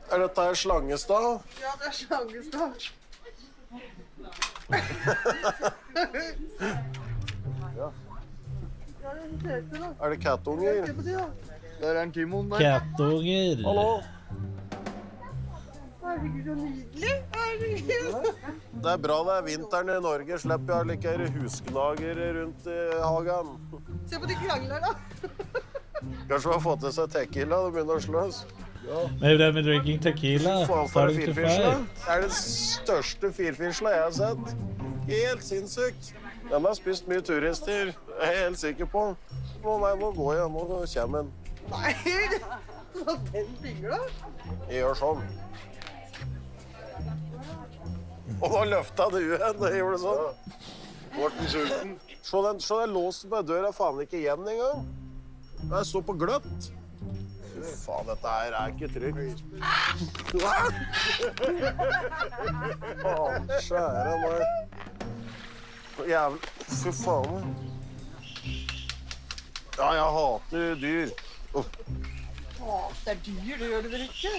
Er dette her Slangestad? Ja, det er Slangestad. Ja. Er det kattunger? Der er en Timon der. Kattunger. Hallo. Herregud, så nydelig. Herregud. Det er bra det er vinteren i Norge. Slipper jeg like husknagere rundt i hagen. Se på de krangler da. Kanskje man får til seg tequila, det begynner å slås. Ja. Maybe they've been drinking tequila. Faen for en Starting to firfisle. fight. Det er den største firfisla jeg har sett. Helt sinnssykt. Den har spist mye turister, jeg er helt sikker på. Nei, nå går jeg, nå kommer den. Nei, hva den fingla? Jeg gjør sånn. Og nå løftet du igjen, det gjorde sånn. Morten sulten. Se den låsen på døra faen ikke igjen engang. Jeg så på gløtt. Fy faen, dette her er ikke trygt. Faen, skjære meg. Jævlig. Fy faen. Ja, jeg hater dyr. Det er dyr, det gjør det vel ikke?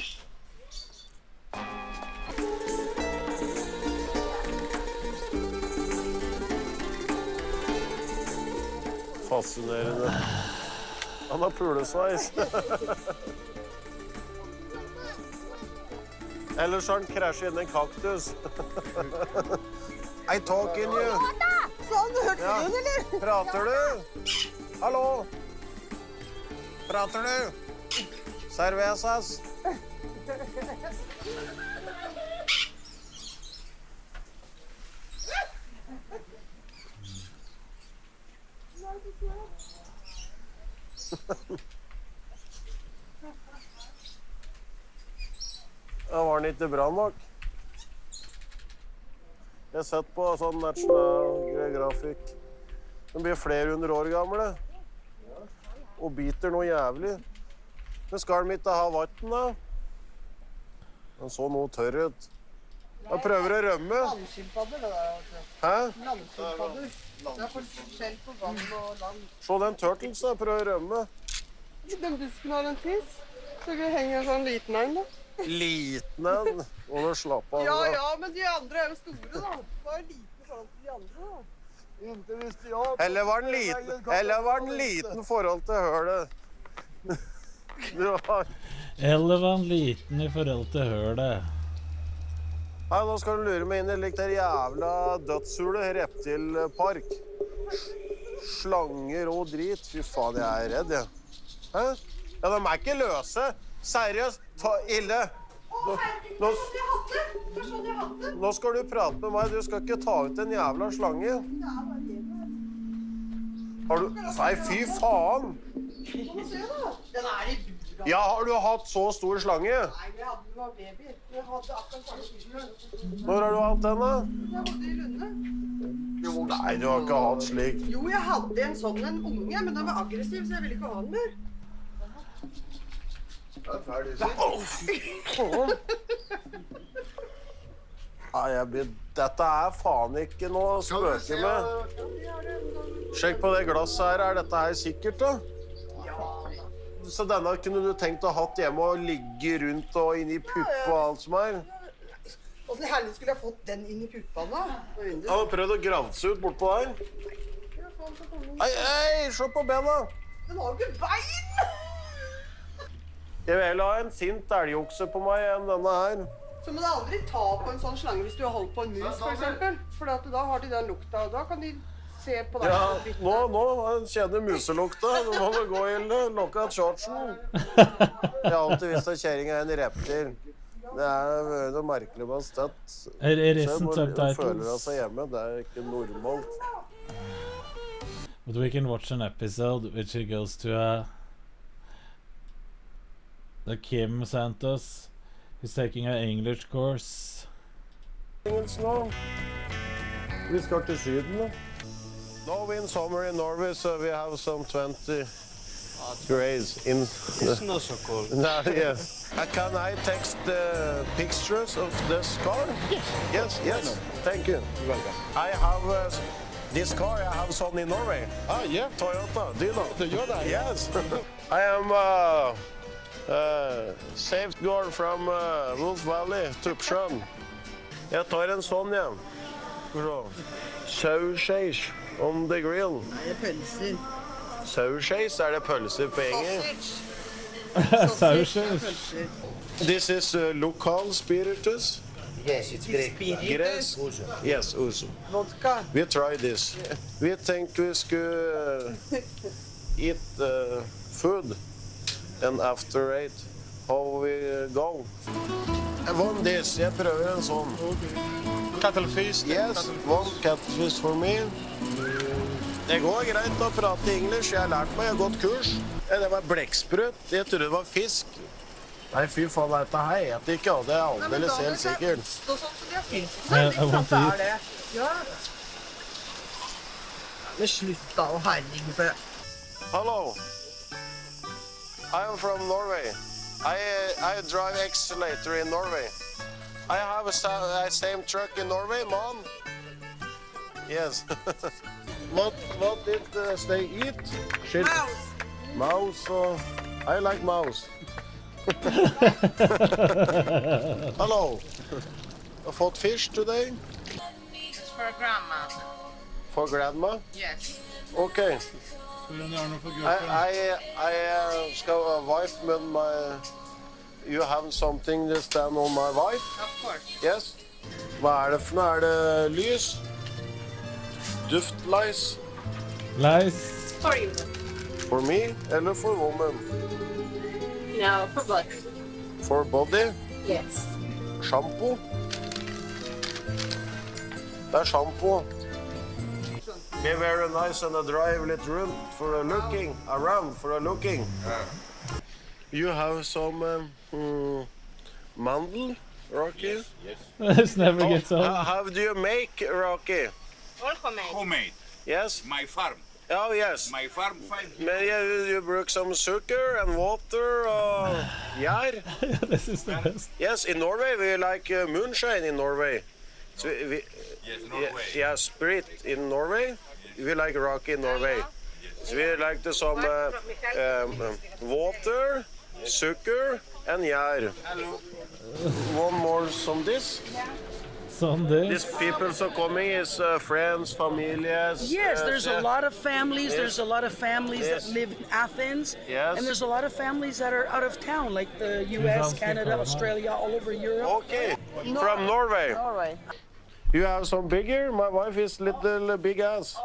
Fascinerende. Han har pulesveis. Ellers har han krasjet inn i en kaktus. I talking you. Sånn, hørte Ja. du den, eller? Prater du? Hallo? Prater du? Cervezas? Da var den ikke bra nok. Jeg har sett på sånn National Geographic. De blir flere hundre år gamle. Og biter noe jævlig. Men skal de ikke ha vann, da? Den så noe tørr ut. Jeg prøver å rømme. Landskilpadder, det der. Altså. Hæ? Landskilpadder. Det er forskjell på vann og land. Se den turtles, da. Prøv å rømme. Den busken har en tiss. Så vi henger en sånn liten en, da. Liten en. Og nå slapp av. Ja, da. ja, men de andre er jo store, da. Det var jo liten forhold til de andre, da. Eller var den liten forhold til hølet? Eller var den liten i forhold til hølet? Nei, nå skal du lure meg inn i litt der jævla dødshulet, reptilpark. Slanger og drit. Fy faen, jeg er redd, jeg. Hæ? Ja, de er ikke løse. Seriøst, ille. Nå skal du prate med meg. Du skal ikke ta ut en jævla slange. Har du... Nei, fy faen. Den er i bur. Ja, har du hatt så stor slange? Nei, vi hadde den var baby. Vi hadde akkurat samme tiden. Når har du hatt den, da? Jeg bodde i Lunde. Nei, du har ikke hatt slik. Jo, jeg hadde en sånn en unge, men den var aggressiv, så jeg ville ikke ha den mer. Nei, dette er faen ikke noe å spøke med. Sjekk på det glasset her. Er dette her sikkert, da? Så denne kunne du tenkt å ha hatt hjemme og ligge rundt og inn i pupp og alt som er? Hvordan i helvete skulle jeg fått den inn i puppene, da? Jeg har prøvd å grave seg ut bortpå der. Ei, se på bena! Den har jo ikke bein! Jeg vil heller ha en sint elgokse på meg enn denne her. Så må du aldri ta på en sånn slange hvis du har holdt på en mus, for eksempel. For da har de den lukta, og da kan de se på deg. Ja, nå kjenner muselukta. Nå må du gå inn og lukke av shortsen. Jeg har alltid visst at kjæring er en reptil. Det er noe merkelig med støtt. Føler av seg hjemme. Det er ikke normalt. But we can watch an episode which he goes to the Kim sent us. He's taking an English course. Engelsk nå. Vi skal til Syden da. Now in summer in Norway, so we have some 20 degrees in. It's not so cold. No, yes. Can I text the pictures of this car? Yes. Yes. Thank you. You're welcome. I have this car. I have some in Norway. Ah, yeah. Toyota. Do you know? Toyota. Yes. I am safeguard from Wolf Valley, Tuppsjön. Jeg tar en sånn, ja. Sausage on the grill. Nei, det er pølser. Sausage, er det pølser på engelsk? Sausage. This is local spiritus. Yes, it's Greek. Greece? Yes, Uso. Vodka. We try this. We think we should eat food and after it, how we go. One dish, jeg prøver en sånn. Cuttlefish. Yes, one cuttlefish for me. Det går greit å prate engelsk, jeg har lært meg, jeg har gått kurs. Det var blekksprøt, jeg trodde det var fisk. Nei, fy faen, dette her heter ikke, det er aldeles helt sikkert. Ja. Men slutt da, å herregud. Hello. I am from Norway. I drive excavator in Norway. I have a same truck in Norway, Mom. Yes. What did they eat? Shit. Mouse. Mouse. I like mouse. Hello. I fått fish today. This is for grandma. For grandma? Yes. Okay. I wife with my... You have something to stand on my wife? Of course. Yes. Hva det for noe? Det lys? Duftlys? Lice? For you. For me eller for woman? No, for both. For body? Yes. Shampoo? Det shampoo. Be very nice and drive litt rundt for a looking, around for a looking. You have some mandel, Rocky? Yes. This never gets old. How do you make Rocky? All homemade. Homemade. Yes? My farm. Oh, yes. My farm 5 Men you broke some sugar and water og gjær. This is the best. Yes, in Norway we like moonshine in Norway. So Yes, Norway. Yeah, spirit in Norway. We like Rocky in Norway. So we like the some water, sugar and gjær. One more some this. These people so coming is friends, families. Yes, there's a lot of families. There's a lot of families that live in Athens. Yes. And there's a lot of families that are out of town, like the US, Canada, Australia, all over Europe. Okay, from Norway. Norway. You have some bigger? My wife is little big ass.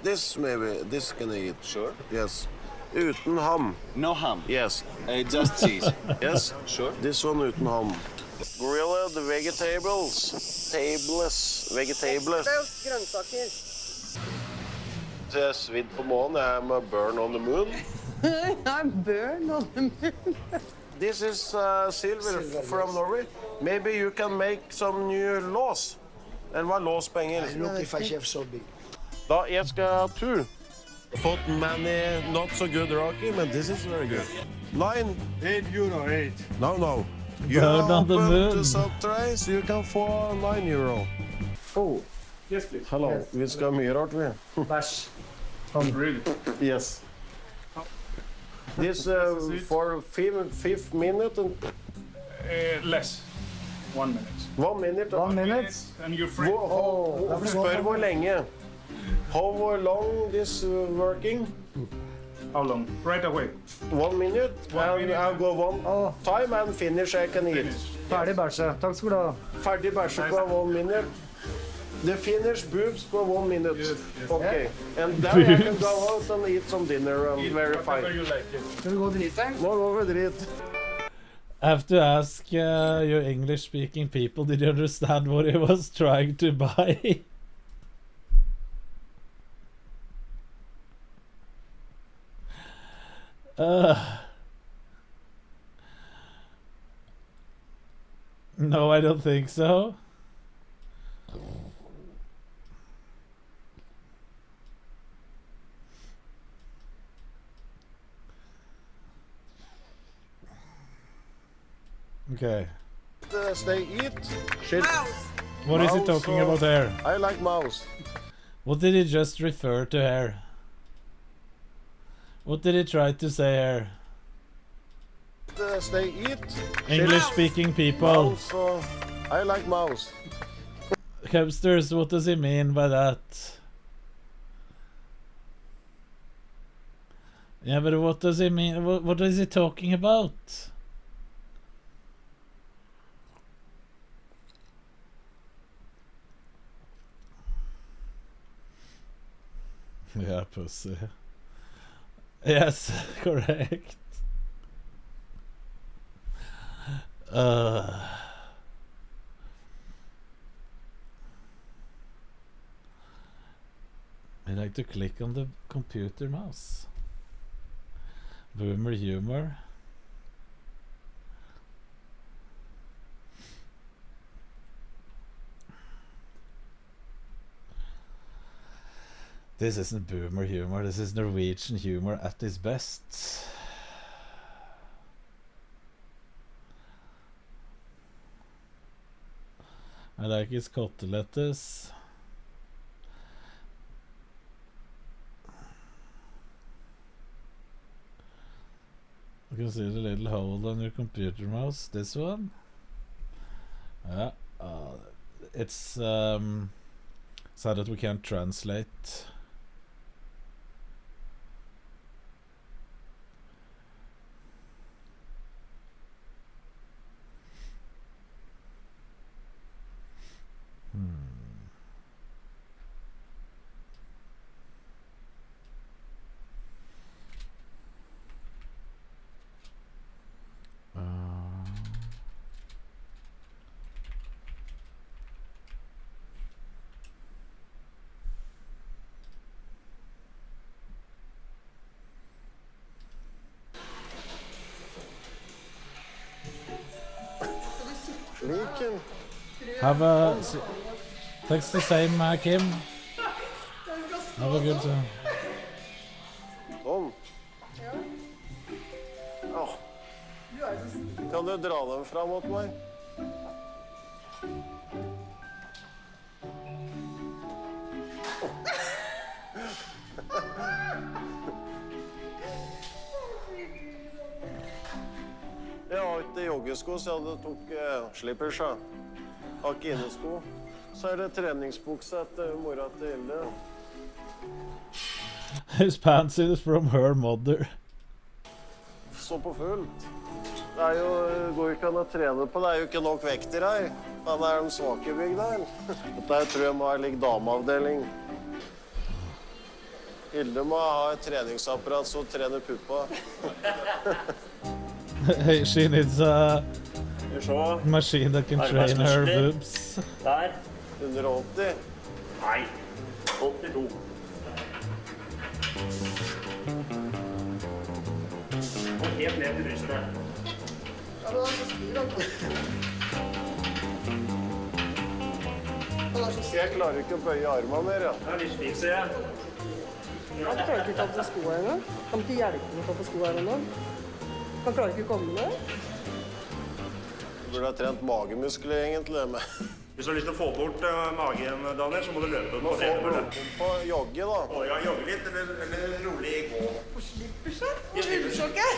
This maybe, this can I eat. Sure. Yes. Uten ham. No ham. Yes. Just cheese. Yes. Sure. This one uten ham. Grilled vegetables. Vegetables. Grønnsaker. Det er svidd på månen. I'm a burn on the moon. I'm burn on the moon. This is silver from Norway. Maybe you can make some new laws. And hva er lås på engelsk? Look if I have so big. Da, jeg skal ha two. Fått many not so good Rocky, but this is very good. 9. €8. No. You Bird on the open moon. the sub-tray, so you can få €9. Oh, yes, please. Hallo, Yes. vi skal ha mye rart, vi. Bæsj. Really? Yes. This for fifth minute and... Less. 1 minute. 1 minute? 1 minute, and you're free. Spør hvor lenge. How long this working? How long? Right away. 1 minute, and I'll go one time and finish, I can eat. Ferdig bæsje. Takk skal du ha. Ferdig bæsje på 1 minute. The finish boobs på 1 minute. Okay. And then I can go out and eat some dinner and very fine. Skal vi gå og drite? Nå går vi drit. I have to ask your English-speaking people, did you understand what he was trying to buy? No, I don't think so. Okay. They eat shit. What is he talking about there? I like mouse. What did he just refer to here? What did he try to say here? They eat English-speaking people. Mouse, I like mouse. Cubsters, what does he mean by that? Yeah, but what does he mean? What is he talking about? Yeah, pussy. Yes, correct. I like to click on the computer mouse. Boomer humor. This isn't boomer humor, this is Norwegian humor at its best. I like his kotelettes. You can see the little hole on your computer mouse, this one. Yeah, it's Sad that we can't translate. Liken. Have a... Thanks the same, Kim. Have a good time. Sånn. Ja. Kan du dra dem fram mot meg? Jeg har ikke joggesko, så jeg tok slippers. Jeg har ikke innesko. Så det treningsbukse etter mora til Hilde. His pants is from her mother. Så på fullt. Det går jo ikke an å trene på, det jo ikke nok vekter her. Han den svake bygd her. Dette tror jeg må ha lik dameavdeling. Hilde må ha et treningsapparat så trener puppa. She needs a machine that can train her boobs. Der. 180. Nei, 82. Og helt ned til brystet. Ja, men så styr han. Jeg klarer ikke å bøye armene mer, ja. Det litt slik, ser jeg. Ja, du klarer ikke å ta på seg skoene engang. Kan du ikke hjelpe med å ta på skoene her engang? Han klarer ikke å komme ned. Du burde ha trent magemuskler, egentlig. Hvis du har lyst til å få bort magen, Daniel, så må du løpe på det. På jogge, da. Ja, jogge litt, eller rolig gå. På slipperset? På rullsokker?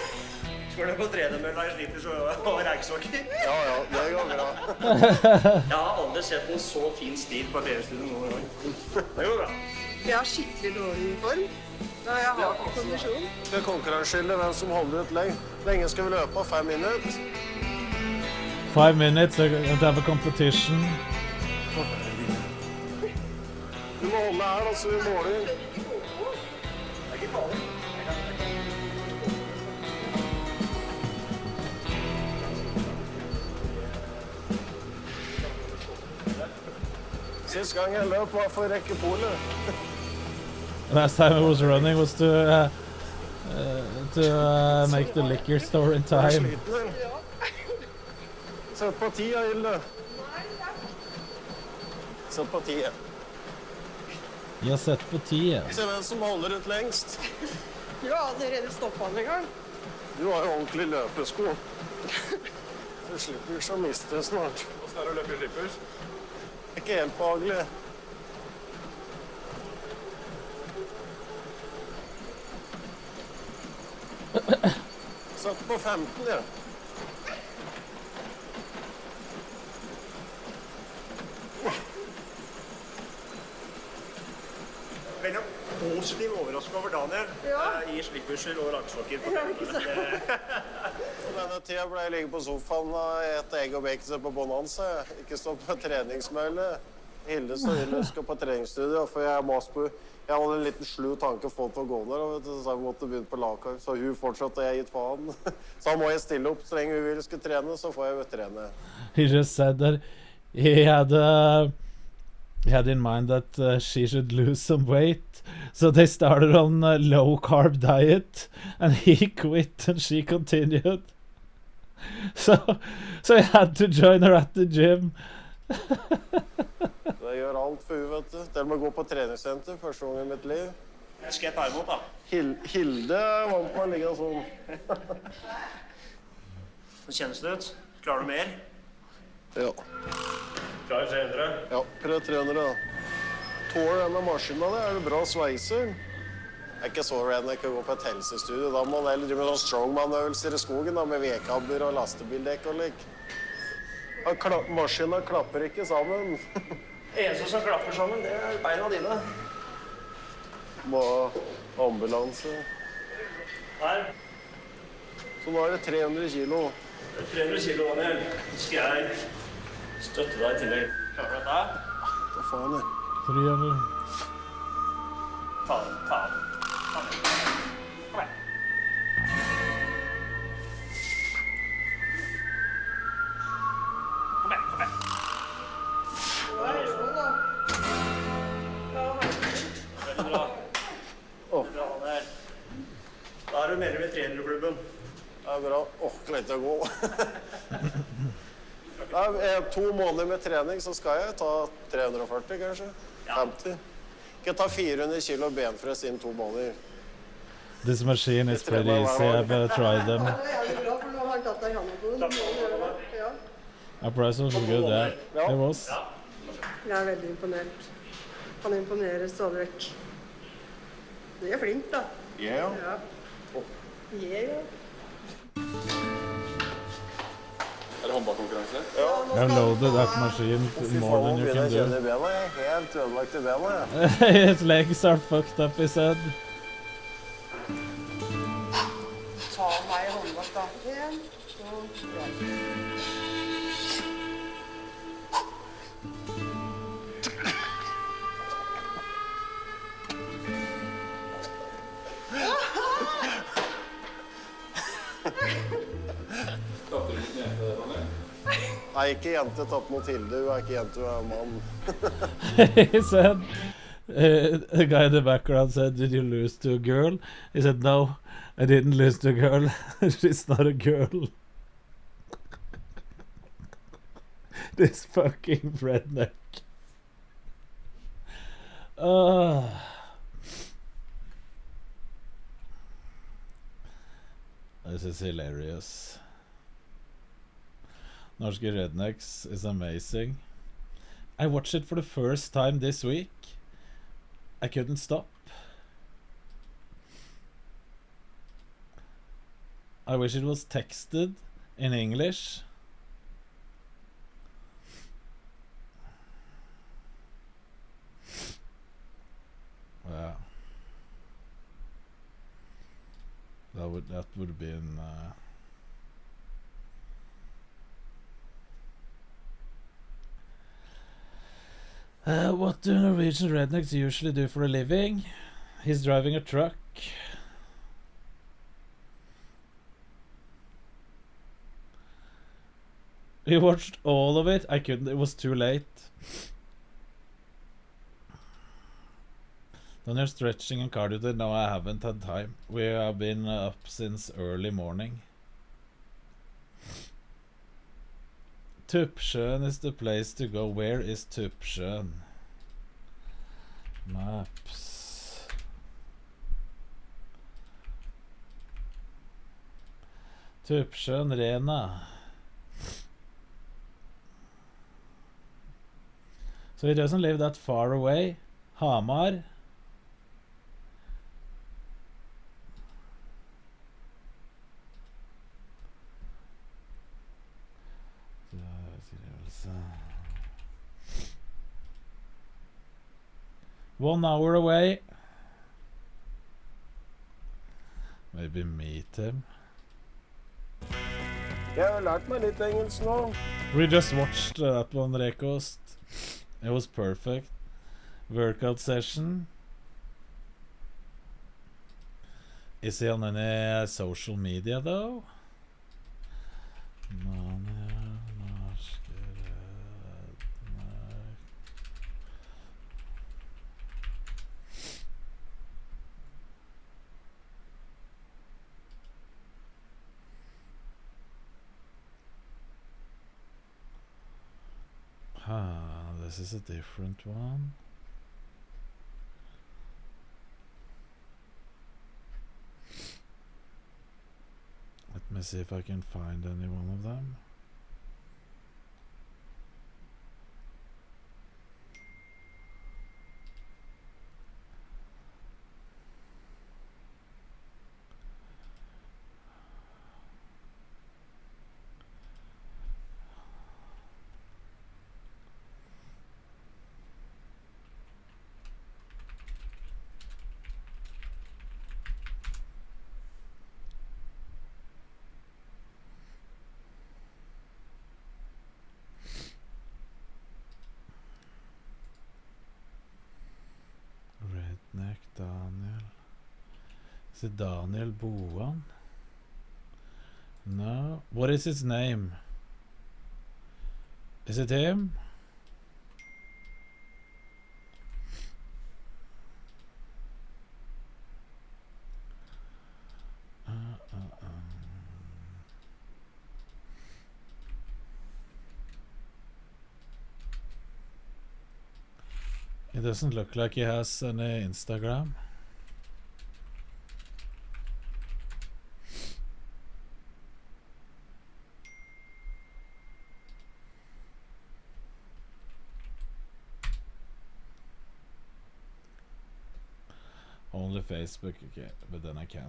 Skal du på tredemølla i slippers og reiksokker? Ja, det går bra. Jeg har aldri sett en så fin stil på TV-studio noen gang. Det går bra. Jeg har skikkelig dårlig form. Da jeg har ikke kondisjon. Skal konkurranseskille hvem som holder ut lenge skal vi løpe? 5 minutter? 5 minutes, they're going to have a competition. Du må holde her, da, så vi måler. Det ikke farlig. Sist gang jeg løp var for å rekke polet. Last time I was running was to make the liquor store in time. Sett på tida, Hilde. Sett på tida. Jeg har sett på tida. Se hvem som holder ut lengst. Du har allerede stoppet han en gang. Du har jo ordentlig løpesko. Du slipper ikke å miste snart. Hvordan det å løpe i slippers? Ikke helt behagelig. Satt på 15, ja. Veldig positiv overrasket over Daniel i slipperser og raggsokker på Denne tida ble jeg ligge på sofaen og et egg og bacon på Bonanza. Ikke stå på treningsmølle. Hilde så Hilde skal på treningsstudio, for jeg hadde en liten slu tanke å få til å gå ned, så jeg måtte begynne på lagkar. Så hun fortsatte, og jeg gitt faen. Så da må jeg stille opp, så lenge hun vil skal trene, så får jeg trene. He just said that he had in mind that she should lose some weight, so they started on a low-carb diet, and he quit and she continued. So he had to join her at the gym. Jeg gjør alt for hun, vet du. Til og med gå på treningssenter første gang i mitt liv. Skal jeg ta imot, da? Hilde vant på å ligge sånn. Så kjennes det ut. Klarer du mer? Ja. Klarer 300? Ja, prøv 300 da. Tåler denne maskinen der, det bra sveiser. Jeg ikke så redd når jeg kan gå på et helsestudio. Da må man heller drive med sånn strongman-øvelser i skogen da, med vedkabber og lastebildekk og lik. Maskinen klapper ikke sammen. Eneste som klapper sammen, det beina dine. Må ha ambulanse. Her. Så nå det 300 kilo. 300 kilo, Daniel. Så skal jeg støtte deg i tillegg. Klarer du dette? Hva faen 300. Ta den. Kom her. Kom her. Veldig bra. Bra, Daniel. Da du medlem i 300-klubben. Det bra. Klart å gå. 2 måneder med trening, så skal jeg ta 340, kanskje. 50. Ikke ta 400 kilo benpress innen 2 måneder. This machine is pretty easy. I've tried them. Det jævlig bra, for nå har han tatt deg i hånda på den. Ja. Our price was good, yeah. It was. Jeg veldig imponert. Han imponerer stadig vekk. Du flink, da. Yeah. Ja. Yeah. Det håndballkonkurranse? Ja. I loaded that machine more than you can do. Jeg er helt ødelagt i bena, jeg. His legs are fucked up, he said. Ta meg i håndbak, da. 1, 2, Tapte du mot jente, Daniel? Nei, ikke jente tatt mot Hilde. Hun er ikke jente, hun er mann. He said, the guy in the background said, did you lose to a girl? He said, no, I didn't lose to a girl. She's not a girl. This fucking redneck. This is hilarious. Norske Rednecks is amazing. I watched it for the first time this week. I couldn't stop. I wish it was texted in English. Yeah. That would have been what do Norwegian rednecks usually do for a living? He's driving a truck. We watched all of it. I couldn't, it was too late. Then you're stretching and cardio today. No, I haven't had time. We have been up since early morning. Tuppsjön is the place to go. Where is Tuppsjön? Maps. Tuppsjön, Rena. So he doesn't live that far away. Hamar. One hour away. Maybe meet him. Jeg har lært meg litt engelsk nå. We just watched that one, Rekost. It was perfect. Workout session. Is he on any social media though? No. This is a different one. Let me see if I can find any one of them. Nick Daniel. Is it Daniel Boan? No. What is his name? Is it him? It doesn't look like he has any Instagram. Only Facebook, okay, but then I can't.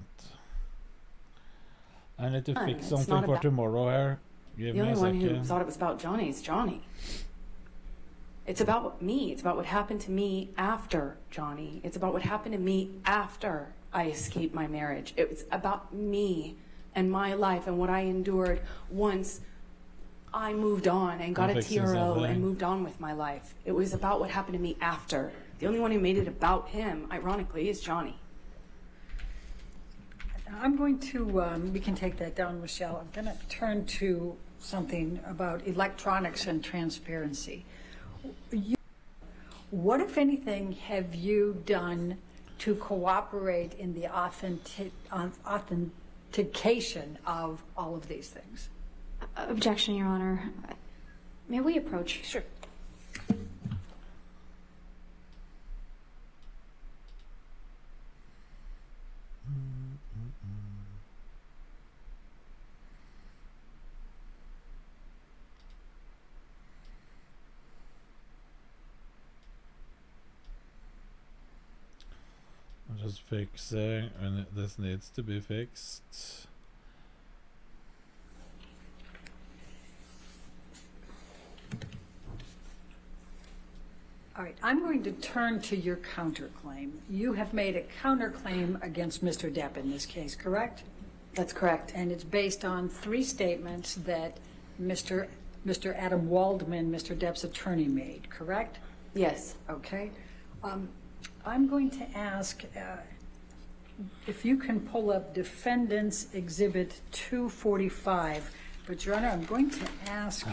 I need to fix something for tomorrow here. Give me a second. The only one who thought it was about Johnny is Johnny. It's about me. It's about what happened to me after Johnny. It's about what happened to me after I escaped my marriage. It was about me and my life and what I endured once I moved on and got a TRO and moved on with my life. It was about what happened to me after. The only one who made it about him, ironically, is Johnny. I'm going to, we can take that down, Michelle. I'm going to turn to something about electronics and transparency. What, if anything, have you done to cooperate in the authentication of all of these things? Objection, Your Honor. May we approach? Sure. I'm just fixing, and this needs to be fixed. All right, I'm going to turn to your counterclaim. You have made a counterclaim against Mr. Depp in this case, correct? That's correct. And it's based on 3 statements that Mr. Adam Waldman, Mr. Depp's attorney, made, correct? Yes. Okay. I'm going to ask if you can pull up Defendant's Exhibit 245. But, Your Honor, I'm going to ask...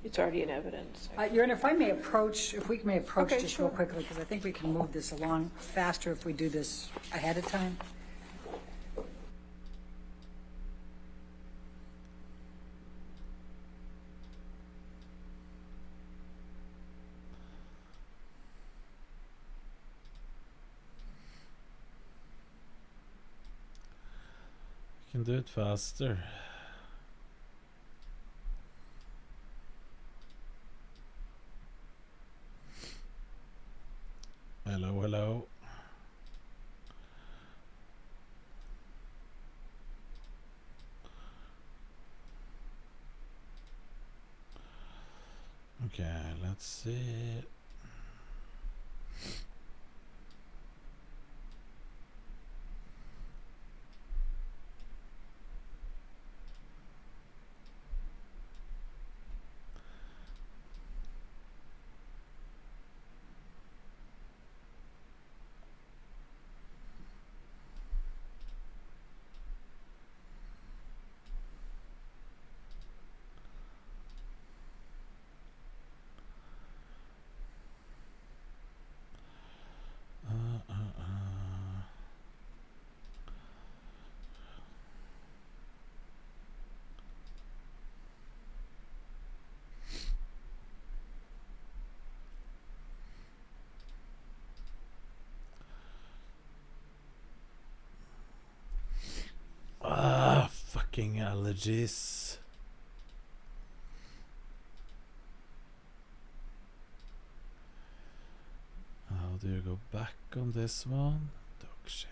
It's already in evidence. Your Honor, if we may approach Okay, just sure. real quickly, because I think we can move this along faster if we do this ahead of time. You can do it faster. Hello, hello. Okay, let's see. Fucking allergies. How do you go back on this one? Dog shit.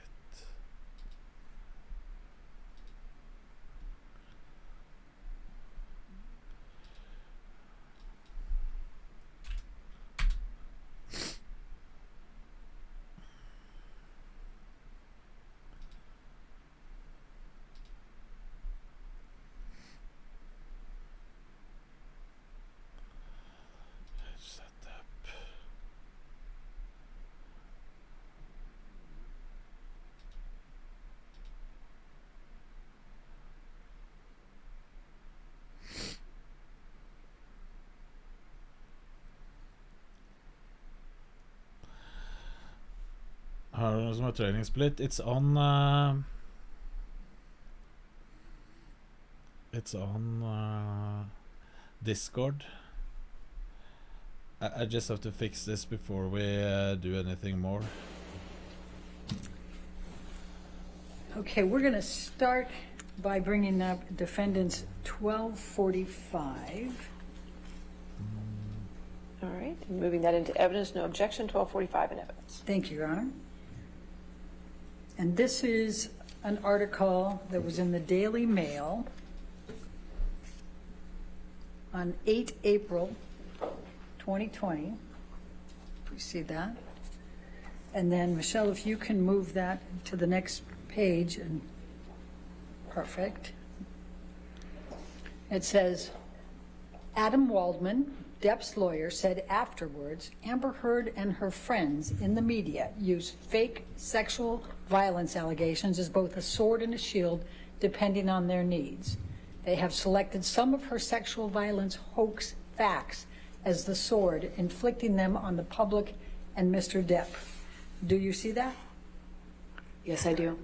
Har du noe som er training split? It's on Discord. I just have to fix this before we do anything more. Okay, we're going to start by bringing up defendants 1245. All right, and moving that into evidence, no objection, 1245 in evidence. Thank you, Your Honor. And this is an article that was in the Daily Mail on 8 April 2020. You see that? And then, Michelle, if you can move that to the next page, and perfect. It says, Adam Waldman, Depp's lawyer, said afterwards, Amber Heard and her friends in the media use fake sexual violence allegations as both a sword and a shield, depending on their needs. They have selected some of her sexual violence hoax facts as the sword, inflicting them on the public and Mr. Depp. Do you see that? Yes, I do.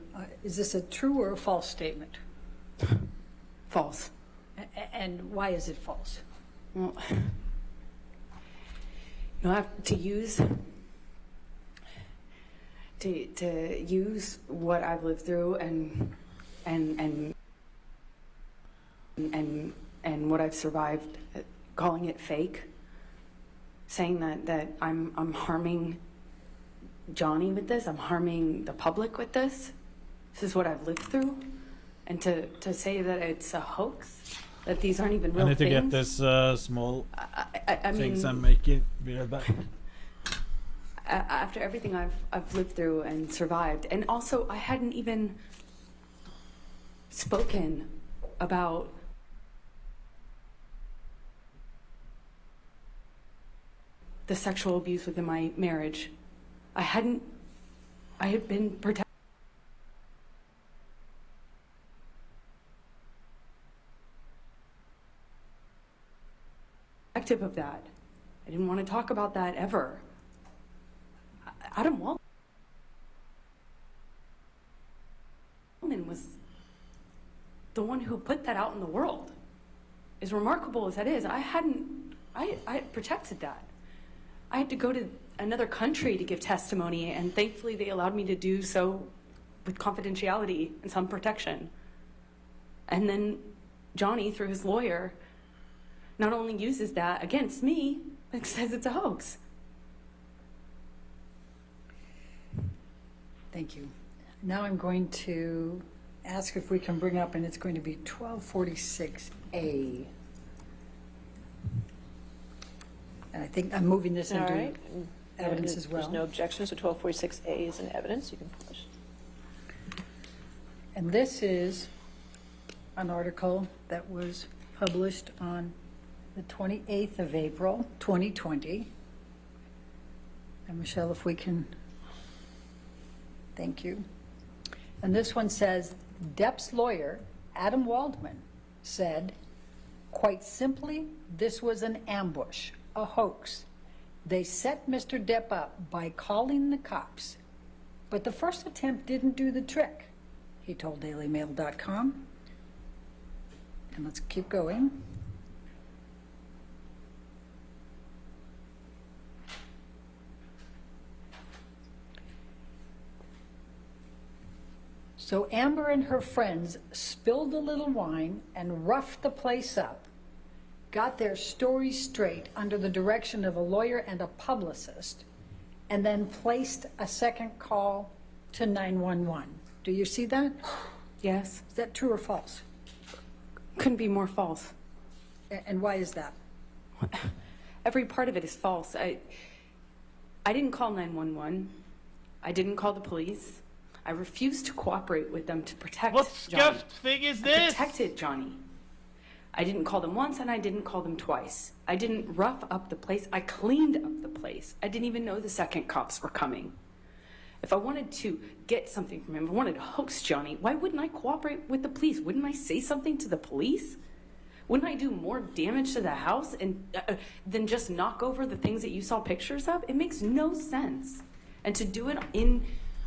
Is this a true or a false statement? False. And why is it false? Well, you have to use what I've lived through and what I've survived, calling it fake, saying that I'm harming Johnny with this, I'm harming the public with this. This is what I've lived through, and to say that it's a hoax, that these aren't even real things. I need to get this small I things mean, I'm making. Be right back. After everything I've lived through and survived, and also I hadn't even spoken about the sexual abuse within my marriage. I had been protected of that. I didn't want to talk about that ever. Adam Waldman was the one who put that out in the world. As remarkable as that is, I protected that. I had to go to another country to give testimony, and thankfully they allowed me to do so with confidentiality and some protection. And then Johnny, through his lawyer, not only uses that against me, but says it's a hoax. Thank you. Now I'm going to ask if we can bring up, and it's going to be 1246A. And I think I'm moving this into right. evidence as well. There's no objection, so 1246A is in evidence. You can publish. And this is an article that was published on the 28th of April, 2020. And Michelle, if we can, thank you. And this one says, Depp's lawyer, Adam Waldman, said, quite simply, this was an ambush, a hoax. They set Mr. Depp up by calling the cops, but the first attempt didn't do the trick, he told dailymail.com. And let's keep going. So Amber and her friends spilled a little wine and roughed the place up, got their story straight under the direction of a lawyer and a publicist, and then placed a second call to 911. Do you see that? Yes. Is that true or false? Couldn't be more false. And why is that? Every part of it is false. I didn't call 911. I didn't call the police. I refused to cooperate with them to protect What Johnny. scuffed thing is this? I protected Johnny. I didn't call them once, and I didn't call them twice. I didn't rough up the place. I cleaned up the place. I didn't even know the second cops were coming. If I wanted to get something from him, if I wanted to hoax Johnny, why wouldn't I cooperate with the police? Wouldn't I say something to the police? Wouldn't I do more damage to the house than just knock over the things that you saw pictures of? It makes no sense. And to do it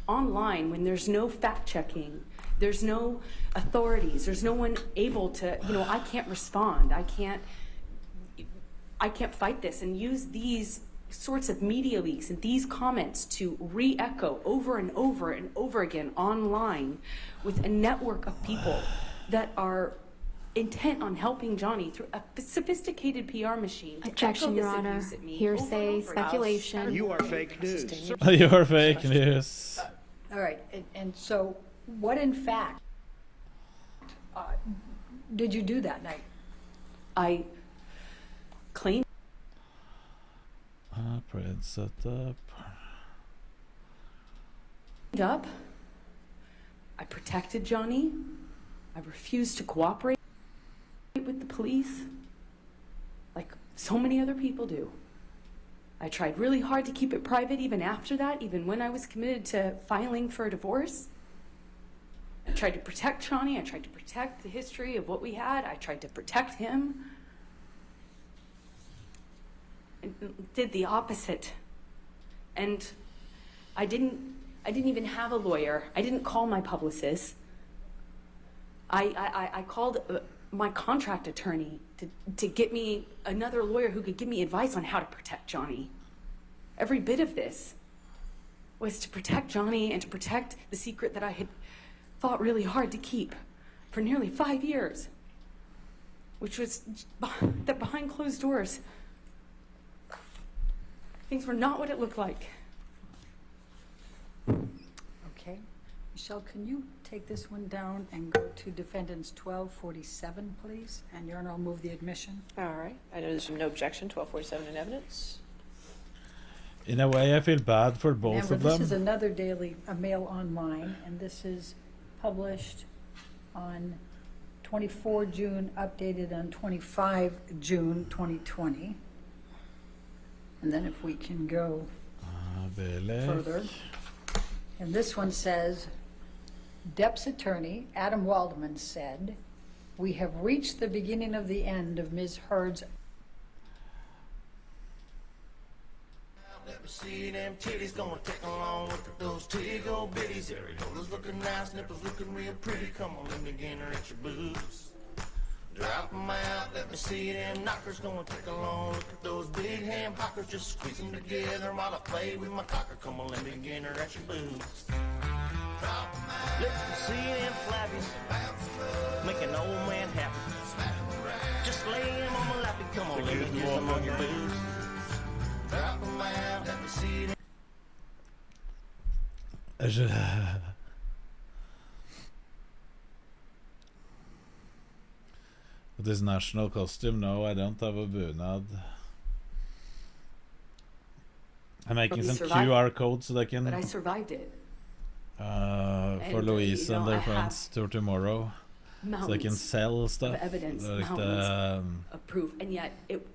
online when there's no fact checking, there's no authorities, there's no one able to, you know, I can't respond, I can't fight this, and use these sorts of media leaks and these comments to re-echo over and over and over again online with a network of people that are intent on helping Johnny through a sophisticated PR machine. Objection, Your Honor. Hearsay, speculation. You are fake news. You are fake news. All right, and so what in fact did you do that night? I cleaned up. I protected Johnny. I refused to cooperate with the police, like so many other people do. I tried really hard to keep it private even after that, even when I was committed to filing for a divorce. I tried to protect Johnny. I tried to protect the history of what we had. I tried to protect him. And did the opposite. And I didn't even have a lawyer. I didn't call my publicist. I called my contract attorney to get me another lawyer who could give me advice on how to protect Johnny. Every bit of this was to protect Johnny and to protect the secret that I had fought really hard to keep for nearly 5 years, which was that behind closed doors, things were not what it looked like. Okay. Michelle, can you take this one down and go to defendants 1247, please? And Your Honor, I'll move the admission. All right. I know there's no objection. 1247 in evidence. In a way, I feel bad for both Remember, of them. this is another Daily Mail Online, and this is published on 24 June, updated on 25 June 2020. And then if we can go further. And this one says, Depp's attorney, Adam Waldman, said, "We have reached the beginning of the end of Ms. Heard's..." Let me see them titties gonna take along. Look at those titty go bitties. Areolas looking nice, nipples looking real pretty. Come on, let me get her at your boobs. Drop them out, let me see them knockers gonna take along. Look at those big ham hockers, just squeeze them together while I play with my cocker. Come on, let me get her at your boobs. Drop them out, let me see them flappies, make an old man happy. Just lay him on my lap and come on, let me get some on your boobs. Drop them out, let me see them. With this national costume, no, I don't have a bunad. I'm making some QR codes so they can. But I survived it. For Louise and their friends to tomorrow, so they can sell stuff. Of evidence, like mountains of proof, and yet it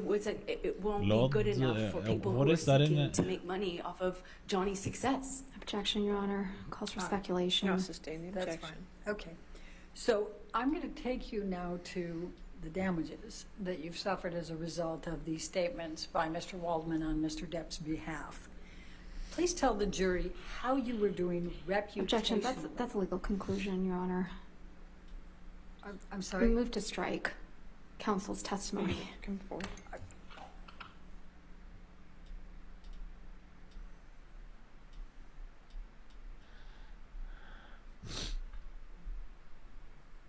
won't be good enough for people who are seeking to make money off of Johnny's success. Objection, Your Honor. Calls for speculation. No, sustain the objection. That's fine. Okay. So I'm going to take you now to the damages that you've suffered as a result of these statements by Mr. Waldman on Mr. Depp's behalf. Please tell the jury how you were doing reputation. Objection. That's a legal conclusion, Your Honor. I'm sorry? We move to strike counsel's testimony. Come forward.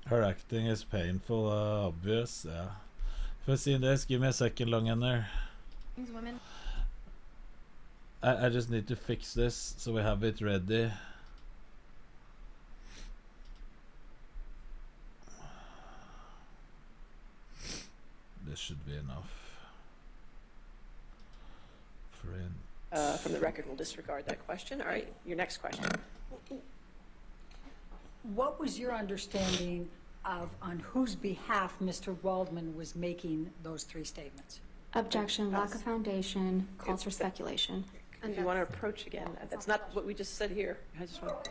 Her acting is painful, obvious, yeah. For seeing this, give me a second, Longender. These women. I just need to fix this so we have it ready. This should be enough. From the record, we'll disregard that question. All right, your next question. What was your understanding of on whose behalf Mr. Waldman was making those three statements? Objection. Lack of foundation. Calls for speculation. If you want to approach again, that's not what we just said here. I just want.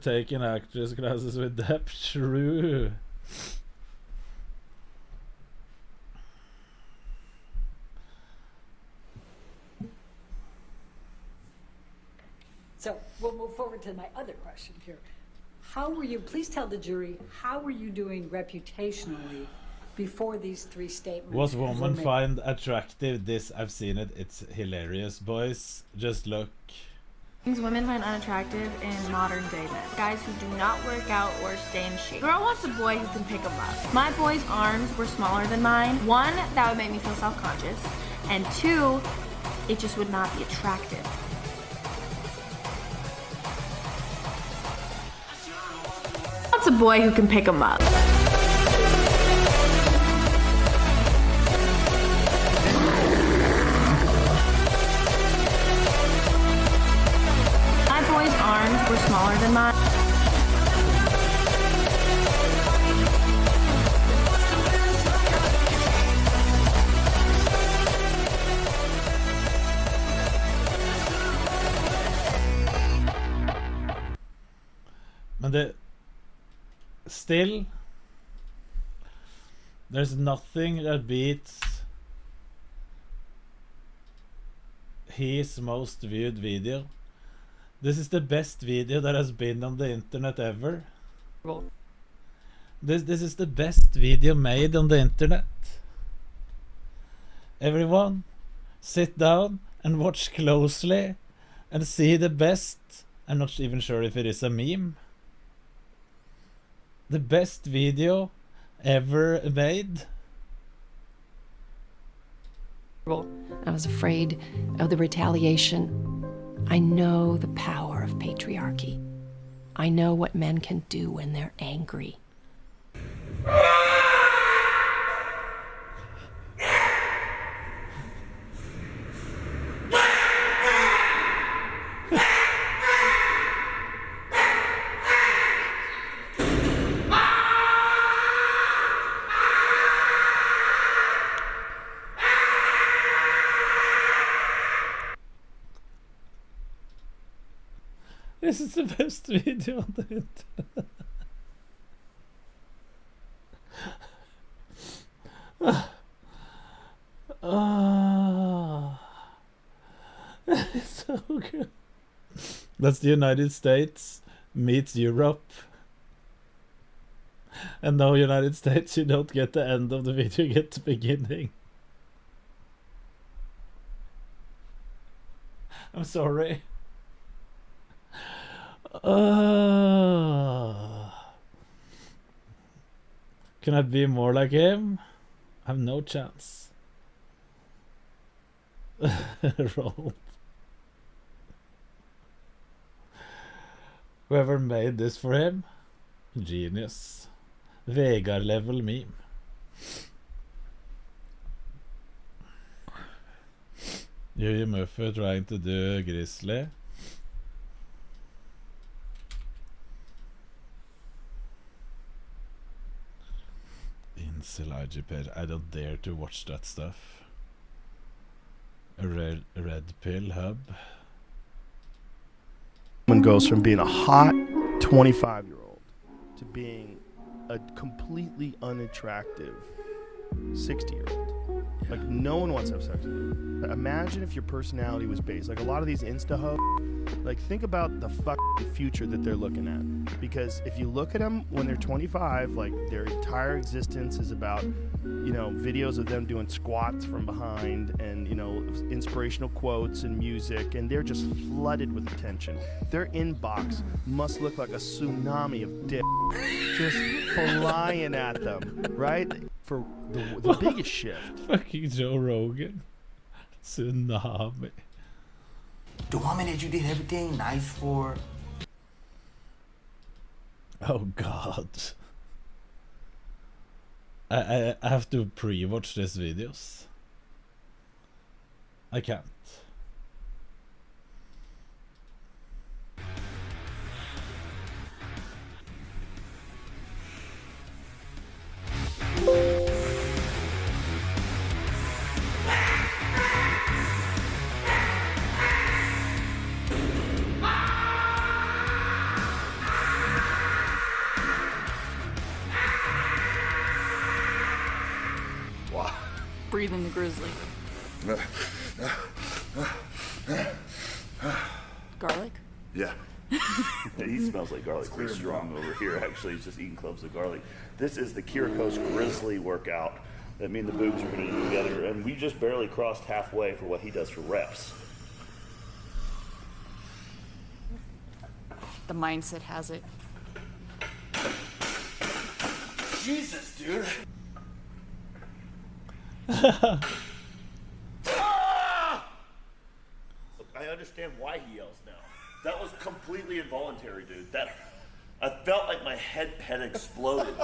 Taking actress classes with Depp, true. So we'll move forward to my other question here. How were you, please tell the jury, how were you doing reputationally before these 3 statements? Was were woman made? find attractive? This, I've seen it. It's hilarious, boys. Just look. Things women find unattractive in modern day men. Guys who do not work out or stay in shape. Girl wants a boy who can pick them up. My boy's arms were smaller than mine. 1, that would make me feel self-conscious. And 2, it just would not be attractive. Wants a boy who can pick them up. My boy's arms were smaller than mine. Men det... Still... There's nothing that beats his most viewed video. This is the best video that has been on the internet ever. This is the best video made on the internet. Everyone, sit down and watch closely and see the best. I'm not even sure if it is a meme. The best video ever made. I was afraid of the retaliation. I know the power of patriarchy. I know what men can do when they're angry. This is the best video on the internet. It's so good. That's the United States meets Europe. And no, United States, you don't get the end of the video, you get the beginning. I'm sorry. Can I be more like him? I have no chance. Roll. Whoever made this for him, genius. Vegard level meme. Yui Murphy trying to do Grizzly. Incel IGP. I don't dare to watch that stuff. A red pill hub. Woman goes from being a hot 25-year-old to being a completely unattractive 60-year-old. Like, no one wants to have sex with you. Imagine if your personality was based, like a lot of these Insta hoes, like, think about the fucking future that they're looking at. Because if you look at them when they're 25, like, their entire existence is about, you know, videos of them doing squats from behind and, you know, inspirational quotes and music, and they're just flooded with attention. Their inbox must look like a tsunami of dick just flying at them, right? For the biggest shift. Fucking Joe Rogan. Tsunami. The woman that you did everything nice for. Oh God. I have to pre-watch these videos. I can't. Breathing the grizzly. Garlic? Yeah. He smells like garlic pretty strong over here, actually. He's just eating cloves of garlic. This is the Kyrikos Grizzly workout that me and the boobs are going to do together, and we just barely crossed halfway for what he does for reps. The mindset has it. Jesus, dude. I understand why he yells now. That was completely involuntary, dude. That I felt like my head had exploded.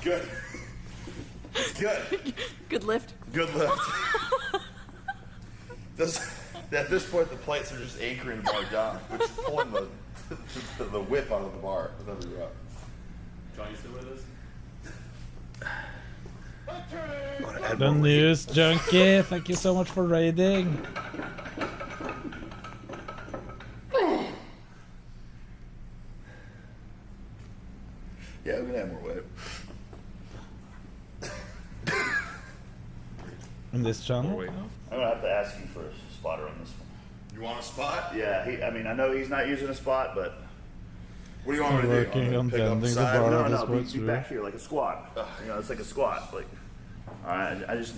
Good. It's good. Good lift. Good lift. At this point, the plates are just anchoring the bar down, which is pulling the whip out of the bar with every rep. Johnny, still with us? The news junkie, thank you so much for raiding. Yeah, we're gonna have more weight. In this channel? I'm gonna have to ask you for a spotter on this one. You want a spot? Yeah, I mean, I know he's not using a spot, but what do you want me to do? Working on bending the bar no, of the no, sports be room. back here like a squat. You know, it's like a squat. Like, all right, I just.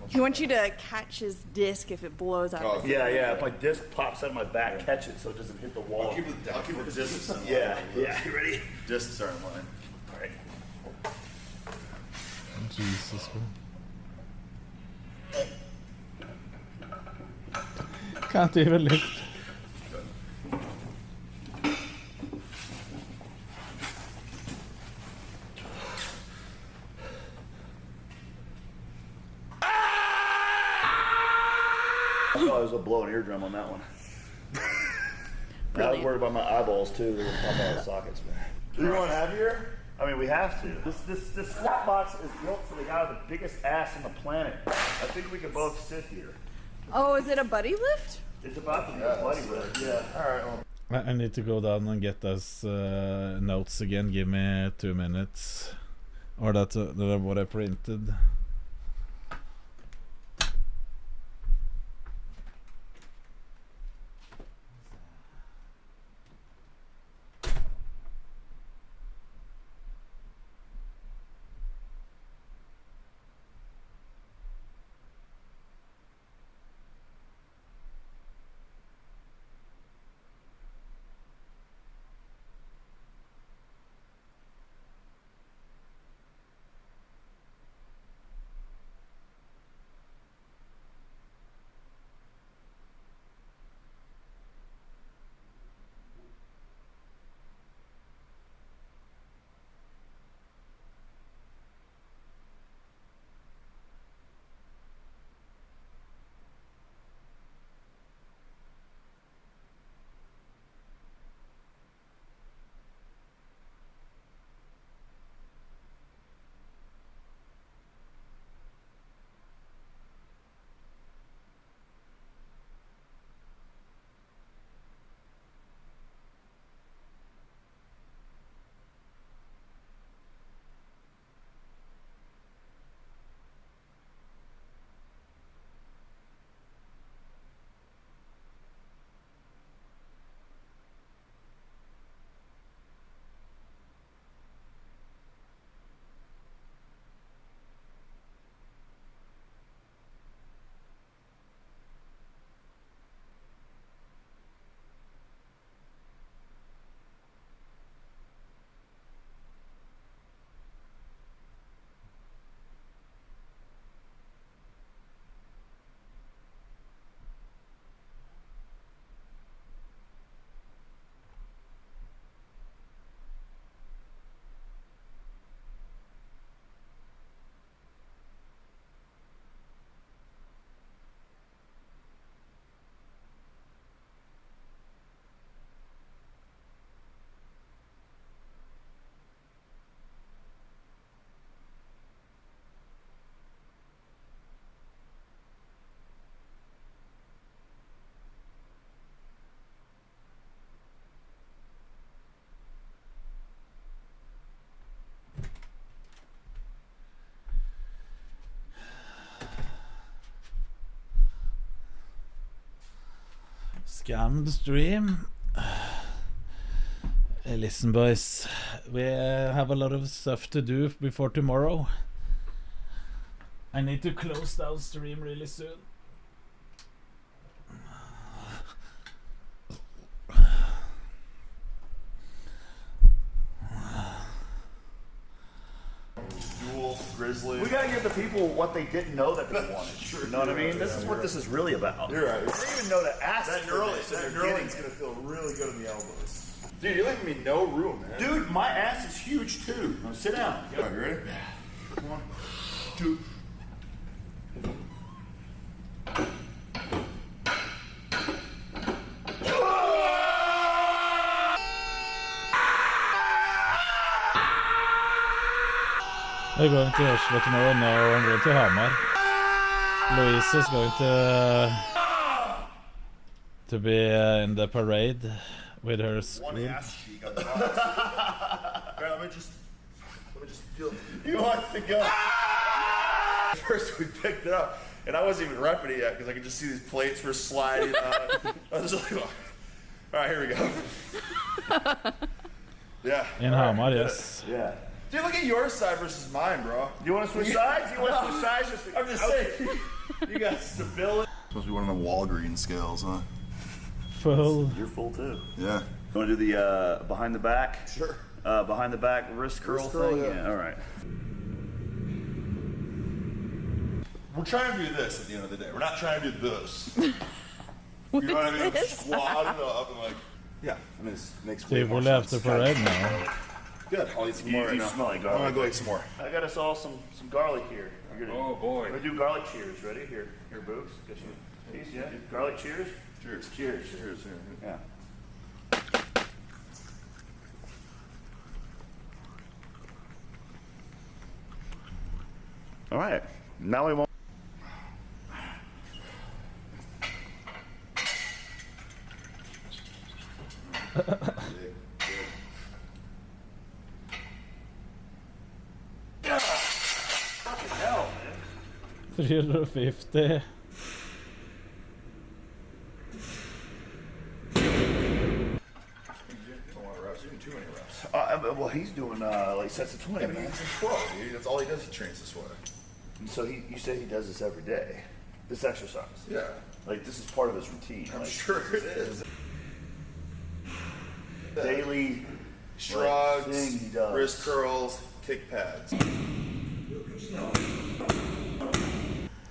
He wants you to catch his disc if it blows out. of his Yeah, yeah. If my disc pops out of my back, catch it so it doesn't hit the wall. I'll keep the Disc. disc. Yeah, yeah. You ready? Discs are in line. All right. Jesus. Can't even lift. I thought I was gonna blow an eardrum on that one. I was worried about my eyeballs too. They're gonna pop out of the sockets, man. Do you want heavier? I mean, we have to. This squat box is built for the guy with the biggest ass on the planet. I think we can both sit here. Oh, is it a buddy lift? It's about to be a buddy lift. Yeah. All right. Well, I need to go down and get those notes again. Give me 2 minutes. Or that's what I printed. Scammed stream. Listen, boys, we have a lot of stuff to do before tomorrow. I need to close down stream really soon. Grizzly. We gotta give the people what they didn't know that they wanted. You know what I mean? This is what this is really about. You're right. They didn't even know to ask that for this, and that they're getting knurling's it. gonna feel really good in the elbows. Dude, you're leaving me no room, man. Dude, my ass is huge too. Now sit down. Yeah, you ready? Come on. Dude. We're going to Oslo tomorrow. No, I'm going to Hamar. Louise is going to be in the parade with her school. One ass cheek on the box. Alright, let me just feel. You want to go? First, we picked it up, and I wasn't even repping it yet because I could just see these plates were sliding. I was just like, all right, here we go. Yeah. In Hamar, yes. Yeah. Dude, look at your side versus mine, bro. You want to switch sides? You want to switch sides? I'm just saying. You got stability. Supposed to be one of the Walgreens scales, huh? Full. You're full too. Yeah. You want to do the behind the back? Sure. Behind the back wrist curl thing? Yeah. All right. We're trying to do this at the end of the day. We're not trying to do this. You know what I mean? Squat it up and like, yeah. I mean, this makes way more People sense. after parade now. Good. I'll eat some more right You now. smell like I'm garlic. gonna go eat some more. I got us all some garlic here. Oh boy. We're gonna do garlic cheers. Ready? Here, Boots. Guess you. Peace, yeah. Garlic cheers. Cheers. Cheers. Cheers. Yeah. All right. Now we won't. Fucking hell, man. 350. Too many reps. Well, he's doing like sets of 20, Yeah, but man. he's a pro, dude. That's all he does. He trains this way. And so you say he does this every day, this exercise. Yeah. Like this is part of his routine. I'm like, sure it is. Daily Shrugs, thing he does. wrist curls, kick pads.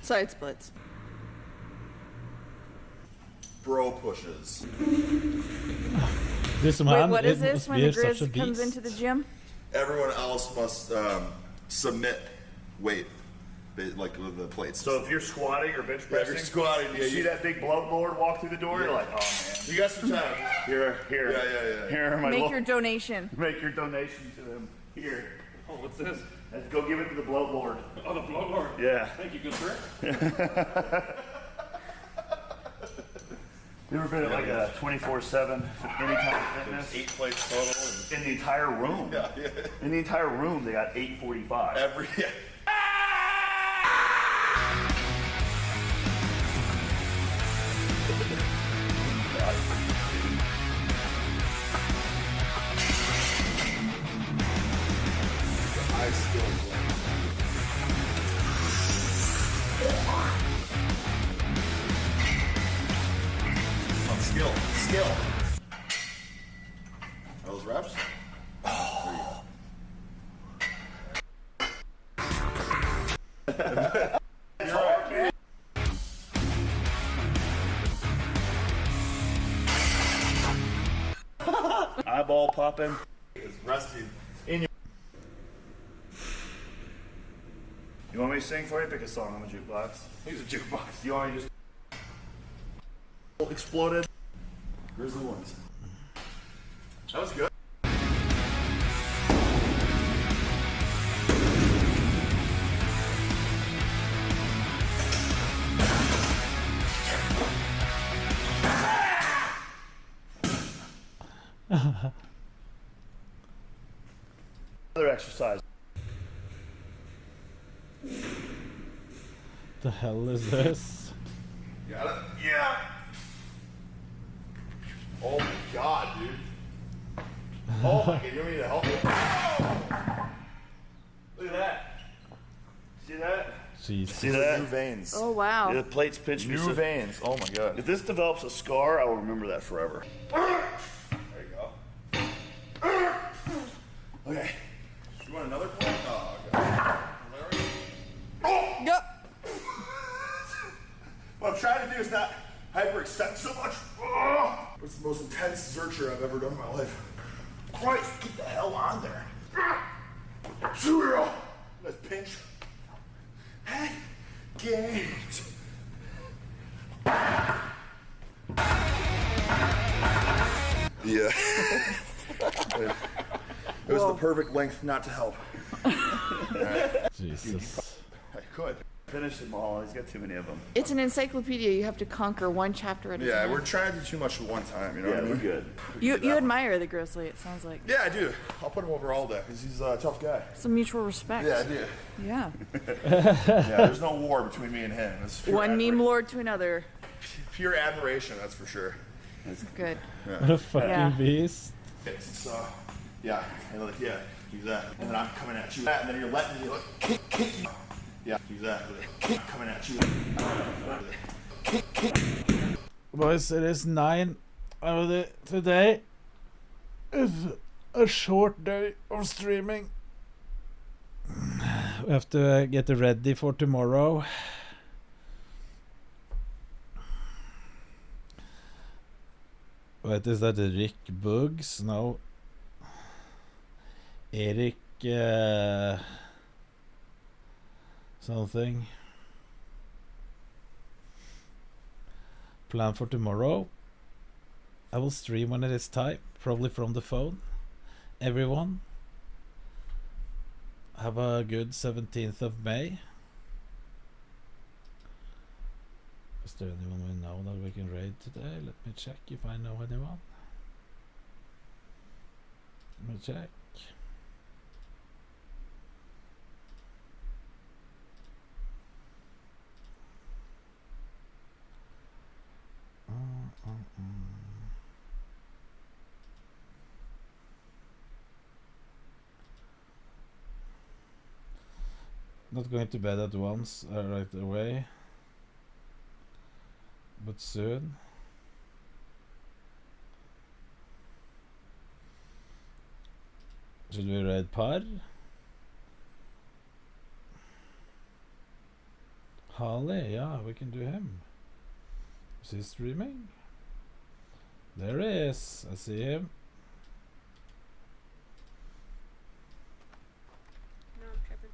Side splits. Bro pushes. This Wait, man, what it is this must when be the such a Grizz comes beast. into the gym? Everyone else must submit weight, like with the plates. So if you're squatting or bench Yeah, if pressing, you're squatting, you see that big bloat lord walk through the door, you're like, oh man. You got some time. Here. Yeah. Here are my Make your donation. Make your donation to them. Here. Oh, what's this? Let's go give it to the bloat lord. Oh, the blow lord. Yeah. Thank you, good sir. You ever been at like a 24/7 Anytime Fitness? 8 plates total. In the entire room. Yeah. In the entire room, they got 845. Every. Yeah. I still Skill. Those reps? It's hard, man. Eyeball popping. It's rusty. You want me to sing for you? Pick a song on the jukebox. He's a jukebox. You want me to just exploded? Grizzly ones. That was good. Another exercise. The hell is this? Got it? Yeah. Oh my god, you want me to help you? Look at that. See that? Jesus. See that? New veins. Oh, wow. Yeah, the plates pinched me. New veins. Oh my god. If this develops a scar, I will remember that forever. There you go. Okay. You want another point? Oh god. Oh! Yep. What I'm trying to do is not hyperextend so much. Oh! It's the most intense zercher I've ever done in my life. Christ, get the hell on there. Let's pinch. Head games. Yeah. It was the perfect length not to help. Right. Jesus. I could. Finish them all. He's got too many of them. It's an encyclopedia. You have to conquer one chapter at a Yeah, time. we're trying to do too much at one time, you know Yeah, what I mean? we're good. You admire the Grizzly, it sounds like. Yeah, I do. I'll put him over all day because he's a tough guy. Some mutual respect. Yeah, I do. Yeah. Yeah, there's no war between me and him. It's pure One meme lord to another. pure admiration, that's for sure. That's good. Yeah. What a fucking Yeah. beast. It's yeah, yeah, exactly. And then I'm coming at you, and then you're letting me kick. Yeah, exactly. Kick coming at you. Kick. Boys, it is 9 of the today. Is a short day of streaming. We have to get ready for tomorrow. What is that? Rick Bugs? No. Eric something. Plan for tomorrow. I will stream when it is time, probably from the phone. Everyone, have a good 17th of May. Is there anyone we know that we can raid today? Let me check if I know anyone. Let me check. Not going to bed at once, right away, but soon. Should we raid Par? Harley, yeah, we can do him. Is he streaming? There he is. I see him. No, I'm tripping.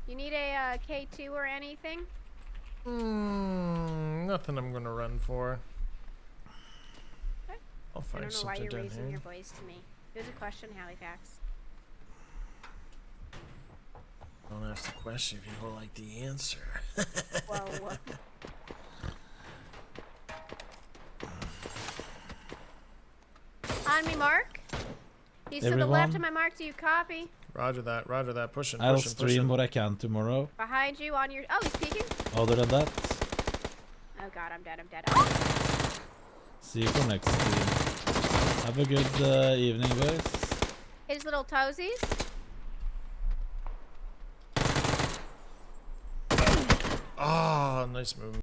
You need a K2 or anything? Nothing I'm gonna run for. Okay. I'll I find don't know why something you're down raising here. your voice to me. It was a question, Halifax. Don't ask the question if you don't like the answer. Whoa. On me, Mark. He's to the left Everyone? of my mark. Do you copy? Roger that, roger that. Pushing, I'll pushing, stream pushing. what I can tomorrow. Behind you on your... Oh, he's peeking. Other than that, Oh, God, I'm dead. I'm dead. Oh! see you for next stream. Have a good evening, guys. His little toesies. Ah, nice move.